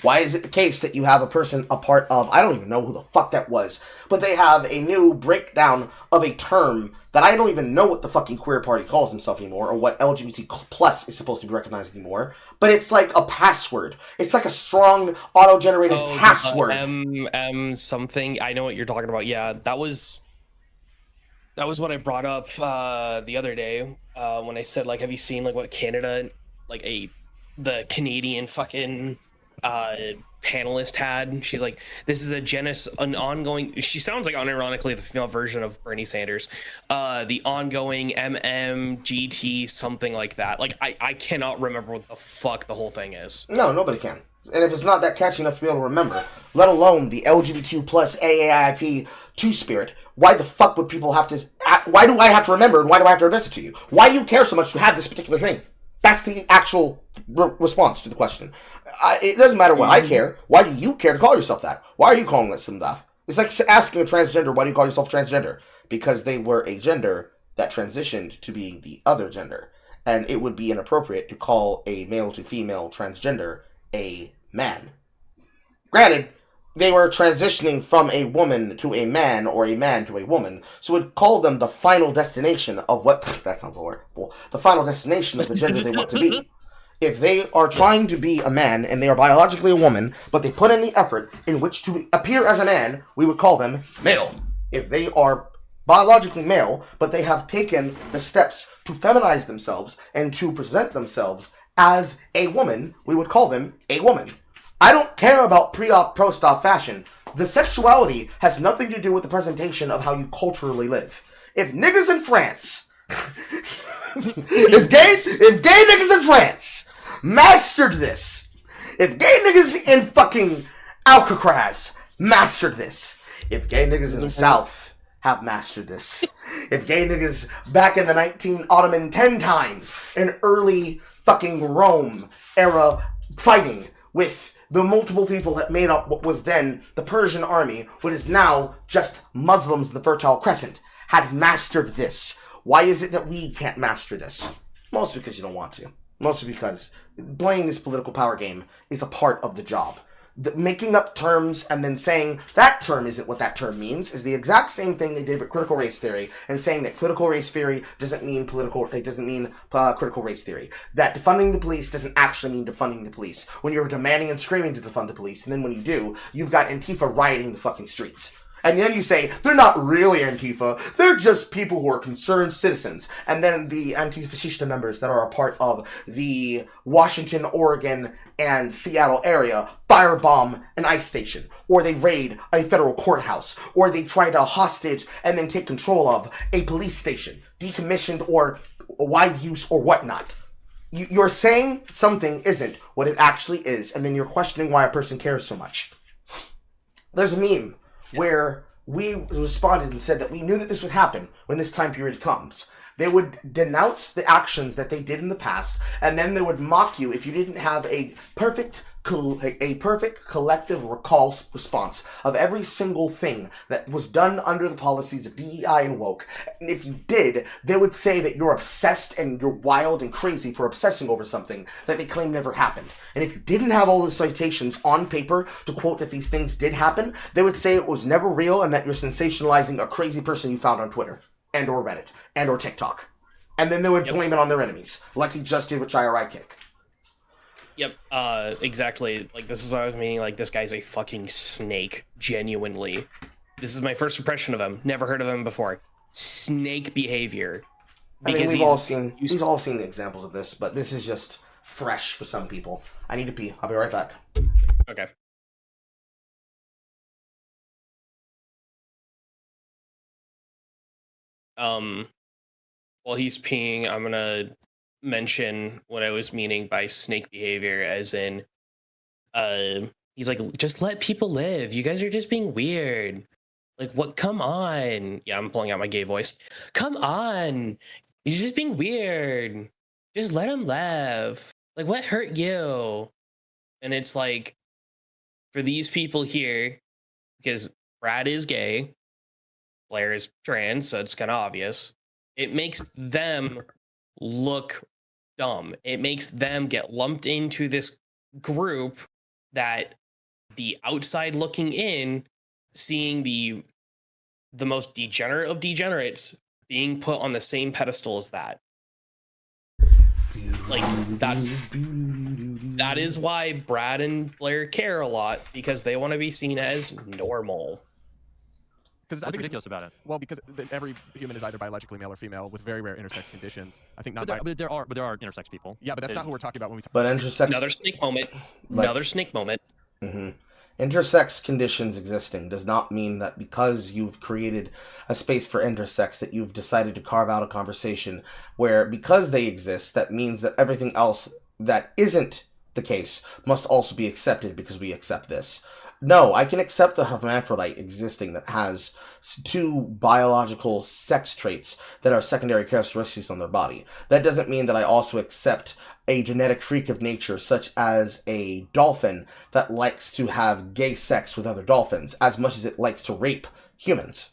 Why is it the case that you have a person a part of, I don't even know who the fuck that was, but they have a new breakdown of a term that I don't even know what the fucking queer party calls himself anymore, or what LGBT plus is supposed to be recognized anymore, but it's like a password. It's like a strong auto-generated password. Something. I know what you're talking about. Yeah, that was what I brought up the other day when I said, like, have you seen like what Canada, like the Canadian fucking panelist had? She's like, this is an ongoing. She sounds like unironically the female version of Bernie Sanders. The ongoing MMGT something like that. Like I cannot remember what the fuck the whole thing is. No, nobody can. And if it's not that catchy enough to be able to remember, let alone the LGBT plus AAIP two-spirit, why the fuck would people have to... Why do I have to remember, and why do I have to address it to you? Why do you care so much to have this particular thing? That's the actual response to the question. It doesn't matter what I care. Why do you care to call yourself that? Why are you calling this some stuff? It's like asking a transgender, why do you call yourself transgender? Because they were a gender that transitioned to being the other gender. And it would be inappropriate to call a male to female transgender a man. Granted, they were transitioning from a woman to a man or a man to a woman, so we'd call them the final destination of what... That sounds horrible. The final destination of the gender they want to be. If they are trying to be a man and they are biologically a woman, but they put in the effort in which to appear as a man, we would call them male. If they are biologically male, but they have taken the steps to feminize themselves and to present themselves as a woman, we would call them a woman. I don't care about pre-op, post-op fashion. The sexuality has nothing to do with the presentation of how you culturally live. If niggas in France, if gay niggas in France mastered this, if gay niggas in fucking Alcatraz mastered this, if gay niggas in the South have mastered this, if gay niggas back in the Ottoman 10 times in early fucking Rome era fighting with the multiple people that made up what was then the Persian army, what is now just Muslims in the Fertile Crescent, had mastered this. Why is it that we can't master this? Mostly because you don't want to. Mostly because playing this political power game is a part of the job. Making up terms and then saying that term isn't what that term means is the exact same thing they did with critical race theory, and saying that critical race theory doesn't mean critical race theory. That defunding the police doesn't actually mean defunding the police. When you're demanding and screaming to defund the police, and then when you do, you've got Antifa rioting the fucking streets. And then you say, they're not really Antifa, they're just people who are concerned citizens. And then the Antifascista members that are a part of the Washington, Oregon, and Seattle area firebomb an ICE station, or they raid a federal courthouse, or they try to hostage and then take control of a police station, decommissioned or wide use or whatnot. You're saying something isn't what it actually is, and then you're questioning why a person cares so much. There's a meme where we responded and said that we knew that this would happen when this time period comes. They would denounce the actions that they did in the past, and then they would mock you if you didn't have a perfect collective recall response of every single thing that was done under the policies of DEI and woke. And if you did, they would say that you're obsessed and you're wild and crazy for obsessing over something that they claim never happened. And if you didn't have all the citations on paper to quote that these things did happen, they would say it was never real and that you're sensationalizing a crazy person you found on Twitter and or Reddit and or TikTok. And then they would blame it on their enemies, like he just did with Chirai Kick. Yep, exactly. Like, this is what I was meaning. Like, this guy's a fucking snake, genuinely. This is my first impression of him. Never heard of him before. Snake behavior. I mean, we've all seen examples of this, but this is just fresh for some people. I need to pee. I'll be right back. Okay. While he's peeing, I'm gonna mention what I was meaning by snake behavior, as in, he's like, just let people live. You guys are just being weird. Like, what? Come on. Yeah, I'm pulling out my gay voice. Come on. You're just being weird. Just let him live. Like, what hurt you? And it's like, for these people here, because Brad is gay, Blair is trans, so it's kind of obvious. It makes them look dumb. It makes them get lumped into this group that the outside looking in, seeing the most degenerate of degenerates being put on the same pedestal as that. Like, that is why Brad and Blair care a lot, because they want to be seen as normal. What's ridiculous about it? Well, because every human is either biologically male or female with very rare intersex conditions. I think not. But there are intersex people. Yeah, but that's not who we're talking about when we talk. But intersex. Another snake moment. Another snake moment. Mm-hmm. Intersex conditions existing does not mean that because you've created a space for intersex that you've decided to carve out a conversation where, because they exist, that means that everything else that isn't the case must also be accepted because we accept this. No, I can accept the hermaphrodite existing that has two biological sex traits that are secondary characteristics on their body. That doesn't mean that I also accept a genetic freak of nature such as a dolphin that likes to have gay sex with other dolphins as much as it likes to rape humans.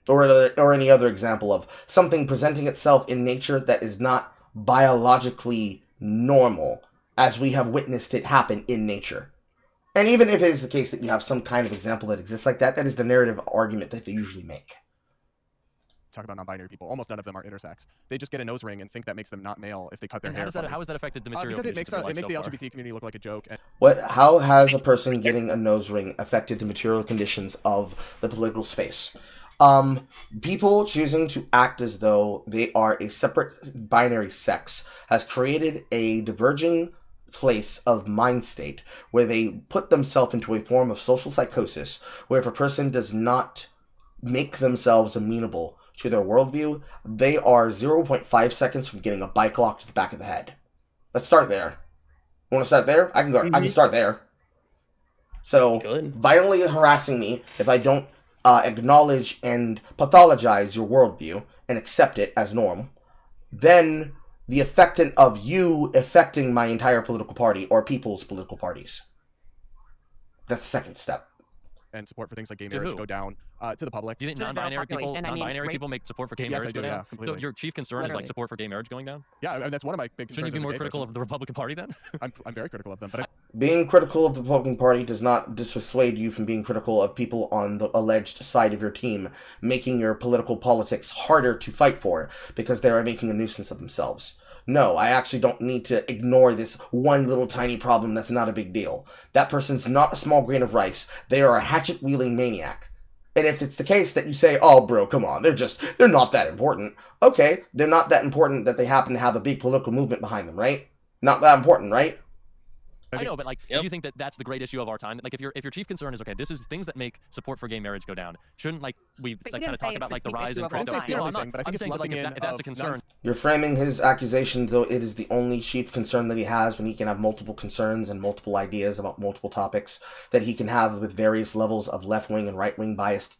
Or any other example of something presenting itself in nature that is not biologically normal as we have witnessed it happen in nature. And even if it is the case that you have some kind of example that exists like that, that is the narrative argument that they usually make. Talk about non-binary people. Almost none of them are intersex. They just get a nose ring and think that makes them not male if they cut their hair. How has that affected the material? Because it makes the LGBT community look like a joke. And How has a person getting a nose ring affected the material conditions of the political space? People choosing to act as though they are a separate binary sex has created a diverging place of mind state where they put themselves into a form of social psychosis where if a person does not make themselves amenable to their worldview, they are 0.5 seconds from getting a bike lock to the back of the head. Let's start there. Want to start there? I can start there. So, violently harassing me if I don't acknowledge and pathologize your worldview and accept it as normal, then the effect of you affecting my entire political party or people's political parties. That's the second step. and support for things like gay To marriage who? go down to the public. Do you think To the general non-binary people, population, I mean, non-binary rape- people make support for gay Yes, marriage I do, go yeah, down? completely. So your chief concern is Literally. like support for gay marriage going down? Yeah, I mean, that's one of my big concerns. Shouldn't you be as a more gay critical person. of the Republican Party then? I'm very critical of them, but Being critical of the Republican Party does not dissuade you from being critical of people on the alleged side of your team, making your political politics harder to fight for because they are making a nuisance of themselves. No, I actually don't need to ignore this one little tiny problem that's not a big deal. That person's not a small grain of rice. They are a hatchet-wielding maniac. And if it's the case that you say, oh, bro, come on, they're not that important. Okay, they're not that important that they happen to have a big political movement behind them, right? Not that important, right? I know, but like, do you think that that's the great issue of our time? Like, if your chief concern is okay, this is things that make support for gay marriage go down. Shouldn't like we But like you kind didn't of talk say about it's like the the chief rise issue in of our Christo? time. the No, only I'm not. thing, but I think I'm it's saying that, like, lumping if in that's a of concern, You're framing his accusation, though it is the only chief concern that he has when he can have multiple concerns and multiple ideas about multiple topics that he can have with various levels of left-wing and right-wing biased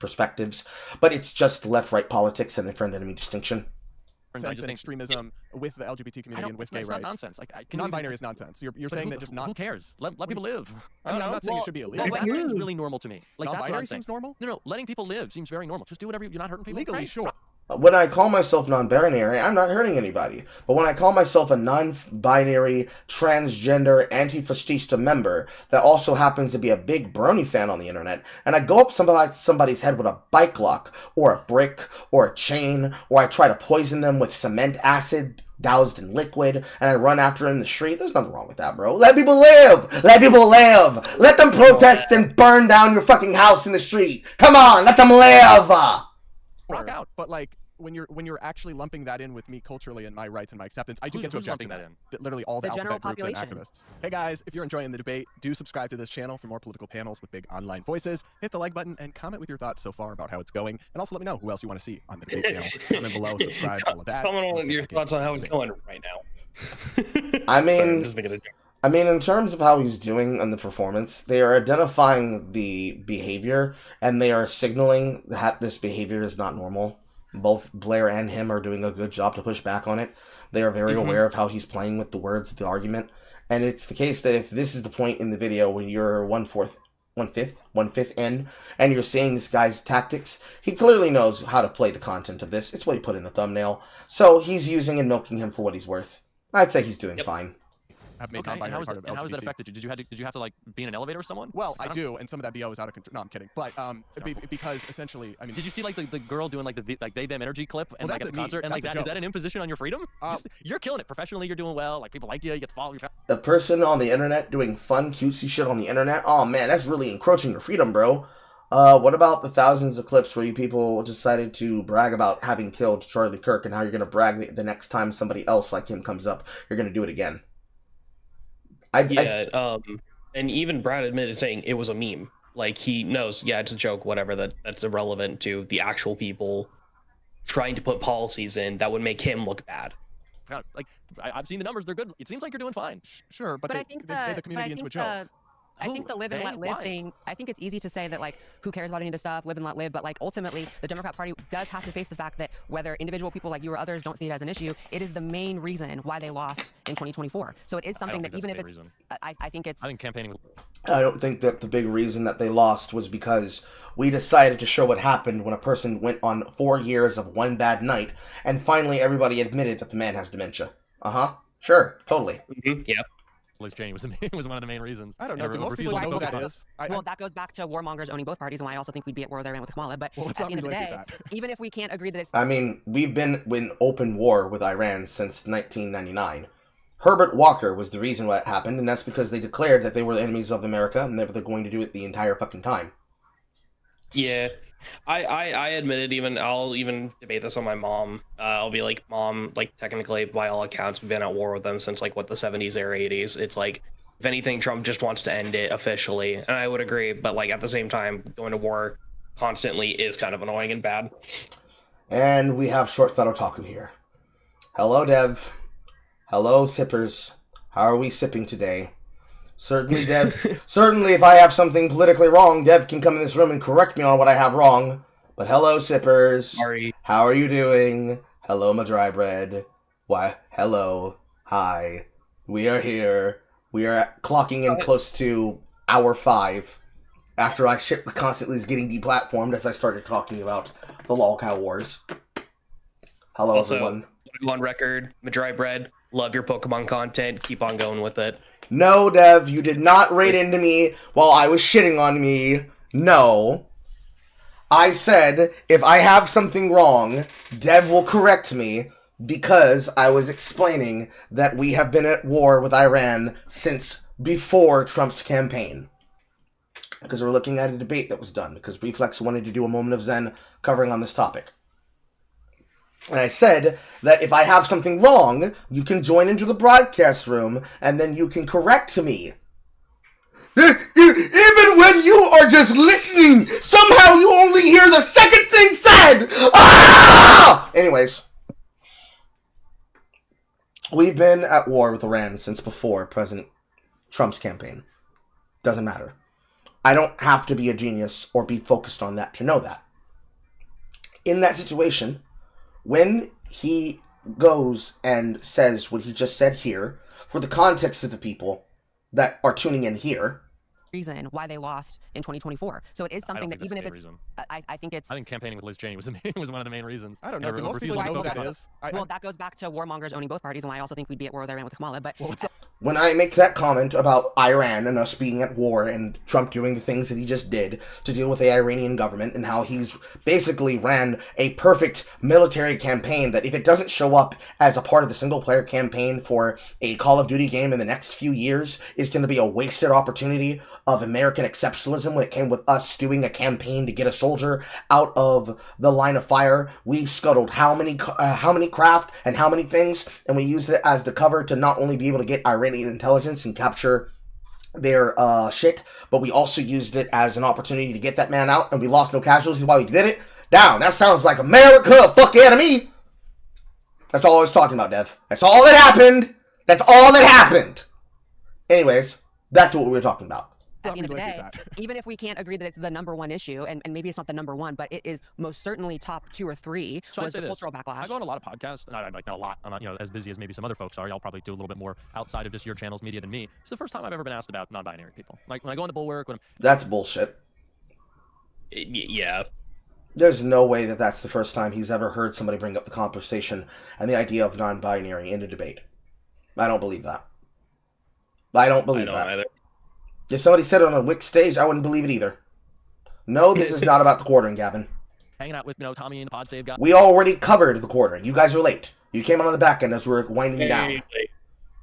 perspectives. But it's just left-right politics and a friend-enemy distinction. sense and extremism with the LGBT community and with gay it's rights. not nonsense. Like, non-binary is nonsense. You're but saying who, that just not. Who cares? Let people live. I'm not saying it should be illegal. That seems really normal to me. Like, that's what Non-binary I'm saying. seems normal? No, letting people live seems very normal. Just do whatever you're not hurting people. Legally, Great. sure. When I call myself non-binary, I'm not hurting anybody. But when I call myself a non-binary, transgender, anti-fascista member that also happens to be a big brony fan on the internet, and I go up somebody's head with a bike lock, or a brick, or a chain, or I try to poison them with cement acid doused in liquid, and I run after them in the street, there's nothing wrong with that, bro. Let people live! Let people live! Let them protest and burn down your fucking house in the street! Come on, let them live! Rock out. But like when you're actually lumping that in with me culturally and my rights and my acceptance, I do get to who's object to lumping that. Literally all the general alphabet groups and population. activists. Hey guys, if you're enjoying the debate, do subscribe to this channel for more political panels with big online voices. Hit the like button and comment with your thoughts so far about how it's going, and also let me know who else you want to see on the debate channel. Comment below, subscribe, all of that. Comment on your thoughts on how it's going right now. I Sorry, mean, I'm just making a joke. I mean, in terms of how he's doing on the performance, they are identifying the behavior, and they are signaling that this behavior is not normal. Both Blair and him are doing a good job to push back on it. They are very aware of how he's playing with the words of the argument. And it's the case that if this is the point in the video when you're one-fifth in, and you're seeing this guy's tactics, he clearly knows how to play the content of this. It's what he put in the thumbnail. So he's using and milking him for what he's worth. I'd say he's doing fine. Have made Okay, and non-binary how, part of and how has that LGBT. affected you? Did you have to like be in an elevator with someone? Well, I do, and some of that BO is out of control. No, I'm kidding. But because essentially, I mean, Did you see like the girl doing like the they them energy clip and Well, like that's at the me. concert and like That's a that is joke. that an imposition on your freedom? You're killing it professionally. You're doing well. Like people like you. You get to follow your. A person on the internet doing fun, cutesy shit on the internet? Oh man, that's really encroaching your freedom, bro. What about the thousands of clips where you people decided to brag about having killed Charlie Kirk and how you're going to brag the next time somebody else like him comes up, you're going to do it again? And even Brad admitted saying it was a meme. Like he knows, yeah, it's a joke, whatever. That's irrelevant to the actual people trying to put policies in that would make him look bad. Like I've seen the numbers; they're good. It seems like you're doing fine. Sure, but I think the community into a joke. I think the live and let live Why? thing, I think it's easy to say that, like, who cares about any of this stuff, live and let live, but, like, ultimately, the Democrat Party does have to face the fact that whether individual people like you or others don't see it as an issue, it is the main reason why they lost in 2024. So it is something that even if it's, I think it's... I think campaigning... I don't think that the big reason that they lost was because we decided to show what happened when a person went on 4 years of one bad night, and finally everybody admitted that the man has dementia. Sure, totally. Yeah. Liz Cheney was one of the main reasons. I don't know. And Do most refusal people to know who focus that on it. is? Well, that goes back to warmongers owning both parties, and why I also think we'd be at war there with Kamala. But Well, at the end of the day, even if we can't agree that it's... I mean, we've been in open war with Iran since 1999. Herbert Walker was the reason why it happened, and that's because they declared that they were the enemies of America, and they were going to do it the entire fucking time. Yeah. I admitted, I'll even debate this on my mom. I'll be like, Mom, like, technically, by all accounts, we've been at war with them since, like, what, the 70s or 80s. It's like, if anything, Trump just wants to end it officially. And I would agree, but, like, at the same time, going to war constantly is kind of annoying and bad. And we have Short Fat Otaku here. Hello, Dev. Hello, sippers. How are we sipping today? Certainly, Dev. Certainly, if I have something politically wrong, Dev can come in this room and correct me on what I have wrong. But hello, sippers. Sorry. How are you doing? Hello, my dry bread. Why, hello. Hi. We are here. We are clocking in close to hour 5. After I shit constantly is getting deplatformed as I started talking about the lolcow wars. Hello, Also, everyone. on record, Madry Bread, love your Pokemon content. Keep on going with it. No, Dev, you did not raid into me while I was shitting on me. No. I said, if I have something wrong, Dev will correct me because I was explaining that we have been at war with Iran since before Trump's campaign. Because we're looking at a debate that was done, because Reflex wanted to do a moment of Zen covering on this topic. And I said that if I have something wrong, you can join into the broadcast room, and then you can correct me. Even when you are just listening, somehow you only hear the second thing said! Ah! Anyways. We've been at war with Iran since before President Trump's campaign. Doesn't matter. I don't have to be a genius or be focused on that to know that. In that situation, when he goes and says what he just said here, for the context of the people that are tuning in here, reason why they lost in 2024. So it is something that even if it's, I think it's. I think campaigning with Liz Cheney was was one of the main reasons. I don't know. Do most people know who that is? Well, that goes back to warmongers owning both parties, and why I also think we'd be at war with Iran with Kamala. But when I make that comment about Iran and us being at war and Trump doing the things that he just did to deal with the Iranian government and how he's basically ran a perfect military campaign that if it doesn't show up as a part of the single-player campaign for a Call of Duty game in the next few years is going to be a wasted opportunity of American exceptionalism when it came with us doing a campaign to get a soldier out of the line of fire. We scuttled how many craft and how many things, and we used it as the cover to not only be able to get Iranian intelligence and capture their shit, but we also used it as an opportunity to get that man out, and we lost no casualties while we did it. Down. That sounds like America. Fuck yeah to me. That's all I was talking about, Dev. That's all that happened. That's all that happened. Anyways, back to what we were talking about. At the end of the day, even if we can't agree that it's the #1 issue, and maybe it's not the #1, but it is most certainly top 2 or 3. So was I'd say the this. cultural backlash. I go on a lot of podcasts, and I'm like not a lot. I'm not as busy as maybe some other folks are. Y'all probably do a little bit more outside of just your channel's media than me. It's the first time I've ever been asked about non-binary people. Like when I go into Bulwark, that's bullshit. Yeah. There's no way that that's the first time he's ever heard somebody bring up the conversation and the idea of non-binary in a debate. I don't believe that. I don't believe that. Either. If somebody said it on a Wix stage, I wouldn't believe it either. No, this is not about the quartering, Gavin. Hanging out with Tommy and the Pod Save guy. We already covered the quartering. You guys are late. You came on the back end as we're winding down.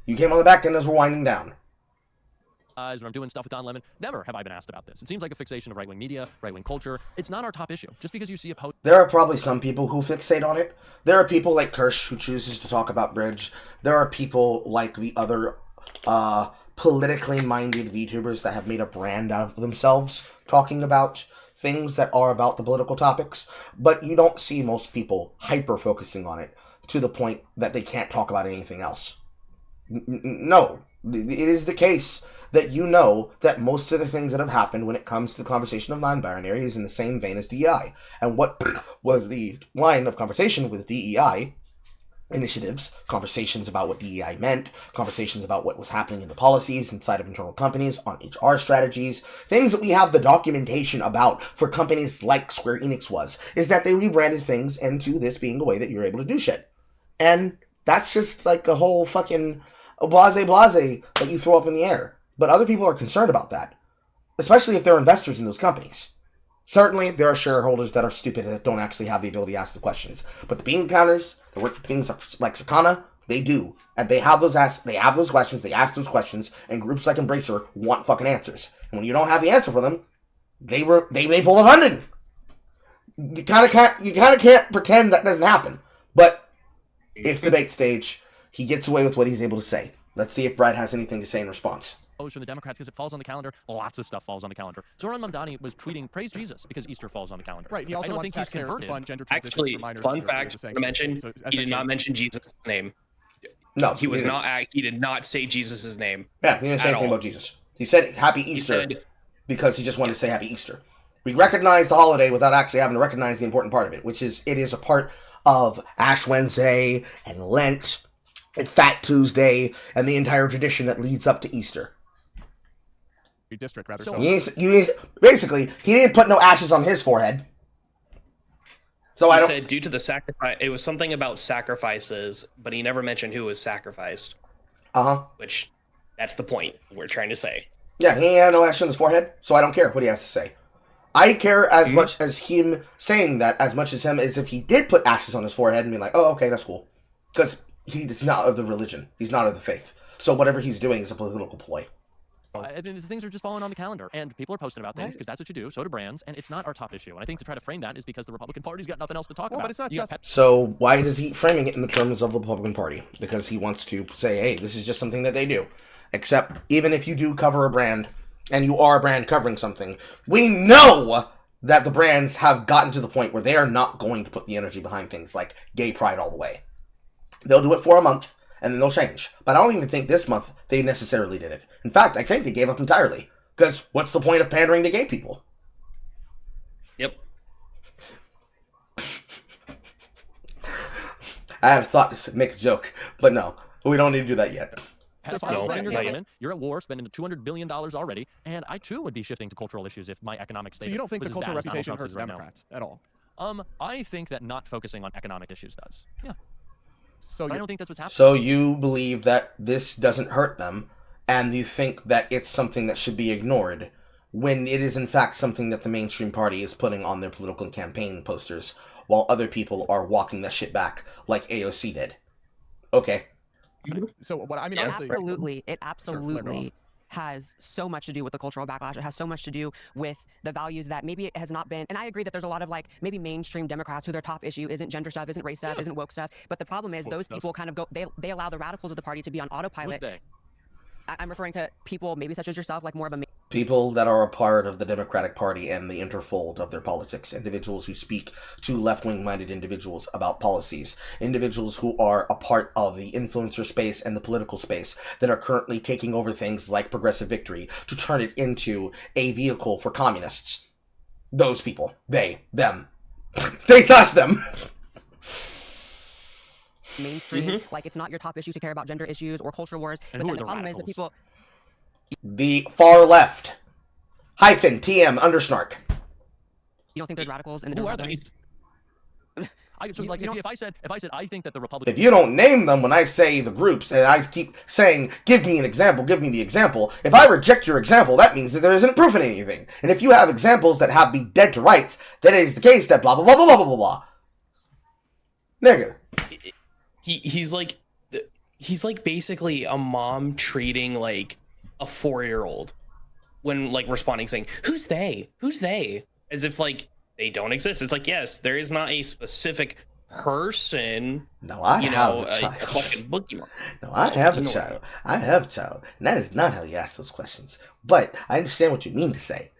You came on the back end as we're winding down. When I'm doing stuff with Don Lemon, never have I been asked about this. It seems like a fixation of right-wing media, right-wing culture. It's not our top issue. Just because you see a post. There are probably some people who fixate on it. There are people like Kirsch who chooses to talk about Bridge. There are people like the other politically minded VTubers that have made a brand out of themselves talking about things that are about the political topics, but you don't see most people hyper-focusing on it to the point that they can't talk about anything else. No, it is the case that you know that most of the things that have happened when it comes to the conversation of non-binary is in the same vein as DEI. And what was the line of conversation with DEI initiatives, conversations about what DEI meant, conversations about what was happening in the policies inside of internal companies, on HR strategies, things that we have the documentation about for companies like Square Enix is that they rebranded things into this being the way that you're able to do shit. And that's just like a whole fucking blase that you throw up in the air. But other people are concerned about that, especially if they're investors in those companies. Certainly, there are shareholders that are stupid and that don't actually have the ability to ask the questions. But the bean counters, that work for things like Sakana, they do. And they have those questions, they ask those questions, and groups like Embracer want fucking answers. And when you don't have the answer for them, they may pull a funding. You kind of can't pretend that doesn't happen. But it's the debate stage. He gets away with what he's able to say. Let's see if Brad has anything to say in response. From the Democrats because it falls on the calendar. Lots of stuff falls on the calendar. Zoran Mamdani was tweeting, "Praise Jesus," because Easter falls on the calendar. Right. He also wants taxpayers to fund gender transitions. Actually, for minors fun fact: he did not mention Jesus' name. No, he was not. He did not say Jesus' name. Yeah, he didn't say anything about Jesus. He said Happy Easter because he just wanted to say Happy Easter. We recognize the holiday without actually having to recognize the important part of it, which is it is a part of Ash Wednesday and Lent and Fat Tuesday and the entire tradition that leads up to Easter. district rather. So- Basically, he didn't put no ashes on his forehead. So He I don't. said due to the sacrifice, it was something about sacrifices, but he never mentioned who was sacrificed. Which, that's the point we're trying to say. Yeah, he had no ashes on his forehead, so I don't care what he has to say. I care as much as him saying that, as much as him as if he did put ashes on his forehead and be like, oh, okay, that's cool. Because he's not of the religion. He's not of the faith. So whatever he's doing is a political ploy. I mean, these things are just falling on the calendar, and people are posting about things because that's what you do. So do brands, and it's not our top issue. And I think to try to frame that is because the Republican Party's got nothing else to talk about. But it's not just. So why is he framing it in the terms of the Republican Party? Because he wants to say, hey, this is just something that they do. Except, even if you do cover a brand, and you are a brand covering something, we know that the brands have gotten to the point where they are not going to put the energy behind things like gay pride all the way. They'll do it for a month, and then they'll change. But I don't even think this month they necessarily did it. In fact, I think they gave up entirely. Because what's the point of pandering to gay people? Yep. I had a thought to make a joke, but no, we don't need to do that yet. You're at war, spending $200 billion already, and I too would be shifting to cultural issues if my economic status. So you don't think was the as cultural bad as Donald reputation Trump's hurts is right now. Democrats at all? I think that not focusing on economic issues does. Yeah. So I don't think that's what's happening. So you believe that this doesn't hurt them, and you think that it's something that should be ignored, when it is in fact something that the mainstream party is putting on their political campaign posters, while other people are walking that shit back like AOC did. Okay. So what I mean, honestly, it absolutely has so much to do with the cultural backlash. It has so much to do with the values that maybe it has not been. And I agree that there's a lot of like maybe mainstream Democrats who their top issue isn't gender stuff, isn't race stuff, isn't woke stuff. But the problem is those people kind of go. They allow the radicals of the party to be on autopilot. Who's they? I'm referring to people maybe such as yourself, like more of a. People that are a part of the Democratic Party and the interfold of their politics. Individuals who speak to left-wing minded individuals about policies. Individuals who are a part of the influencer space and the political space that are currently taking over things like Progressive Victory to turn it into a vehicle for communists. Those people. They. Them. They thus them. Mainstream, like it's not your top issue to care about gender issues or culture wars. And but who then are the the problem is that people. The far left. -TM _snark. You don't think there's radicals in the Who are Democratic they? If I said I think that the Republican. If you don't name them when I say the groups, and I keep saying, give me an example, give me the example, if I reject your example, that means that there isn't proof in anything. And if you have examples that have me dead to rights, then it is the case that blah, blah, blah, blah, blah, blah, blah, blah. Nigga. He's like basically a mom treating like a 4-year-old when like responding saying, who's they? Who's they? As if like they don't exist. It's like, yes, there is not a specific person. No, I have a child. Fucking boogeyman. No, I have a child. I have a child. And that is not how you ask those questions. But I understand what you mean to say.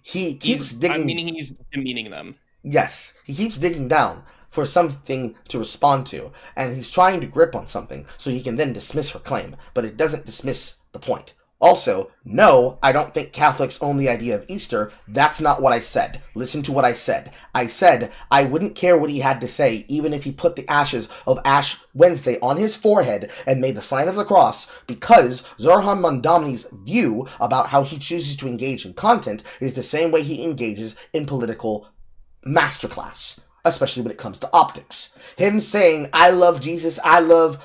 He keeps digging. I'm meaning he's demeaning them. Yes, he keeps digging down for something to respond to, and he's trying to grip on something so he can then dismiss her claim, but it doesn't dismiss the point. Also, no, I don't think Catholics own the idea of Easter. That's not what I said. Listen to what I said. I said I wouldn't care what he had to say, even if he put the ashes of Ash Wednesday on his forehead and made the sign of the cross, because Zorhan Mandami's view about how he chooses to engage in content is the same way he engages in political masterclass. Especially when it comes to optics. Him saying, I love Jesus, I love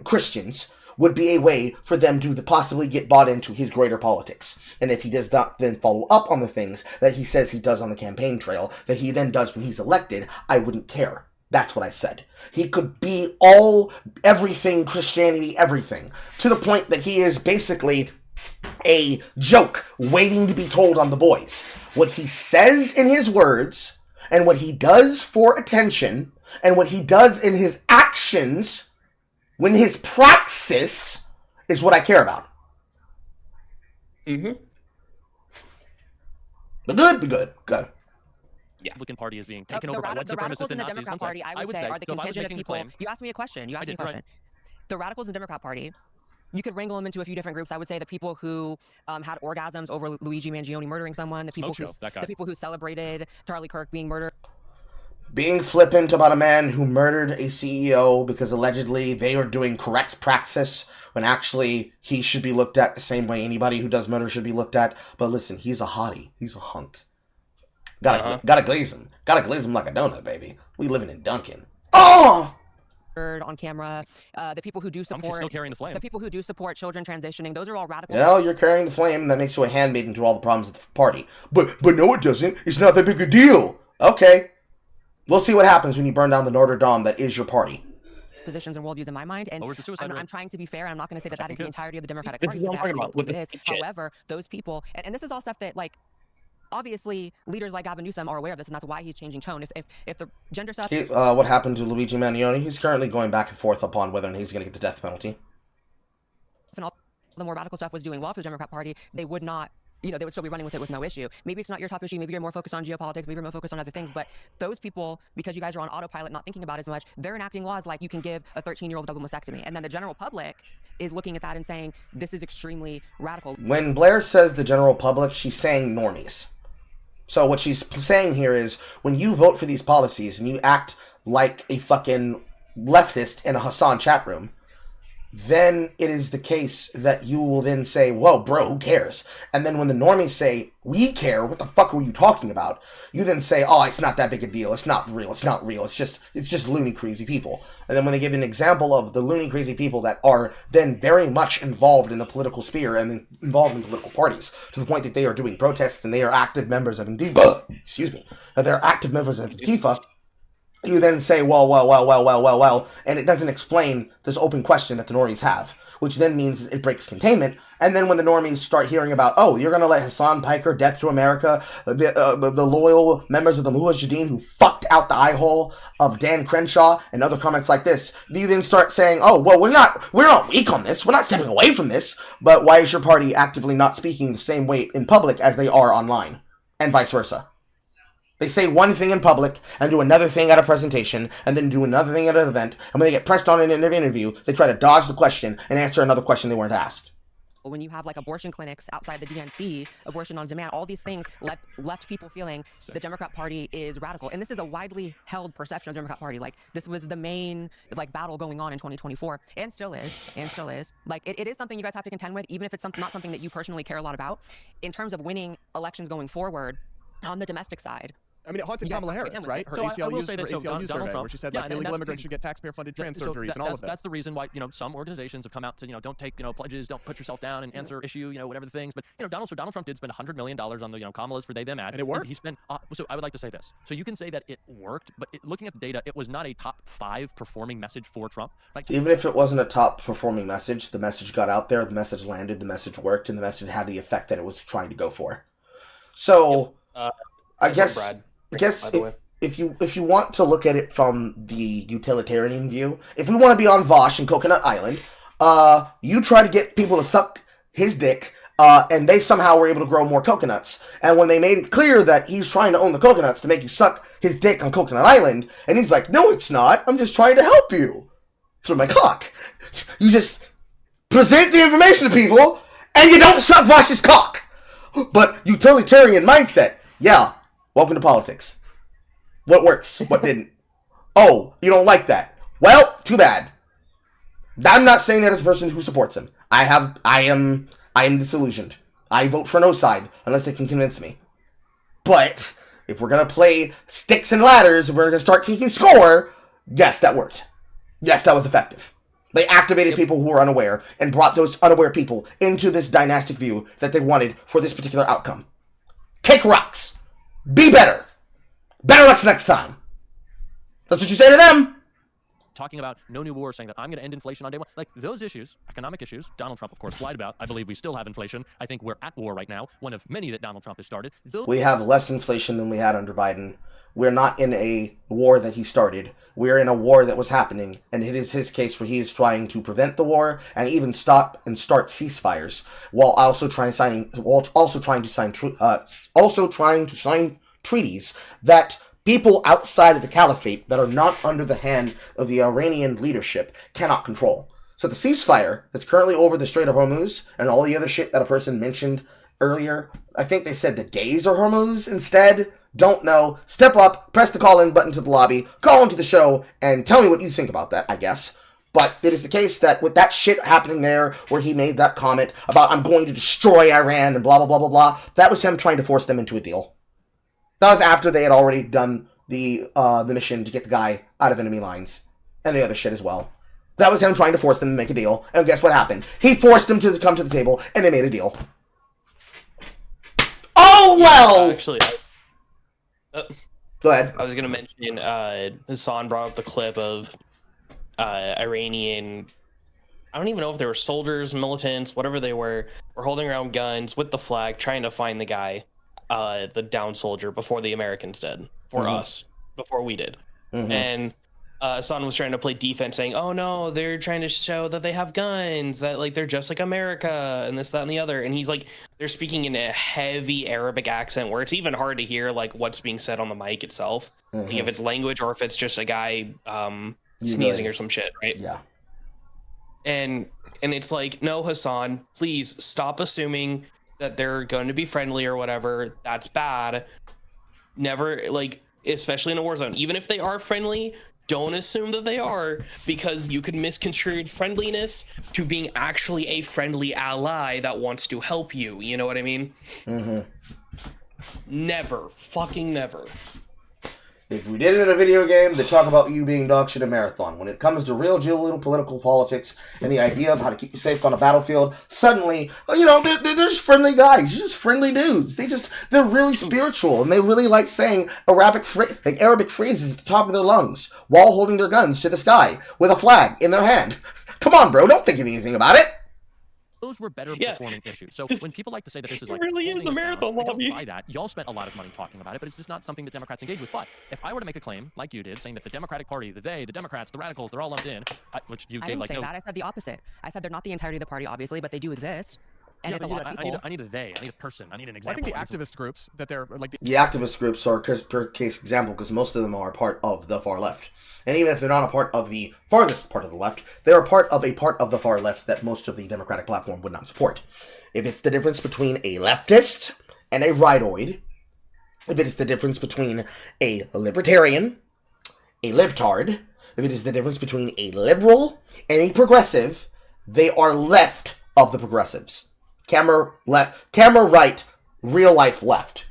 Christians, would be a way for them to possibly get bought into his greater politics. And if he does not then follow up on the things that he says he does on the campaign trail, that he then does when he's elected, I wouldn't care. That's what I said. He could be everything Christianity, everything. To the point that he is basically a joke waiting to be told on the boys. What he says in his words, and what he does for attention, and what he does in his actions, when his praxis, is what I care about. Mm-hmm. But good. Yeah. Republican Party is being taken the over by white the radicals supremacists in and the Nazis. Democrat Party, I would say, are the so if I was contingent of making a people. claim- You asked me a question. I did, go ahead. The radicals in the Democrat Party, you could wrangle them into a few different groups. I would say the people who had orgasms over Luigi Mangione murdering someone, the people Smoke show, that guy. the people who celebrated Charlie Kirk being murdered. being flippant about a man who murdered a CEO because allegedly they are doing correct practice when actually he should be looked at the same way anybody who does murder should be looked at. But listen, he's a hottie. He's a hunk. Gotta glaze him. Gotta glaze him like a donut, baby. We living in Duncan. Oh! On camera, the people who do support still carrying the flame. The people who do support children transitioning, those are all radical. Yeah, you're carrying the flame, and that makes you a handmaiden to all the problems of the party. But no, it doesn't. It's not that big a deal. Okay. We'll see what happens when you burn down the Notre Dame that is your party. Positions and worldviews in my mind, and I'm trying to be fair. I'm not going to say that that is the entirety of the Democratic This Party. is what I'm talking about with It this is. shit. However, those people, and this is all stuff that, like, obviously leaders like Gavin Newsom are aware of this, and that's why he's changing tone. If the gender stuff, What happened to Luigi Mannioni? He's currently going back and forth upon whether he's going to get the death penalty. and all the more radical stuff was doing well for the Democrat Party, they would not. They would still be running with it with no issue. Maybe it's not your top issue. Maybe you're more focused on geopolitics. Maybe you're more focused on other things. But those people, because you guys are on autopilot, not thinking about it as much, they're enacting laws like you can give a 13-year-old double mastectomy. And then the general public is looking at that and saying, this is extremely radical. When Blair says the general public, she's saying normies. So what she's saying here is, when you vote for these policies and you act like a fucking leftist in a Hassan chat room, then it is the case that you will then say, whoa, bro, who cares? And then when the normies say, we care, what the fuck were you talking about? You then say, oh, it's not that big a deal. It's not real. It's not real. It's just loony, crazy people. And then when they give an example of the loony, crazy people that are then very much involved in the political sphere and involved in political parties, to the point that they are doing protests and they are active members of Antifa, that they're active members of Antifa, you then say, well, and it doesn't explain this open question that the normies have, which then means it breaks containment. And then when the normies start hearing about, oh, you're going to let Hassan Piker, Death to America, the loyal members of the Mujahideen who fucked out the eye hole of Dan Crenshaw and other comments like this, you then start saying, oh, well, we're not weak on this. We're not stepping away from this. But why is your party actively not speaking the same way in public as they are online? And vice versa. They say one thing in public and do another thing at a presentation and then do another thing at an event. And when they get pressed on in an interview, they try to dodge the question and answer another question they weren't asked. When you have like abortion clinics outside the DNC, abortion on demand, all these things left people feeling the Democrat Party is radical. And this is a widely held perception of the Democrat Party. Like, this was the main battle going on in 2024 and still is. Like, it is something you guys have to contend with, even if it's not something that you personally care a lot about. In terms of winning elections going forward on the domestic side, I mean, it haunted Kamala Harris, right? Her ACLU survey, where she said that illegal immigrants should get taxpayer-funded trans surgeries and all of that. That's the reason why, some organizations have come out to, don't take, pledges, don't put yourself down and answer issue, whatever the things. But, Donald Trump did spend $100 million on the, Kamala's for they, them ad. And it worked. He spent, so I would like to say this. So you can say that it worked, but looking at the data, it was not a top 5 performing message for Trump. Even if it wasn't a top performing message, the message got out there, the message landed, the message worked, and the message had the effect that it was trying to go for. So, I guess if you want to look at it from the utilitarian view, if we want to be on Vosh and Coconut Island, you try to get people to suck his dick, and they somehow were able to grow more coconuts. And when they made it clear that he's trying to own the coconuts to make you suck his dick on Coconut Island, and he's like, no, it's not. I'm just trying to help you through my cock. You just present the information to people, and you don't suck Vosh's cock. But utilitarian mindset, yeah. Welcome to politics. What works? What didn't? Oh, you don't like that. Well, too bad. I'm not saying that as a person who supports him. I am disillusioned. I vote for no side unless they can convince me. But if we're gonna play sticks and ladders, we're gonna start keeping score. Yes, that worked. Yes, that was effective. They activated people who were unaware and brought those unaware people into this dynastic view that they wanted for this particular outcome. Kick rocks. Be better. Better luck next time. That's what you say to them. Talking about no new war, saying that I'm going to end inflation on day one. Like, those issues, economic issues, Donald Trump, of course, lied about. I believe we still have inflation. I think we're at war right now, one of many that Donald Trump has started. We have less inflation than we had under Biden. We're not in a war that he started. We're in a war that was happening, and it is his case where he is trying to prevent the war and even stop and start ceasefires, while also trying to sign treaties that people outside of the caliphate that are not under the hand of the Iranian leadership cannot control. So the ceasefire that's currently over the Strait of Hormuz and all the other shit that a person mentioned earlier, I think they said the gays are Hormuz instead. don't know, step up, press the call-in button to the lobby, call into the show, and tell me what you think about that, I guess. But it is the case that with that shit happening there, where he made that comment about, I'm going to destroy Iran and blah, blah, blah, blah, blah, that was him trying to force them into a deal. That was after they had already done the mission to get the guy out of enemy lines. And the other shit as well. That was him trying to force them to make a deal. And guess what happened? He forced them to come to the table, and they made a deal. Oh, well! Actually, go ahead. I was going to mention, Hassan brought up the clip of Iranian, I don't even know if they were soldiers, militants, whatever they were holding around guns with the flag, trying to find the guy, the downed soldier, before the Americans did. For us, before we did. And Hassan was trying to play defense, saying, oh no, they're trying to show that they have guns, that like they're just like America, and this, that, and the other. And he's like, they're speaking in a heavy Arabic accent where it's even hard to hear like what's being said on the mic itself. Like, if it's language or if it's just a guy sneezing or some shit, right? Yeah. And it's like, no, Hassan, please stop assuming that they're going to be friendly or whatever. That's bad. Never, like, especially in a war zone, even if they are friendly, don't assume that they are, because you could misconstrue friendliness to being actually a friendly ally that wants to help you. You know what I mean? Never, fucking never. If we did it in a video game, they talk about you being dog shit in Marathon. When it comes to real geopolitical political politics and the idea of how to keep you safe on a battlefield, suddenly, you know, they're just friendly guys. They're just friendly dudes. They're really spiritual, and they really like saying Arabic phrases at the top of their lungs while holding their guns to the sky with a flag in their hand. Come on, bro. Don't think anything about it. Those were better performing issues. So when people like to say that this is like really is a marathon lobby. I don't buy that. Y'all spent a lot of money talking about it, but it's just not something that Democrats engage with. But if I were to make a claim, like you did, saying that the Democratic Party, the Democrats, the radicals, they're all lumped in, which you I gave didn't like say no. that. I said the opposite. I said they're not the entirety of the party, obviously, but they do exist. And it's a lot of people. I need a they. I need a person. I need an Well, I example. think the activist groups that they're like The activist groups are per case example because most of them are part of the far left. And even if they're not a part of the farthest part of the left, they're a part of the far left that most of the Democratic platform would not support. If it's the difference between a leftist and a rightoid, if it is the difference between a libertarian, a libtard, if it is the difference between a liberal and a progressive, they are left of the progressives. Camera right, real life left.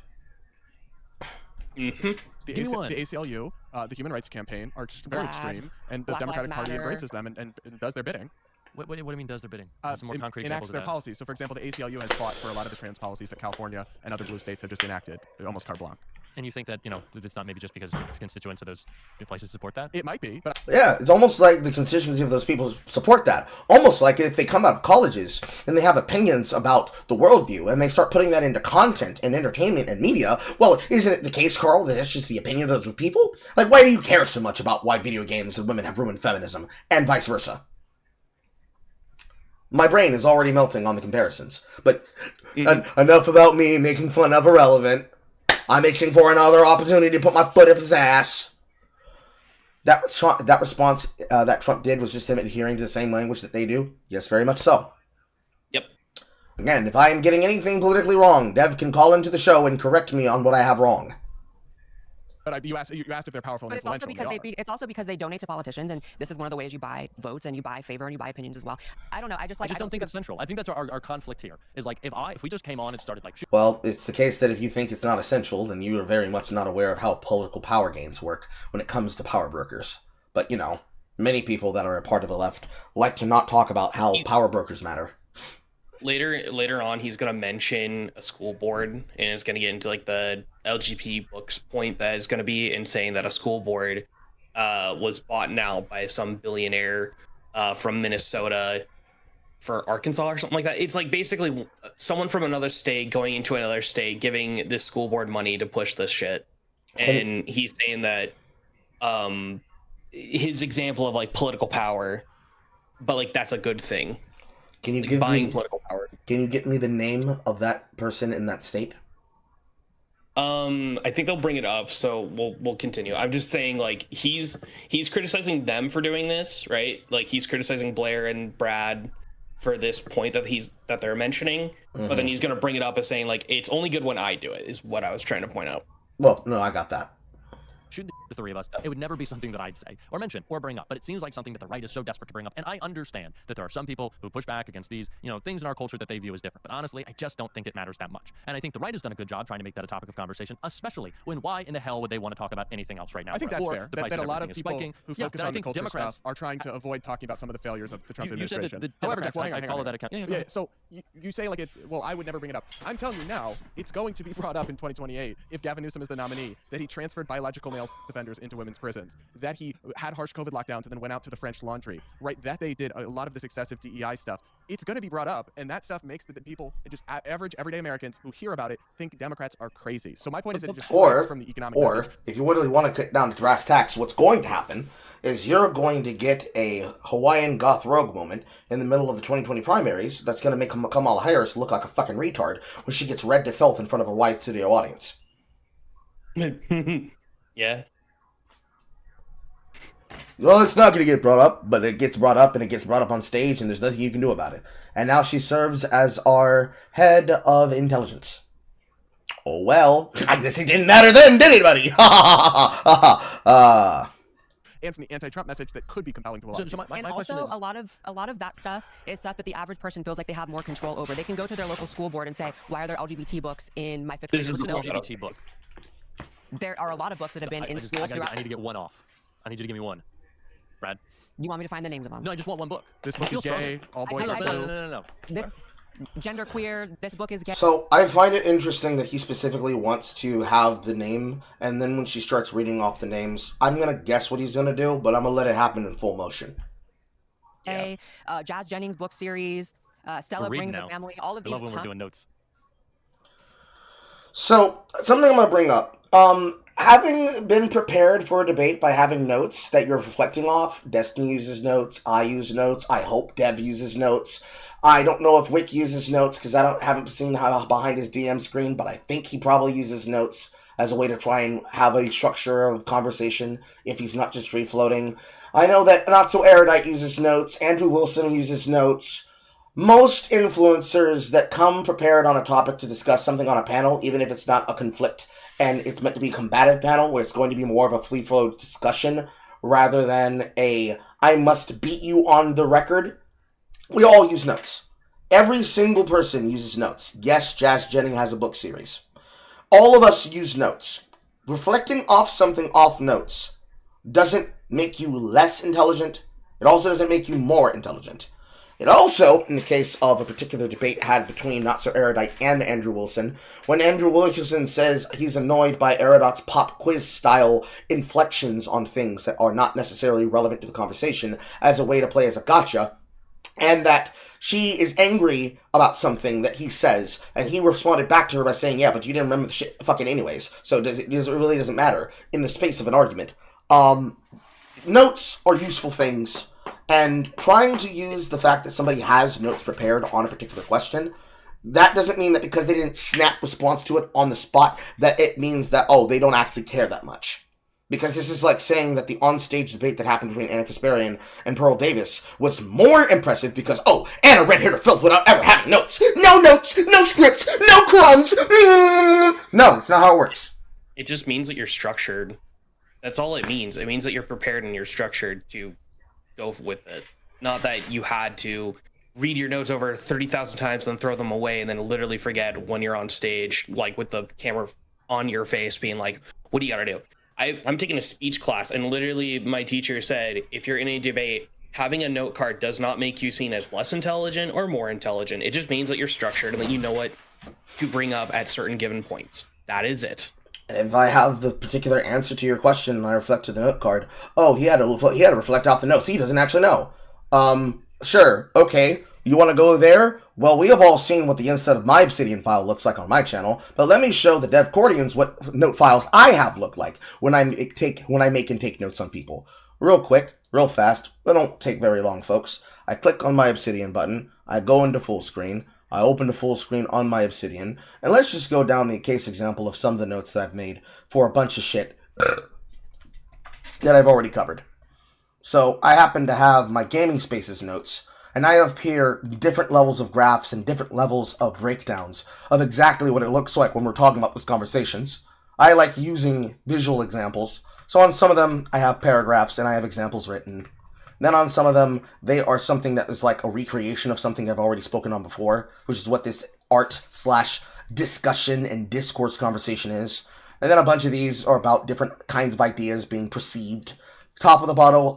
The ACLU, the Human Rights Campaign, are very extreme, and the Black Democratic Lives Party Matter. embraces them and does their bidding. What do you mean does their bidding? Some more concrete Enacts examples of their that. policies. So, for example, the ACLU has fought for a lot of the trans policies that California and other blue states have just enacted, almost carte blanche. And you think that, you know, it's not maybe just because the constituents of those places support that? It might be, but Yeah, it's almost like the constituency of those people support that. Almost like if they come out of colleges and they have opinions about the worldview and they start putting that into content and entertainment and media, well, isn't it the case, Carl, that it's just the opinion of those people? Like, why do you care so much about why video games and women have ruined feminism, and vice versa? My brain is already melting on the comparisons. But enough about me making fun of irrelevant. I'm itching for another opportunity to put my foot up his ass. That response that Trump did was just him adhering to the same language that they do? Yes, very much so. Yep. Again, if I am getting anything politically wrong, Dev can call into the show and correct me on what I have wrong. But you asked if they're powerful and But it's also influential. because it's also because they donate to politicians, and this is one of the ways you buy votes and you buy favor and you buy opinions as well. I don't know. I just don't think that's central. I think that's our conflict here. Is like if we just came on and started like. Well, it's the case that if you think it's not essential, then you are very much not aware of how political power games work when it comes to power brokers. But, you know, many people that are a part of the left like to not talk about how power brokers matter. Later on, he's going to mention a school board, and it's going to get into like the LGBT books point that is going to be in saying that a school board was bought now by some billionaire from Minnesota for Arkansas or something like that. It's like basically someone from another state going into another state giving this school board money to push this shit. And he's saying that his example of like political power, but like that's a good thing. Can you like give buying me political power? Can you get me the name of that person in that state? I think they'll bring it up, so we'll continue. I'm just saying, like, he's criticizing them for doing this, right? Like, he's criticizing Blair and Brad for this point that they're mentioning, but then he's gonna bring it up as saying, like, it's only good when I do it, is what I was trying to point out. Well, no, I got that. Should the three of us, it would never be something that I'd say or mention or bring up, but it seems like something that the right is so desperate to bring up. And I understand that there are some people who push back against these, things in our culture that they view as different. But honestly, I just don't think it matters that much. And I think the right has done a good job trying to make that a topic of conversation, especially when why in the hell would they want to talk about anything else right now? I think that's or fair. The price That of a lot of everything is people spiking. who focus on the culture Democrats stuff are trying to avoid talking about some of the failures of the Trump you said administration. that the However, Democrats, Jack, well, I follow that account. Yeah, so you say like well, I would never bring it up. I'm telling you now, it's going to be brought up in 2028 if Gavin Newsom is the nominee, that he transferred biological male offenders into women's prisons, that he had harsh COVID lockdowns and then went out to the French Laundry, right? That they did a lot of this excessive DEI stuff. It's going to be brought up, and that stuff makes the people, just average, everyday Americans who hear about it, think Democrats are crazy. So my point is that it just from the economic message. If you really want to cut down to brass tacks, what's going to happen is you're going to get a Hawaiian goth rogue moment in the middle of the 2020 primaries that's going to make Kamala Harris look like a fucking retard when she gets read to filth in front of a white studio audience. Yeah. Well, it's not going to get brought up, but it gets brought up, and it gets brought up on stage, and there's nothing you can do about it. And now she serves as our head of intelligence. Oh, well, I guess it didn't matter then, did it, buddy? And from the anti-Trump message that could be compelling to a lot of people. And also, a lot of that stuff is stuff that the average person feels like they have more control over. They can go to their local school board and say, why are there LGBT books in my fifth grade? This is an LGBT book. There are a lot of books that have been in schools. I need to get one off. I need you to give me one. Brad? You want me to find the names of them? No, I just want one book. This book is gay. All boys are blue. No. Genderqueer. This book is gay. So I find it interesting that he specifically wants to have the name, and then when she starts reading off the names, I'm going to guess what he's going to do, but I'm going to let it happen in full motion. Jazz Jennings book series. Stella Brings the Family. All of these. I love when we're doing notes. So, something I'm going to bring up. Having been prepared for a debate by having notes that you're reflecting off, Destiny uses notes, I use notes, I hope Dev uses notes. I don't know if Wick uses notes because haven't seen how behind his DM screen, but I think he probably uses notes as a way to try and have a structure of conversation if he's not just free-floating. I know that Not So Erudite uses notes, Andrew Wilson uses notes. Most influencers that come prepared on a topic to discuss something on a panel, even if it's not a conflict and it's meant to be a combative panel where it's going to be more of a free-flow discussion rather than a I must beat you on the record, we all use notes. Every single person uses notes. Yes, Jazz Jennings has a book series. All of us use notes. Reflecting off something off notes doesn't make you less intelligent. It also doesn't make you more intelligent. It also, in the case of a particular debate had between Not So Erudite and Andrew Wilson, when Andrew Wilson says he's annoyed by Erudite's pop quiz style inflections on things that are not necessarily relevant to the conversation as a way to play as a gotcha, and that she is angry about something that he says, and he responded back to her by saying, yeah, but you didn't remember the shit fucking anyways, so it really doesn't matter in the space of an argument. Notes are useful things. And trying to use the fact that somebody has notes prepared on a particular question, that doesn't mean that because they didn't snap response to it on the spot, that it means that, oh, they don't actually care that much. Because this is like saying that the on-stage debate that happened between Anna Kasparian and Pearl Davis was more impressive because, oh, Anna read her to filth without ever having notes. No notes, no scripts, no crumbs. No, that's not how it works. It just means that you're structured. That's all it means. It means that you're prepared and you're structured to go with it. Not that you had to read your notes over 30,000 times and then throw them away and then literally forget when you're on stage, like with the camera on your face being like, what do you gotta do? I'm taking a speech class and literally my teacher said, if you're in a debate, having a note card does not make you seen as less intelligent or more intelligent. It just means that you're structured and that you know what to bring up at certain given points. That is it. If I have the particular answer to your question and I reflect to the note card, oh, he had to reflect off the notes. He doesn't actually know. Sure, okay. You want to go there? Well, we have all seen what the inside of my Obsidian file looks like on my channel, but let me show the DevCordians what note files I have look like when I make and take notes on people. Real quick, real fast. They don't take very long, folks. I click on my Obsidian button. I go into full screen. I open the full screen on my Obsidian, and let's just go down the case example of some of the notes that I've made for a bunch of shit that I've already covered. So I happen to have my gaming spaces notes, and I have here different levels of graphs and different levels of breakdowns of exactly what it looks like when we're talking about these conversations. I like using visual examples. So on some of them, I have paragraphs and I have examples written. Then on some of them, they are something that is like a recreation of something I've already spoken on before, which is what this art/discussion and discourse conversation is. And then a bunch of these are about different kinds of ideas being perceived. Top of the funnel,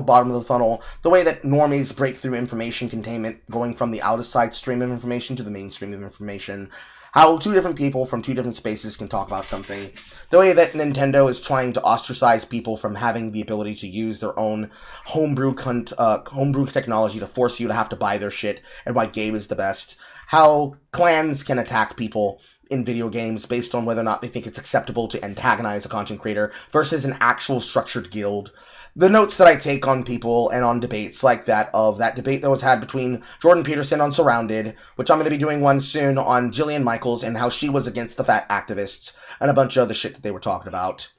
bottom of the funnel. The way that normies break through information containment, going from the outside stream of information to the mainstream of information. How two different people from two different spaces can talk about something. The way that Nintendo is trying to ostracize people from having the ability to use their own homebrew technology to force you to have to buy their shit, and why Gabe is the best. How clans can attack people in video games based on whether or not they think it's acceptable to antagonize a content creator versus an actual structured guild. The notes that I take on people and on debates like that, of that debate that was had between Jordan Peterson on Surrounded, which I'm going to be doing one soon on Jillian Michaels and how she was against the fat activists, and a bunch of other shit that they were talking about.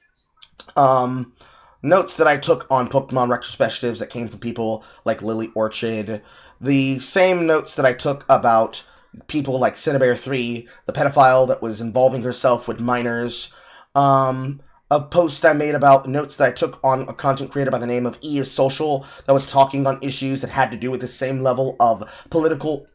Notes that I took on Pokemon retrospectives that came from people like Lily Orchid. The same notes that I took about people like Cinnabear3, the pedophile that was involving herself with minors. A post I made about notes that I took on a content creator by the name of E is Social that was talking on issues that had to do with the same level of political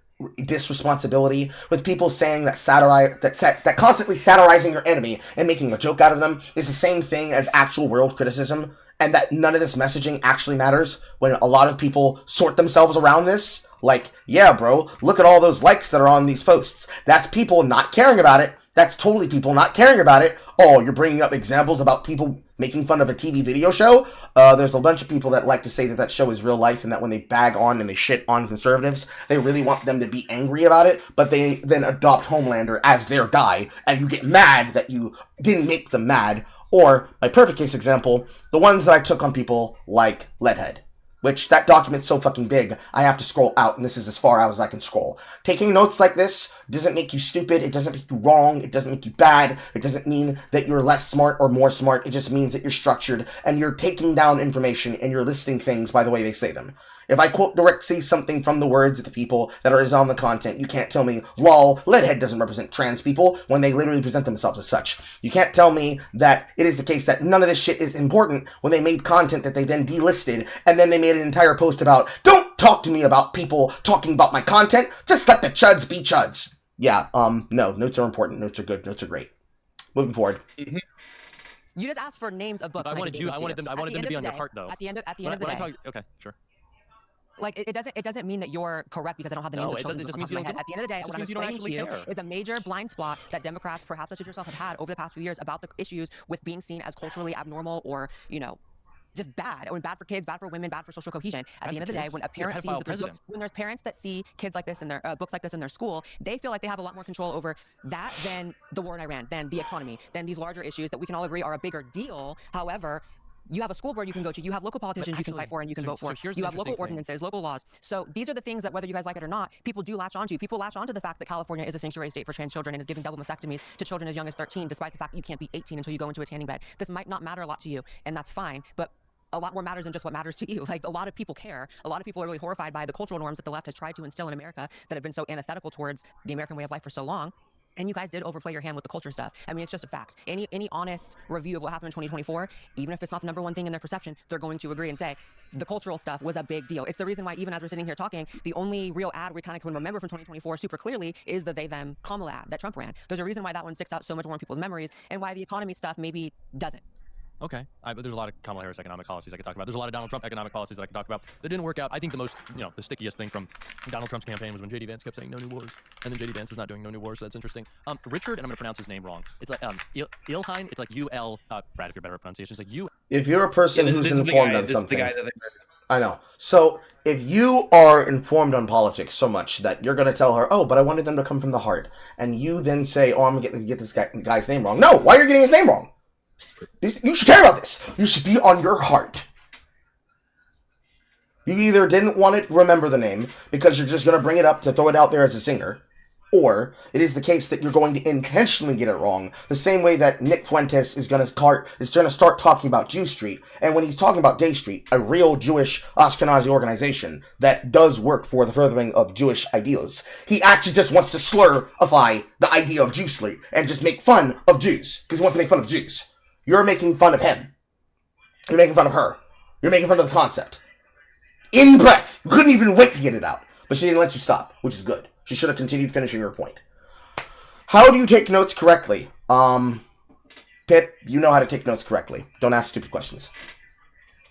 disresponsibility, with people saying that that constantly satirizing your enemy and making a joke out of them is the same thing as actual world criticism, and that none of this messaging actually matters when a lot of people sort themselves around this. Like, yeah, bro, look at all those likes that are on these posts. That's people not caring about it. That's totally people not caring about it. Oh, you're bringing up examples about people making fun of a TV video show? There's a bunch of people that like to say that that show is real life, and that when they bag on and they shit on conservatives, they really want them to be angry about it, but they then adopt Homelander as their guy, and you get mad that you didn't make them mad. Or, my perfect case example, the ones that I took on people like Leadhead. Which, that document's so fucking big, I have to scroll out, and this is as far out as I can scroll. Taking notes like this doesn't make you stupid, it doesn't make you wrong, it doesn't make you bad, it doesn't mean that you're less smart or more smart, it just means that you're structured, and you're taking down information, and you're listing things by the way they say them. If I quote directly something from the words of the people that are on the content, you can't tell me, lol, Leadhead doesn't represent trans people, when they literally present themselves as such. You can't tell me that it is the case that none of this shit is important when they made content that they then delisted, and then they made an entire post about, don't talk to me about people talking about my content, just let the chuds be chuds. Yeah, no, notes are important, notes are good, notes are great. Moving forward. You just asked for names of books. I wanted them to be on your heart, though. At the end of the day. Okay, sure. Like, it doesn't mean that you're correct because I don't have the names of children. It just means you don't. At the end of the day, what I'm explaining to you is a major blind spot that Democrats, perhaps such as yourself, have had over the past few years about the issues with being seen as culturally abnormal or, you know, just bad, or bad for kids, bad for women, bad for social cohesion. At the end of the day, when a parent sees that when there's parents that see kids like this in their books like this in their school, they feel like they have a lot more control over that than the war in Iran, than the economy, than these larger issues that we can all agree are a bigger deal. However, you have a school board you can go to. You have local politicians you can fight for and you can vote for. You have local ordinances, local laws. So these are the things that, whether you guys like it or not, people do latch onto. People latch onto the fact that California is a sanctuary state for trans children and is giving double mastectomies to children as young as 13, despite the fact that you can't be 18 until you go into a tanning bed. This might not matter a lot to you, and that's fine, but a lot more matters than just what matters to you. Like, a lot of people care. A lot of people are really horrified by the cultural norms that the left has tried to instill in America that have been so antithetical towards the American way of life for so long. And you guys did overplay your hand with the culture stuff. I mean, it's just a fact. Any honest review of what happened in 2024, even if it's not the number one thing in their perception, they're going to agree and say the cultural stuff was a big deal. It's the reason why, even as we're sitting here talking, the only real ad we kind of can remember from 2024 super clearly is the they-them Kamala ad that Trump ran. There's a reason why that one sticks out so much more in people's memories, and why the economy stuff maybe doesn't. Okay, but there's a lot of Kamala Harris economic policies I could talk about. There's a lot of Donald Trump economic policies that I could talk about that didn't work out. I think the most, the stickiest thing from Donald Trump's campaign was when J.D. Vance kept saying no new wars, and then J.D. Vance is not doing no new wars, so that's interesting. Richard, and I'm going to pronounce his name wrong. It's like Ilheim. It's like U-L. Brad, if you're better at pronunciation, it's like U. If you're a person who's informed on something, I know. So if you are informed on politics so much that you're going to tell her, oh, but I wanted them to come from the heart, and you then say, oh, I'm going to get this guy's name wrong. No, why are you getting his name wrong? You should care about this. You should be on your heart. You either didn't want to remember the name because you're just going to bring it up to throw it out there as a singer, or it is the case that you're going to intentionally get it wrong, the same way that Nick Fuentes is going to start talking about Jew Street, and when he's talking about Gay Street, a real Jewish Ashkenazi organization that does work for the furthering of Jewish ideals, he actually just wants to slurify the idea of Jew Street and just make fun of Jews, because he wants to make fun of Jews. You're making fun of him. You're making fun of her. You're making fun of the concept. In breath. You couldn't even wait to get it out. But she didn't let you stop, which is good. She should have continued finishing her point. How do you take notes correctly? Pip, you know how to take notes correctly. Don't ask stupid questions.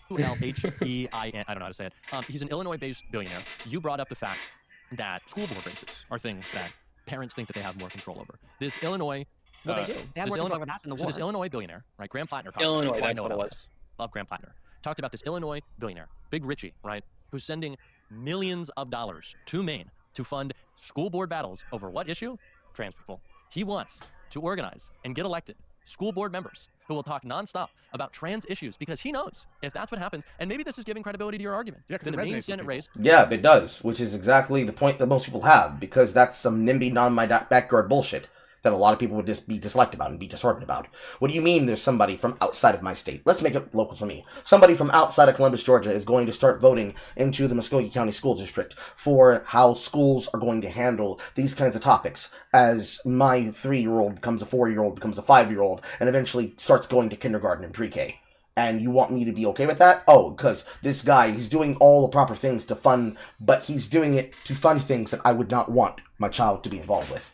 L-H-E-I-N, I don't know how to say it. He's an Illinois-based billionaire. You brought up the fact that school board races are things that parents think that they have more control over. This Illinois... Well, they do. They have more control over that than the war. So this Illinois billionaire, right, Graham Plattner... Illinois, that's what it was. Love Graham Plattner. Talked about this Illinois billionaire, Big Richie, right, who's sending millions of dollars to Maine to fund school board battles over what issue? Trans people. He wants to organize and get elected school board members who will talk nonstop about trans issues, because he knows if that's what happens, and maybe this is giving credibility to your argument. Yeah, then the Maine Senate race. Yeah, it does, which is exactly the point that most people have, because that's some NIMBY, non-my-backyard bullshit that a lot of people would just be disliked about and be disheartened about. What do you mean there's somebody from outside of my state? Let's make it local for me. Somebody from outside of Columbus, Georgia is going to start voting into the Muskogee County School District for how schools are going to handle these kinds of topics as my 3-year-old becomes a 4-year-old, becomes a 5-year-old, and eventually starts going to kindergarten and pre-K. And you want me to be okay with that? Oh, because this guy, he's doing all the proper things to fund, but he's doing it to fund things that I would not want my child to be involved with.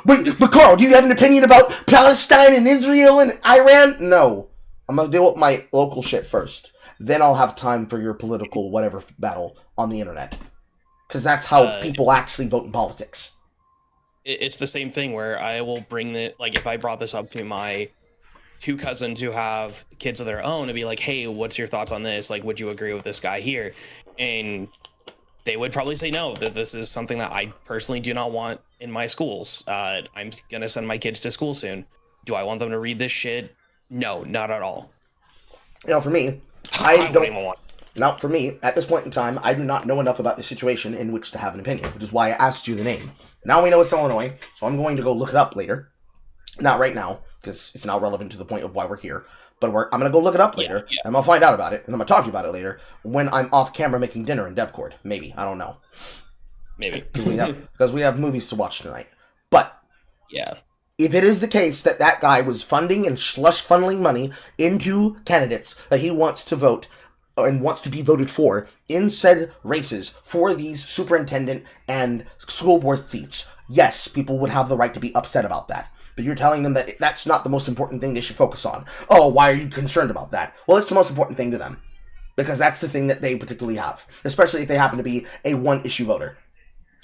Wait, but Carl, do you have an opinion about Palestine and Israel and Iran? No. I'm going to deal with my local shit first. Then I'll have time for your political whatever battle on the internet. Because that's how people actually vote in politics. It's the same thing where I will bring the, like, if I brought this up to my 2 cousins who have kids of their own, and be like, hey, what's your thoughts on this? Like, would you agree with this guy here? And they would probably say no, that this is something that I personally do not want in my schools. I'm going to send my kids to school soon. Do I want them to read this shit? No, not at all. You know, for me, I don't even want. Now, for me, at this point in time, I do not know enough about the situation in which to have an opinion, which is why I asked you the name. Now we know it's Illinois, so I'm going to go look it up later. Not right now, because it's not relevant to the point of why we're here. But I'm going to go look it up later, and I'll find out about it, and I'm going to talk to you about it later when I'm off camera making dinner in DevCord. Maybe. I don't know. Maybe. Because we have movies to watch tonight. But yeah, if it is the case that that guy was funding and slush funneling money into candidates that he wants to vote and wants to be voted for in said races for these superintendent and school board seats, yes, people would have the right to be upset about that. But you're telling them that that's not the most important thing they should focus on. Oh, why are you concerned about that? Well, it's the most important thing to them. Because that's the thing that they particularly have. Especially if they happen to be a one-issue voter.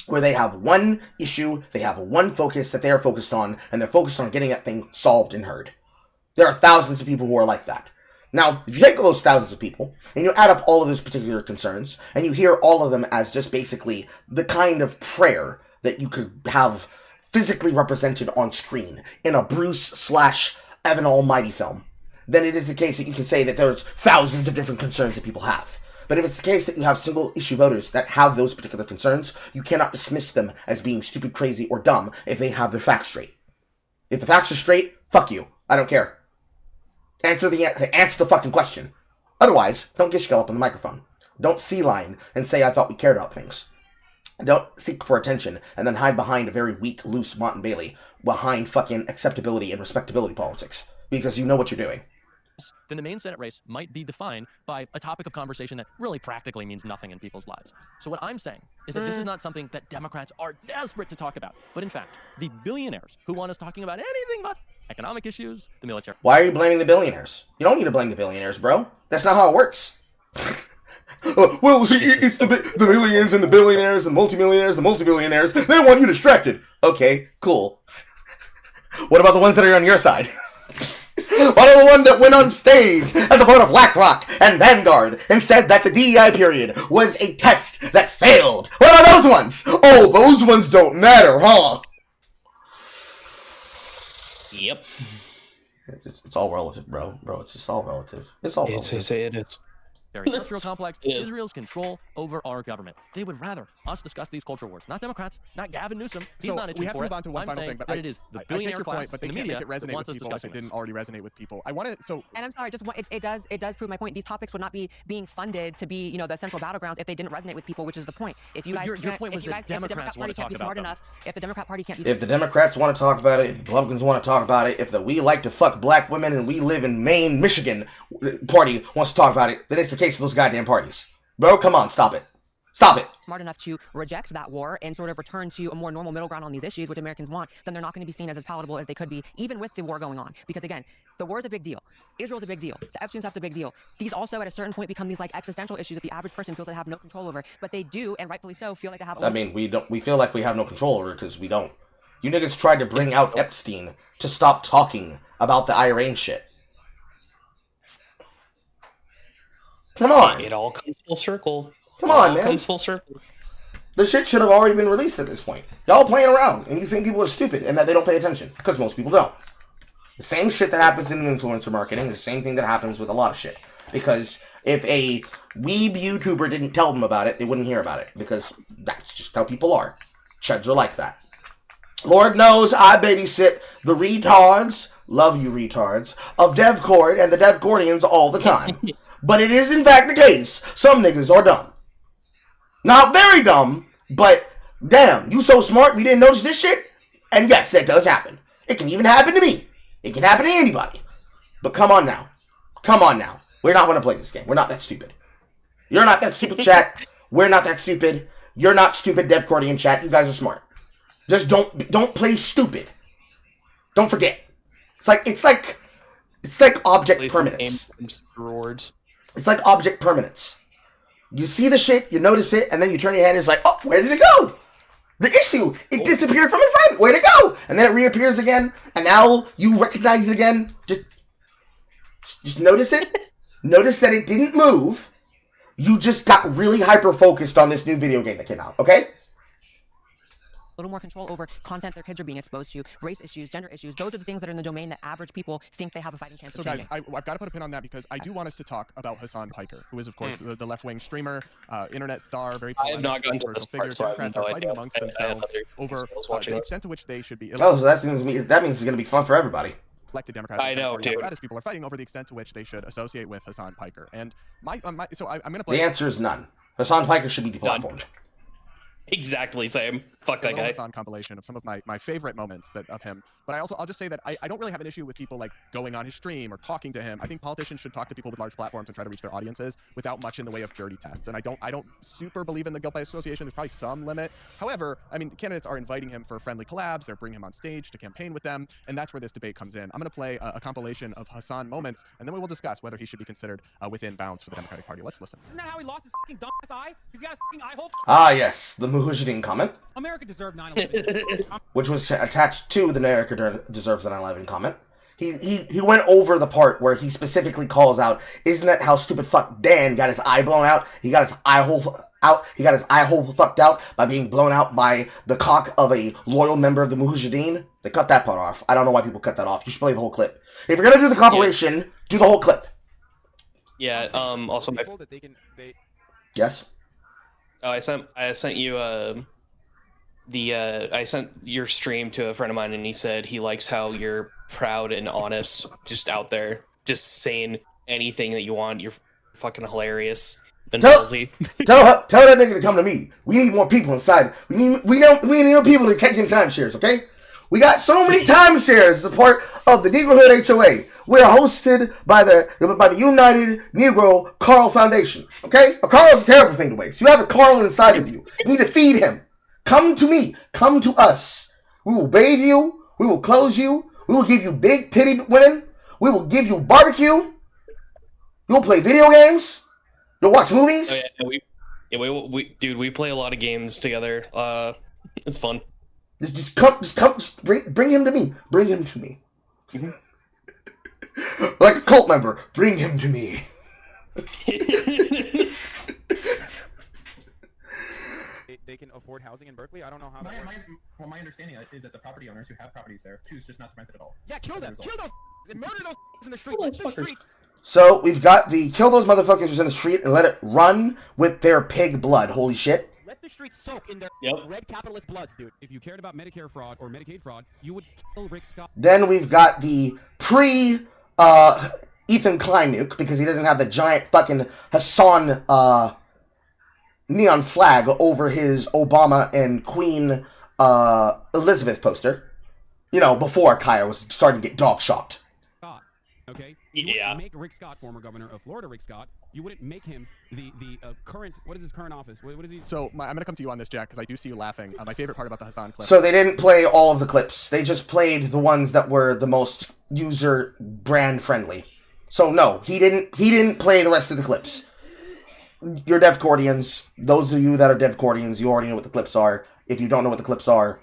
Where they have one issue, they have one focus that they are focused on, and they're focused on getting that thing solved and heard. There are thousands of people who are like that. Now, if you take those thousands of people, and you add up all of those particular concerns, and you hear all of them as just basically the kind of prayer that you could have physically represented on screen in a Bruce/Evan Almighty film, then it is the case that you can say that there's thousands of different concerns that people have. But if it's the case that you have single-issue voters that have those particular concerns, you cannot dismiss them as being stupid, crazy, or dumb if they have their facts straight. If the facts are straight, fuck you. I don't care. Answer the fucking question. Otherwise, don't get your up on the microphone. Don't sea-line and say I thought we cared about things. Don't seek for attention and then hide behind a very weak, loose Mont and Bailey behind fucking acceptability and respectability politics. Because you know what you're doing. Then the Maine Senate race might be defined by a topic of conversation that really practically means nothing in people's lives. So what I'm saying is that this is not something that Democrats are desperate to talk about. But in fact, the billionaires who want us talking about anything but economic issues, the military. Why are you blaming the billionaires? You don't need to blame the billionaires, bro. That's not how it works. Well, see, it's the millions and the billionaires and multimillionaires, the multibillionaires. They don't want you distracted. Okay, cool. What about the ones that are on your side? What are the ones that went on stage as a part of BlackRock and Vanguard and said that the DEI period was a test that failed? What about those ones? Oh, those ones don't matter, huh? Yep. It's all relative, bro. Bro, it's just all relative. It's all relative. It is. military industrial complex, Israel's control over our government. They would rather us discuss these culture wars, not Democrats, not Gavin Newsom. He's So not itching we have to for move it. on to one I'm final saying thing, but that it is the I take billionaire your class point, but they in the can't media make it that resonate wants with us people if discussing it didn't this. already resonate with people. I want to, so And I'm sorry, just it does prove my point. These topics would not be being funded to be, the central battlegrounds if they didn't resonate with people, which is the point. If you But guys, your point if was you that guys, if the Democrats Democrat wanna Party can't be talk smart about enough, if the Democrat Party can't be If the Democrats want to talk about it, if the Republicans want to talk about it, if the we like to fuck black women and we live in Maine, Michigan party wants to talk about it, then it's the case of those goddamn parties. Bro, come on, stop it. Stop it. smart enough to reject that war and sort of return to a more normal middle ground on these issues, which Americans want, then they're not going to be seen as palatable as they could be, even with the war going on. Because again, the war is a big deal. Israel's a big deal. The Epstein stuff's a big deal. These also, at a certain point, become these like existential issues that the average person feels they have no control over. But they do, and rightfully so, feel like they have. I mean, we feel like we have no control over it because we don't. You niggas tried to bring out Epstein to stop talking about the Iran shit. Come on. It all comes full circle. Come on, It man. comes full circle. The shit should have already been released at this point. Y'all playing around, and you think people are stupid and that they don't pay attention, because most people don't. The same shit that happens in influencer marketing is the same thing that happens with a lot of shit. Because if a weeb YouTuber didn't tell them about it, they wouldn't hear about it, because that's just how people are. Chuds are like that. Lord knows I babysit the retards, love you retards, of DevCord and the DevCordians all the time. But it is in fact the case, some niggas are dumb. Not very dumb, but damn, you so smart we didn't notice this shit? And yes, that does happen. It can even happen to me. It can happen to anybody. But come on now. Come on now. We're not going to play this game. We're not that stupid. You're not that stupid, chat. We're not that stupid. You're not stupid, DevCordian chat. You guys are smart. Just don't play stupid. Don't forget. It's like object permanence. Rewards. It's like object permanence. You see the shit, you notice it, and then you turn your head and it's like, oh, where did it go? The issue, it disappeared from in front. Where'd it go? And then it reappears again, and now you recognize it again. Just notice it. Notice that it didn't move. You just got really hyper-focused on this new video game that came out, okay? A little more control over content their kids are being exposed to, race issues, gender issues. Those are the things that are in the domain that average people think they have a fighting chance So of guys, changing. I've got to put a pin on that because I do want us to talk about Hassan Piker, who is of course the left-wing streamer, internet star, very I have not gotten to controversial this part, figure. so I have Democrats no are fighting idea. amongst I have themselves other over watching the this. extent to which they should be Oh, so that means it's going to be fun for everybody. elected Democrats. I know, dude. Democrats people are fighting over the extent to which they should associate with Hassan Piker. And I'm going to The play answer is none. Hassan Piker should be deplatformed. Exactly, same. Fuck a that little guy. Hassan compilation of some of my favorite moments of him. But I'll just say that I don't really have an issue with people like going on his stream or talking to him. I think politicians should talk to people with large platforms and try to reach their audiences without much in the way of dirty tests. And I don't super believe in the guilt by association. There's probably some limit. However, I mean, candidates are inviting him for friendly collabs. They're bringing him on stage to campaign with them, and that's where this debate comes in. I'm going to play a compilation of Hassan moments, and then we will discuss whether he should be considered within bounds for the Democratic Party. Let's listen. Isn't that how he lost his fucking dumbass eye? Because he got his fucking eye hole. Ah, yes, the Mujahideen comment, America deserved 9/11. which was attached to the America Deserves an 9/11 comment. He went over the part where he specifically calls out, isn't that how stupid fuck Dan got his eye blown out? He got his eye hole out. He got his eye hole fucked out by being blown out by the cock of a loyal member of the Mujahideen. They cut that part off. I don't know why people cut that off. You should play the whole clip. If you're gonna do the compilation, do the whole clip. Yeah. Also, my Yes. Oh, I sent you I sent your stream to a friend of mine, and he said he likes how you're proud and honest, just out there, just saying anything that you want. You're fucking hilarious and ballsy. Tell that nigga to come to me. We need more people inside. We need more people to take in timeshares, okay? We got so many timeshares as a part of the Negrohood HOA. We're hosted by the United Negro Carl Foundation, okay? A Carl is a terrible thing to waste. You have a Carl inside of you. You need to feed him. Come to me. Come to us. We will bathe you. We will clothe you. We will give you big titty women. We will give you barbecue. You'll play video games. You'll watch movies. Oh, yeah, dude, we play a lot of games together. It's fun. Just bring him to me. Bring him to me. Like a cult member. Bring him to me. They can afford housing in Berkeley. I don't know how. My understanding is that the property owners who have properties there choose just not to rent it at all. Yeah, kill them. Kill those and murder those in the street. Kill Let those the fuckers. streets So we've got the kill those motherfuckers who's in the street and let it run with their pig blood. Holy shit. Let the streets soak in their red capitalist bloods, dude. If you cared about Medicare fraud or Medicaid fraud, you would kill Rick Scott. Then we've got the Ethan Klein nuke, because he doesn't have the giant fucking Hassan neon flag over his Obama and Queen Elizabeth poster. You know, before Kaya was starting to get dog shocked. Okay? You wouldn't make Rick Scott, former governor of Florida, Rick Scott, you wouldn't make him the current, what is his current office? What is he? So, I'm going to come to you on this, Jack, because I do see you laughing. My favorite part about the Hassan clip. So they didn't play all of the clips. They just played the ones that were the most user brand friendly. So no, he didn't play the rest of the clips. You're DevCordians. Those of you that are DevCordians, you already know what the clips are. If you don't know what the clips are,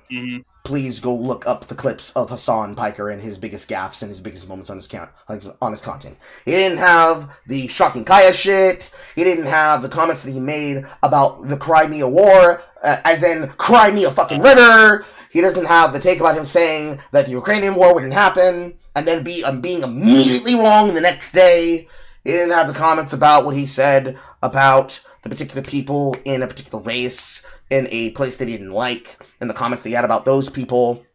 please go look up the clips of Hassan Piker and his biggest gaffes and his biggest moments on his content. He didn't have the shocking Kaya shit. He didn't have the comments that he made about the Crimea War, as in cry me a fucking river. He doesn't have the take about him saying that the Ukrainian war wouldn't happen and then being immediately wrong the next day. He didn't have the comments about what he said about the particular people in a particular race in a place that he didn't like, and the comments that he had about those people.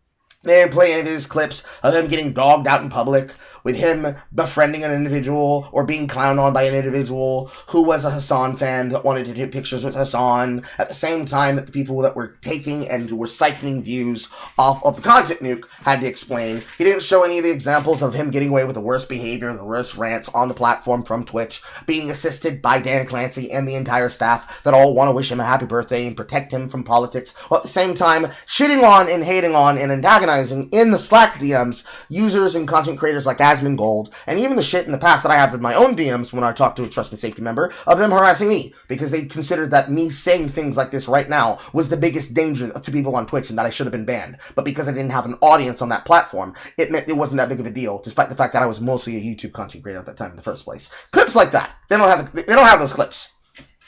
They didn't play any of his clips of him getting dogged out in public, with him befriending an individual or being clowned on by an individual who was a Hassan fan that wanted to take pictures with Hassan, at the same time that the people that were taking and were siphoning views off of the content nuke had to explain. He didn't show any of the examples of him getting away with the worst behavior and the worst rants on the platform from Twitch, being assisted by Dan Clancy and the entire staff that all want to wish him a happy birthday and protect him from politics, while at the same time shitting on and hating on and antagonizing in the Slack DMs users and content creators like Asmon Gold, and even the shit in the past that I have in my own DMs when I talk to a trust and safety member of them harassing me, because they considered that me saying things like this right now was the biggest danger to people on Twitch and that I should have been banned. But because I didn't have an audience on that platform, it meant it wasn't that big of a deal, despite the fact that I was mostly a YouTube content creator at that time in the first place. Clips like that. They don't have those clips.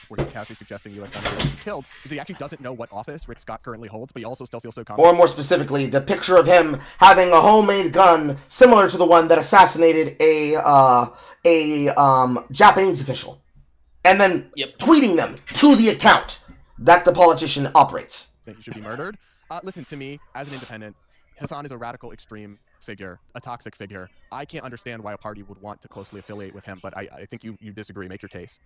Where he's casually suggesting U.S. senators be killed, because he actually doesn't know what office Rick Scott currently holds, but he also still feels so confident. Or more specifically, the picture of him having a homemade gun similar to the one that assassinated a Japanese official, and then tweeting them to the account that the politician operates. Think he should be murdered? Listen, to me, as an independent, Hassan is a radical, extreme figure, a toxic figure. I can't understand why a party would want to closely affiliate with him, but I think you disagree. Make your case.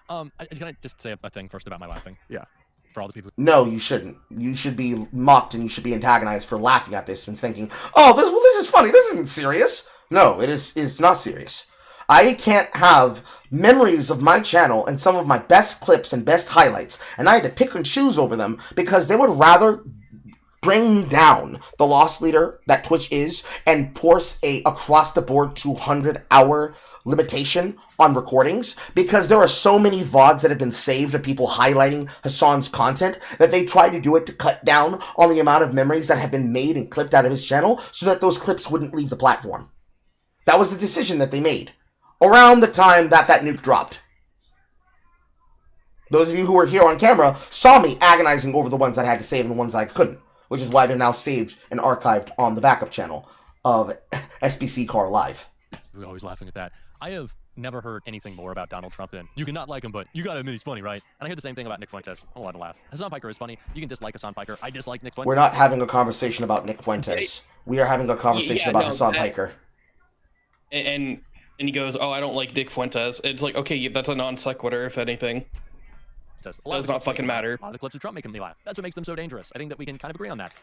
Can I just say a thing first about my laughing? Yeah. For all the people. No, you shouldn't. You should be mocked and you should be antagonized for laughing at this and thinking, "Oh, this is funny. This isn't serious." No, it's not serious. I can't have memories of my channel and some of my best clips and best highlights, and I had to pick and choose over them because they would rather bring down the loss leader that Twitch is and force a across the board 200-hour limitation on recordings, because there are so many VODs that have been saved of people highlighting Hassan's content that they try to do it to cut down on the amount of memories that have been made and clipped out of his channel so that those clips wouldn't leave the platform. That was the decision that they made around the time that nuke dropped. Those of you who were here on camera saw me agonizing over the ones that I had to save and the ones I couldn't, which is why they're now saved and archived on the backup channel of SBC Car Live. We're always laughing at that. I have never heard anything more about Donald Trump than, you cannot like him, but you gotta admit he's funny, right? And I hear the same thing about Nick Fuentes. I'm allowed to laugh. Hassan Piker is funny. You can dislike Hassan Piker. I dislike Nick Fuentes. We're not having a conversation about Nick Fuentes. We are having a conversation about Hassan Piker. And he goes, "Oh, I don't like Nick Fuentes." It's like, okay, that's a non sequitur, if anything. Does not fucking matter. A lot of the clips of Trump make me laugh. That's what makes them so dangerous. I think that we can kind of agree on that.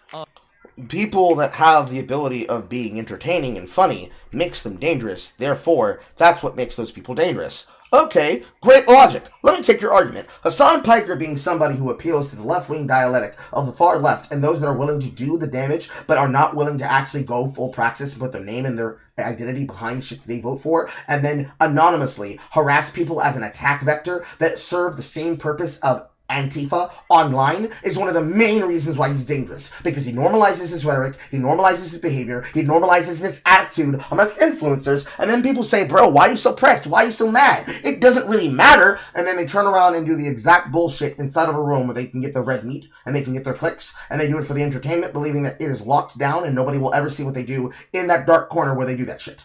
People that have the ability of being entertaining and funny makes them dangerous. Therefore, that's what makes those people dangerous. Okay, great logic. Let me take your argument. Hassan Piker being somebody who appeals to the left-wing dialectic of the far left and those that are willing to do the damage but are not willing to actually go full praxis and put their name and their identity behind the shit that they vote for, and then anonymously harass people as an attack vector that serve the same purpose of Antifa online, is one of the main reasons why he's dangerous. Because he normalizes his rhetoric, he normalizes his behavior, he normalizes his attitude amongst influencers, and then people say, "Bro, why are you so pressed? Why are you so mad?" It doesn't really matter, and then they turn around and do the exact bullshit inside of a room where they can get their red meat, and they can get their clicks, and they do it for the entertainment, believing that it is locked down and nobody will ever see what they do in that dark corner where they do that shit.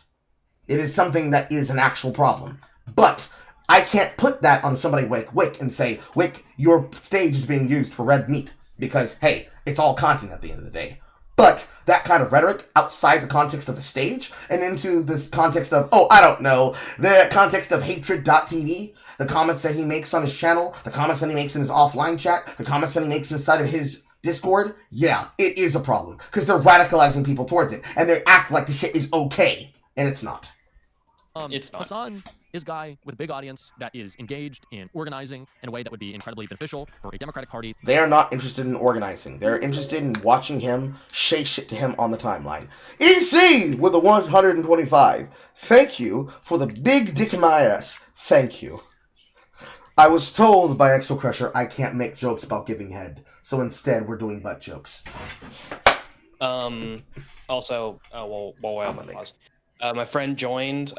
It is something that is an actual problem. But I can't put that on somebody like Wick and say, Wick, your stage is being used for red meat. Because, hey, it's all content at the end of the day. But that kind of rhetoric outside the context of a stage and into this context of, oh, I don't know, the context of hatred.tv, the comments that he makes on his channel, the comments that he makes in his offline chat, the comments that he makes inside of his Discord, yeah, it is a problem. Because they're radicalizing people towards it. And they act like the shit is okay. And it's not. It's not. Hassan is a guy with a big audience that is engaged in organizing in a way that would be incredibly beneficial for a Democratic Party. They are not interested in organizing. They're interested in watching him say shit to him on the timeline. EC with a 125. Thank you for the big dick in my ass. Thank you. I was told by Exo Crusher I can't make jokes about giving head, so instead we're doing butt jokes. Also, while we're on the pause, my friend joined.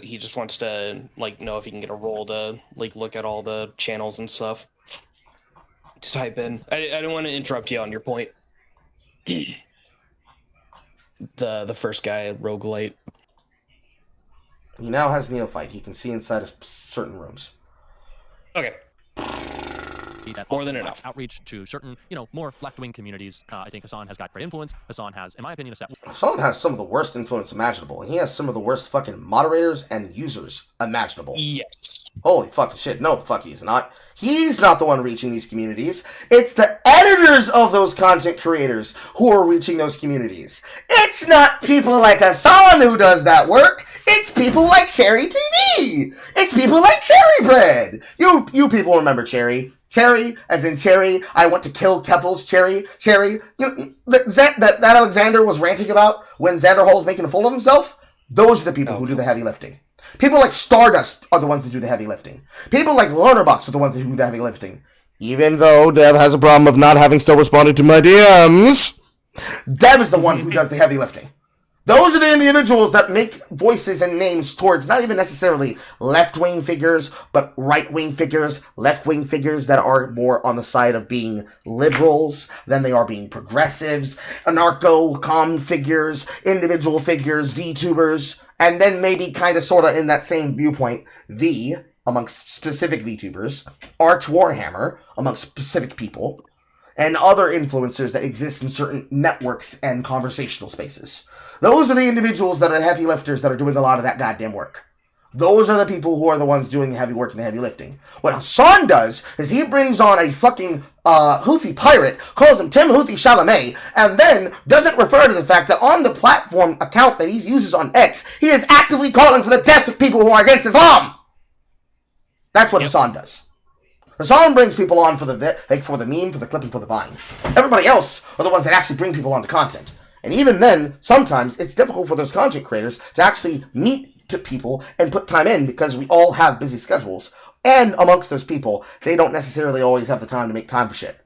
He just wants to know if he can get a role to look at all the channels and stuff to type in. I didn't want to interrupt you on your point. The first guy, Roguelite. He now has Neophyte. He can see inside of certain rooms. Okay. More than enough. Outreach to certain, more left-wing communities. I think Hassan has got great influence. Hassan has, in my opinion, a set. Hassan has some of the worst influence imaginable. He has some of the worst fucking moderators and users imaginable. Yes. Holy fucking shit. No, fuck he's not. He's not the one reaching these communities. It's the editors of those content creators who are reaching those communities. It's not people like Hassan who does that work. It's people like Cherry TV. It's people like Cherry Bread. You people remember Cherry. Cherry, as in Cherry, I want to kill Keppel's Cherry. Cherry, that Alexander was ranting about when Xanderhall's making a fool of himself. Those are the people who do the heavy lifting. People like Stardust are the ones that do the heavy lifting. People like Learnerbox are the ones that do the heavy lifting. Even though Dev has a problem of not having still responded to my DMs, Dev is the one who does the heavy lifting. Those are the individuals that make voices and names towards not even necessarily left-wing figures, but right-wing figures, left-wing figures that are more on the side of being liberals than they are being progressives, anarcho-com figures, individual figures, VTubers, and then maybe kind of sort of in that same viewpoint, amongst specific VTubers, Arch Warhammer, amongst specific people, and other influencers that exist in certain networks and conversational spaces. Those are the individuals that are heavy lifters that are doing a lot of that goddamn work. Those are the people who are the ones doing the heavy work and the heavy lifting. What Hassan does is he brings on a fucking Houthi pirate, calls him Tim Houthi Chalamet, and then doesn't refer to the fact that on the platform account that he uses on X, he is actively calling for the death of people who are against Islam. That's what Hassan does. Hassan brings people on for the meme, for the clip, and for the vine. Everybody else are the ones that actually bring people onto content. And even then, sometimes it's difficult for those content creators to actually meet to people and put time in because we all have busy schedules. And amongst those people, they don't necessarily always have the time to make time for shit.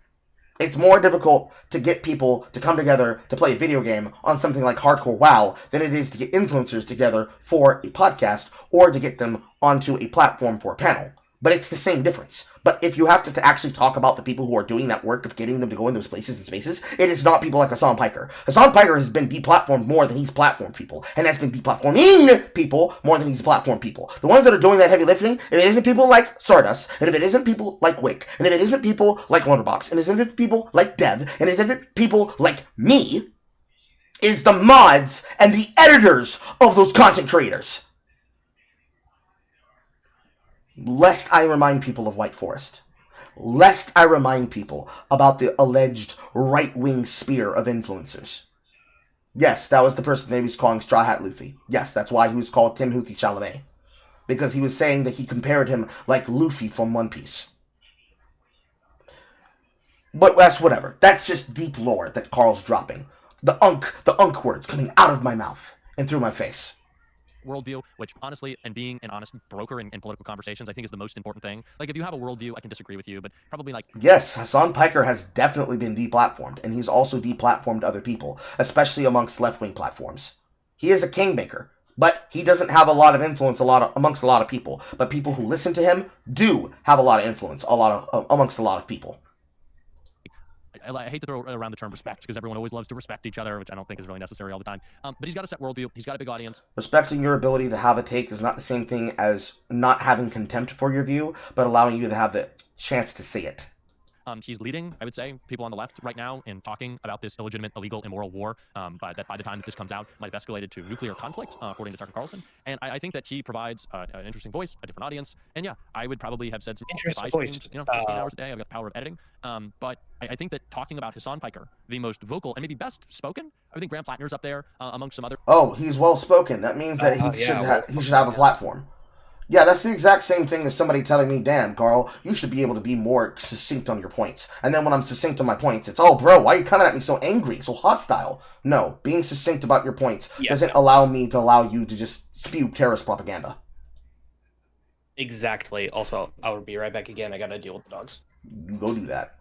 It's more difficult to get people to come together to play a video game on something like Hardcore WoW than it is to get influencers together for a podcast or to get them onto a platform for a panel. But it's the same difference. But if you have to actually talk about the people who are doing that work of getting them to go in those places and spaces, it is not people like Hassan Piker. Hassan Piker has been deplatformed more than he's platformed people, and has been deplatforming people more than he's platformed people. The ones that are doing that heavy lifting, if it isn't people like Stardust, and if it isn't people like Wick, and if it isn't people like Wonderbox, and if it isn't people like Dev, and if it isn't people like me, is the mods and the editors of those content creators. Lest I remind people of White Forest. Lest I remind people about the alleged right-wing spear of influencers. Yes, that was the person they was calling Straw Hat Luffy. Yes, that's why he was called Tim Houthi Chalamet. Because he was saying that he compared him like Luffy from One Piece. But that's whatever. That's just deep lore that Carl's dropping. The Unc words coming out of my mouth and through my face. Worldview, which honestly, and being an honest broker in political conversations, I think is the most important thing. Like, if you have a worldview, I can disagree with you, but probably like... Yes, Hassan Piker has definitely been deplatformed, and he's also deplatformed other people, especially amongst left-wing platforms. He is a kingmaker, but he doesn't have a lot of influence amongst a lot of people. But people who listen to him do have a lot of influence amongst a lot of people. I hate to throw around the term respect because everyone always loves to respect each other, which I don't think is really necessary all the time. But he's got a set worldview. He's got a big audience. Respecting your ability to have a take is not the same thing as not having contempt for your view, but allowing you to have the chance to say it. He's leading, I would say, people on the left right now in talking about this illegitimate, illegal, immoral war. But that by the time that this comes out, might have escalated to nuclear conflict, according to Tucker Carlson. And I think that he provides an interesting voice, a different audience. And yeah, I would probably have said some Interesting if I streamed, voice. 16 hours a day. I've got the power of editing. But I think that talking about Hassan Piker, the most vocal and maybe best spoken, I think Graham Plattner's up there amongst some other. Oh, he's well spoken. That means that he should have a platform. Yeah, that's the exact same thing as somebody telling me, damn, Carl, you should be able to be more succinct on your points. And then when I'm succinct on my points, it's, oh, bro, why are you coming at me so angry, so hostile? No, being succinct about your points doesn't allow me to allow you to just spew terrorist propaganda. Exactly. Also, I'll be right back again. I gotta deal with the dogs. You go do that.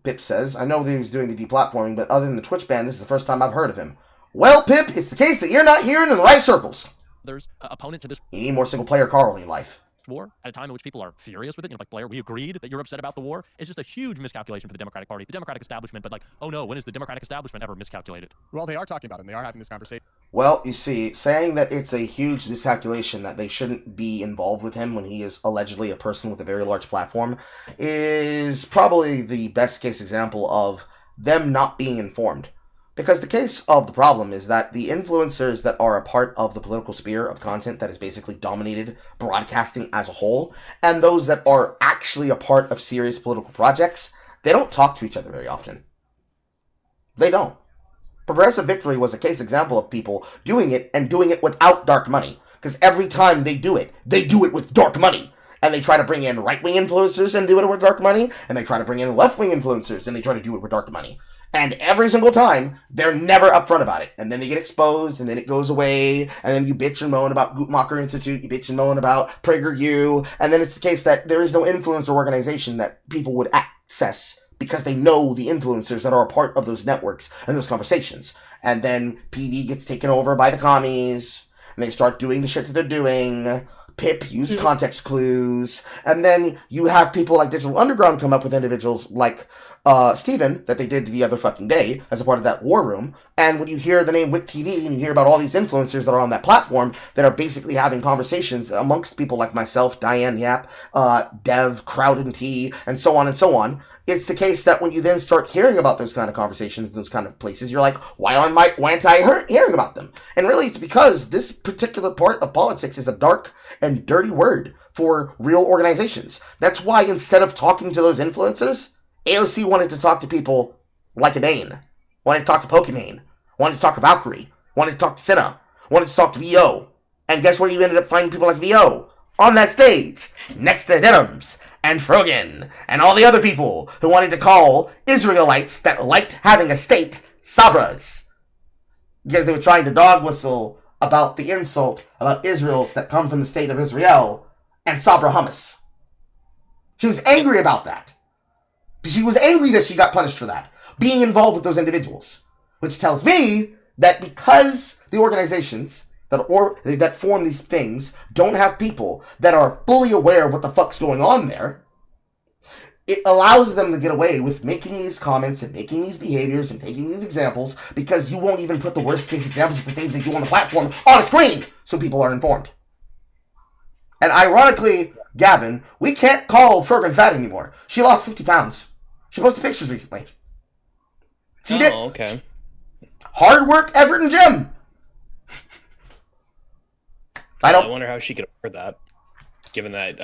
Pip says, I know that he was doing the deplatforming, but other than the Twitch ban, this is the first time I've heard of him. Well, Pip, it's the case that you're not hearing in the right circles. There's an opponent to this. You need more single-player Carl in your life. War at a time in which people are furious with it. Like Blair, we agreed that you're upset about the war. It's just a huge miscalculation for the Democratic Party, the Democratic establishment. But like, oh no, when is the Democratic establishment ever miscalculated? Well, they are talking about it, and they are having this conversation. Well, you see, saying that it's a huge miscalculation that they shouldn't be involved with him when he is allegedly a person with a very large platform is probably the best case example of them not being informed. Because the case of the problem is that the influencers that are a part of the political sphere of content that is basically dominated broadcasting as a whole, and those that are actually a part of serious political projects, they don't talk to each other very often. They don't. Progressive Victory was a case example of people doing it and doing it without dark money. Because every time they do it with dark money. And they try to bring in right-wing influencers and do it with dark money, and they try to bring in left-wing influencers and they try to do it with dark money. And every single time, they're never upfront about it. And then they get exposed, and then it goes away, and then you bitch and moan about Guttmacher Institute, you bitch and moan about PragerU, and then it's the case that there is no influencer organization that people would access because they know the influencers that are a part of those networks and those conversations. And then PD gets taken over by the commies, and they start doing the shit that they're doing. Pip use context clues, and then you have people like Digital Underground come up with individuals like Steven, that they did the other fucking day as a part of that war room. And when you hear the name Wick TV and you hear about all these influencers that are on that platform that are basically having conversations amongst people like myself, Diane Yap, Dev, Crowd T, and so on, it's the case that when you then start hearing about those kind of conversations, those kind of places, you're like, why aren't I hearing about them? And really, it's because this particular part of politics is a dark and dirty word for real organizations. That's why instead of talking to those influencers, AOC wanted to talk to people like Adane, wanted to talk to Pokimane, wanted to talk to Valkyrie, wanted to talk to Senna, wanted to talk to VO. And guess where you ended up finding people like VO? On that stage, next to Denims and Frogan, and all the other people who wanted to call Israelites that liked having a state Sabras. Because they were trying to dog whistle about the insult about Israels that come from the state of Israel and Sabra hummus. She was angry about that. She was angry that she got punished for that, being involved with those individuals. Which tells me that because the organizations that form these things don't have people that are fully aware of what the fuck's going on there, it allows them to get away with making these comments and making these behaviors and taking these examples because you won't even put the worst case examples of the things they do on the platform on a screen so people are informed. And ironically, Gavin, we can't call Fergan fat anymore. She lost 50 pounds. She posted pictures recently. She did. Okay. Hard work, effort, and gym. I wonder how she could afford that, given that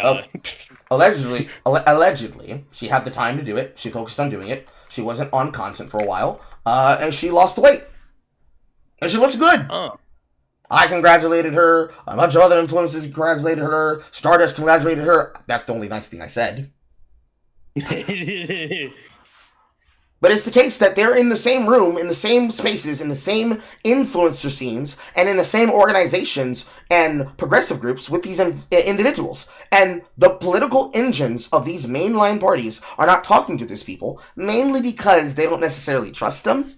allegedly, she had the time to do it. She focused on doing it. She wasn't on content for a while, and she lost the weight, and she looks good. I congratulated her. A bunch of other influencers congratulated her. Stardust congratulated her. That's the only nice thing I said. But it's the case that they're in the same room, in the same spaces, in the same influencer scenes, and in the same organizations and progressive groups with these individuals. And the political engines of these mainline parties are not talking to these people, mainly because they don't necessarily trust them,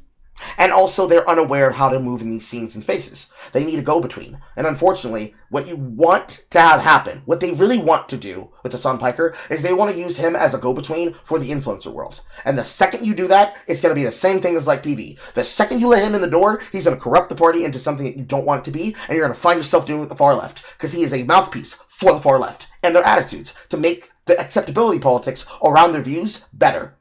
And also, they're unaware of how to move in these scenes and spaces. They need a go-between. And unfortunately, what you want to have happen, what they really want to do with Hassan Piker, is they want to use him as a go-between for the influencer world. And the second you do that, it's going to be the same thing as like PV. The second you let him in the door, he's going to corrupt the party into something that you don't want it to be, and you're going to find yourself doing it with the far left. Because he is a mouthpiece for the far left and their attitudes to make the acceptability politics around their views better.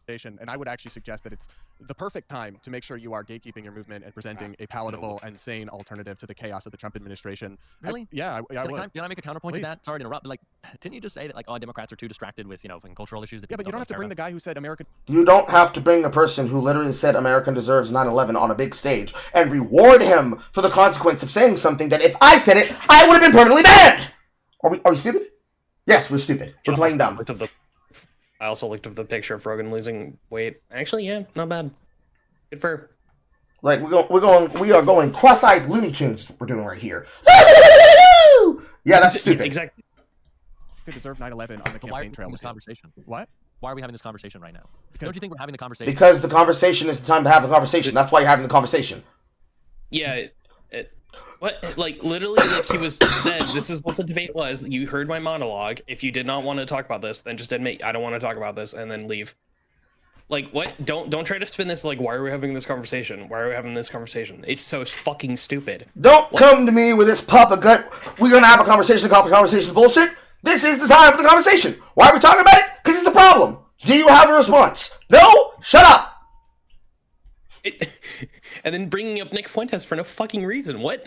And I would actually suggest that it's the perfect time to make sure you are gatekeeping your movement and presenting a palatable and sane alternative to the chaos of the Trump administration. Really? Can I make a counterpoint Please. to that? Sorry to interrupt, but like, didn't you just say that like, Democrats are too distracted with, fucking cultural issues? That Yeah, but you don't have to bring the guy who said America. You don't have to bring a person who literally said America deserves 9/11 on a big stage and reward him for the consequence of saying something that if I said it, I would have been permanently banned. Are we stupid? Yes, we're stupid. We're playing dumb. I also looked up the picture of Rogan losing weight. Actually, yeah, not bad. Good for her. Like we are going cross-eyed Looney Tunes. We're doing right here. Yeah, that's stupid. Exactly. Could deserve 9/11 on the campaign trail. This conversation. What? Why are we having this conversation right now? Don't you think we're having the conversation? Because the conversation is the time to have the conversation. That's why you're having the conversation. Yeah. What? Like, literally, like he was said, this is what the debate was. You heard my monologue. If you did not want to talk about this, then just admit I don't want to talk about this and then leave. Like, what? Don't try to spin this like, why are we having this conversation? Why are we having this conversation? It's so fucking stupid. Don't come to me with this Papa gut. We're gonna have a conversation. Conversation bullshit. This is the time for the conversation. Why are we talking about it? Because it's a problem. Do you have a response? No? Shut up. And then bringing up Nick Fuentes for no fucking reason. What?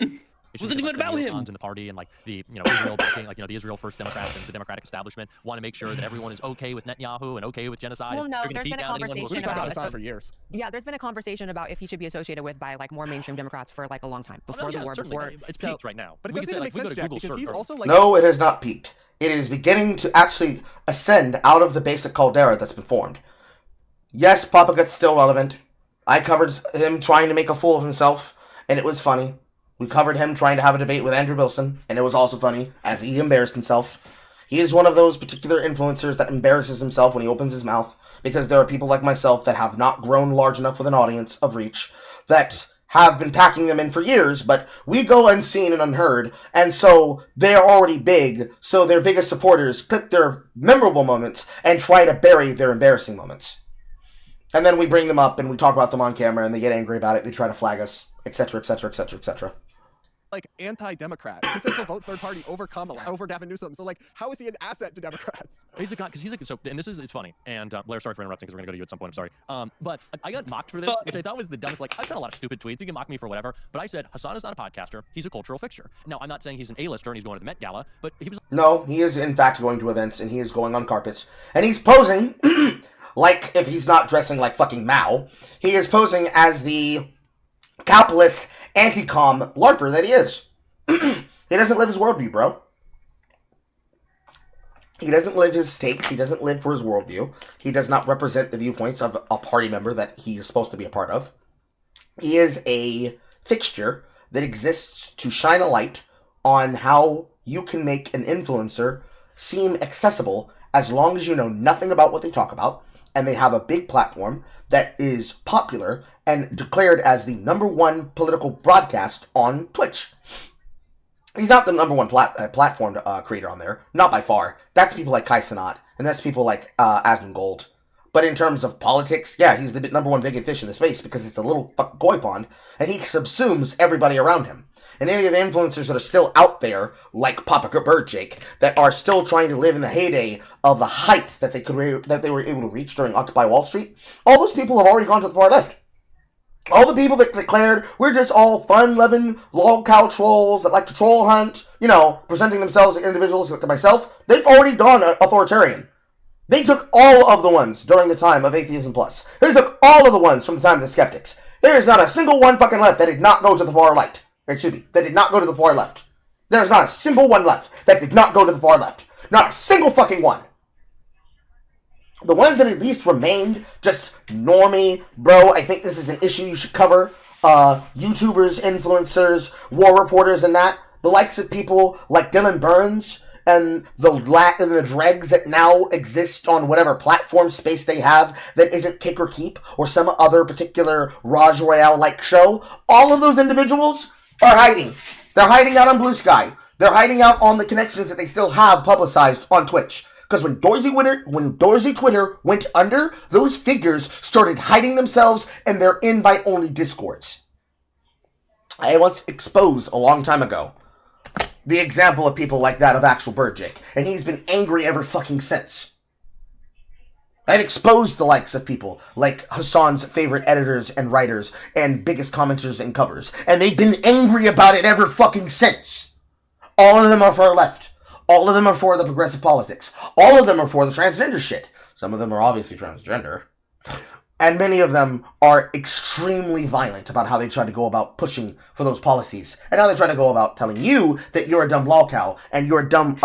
Wasn't even about him. In the party and like the Israel backing, like the Israel First Democrats and the Democratic establishment want to make sure that everyone is okay with Netanyahu and okay with genocide. Well, no, there's been a conversation about Hassan for years. Yeah, there's been a conversation about if he should be associated with by like more mainstream Democrats for like a long time before the war. Before it's peaked right now. But it doesn't even make sense, Jack, because he's also like. No, it has not peaked. It is beginning to actually ascend out of the basic caldera that's been formed. Yes, Papa Gut's still relevant. I covered him trying to make a fool of himself, and it was funny. We covered him trying to have a debate with Andrew Wilson, and it was also funny, as he embarrassed himself. He is one of those particular influencers that embarrasses himself when he opens his mouth, because there are people like myself that have not grown large enough with an audience of reach, that have been packing them in for years, but we go unseen and unheard, and so they're already big, so their biggest supporters clip their memorable moments and try to bury their embarrassing moments. And then we bring them up and we talk about them on camera and they get angry about it, they try to flag us, etc., etc., etc., etc. Like anti-Democrat. He says he'll vote third party over Kamala, over Gavin Newsom. So like, how is he an asset to Democrats? He's a guy because he's like so, and it's funny. And Blair, sorry for interrupting because we're gonna go to you at some point. I'm sorry. But I got mocked for this, which I thought was the dumbest. Like I've said a lot of stupid tweets. You can mock me for whatever, but I said Hassan is not a podcaster. He's a cultural fixture. Now I'm not saying he's an A-lister and he's going to the Met Gala, but he was. No, he is in fact going to events and he is going on carpets and he's posing like if he's not dressing like fucking Mao, he is posing as the capitalist anti-com LARPer that he is. He doesn't live his worldview, bro. He doesn't live his takes. He doesn't live for his worldview. He does not represent the viewpoints of a party member that he is supposed to be a part of. He is a fixture that exists to shine a light on how you can make an influencer seem accessible as long as you know nothing about what they talk about and they have a big platform that is popular and declared as the #1 political broadcast on Twitch. He's not the #1 platform creator on there, not by far. That's people like Kai Cenat, and that's people like Asmongold. But in terms of politics, yeah, he's the #1 big fish in the space because it's a little koi pond, and he subsumes everybody around him. And any of the influencers that are still out there, like Papa Bird Jake, that are still trying to live in the heyday of the height that they were able to reach during Occupy Wall Street, all those people have already gone to the far left. All the people that declared we're just all fun-loving log cow trolls that like to troll hunt, presenting themselves as individuals like myself, they've already gone authoritarian. They took all of the ones during the time of Atheism Plus. They took all of the ones from the time of the skeptics. There is not a single one fucking left that did not go to the far right. It should be. That did not go to the far left. There's not a single one left that did not go to the far left. Not a single fucking one. The ones that at least remained just normie, bro, I think this is an issue you should cover. YouTubers, influencers, war reporters, and that. The likes of people like Dylan Burns and the dregs that now exist on whatever platform space they have that isn't Kick or Keep or some other particular Raj Royale-like show, all of those individuals are hiding. They're hiding out on Blue Sky. They're hiding out on the connections that they still have publicized on Twitch. Because when Dorsey Twitter went under, those figures started hiding themselves in their invite-only discords. I once exposed a long time ago the example of people like that of Actual Birdjake, and he's been angry ever fucking since. I've exposed the likes of people like Hassan's favorite editors and writers and biggest commenters and covers, and they've been angry about it ever fucking since. All of them are far left. All of them are for the progressive politics. All of them are for the transgender shit. Some of them are obviously transgender. And many of them are extremely violent about how they try to go about pushing for those policies. And how they try to go about telling you that you're a dumb lolcow and you're a dumb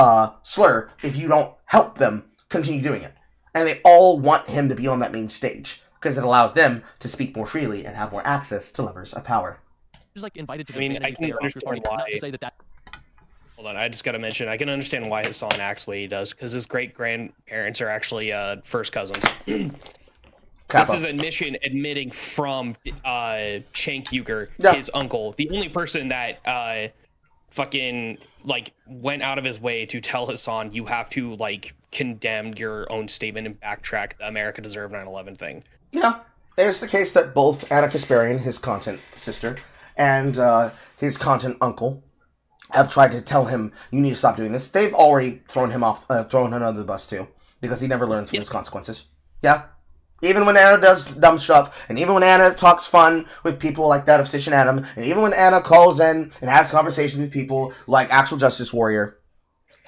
slur if you don't help them continue doing it. And they all want him to be on that main stage because it allows them to speak more freely and have more access to levers of power. Just like invited to I mean, I can understand why. Not to say that. Hold on, I just gotta mention, I can understand why Hassan acts the way he does, because his great-grandparents are actually first cousins. This is admitting from Cenk Uygur, his uncle, the only person that fucking like went out of his way to tell Hassan you have to like condemn your own statement and backtrack the America deserved 9/11 thing. Yeah, it's the case that both Anna Kasparian, his content sister, and his content uncle have tried to tell him you need to stop doing this. They've already thrown him under the bus too, because he never learns from his consequences. Yeah. Even when Anna does dumb stuff, and even when Anna talks fun with people like that of Stitch and Adam, and even when Anna calls in and has conversations with people like Actual Justice Warrior,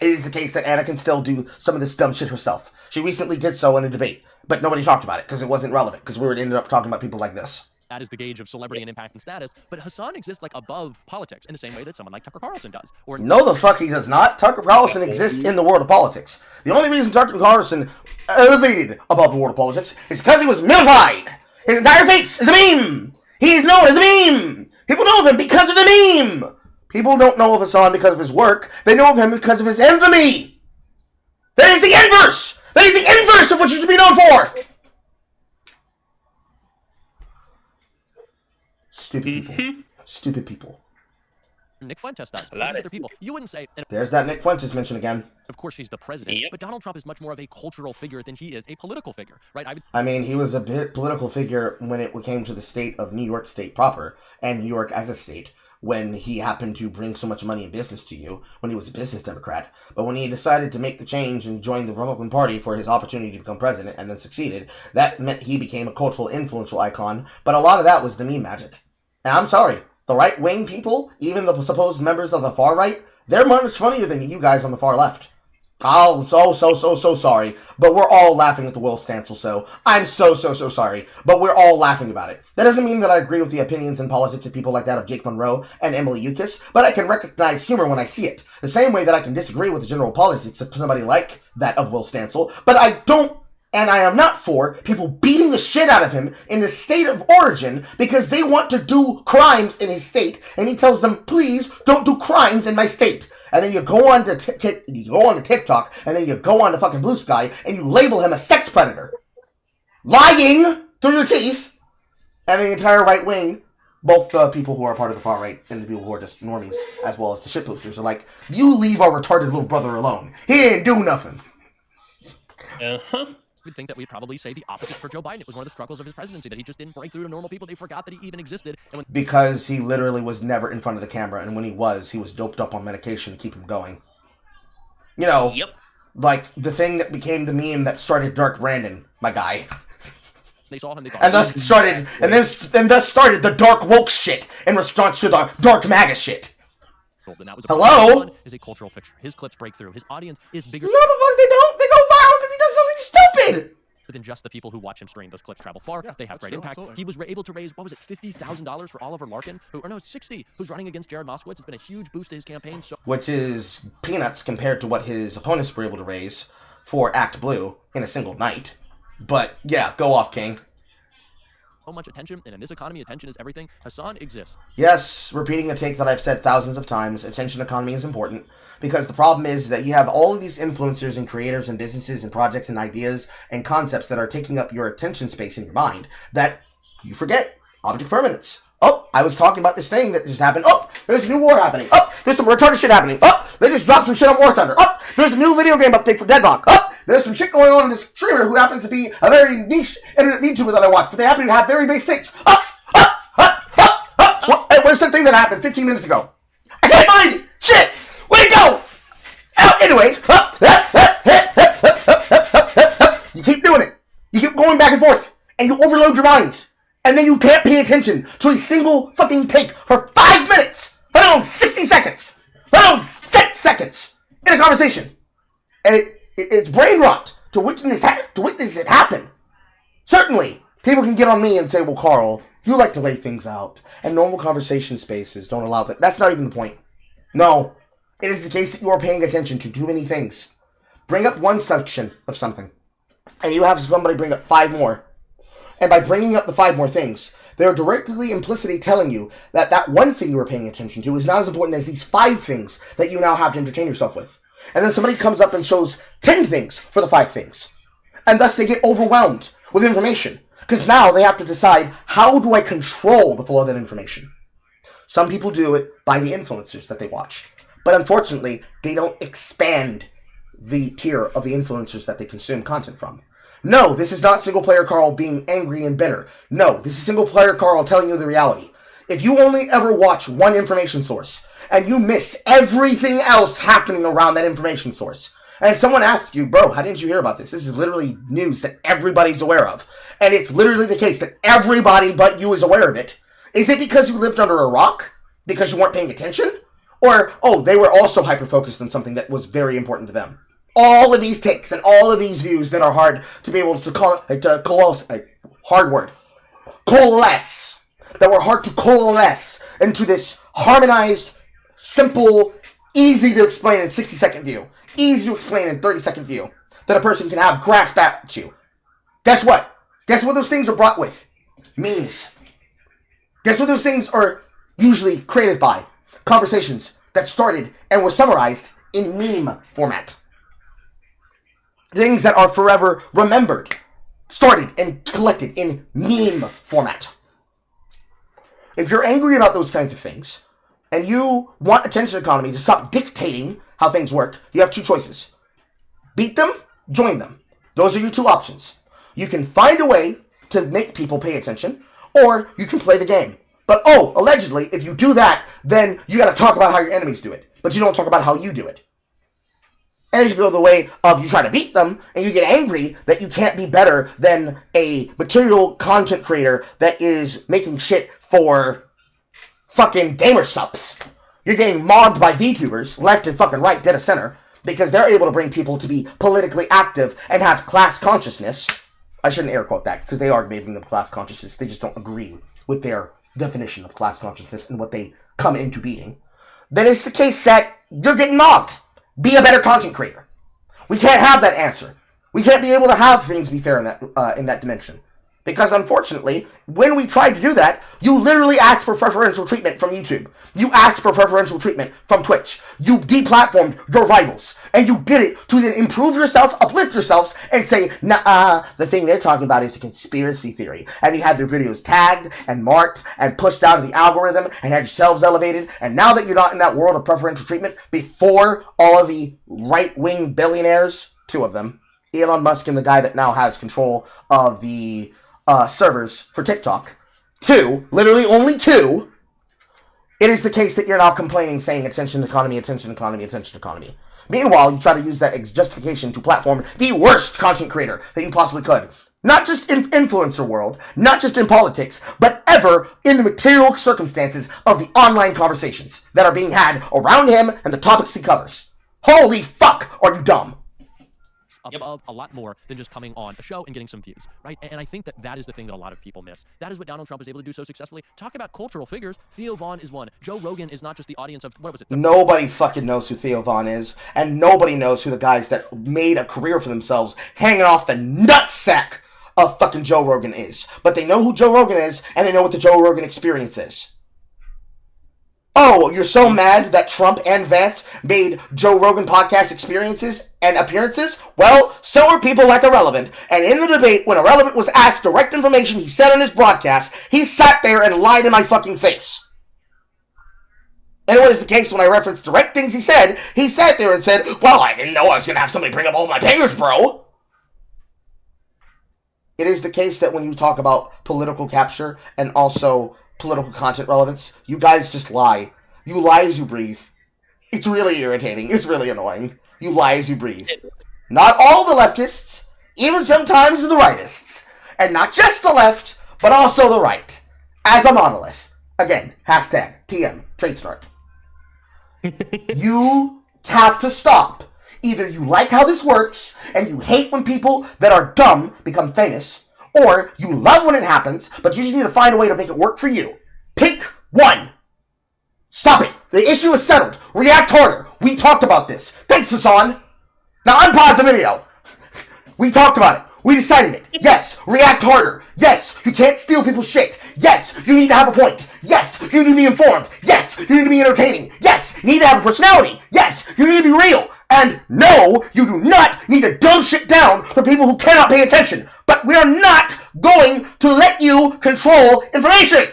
it is the case that Anna can still do some of this dumb shit herself. She recently did so in a debate, but nobody talked about it because it wasn't relevant, because we ended up talking about people like this. That is the gauge of celebrity and impact and status, but Hassan exists like above politics in the same way that someone like Tucker Carlson does. Or no, the fuck he does not. Tucker Carlson exists in the world of politics. The only reason Tucker Carlson elevated above the world of politics is because he was memified. His entire face is a meme. He is known as a meme. People know of him because of the meme. People don't know of Hassan because of his work. They know of him because of his infamy. That is the inverse. That is the inverse of what you should be known for. Stupid people. Stupid people. Nick Fuentes does. Other people. You wouldn't say. There's that Nick Fuentes mention again. Of course, she's the president, but Donald Trump is much more of a cultural figure than he is a political figure, right? I mean, he was a bit political figure when it came to the state of New York State proper, and New York as a state, when he happened to bring so much money and business to you, when he was a business Democrat. But when he decided to make the change and join the Republican Party for his opportunity to become president and then succeeded, that meant he became a cultural influential icon, but a lot of that was the meme magic. And I'm sorry, the right-wing people, even the supposed members of the far right, they're much funnier than you guys on the far left. Oh, so sorry. But we're all laughing at the Will Stancil, so I'm so sorry. But we're all laughing about it. That doesn't mean that I agree with the opinions and politics of people like that of Jake Monroe and Emily Eucas, but I can recognize humor when I see it. The same way that I can disagree with the general politics of somebody like that of Will Stancil, but I don't. And I am not for people beating the shit out of him in his state of origin because they want to do crimes in his state, and he tells them, please don't do crimes in my state. And then you go on to TikTok, and then you go on to fucking Blue Sky, and you label him a sex predator. Lying through your teeth. And the entire right wing, both the people who are part of the far right and the people who are just normies, as well as the shit posters, are like, you leave our retarded little brother alone. He didn't do nothing. Would think that we'd probably say the opposite for Joe Biden. It was one of the struggles of his presidency that he just didn't break through to normal people. They forgot that he even existed. And because he literally was never in front of the camera, and when he was doped up on medication to keep him going. You know, like the thing that became the meme that started Dark Brandon, my guy. They saw him, and thus started the dark woke shit in response to the dark MAGA shit. And that was hello? Is a cultural fixture. His clips break through. His audience is bigger. No, the fuck they don't. They go viral because he does something stupid. Than just the people who watch him stream. Those clips travel far. They have great impact. Absolutely. He was able to raise, what was it, $50,000 for Oliver Larkin? $60, who's running against Jared Moskowitz. It's been a huge boost to his campaign. Which is peanuts compared to what his opponents were able to raise for Act Blue in a single night. But, yeah, go off, King. much attention, and in this economy, attention is everything. Hassan exists. Yes, repeating a take that I've said thousands of times, attention economy is important, because the problem is that you have all of these influencers and creators and businesses and projects and ideas and concepts that are taking up your attention space in your mind that you forget. Object permanence. Oh, I was talking about this thing that just happened. Oh, there's a new war happening. Oh, there's some retarded shit happening. Oh, they just dropped some shit on War Thunder. Oh, there's a new video game update for Deadlock. Oh, there's some shit going on in this streamer who happens to be a very niche internet VTuber that I watch, but they happen to have very base takes. What's the thing that happened 15 minutes ago? I can't find it. Shit. Where'd it go? Anyways, you keep doing it. You keep going back and forth, and you overload your minds. And then you can't pay attention to a single fucking take for 5 minutes, let alone 60 seconds, let alone 6 seconds in a conversation. And it's brain rot to witness it happen. Certainly, people can get on me and say, well, Carl, you like to lay things out, and normal conversation spaces don't allow that. That's not even the point. No, it is the case that you are paying attention to too many things. Bring up one section of something, and you have somebody bring up 5 more. And by bringing up the 5 more things, they're directly implicitly telling you that that one thing you were paying attention to is not as important as these 5 things that you now have to entertain yourself with. And then somebody comes up and shows 10 things for the 5 things. And thus they get overwhelmed with information. Because now they have to decide, how do I control the flow of that information? Some people do it by the influencers that they watch. But unfortunately, they don't expand the tier of the influencers that they consume content from. No, this is not single-player Carl being angry and bitter. No, this is single-player Carl telling you the reality. If you only ever watch one information source, and you miss everything else happening around that information source, and someone asks you, bro, how didn't you hear about this? This is literally news that everybody's aware of. And it's literally the case that everybody but you is aware of it. Is it because you lived under a rock? Because you weren't paying attention? Or, oh, they were also hyper-focused on something that was very important to them. All of these takes and all of these views that are hard to be able to coalesce, that were hard to coalesce into this harmonized, simple, easy to explain in 60-second view, easy to explain in 30-second view, that a person can have grasp at you. Guess what? Guess what those things are brought with? Memes. Guess what those things are usually created by? Conversations that started and were summarized in meme format. Things that are forever remembered, started and collected in meme format. If you're angry about those kinds of things, and you want attention economy to stop dictating how things work, you have 2 choices. Beat them, join them. Those are your 2 options. You can find a way to make people pay attention, or you can play the game. But allegedly, if you do that, then you gotta talk about how your enemies do it. But you don't talk about how you do it. And if you go the way of you try to beat them, and you get angry that you can't be better than a material content creator that is making shit for fucking gamer subs. You're getting mobbed by VTubers, left and fucking right, dead of center, because they're able to bring people to be politically active and have class consciousness. I shouldn't air quote that, because they are giving them class consciousness. They just don't agree with their definition of class consciousness and what they come into being. Then it's the case that you're getting mobbed. Be a better content creator. We can't have that answer. We can't be able to have things be fair in that dimension. Because unfortunately, when we tried to do that, you literally asked for preferential treatment from YouTube. You asked for preferential treatment from Twitch. You deplatformed your rivals. And you did it to then improve yourself, uplift yourselves, and say, nah, the thing they're talking about is a conspiracy theory. And you had their videos tagged and marked and pushed out of the algorithm and had yourselves elevated. And now that you're not in that world of preferential treatment, before all of the right-wing billionaires, 2 of them, Elon Musk and the guy that now has control of the servers for TikTok, 2, literally only 2, it is the case that you're now complaining, saying attention economy, attention economy, attention economy. Meanwhile, you try to use that as justification to platform the worst content creator that you possibly could. Not just in influencer world, not just in politics, but ever in the material circumstances of the online conversations that are being had around him and the topics he covers. Holy fuck, are you dumb? Above a lot more than just coming on a show and getting some views, right? And I think that is the thing that a lot of people miss. That is what Donald Trump was able to do so successfully. Talk about cultural figures. Theo Vaughn is one. Joe Rogan is not just the audience of, what was it? Nobody fucking knows who Theo Vaughn is, and nobody knows who the guys that made a career for themselves hanging off the nutsack of fucking Joe Rogan is. But they know who Joe Rogan is, and they know what the Joe Rogan experience is. Oh, you're so mad that Trump and Vance made Joe Rogan podcast experiences and appearances? Well, so are people like Irrelevant. And in the debate, when Irrelevant was asked direct information he said on his broadcast, he sat there and lied in my fucking face. And it was the case when I referenced direct things he sat there and said, well, I didn't know I was going to have somebody bring up all my papers, bro. It is the case that when you talk about political capture and also political content relevance, you guys just lie. You lie as you breathe. It's really irritating. It's really annoying. You lie as you breathe. Not all the leftists, even sometimes the rightists. And not just the left, but also the right. As a monolith. Again, hashtag TM, Tradesnark. You have to stop. Either you like how this works, and you hate when people that are dumb become famous, or you love when it happens, but you just need to find a way to make it work for you. Pick one. Stop it. The issue is settled. React harder. We talked about this. Thanks, Hassan. Now unpause the video. We talked about it. We decided it. Yes, react harder. Yes, you can't steal people's shit. Yes, you need to have a point. Yes, you need to be informed. Yes, you need to be entertaining. Yes, you need to have a personality. Yes, you need to be real. And no, you do not need to dumb shit down for people who cannot pay attention. But we are not going to let you control information.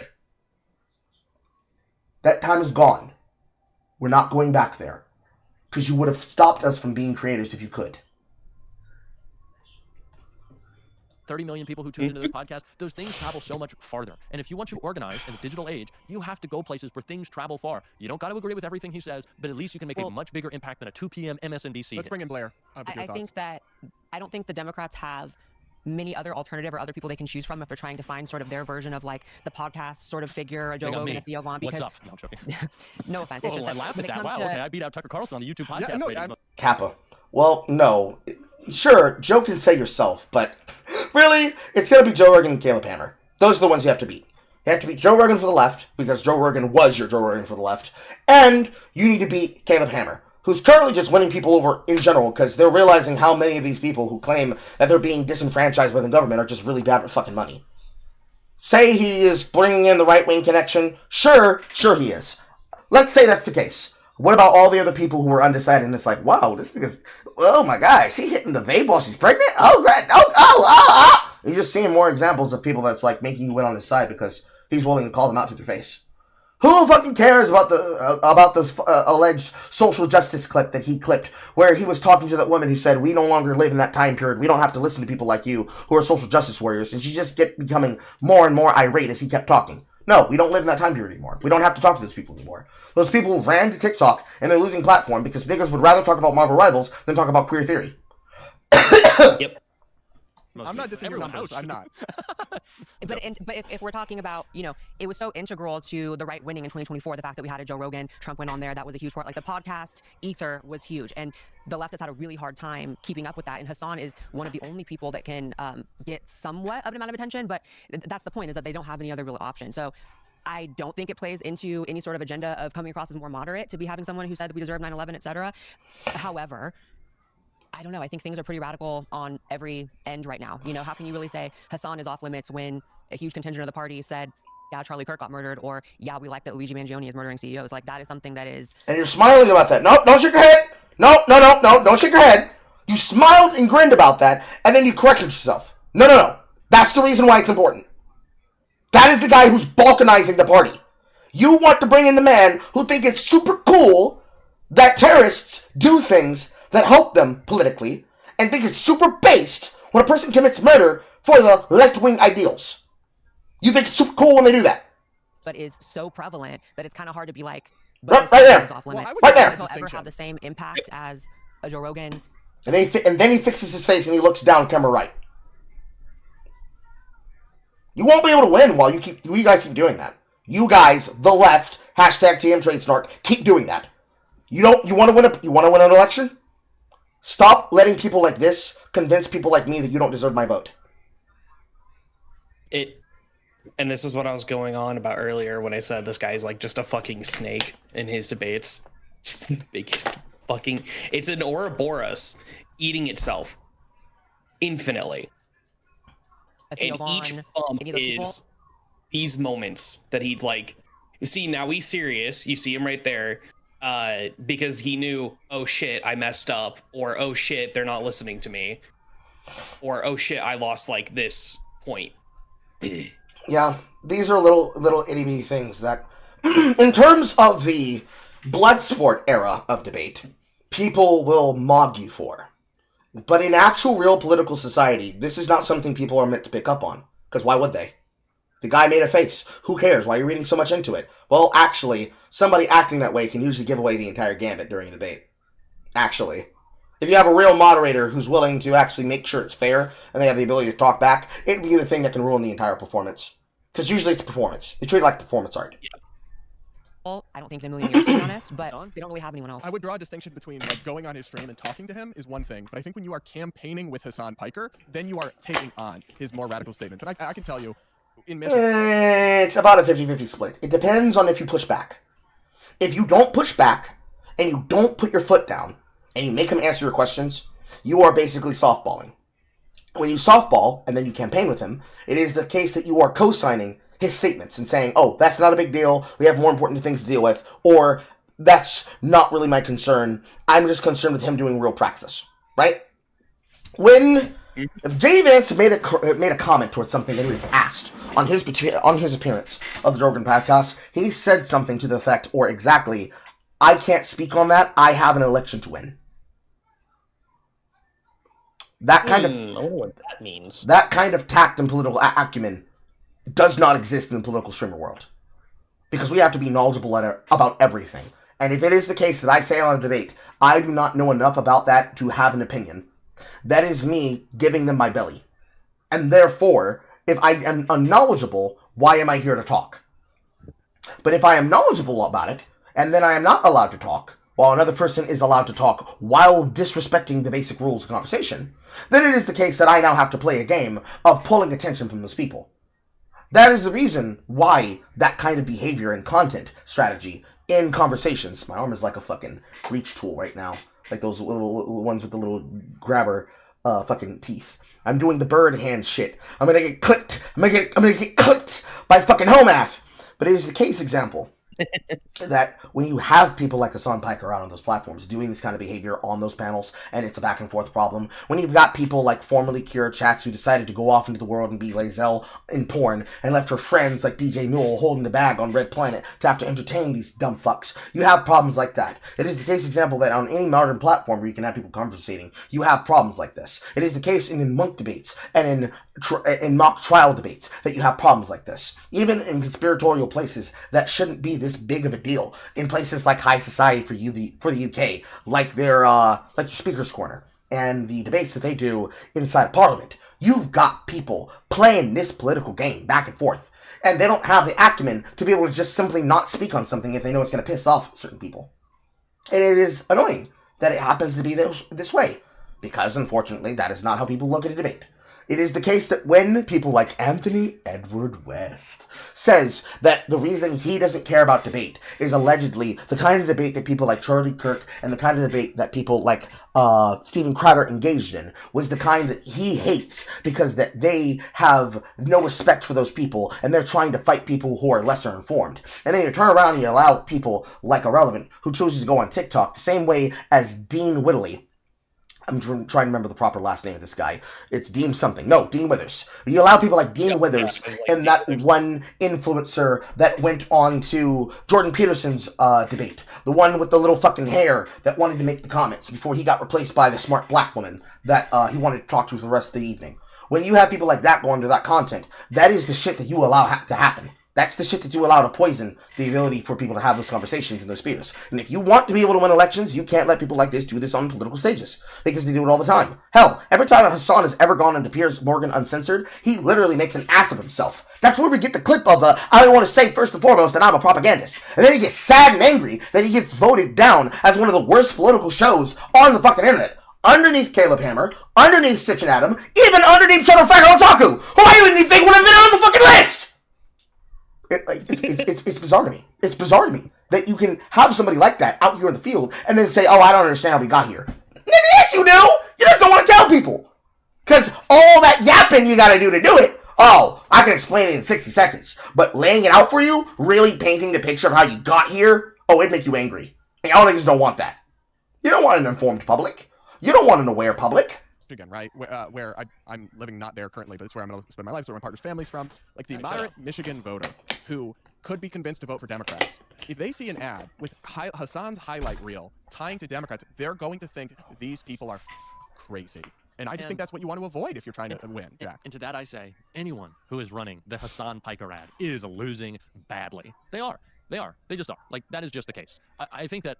That time is gone. We're not going back there. Because you would have stopped us from being creators if you could. 30 million people who tune into this podcast, those things travel so much farther. And if you want to organize in the digital age, you have to go places where things travel far. You don't got to agree with everything he says, but at least you can make a much bigger impact than a 2 p.m. MSNBC. Let's bring in Blair. I think that I don't think the Democrats have many other alternative or other people they can choose from if they're trying to find sort of their version of like the podcast sort of figure, a Joe Rogan, a Theo Vaughn. Because what's up? No, I'm joking. No offense. It's just I laughed at that. Wow, okay, I beat out Tucker Carlson on the YouTube podcast. Kappa. Well, no. Sure, Joe can say yourself, but really, it's going to be Joe Rogan and Caleb Hammer. Those are the ones you have to beat. You have to beat Joe Rogan for the left, because Joe Rogan was your Joe Rogan for the left, and you need to beat Caleb Hammer, who's currently just winning people over in general, because they're realizing how many of these people who claim that they're being disenfranchised by the government are just really bad with fucking money. Say he is bringing in the right-wing connection. Sure he is. Let's say that's the case. What about all the other people who were undecided and it's like, wow, this thing is, oh my god, is he hitting the vape while she's pregnant? Oh, great. Oh. You're just seeing more examples of people that's like making you win on his side because he's willing to call them out to their face. Who fucking cares about this alleged social justice clip that he clipped where he was talking to that woman who said, we no longer live in that time period. We don't have to listen to people like you who are social justice warriors. And she just kept becoming more and more irate as he kept talking. No, we don't live in that time period anymore. We don't have to talk to those people anymore. Those people ran to TikTok and they're losing platform because niggas would rather talk about Marvel Rivals than talk about queer theory. Yep. I'm not dissing your numbers. I'm not. But if we're talking about, you know, it was so integral to the right winning in 2024, the fact that we had a Joe Rogan, Trump went on there, that was a huge part. Like the podcast ether was huge. And the left has had a really hard time keeping up with that. And Hassan is one of the only people that can get somewhat of an amount of attention. But that's the point, is that they don't have any other real option. So I don't think it plays into any sort of agenda of coming across as more moderate to be having someone who said that we deserve 9/11, etc. However, I don't know. I think things are pretty radical on every end right now. You know, how can you really say Hassan is off limits when a huge contingent of the party said, yeah, Charlie Kirk got murdered, or yeah, we like that Luigi Mangione is murdering CEOs. Like, that is something that is... And you're smiling about that. No, don't shake your head. No, don't shake your head. You smiled and grinned about that, and then you corrected yourself. No. That's the reason why it's important. That is the guy who's balkanizing the party. You want to bring in the man who think it's super cool that terrorists do things that help them politically, and think it's super based when a person commits murder for the left-wing ideals. You think it's super cool when they do that. But is so prevalent that it's kind of hard to be like, right there. Off limits. Well, right there. Will ever have the same impact as a Joe Rogan? And then he fixes his face and he looks down camera right. You won't be able to win while you guys keep doing that. You guys, the left, hashtag TM Tradesnark, keep doing that. You want to win an election? Stop letting people like this convince people like me that you don't deserve my vote. And this is what I was going on about earlier when I said this guy's like just a fucking snake in his debates. Just the biggest fucking... It's an Ouroboros eating itself infinitely. and each bump is these moments that he'd like. See, now he's serious. You see him right there, because he knew, oh shit, I messed up, or oh shit, they're not listening to me, or oh shit, I lost like this point. Yeah, these are little itty bitty things that, in terms of the blood sport era of debate, people will mob you for. But in actual real political society, this is not something people are meant to pick up on. Because why would they? The guy made a face. Who cares? Why are you reading so much into it? Well, actually, somebody acting that way can usually give away the entire gambit during a debate. Actually. If you have a real moderator who's willing to actually make sure it's fair, and they have the ability to talk back, it'd be the thing that can ruin the entire performance. Because usually it's performance. They treat it like performance art. Yeah. Well, I don't think in a million years, to be honest, but they don't really have anyone else. I would draw a distinction between like going on his stream and talking to him is one thing, but I think when you are campaigning with Hassan Piker, then you are taking on his more radical statements. And I can tell you, in Michigan... It's about a 50-50 split. It depends on if you push back. If you don't push back, and you don't put your foot down, and you make him answer your questions, you are basically softballing. When you softball, and then you campaign with him, it is the case that you are co-signing his statements and saying, oh, that's not a big deal, we have more important things to deal with, or that's not really my concern, I'm just concerned with him doing real praxis, right? When if J. Vance made a comment towards something that he was asked on his appearance of the Dorgan podcast, he said something to the effect, or exactly, I can't speak on that, I have an election to win. That kind of... I wonder what that means. That kind of tact and political acumen does not exist in the political streamer world. Because we have to be knowledgeable about everything. And if it is the case that I say on a debate, I do not know enough about that to have an opinion, that is me giving them my belly. And therefore, if I am unknowledgeable, why am I here to talk? But if I am knowledgeable about it, and then I am not allowed to talk, while another person is allowed to talk while disrespecting the basic rules of conversation, then it is the case that I now have to play a game of pulling attention from those people. That is the reason why that kind of behavior and content strategy in conversations, my arm is like a fucking reach tool right now, like those little ones with the little grabber fucking teeth. I'm doing the bird hand shit. I'm gonna get clicked. I'm gonna get clicked by fucking Homath. But it is the case example that when you have people like Hassan Piker out on those platforms doing this kind of behavior on those panels, and it's a back and forth problem, when you've got people like formerly Kira Chats who decided to go off into the world and be Lazelle in porn, and left her friends like DJ Newell holding the bag on Red Planet to have to entertain these dumb fucks, you have problems like that. It is the case example that on any modern platform where you can have people conversating, you have problems like this. It is the case in monk debates and in mock trial debates that you have problems like this. Even in conspiratorial places that shouldn't be this big of a deal, in places like high society for the UK, like their like your Speaker's Corner and the debates that they do inside of Parliament, you've got people playing this political game back and forth, and they don't have the acumen to be able to just simply not speak on something if they know it's going to piss off certain people. And it is annoying that it happens to be this way, because unfortunately that is not how people look at a debate. It is the case that when people like Anthony Edward West says that the reason he doesn't care about debate is allegedly the kind of debate that people like Charlie Kirk and the kind of debate that people like Stephen Crowder engaged in was the kind that he hates because that they have no respect for those people and they're trying to fight people who are lesser informed. And then you turn around and you allow people like Irrelevant who chooses to go on TikTok the same way as Dean Whittley. I'm trying to remember the proper last name of this guy. It's Dean something. No, Dean Withers. You allow people like Dean Withers and that one influencer that went on to Jordan Peterson's debate. The one with the little fucking hair that wanted to make the comments before he got replaced by the smart black woman that he wanted to talk to for the rest of the evening. When you have people like that go into that content, that is the shit that you allow to happen. That's the shit that you allow to poison the ability for people to have those conversations in those spheres. And if you want to be able to win elections, you can't let people like this do this on political stages. Because they do it all the time. Hell, every time Hassan has ever gone into Piers Morgan Uncensored, he literally makes an ass of himself. That's where we get the clip of I want to say first and foremost that I'm a propagandist. And then he gets sad and angry that he gets voted down as one of the worst political shows on the fucking internet. Underneath Caleb Hammer, underneath Stitch and Adam, even underneath Shadowfire Otaku, who I even think would have been on the fucking list! It's bizarre to me. It's bizarre to me that you can have somebody like that out here in the field and then say, oh, I don't understand how we got here. Yes, you do! You just don't want to tell people. Because all that yapping you gotta do to do it, oh, I can explain it in 60 seconds. But laying it out for you, really painting the picture of how you got here, oh, it'd make you angry. And y'all niggas don't want that. You don't want an informed public. You don't want an aware public. Michigan, right? Where I'm living not there currently, but it's where I'm going to spend my life. So where my partner's family's from. Like the moderate Michigan voter who could be convinced to vote for Democrats. If they see an ad with Hassan's highlight reel tying to Democrats, they're going to think these people are crazy. And I just think that's what you want to avoid if you're trying to win, Jack. And to that I say, anyone who is running the Hassan Piker ad is losing badly. They are. They are. They just are. Like, that is just the case. I think that,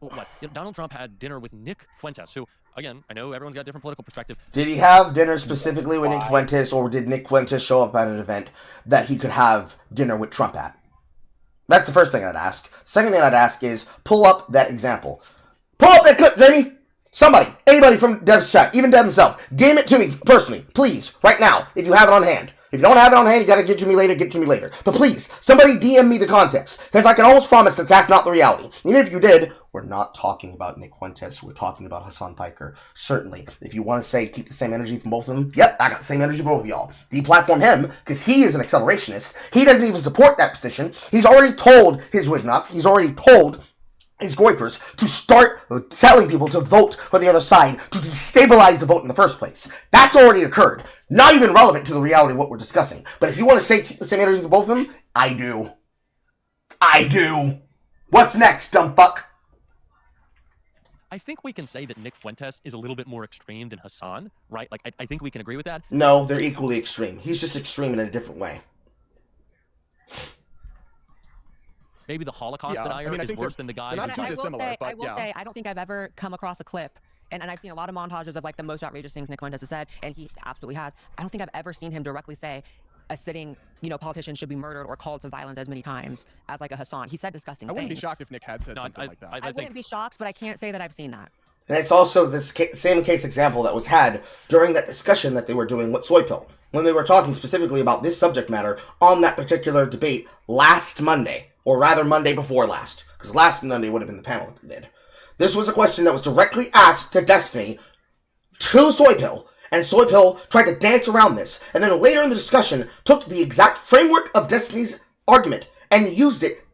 Donald Trump had dinner with Nick Fuentes, who, again, I know everyone's got a different political perspective. Did he have dinner specifically with Nick Fuentes, or did Nick Fuentes show up at an event that he could have dinner with Trump at? That's the first thing I'd ask. Second thing I'd ask is, pull up that example. Pull up that clip, Jamie! Somebody, anybody from Dev's chat, even Dev himself, DM it to me personally, please, right now, if you have it on hand. If you don't have it on hand, you gotta give it to me later, get it to me later. But please, somebody DM me the context, because I can almost promise that that's not the reality. Even if you did, we're not talking about Nick Fuentes, we're talking about Hassan Piker. Certainly, if you want to say keep the same energy from both of them, yep, I got the same energy from both of y'all. Deplatform him, because he is an accelerationist. He doesn't even support that position. He's already told his Wignots, he's already told his goipers to start telling people to vote for the other side to destabilize the vote in the first place. That's already occurred. Not even relevant to the reality of what we're discussing. But if you want to say keep the same energy for both of them, I do. I do. What's next, dumb fuck? I think we can say that Nick Fuentes is a little bit more extreme than Hassan, right? Like, I think we can agree with that. No, they're equally extreme. He's just extreme in a different way. Maybe the Holocaust denier is worse than the guy. I will say, I don't think I've ever come across a clip, and I've seen a lot of montages of like the most outrageous things Nick Fuentes has said, and he absolutely has. I don't think I've ever seen him directly say a sitting, politician should be murdered or called to violence as many times as like a Hassan. He said disgusting things. I wouldn't be shocked if Nick had said something like that. I wouldn't be shocked, but I can't say that I've seen that. And it's also this same case example that was had during that discussion that they were doing with Soy Pill, when they were talking specifically about this subject matter on that particular debate last Monday. Or rather, Monday before last. Because last Monday would have been the panel that they did. This was a question that was directly asked to Destiny, to Soy Pill, and Soy Pill tried to dance around this, and then later in the discussion, took the exact framework of Destiny's argument, and used it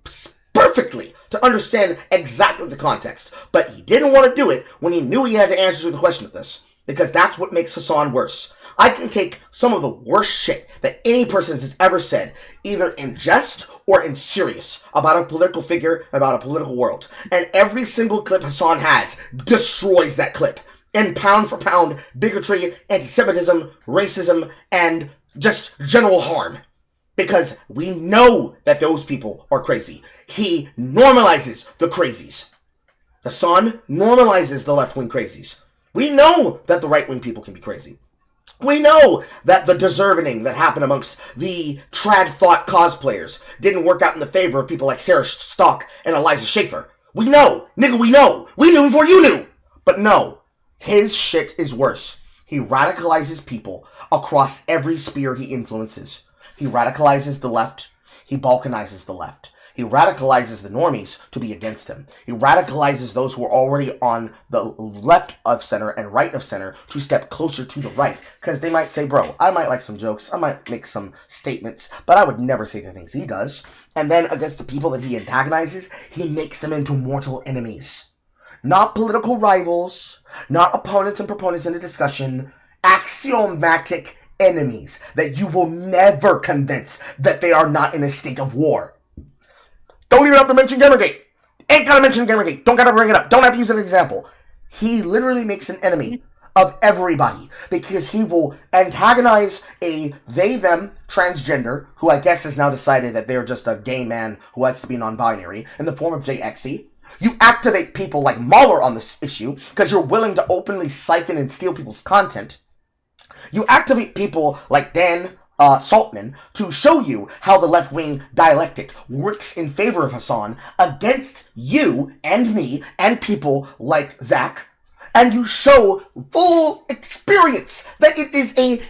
perfectly to understand exactly the context. But he didn't want to do it when he knew he had to answer the question of this. Because that's what makes Hassan worse. I can take some of the worst shit that any person has ever said, either in jest or in serious, about a political figure, about a political world. And every single clip Hassan has destroys that clip. And pound for pound, bigotry, anti-Semitism, racism, and just general harm. Because we know that those people are crazy. He normalizes the crazies. Hassan normalizes the left-wing crazies. We know that the right-wing people can be crazy. We know that the deserving that happened amongst the trad thought cosplayers didn't work out in the favor of people like Sarah Stock and Eliza Schaefer. We know. Nigga, we know. We knew before you knew. But no. His shit is worse. He radicalizes people across every sphere he influences. He radicalizes the left. He balkanizes the left. He radicalizes the normies to be against him. He radicalizes those who are already on the left of center and right of center to step closer to the right. Because they might say, bro, I might like some jokes, I might make some statements, but I would never say the things he does. And then against the people that he antagonizes, he makes them into mortal enemies. Not political rivals, not opponents and proponents in a discussion, axiomatic enemies that you will never convince that they are not in a state of war. Don't even have to mention Gamergate. Ain't gotta mention Gamergate. Don't gotta bring it up. Don't have to use an example. He literally makes an enemy of everybody because he will antagonize a they-them transgender who I guess has now decided that they're just a gay man who likes to be non-binary in the form of JXE. You activate people like Mahler on this issue because you're willing to openly siphon and steal people's content. You activate people like Dan Saltman to show you how the left-wing dialectic works in favor of Hassan against you and me and people like Zach. And you show full experience that it is a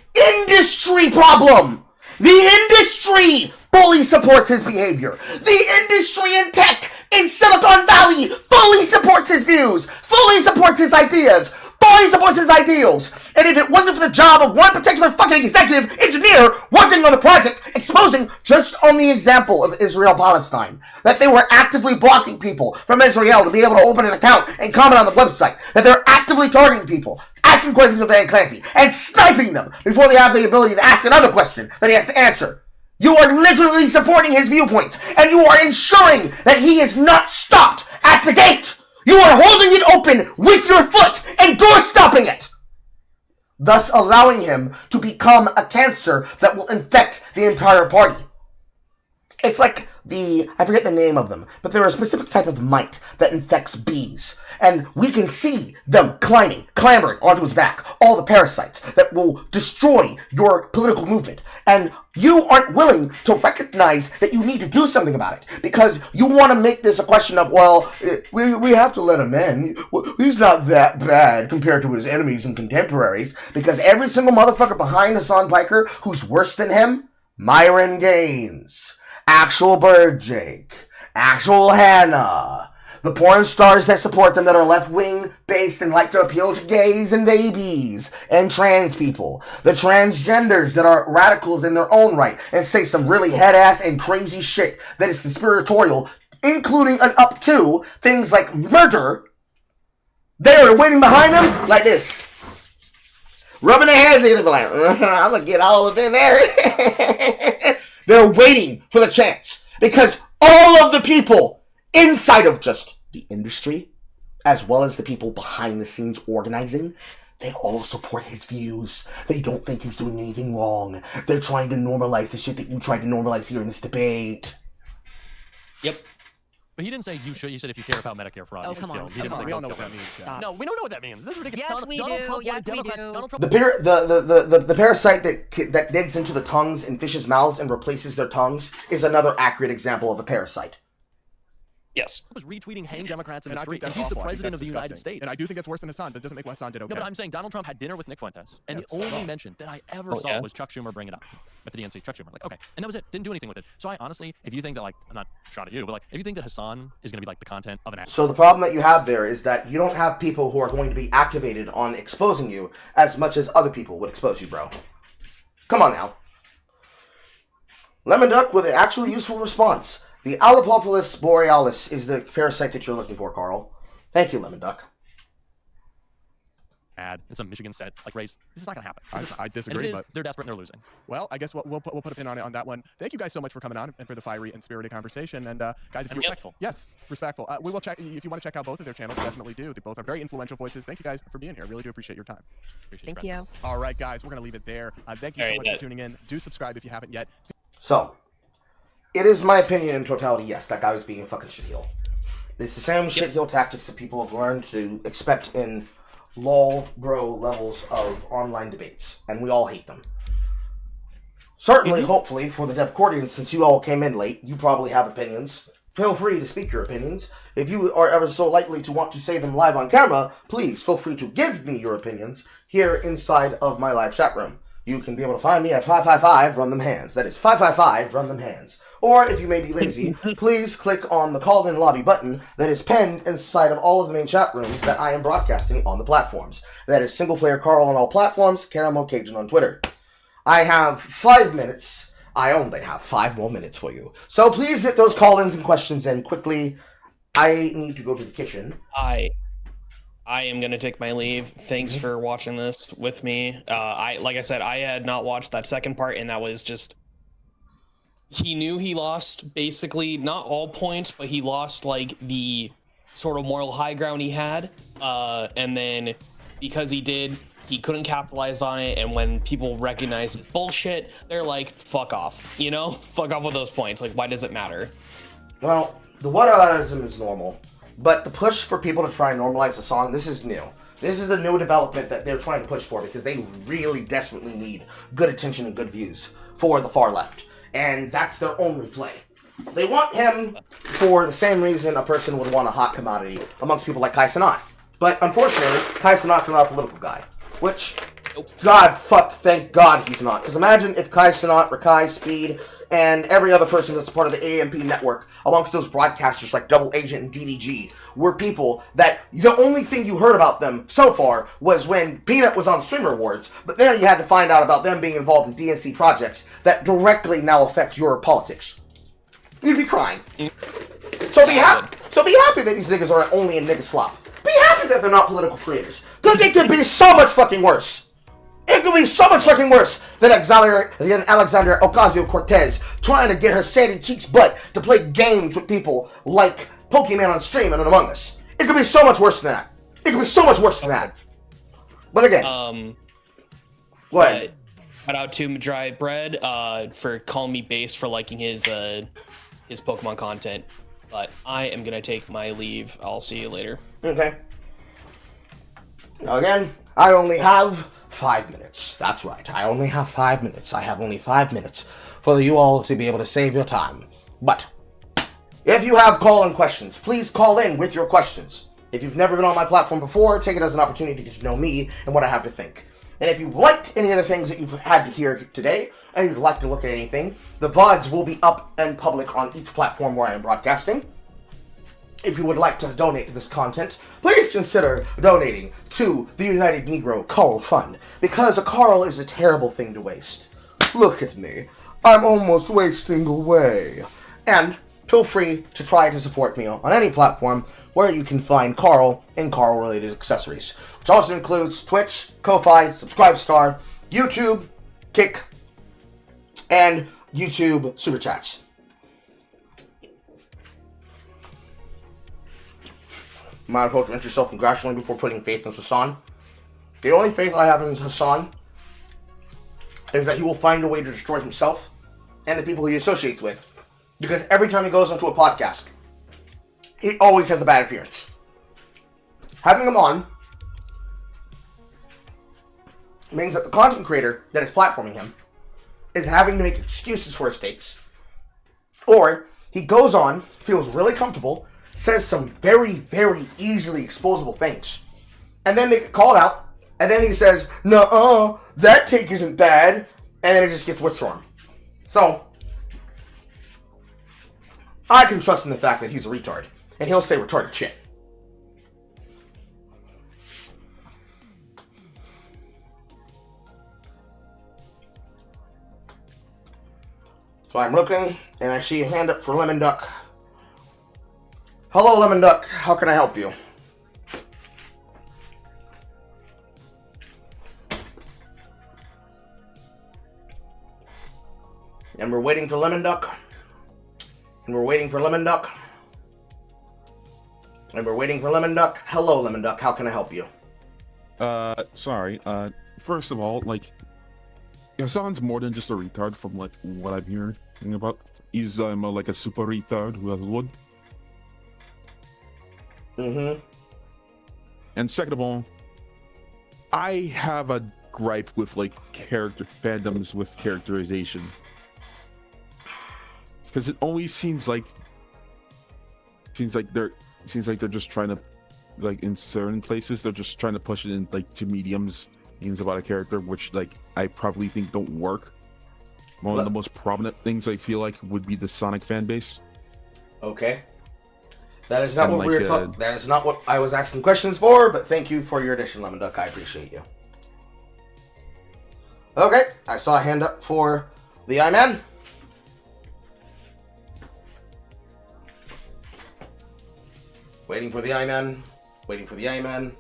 industry problem. The industry fully supports his behavior. The industry in tech in Silicon Valley fully supports his views, fully supports his ideas, fully supports his ideals. And if it wasn't for the job of one particular fucking executive engineer working on the project, exposing just on the example of Israel-Palestine, that they were actively blocking people from Israel to be able to open an account and comment on the website, that they're actively targeting people, asking questions of Van Clancy, and sniping them before they have the ability to ask another question that he has to answer. You are literally supporting his viewpoints, and you are ensuring that he is not stopped at the gate. You are holding it open with your foot and door stopping it, thus allowing him to become a cancer that will infect the entire party. It's like I forget the name of them, but they're a specific type of mite that infects bees. And we can see them clambering onto his back, all the parasites that will destroy your political movement. And you aren't willing to recognize that you need to do something about it, because you want to make this a question of, well, we have to let him in. He's not that bad compared to his enemies and contemporaries, because every single motherfucker behind Hassan Piker who's worse than him, Myron Gaines, Actual Bird Jake, Actual Hannah, the porn stars that support them that are left-wing based and like to appeal to gays and babies and trans people, the transgenders that are radicals in their own right and say some really head-ass and crazy shit that is conspiratorial, including and up to things like murder. They are waiting behind them like this, rubbing their hands together like, I'm gonna get all of in there. They're waiting for the chance, because all of the people inside of just the industry, as well as the people behind the scenes organizing, they all support his views. They don't think he's doing anything wrong. They're trying to normalize the shit that you tried to normalize here in this debate. Yep. But he didn't say you should. He said if you care about Medicare fraud, you should kill him. He didn't say We all know kill what him. that means. No, we don't know what that means. This is ridiculous. Yes, we Donald do. Trump Yes, wanted we Democrats. do. Donald Trump. The parasite that digs into the tongues in fishes' mouths and replaces their tongues is another accurate example of a parasite. Yes. Was retweeting hang Democrats in the And I street, think and that's he's the awful. I think president of that's the United disgusting. States. And I do think it's worse than Hassan, but it doesn't make what Hassan did okay. No, but I'm saying Donald Trump had dinner with Nick Fuentes, and Yes. the only mention that I ever saw was Chuck Schumer bring it up at the DNC. Chuck Schumer, like, okay, and that was it. Didn't do anything with it. So I honestly, if you think that, like, I'm not shot at you, but like, if you think that Hassan is going to be like the content of an act. So the problem that you have there is that you don't have people who are going to be activated on exposing you as much as other people would expose you, bro. Come on now. Lemon Duck with an actually useful response. The Allopopolis borealis is the parasite that you're looking for, Carl. Thank you, Lemon Duck. Ad in some Michigan set like race. This is not gonna happen. I disagree, but they're desperate and they're losing. Well, I guess we'll put a pin on it on that one. Thank you guys so much for coming on and for the fiery and spirited conversation. And guys, if you're respectful. Yes, respectful. We will check if you want to check out both of their channels. Definitely do. They both are very influential voices. Thank you guys for being here. I really do appreciate your time. Thank you. All right, guys, we're gonna leave it there. Thank you so All much right, for tuning in. Do subscribe if you haven't yet. So, it is my opinion in totality, yes, that guy was being a fucking shitheel. It's the same shitheel tactics that people have learned to expect in lol bro levels of online debates, and we all hate them. Certainly, hopefully, for the Devcordians, since you all came in late, you probably have opinions. Feel free to speak your opinions. If you are ever so likely to want to say them live on camera, please feel free to give me your opinions here inside of my live chat room. You can be able to find me at 555 Run Them Hands. That is 555 Run Them Hands. Or if you may be lazy, please click on the call-in lobby button that is pinned inside of all of the main chat rooms that I am broadcasting on the platforms. That is Single Player Carl on all platforms, Caramel Cajun on Twitter. I have 5 minutes. I only have 5 more minutes for you. So please get those call-ins and questions in quickly. I need to go to the kitchen. I am going to take my leave. Thanks for watching this with me. Like I said, I had not watched that second part, and that was just... He knew he lost basically not all points, but he lost like the sort of moral high ground he had. And then because he did, he couldn't capitalize on it. And when people recognize it's bullshit, they're like, fuck off, you know? Fuck off with those points. Like, why does it matter? Well, the whataboutism is normal, but the push for people to try and normalize the song, this is new. This is the new development that they're trying to push for because they really desperately need good attention and good views for the far left. And that's their only play. They want him for the same reason a person would want a hot commodity amongst people like Kai Cenat. But unfortunately, Kai Cenat's not a political guy, which Thank God he's not. Because imagine if Kai Sinat, Rakai, Speed, and every other person that's a part of the AMP network, amongst those broadcasters like Double Agent and DDG, were people that the only thing you heard about them so far was when Peanut was on Streamer Awards, but then you had to find out about them being involved in DNC projects that directly now affect your politics. You'd be crying. So be happy. So be happy that these niggas are only in nigga slop. Be happy that they're not political creators. Because it could be so much fucking worse. It could be so much fucking worse than Alexandria Ocasio-Cortez trying to get her Sandy Cheeks butt to play games with people like Pokemon on stream and Among Us. It could be so much worse than that. It could be so much worse than that. But again, what? Shout out to Dry Bread for calling me base for liking his Pokemon content. But I am gonna take my leave. I'll see you later. Okay. Again, I only have 5 minutes. That's right. I only have 5 minutes. I have only 5 minutes for you all to be able to save your time. But if you have call-in questions, please call in with your questions. If you've never been on my platform before, take it as an opportunity to get to know me and what I have to think. And if you've liked any of the things that you've had to hear today, and you'd like to look at anything, the VODs will be up and public on each platform where I am broadcasting. If you would like to donate to this content, please consider donating to the United Negro Carl Fund, because a Carl is a terrible thing to waste. Look at me. I'm almost wasting away. And feel free to try to support me on any platform where you can find Carl and Carl-related accessories, which also includes Twitch, Ko-Fi, Subscribestar, YouTube, Kick, and YouTube Super Chats. My approach to enter yourself congratulating before putting faith in Hassan. The only faith I have in Hassan is that he will find a way to destroy himself and the people he associates with. Because every time he goes onto a podcast, he always has a bad appearance. Having him on means that the content creator that is platforming him is having to make excuses for his takes. Or he goes on, feels really comfortable, says some very, very easily exposable things, and then they get called out, and then he says, "Nuh-uh, that take isn't bad," and then it just gets worse for him. So, I can trust in the fact that he's a retard, and he'll say retarded shit. So I'm looking, and I see a hand up for Lemon Duck. Hello, Lemon Duck. How can I help you? And we're waiting for Lemon Duck. And we're waiting for Lemon Duck. And we're waiting for Lemon Duck. Hello, Lemon Duck. How can I help you? Sorry. First of all, like, Hassan's more than just a retard from, like, what I'm hearing about. He's, like a super retard who has wood. Mm-hmm. And second of all, I have a gripe with, like, character fandoms with characterization. Because it always seems like they're just trying to, like, in certain places they're just trying to push it in, like, to memes about a character, which, like, I probably think don't work. One of the most prominent things I feel like would be the Sonic fan base. Okay. That is not what we were talking. That is not what I was asking questions for, but thank you for your addition, Lemon Duck. I appreciate you. Okay, I saw a hand up for the I-Man. Waiting for the I-Man. Waiting for the I-Man.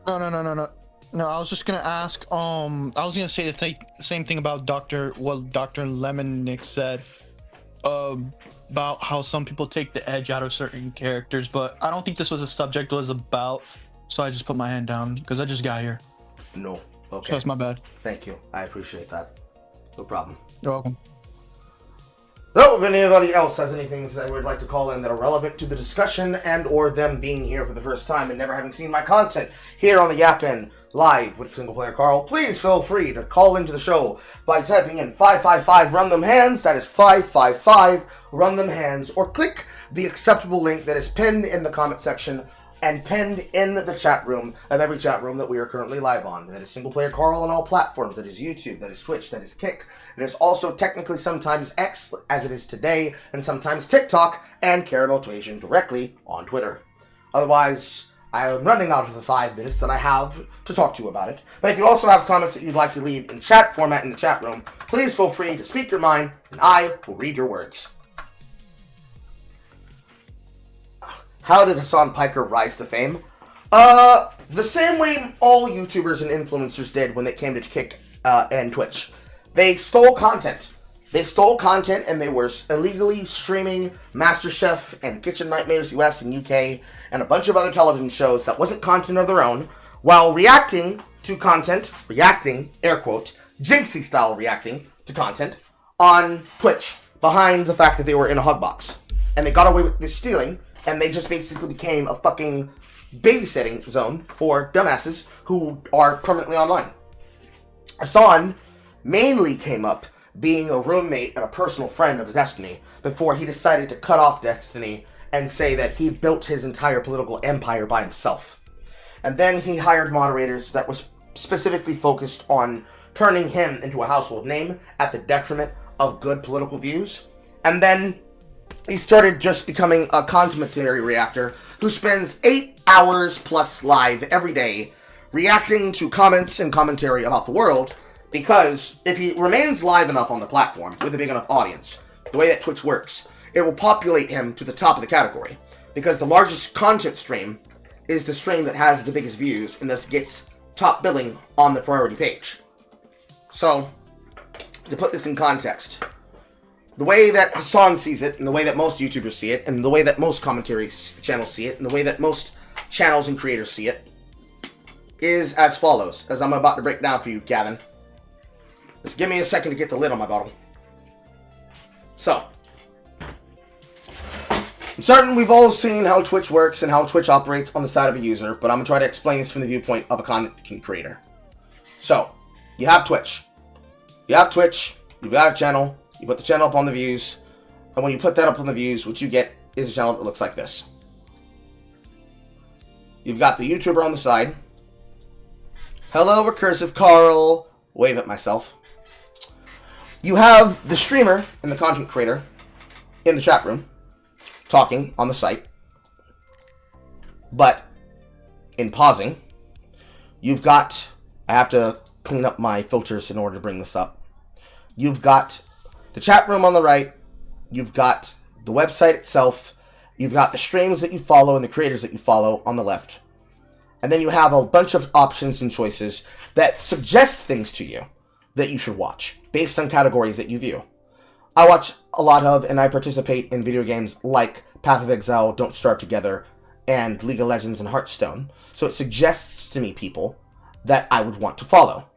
No, I was just gonna ask. I was gonna say the same thing about Dr. Lemonick said about how some people take the edge out of certain characters, but I don't think this was a subject was about. So I just put my hand down because I just got here. No, okay. So that's my bad. Thank you. I appreciate that. No problem. You're welcome. So, if anybody else has anything that they would like to call in that are relevant to the discussion and or them being here for the first time and never having seen my content here on the Yap-In live with Single Player Carl, please feel free to call into the show by typing in 555 Run Them Hands. That is 555 Run Them Hands, or click the acceptable link that is pinned in the comment section and pinned in the chat room of every chat room that we are currently live on. That is Single Player Carl on all platforms. That is YouTube. That is Twitch. That is Kick. It is also technically sometimes X, as it is today, and sometimes TikTok and Caramel Tuation directly on Twitter. Otherwise, I am running out of the 5 minutes that I have to talk to you about it. But if you also have comments that you'd like to leave in chat format in the chat room, please feel free to speak your mind, and I will read your words. How did Hassan Piker rise to fame? The same way all YouTubers and influencers did when it came to Kick and Twitch. They stole content. They stole content and they were illegally streaming MasterChef and Kitchen Nightmares US and UK and a bunch of other television shows that wasn't content of their own, while reacting to content, air quote, Jinxie style reacting to content, on Twitch, behind the fact that they were in a hug box. And they got away with this stealing, and they just basically became a fucking babysitting zone for dumbasses who are permanently online. Hassan mainly came up being a roommate and a personal friend of Destiny before he decided to cut off Destiny and say that he built his entire political empire by himself. And then he hired moderators that was specifically focused on turning him into a household name at the detriment of good political views. And then he started just becoming a commentary reactor who spends 8 hours plus live every day reacting to comments and commentary about the world, because if he remains live enough on the platform with a big enough audience, the way that Twitch works, it will populate him to the top of the category, because the largest content stream is the stream that has the biggest views and thus gets top billing on the priority page. So, to put this in context, the way that Hassan sees it, and the way that most YouTubers see it, and the way that most commentary channels see it, and the way that most channels and creators see it, is as follows, as I'm about to break down for you, Gavin. Just give me a second to get the lid on my bottle. So, I'm certain we've all seen how Twitch works and how Twitch operates on the side of a user, but I'm going to try to explain this from the viewpoint of a content creator. So, you have Twitch. You have Twitch, you've got a channel, you put the channel up on the views, and when you put that up on the views, what you get is a channel that looks like this. You've got the YouTuber on the side. Hello, Recursive Carl. Wave at myself. You have the streamer and the content creator in the chat room talking on the site. But in pausing, you've got, I have to clean up my filters in order to bring this up. You've got the chat room on the right, you've got the website itself, you've got the streams that you follow and the creators that you follow on the left. And then you have a bunch of options and choices that suggest things to you that you should watch, based on categories that you view. I watch a lot of, and I participate in video games like Path of Exile, Don't Starve Together, and League of Legends and Hearthstone, so it suggests to me people that I would want to follow.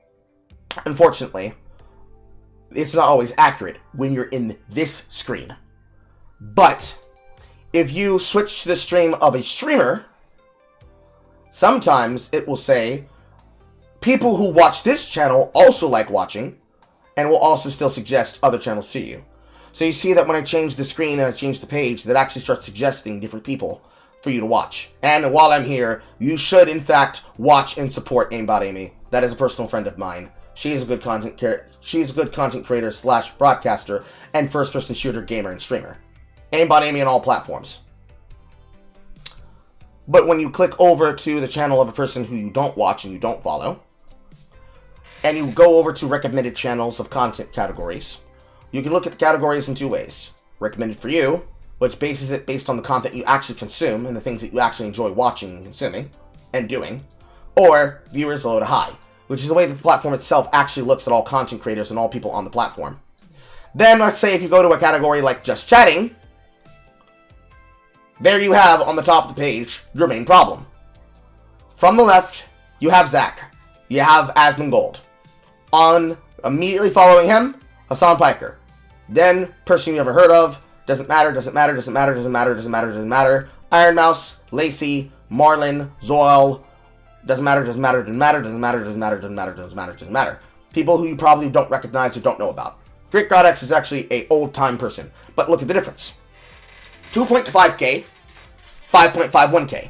Unfortunately, it's not always accurate when you're in this screen. But if you switch to the stream of a streamer, sometimes it will say, people who watch this channel also like watching, and will also still suggest other channels to you. So you see that when I change the screen and I change the page, that actually starts suggesting different people for you to watch. And while I'm here, you should in fact watch and support Aimbot Amy. That is a personal friend of mine. She is a good content creator / broadcaster and first-person shooter gamer and streamer. Aimbot Amy on all platforms. But when you click over to the channel of a person who you don't watch and you don't follow, and you go over to recommended channels of content categories, you can look at the categories in 2 ways. Recommended for you, which bases it based on the content you actually consume and the things that you actually enjoy watching and consuming and doing, or viewers low to high, which is the way that the platform itself actually looks at all content creators and all people on the platform. Then let's say if you go to a category like just chatting, there you have on the top of the page your main problem. From the left, you have Zach. You have Asmongold. On immediately following him, Hassan Piker. Then person you never heard of, doesn't matter, doesn't matter, doesn't matter, doesn't matter, doesn't matter, doesn't matter. Iron Mouse, Lacey, Marlin, Zoel, doesn't matter, doesn't matter, doesn't matter, doesn't matter, doesn't matter, doesn't matter, doesn't matter, doesn't matter. People who you probably don't recognize or don't know about. Freak God X is actually a old-time person, but look at the difference. 2.5k, 5.51k.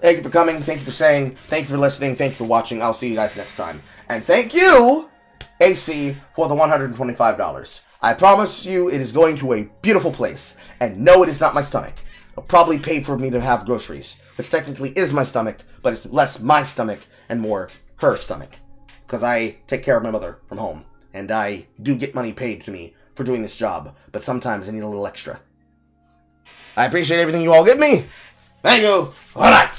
Thank you for coming. Thank you for saying. Thank you for listening. Thank you for watching. I'll see you guys next time. And thank you, AC, for the $125. I promise you it is going to a beautiful place. And no, it is not my stomach. It'll probably pay for me to have groceries, which technically is my stomach, but it's less my stomach and more her stomach. Because I take care of my mother from home. And I do get money paid to me for doing this job, but sometimes I need a little extra. I appreciate everything you all give me. Thank you. All right.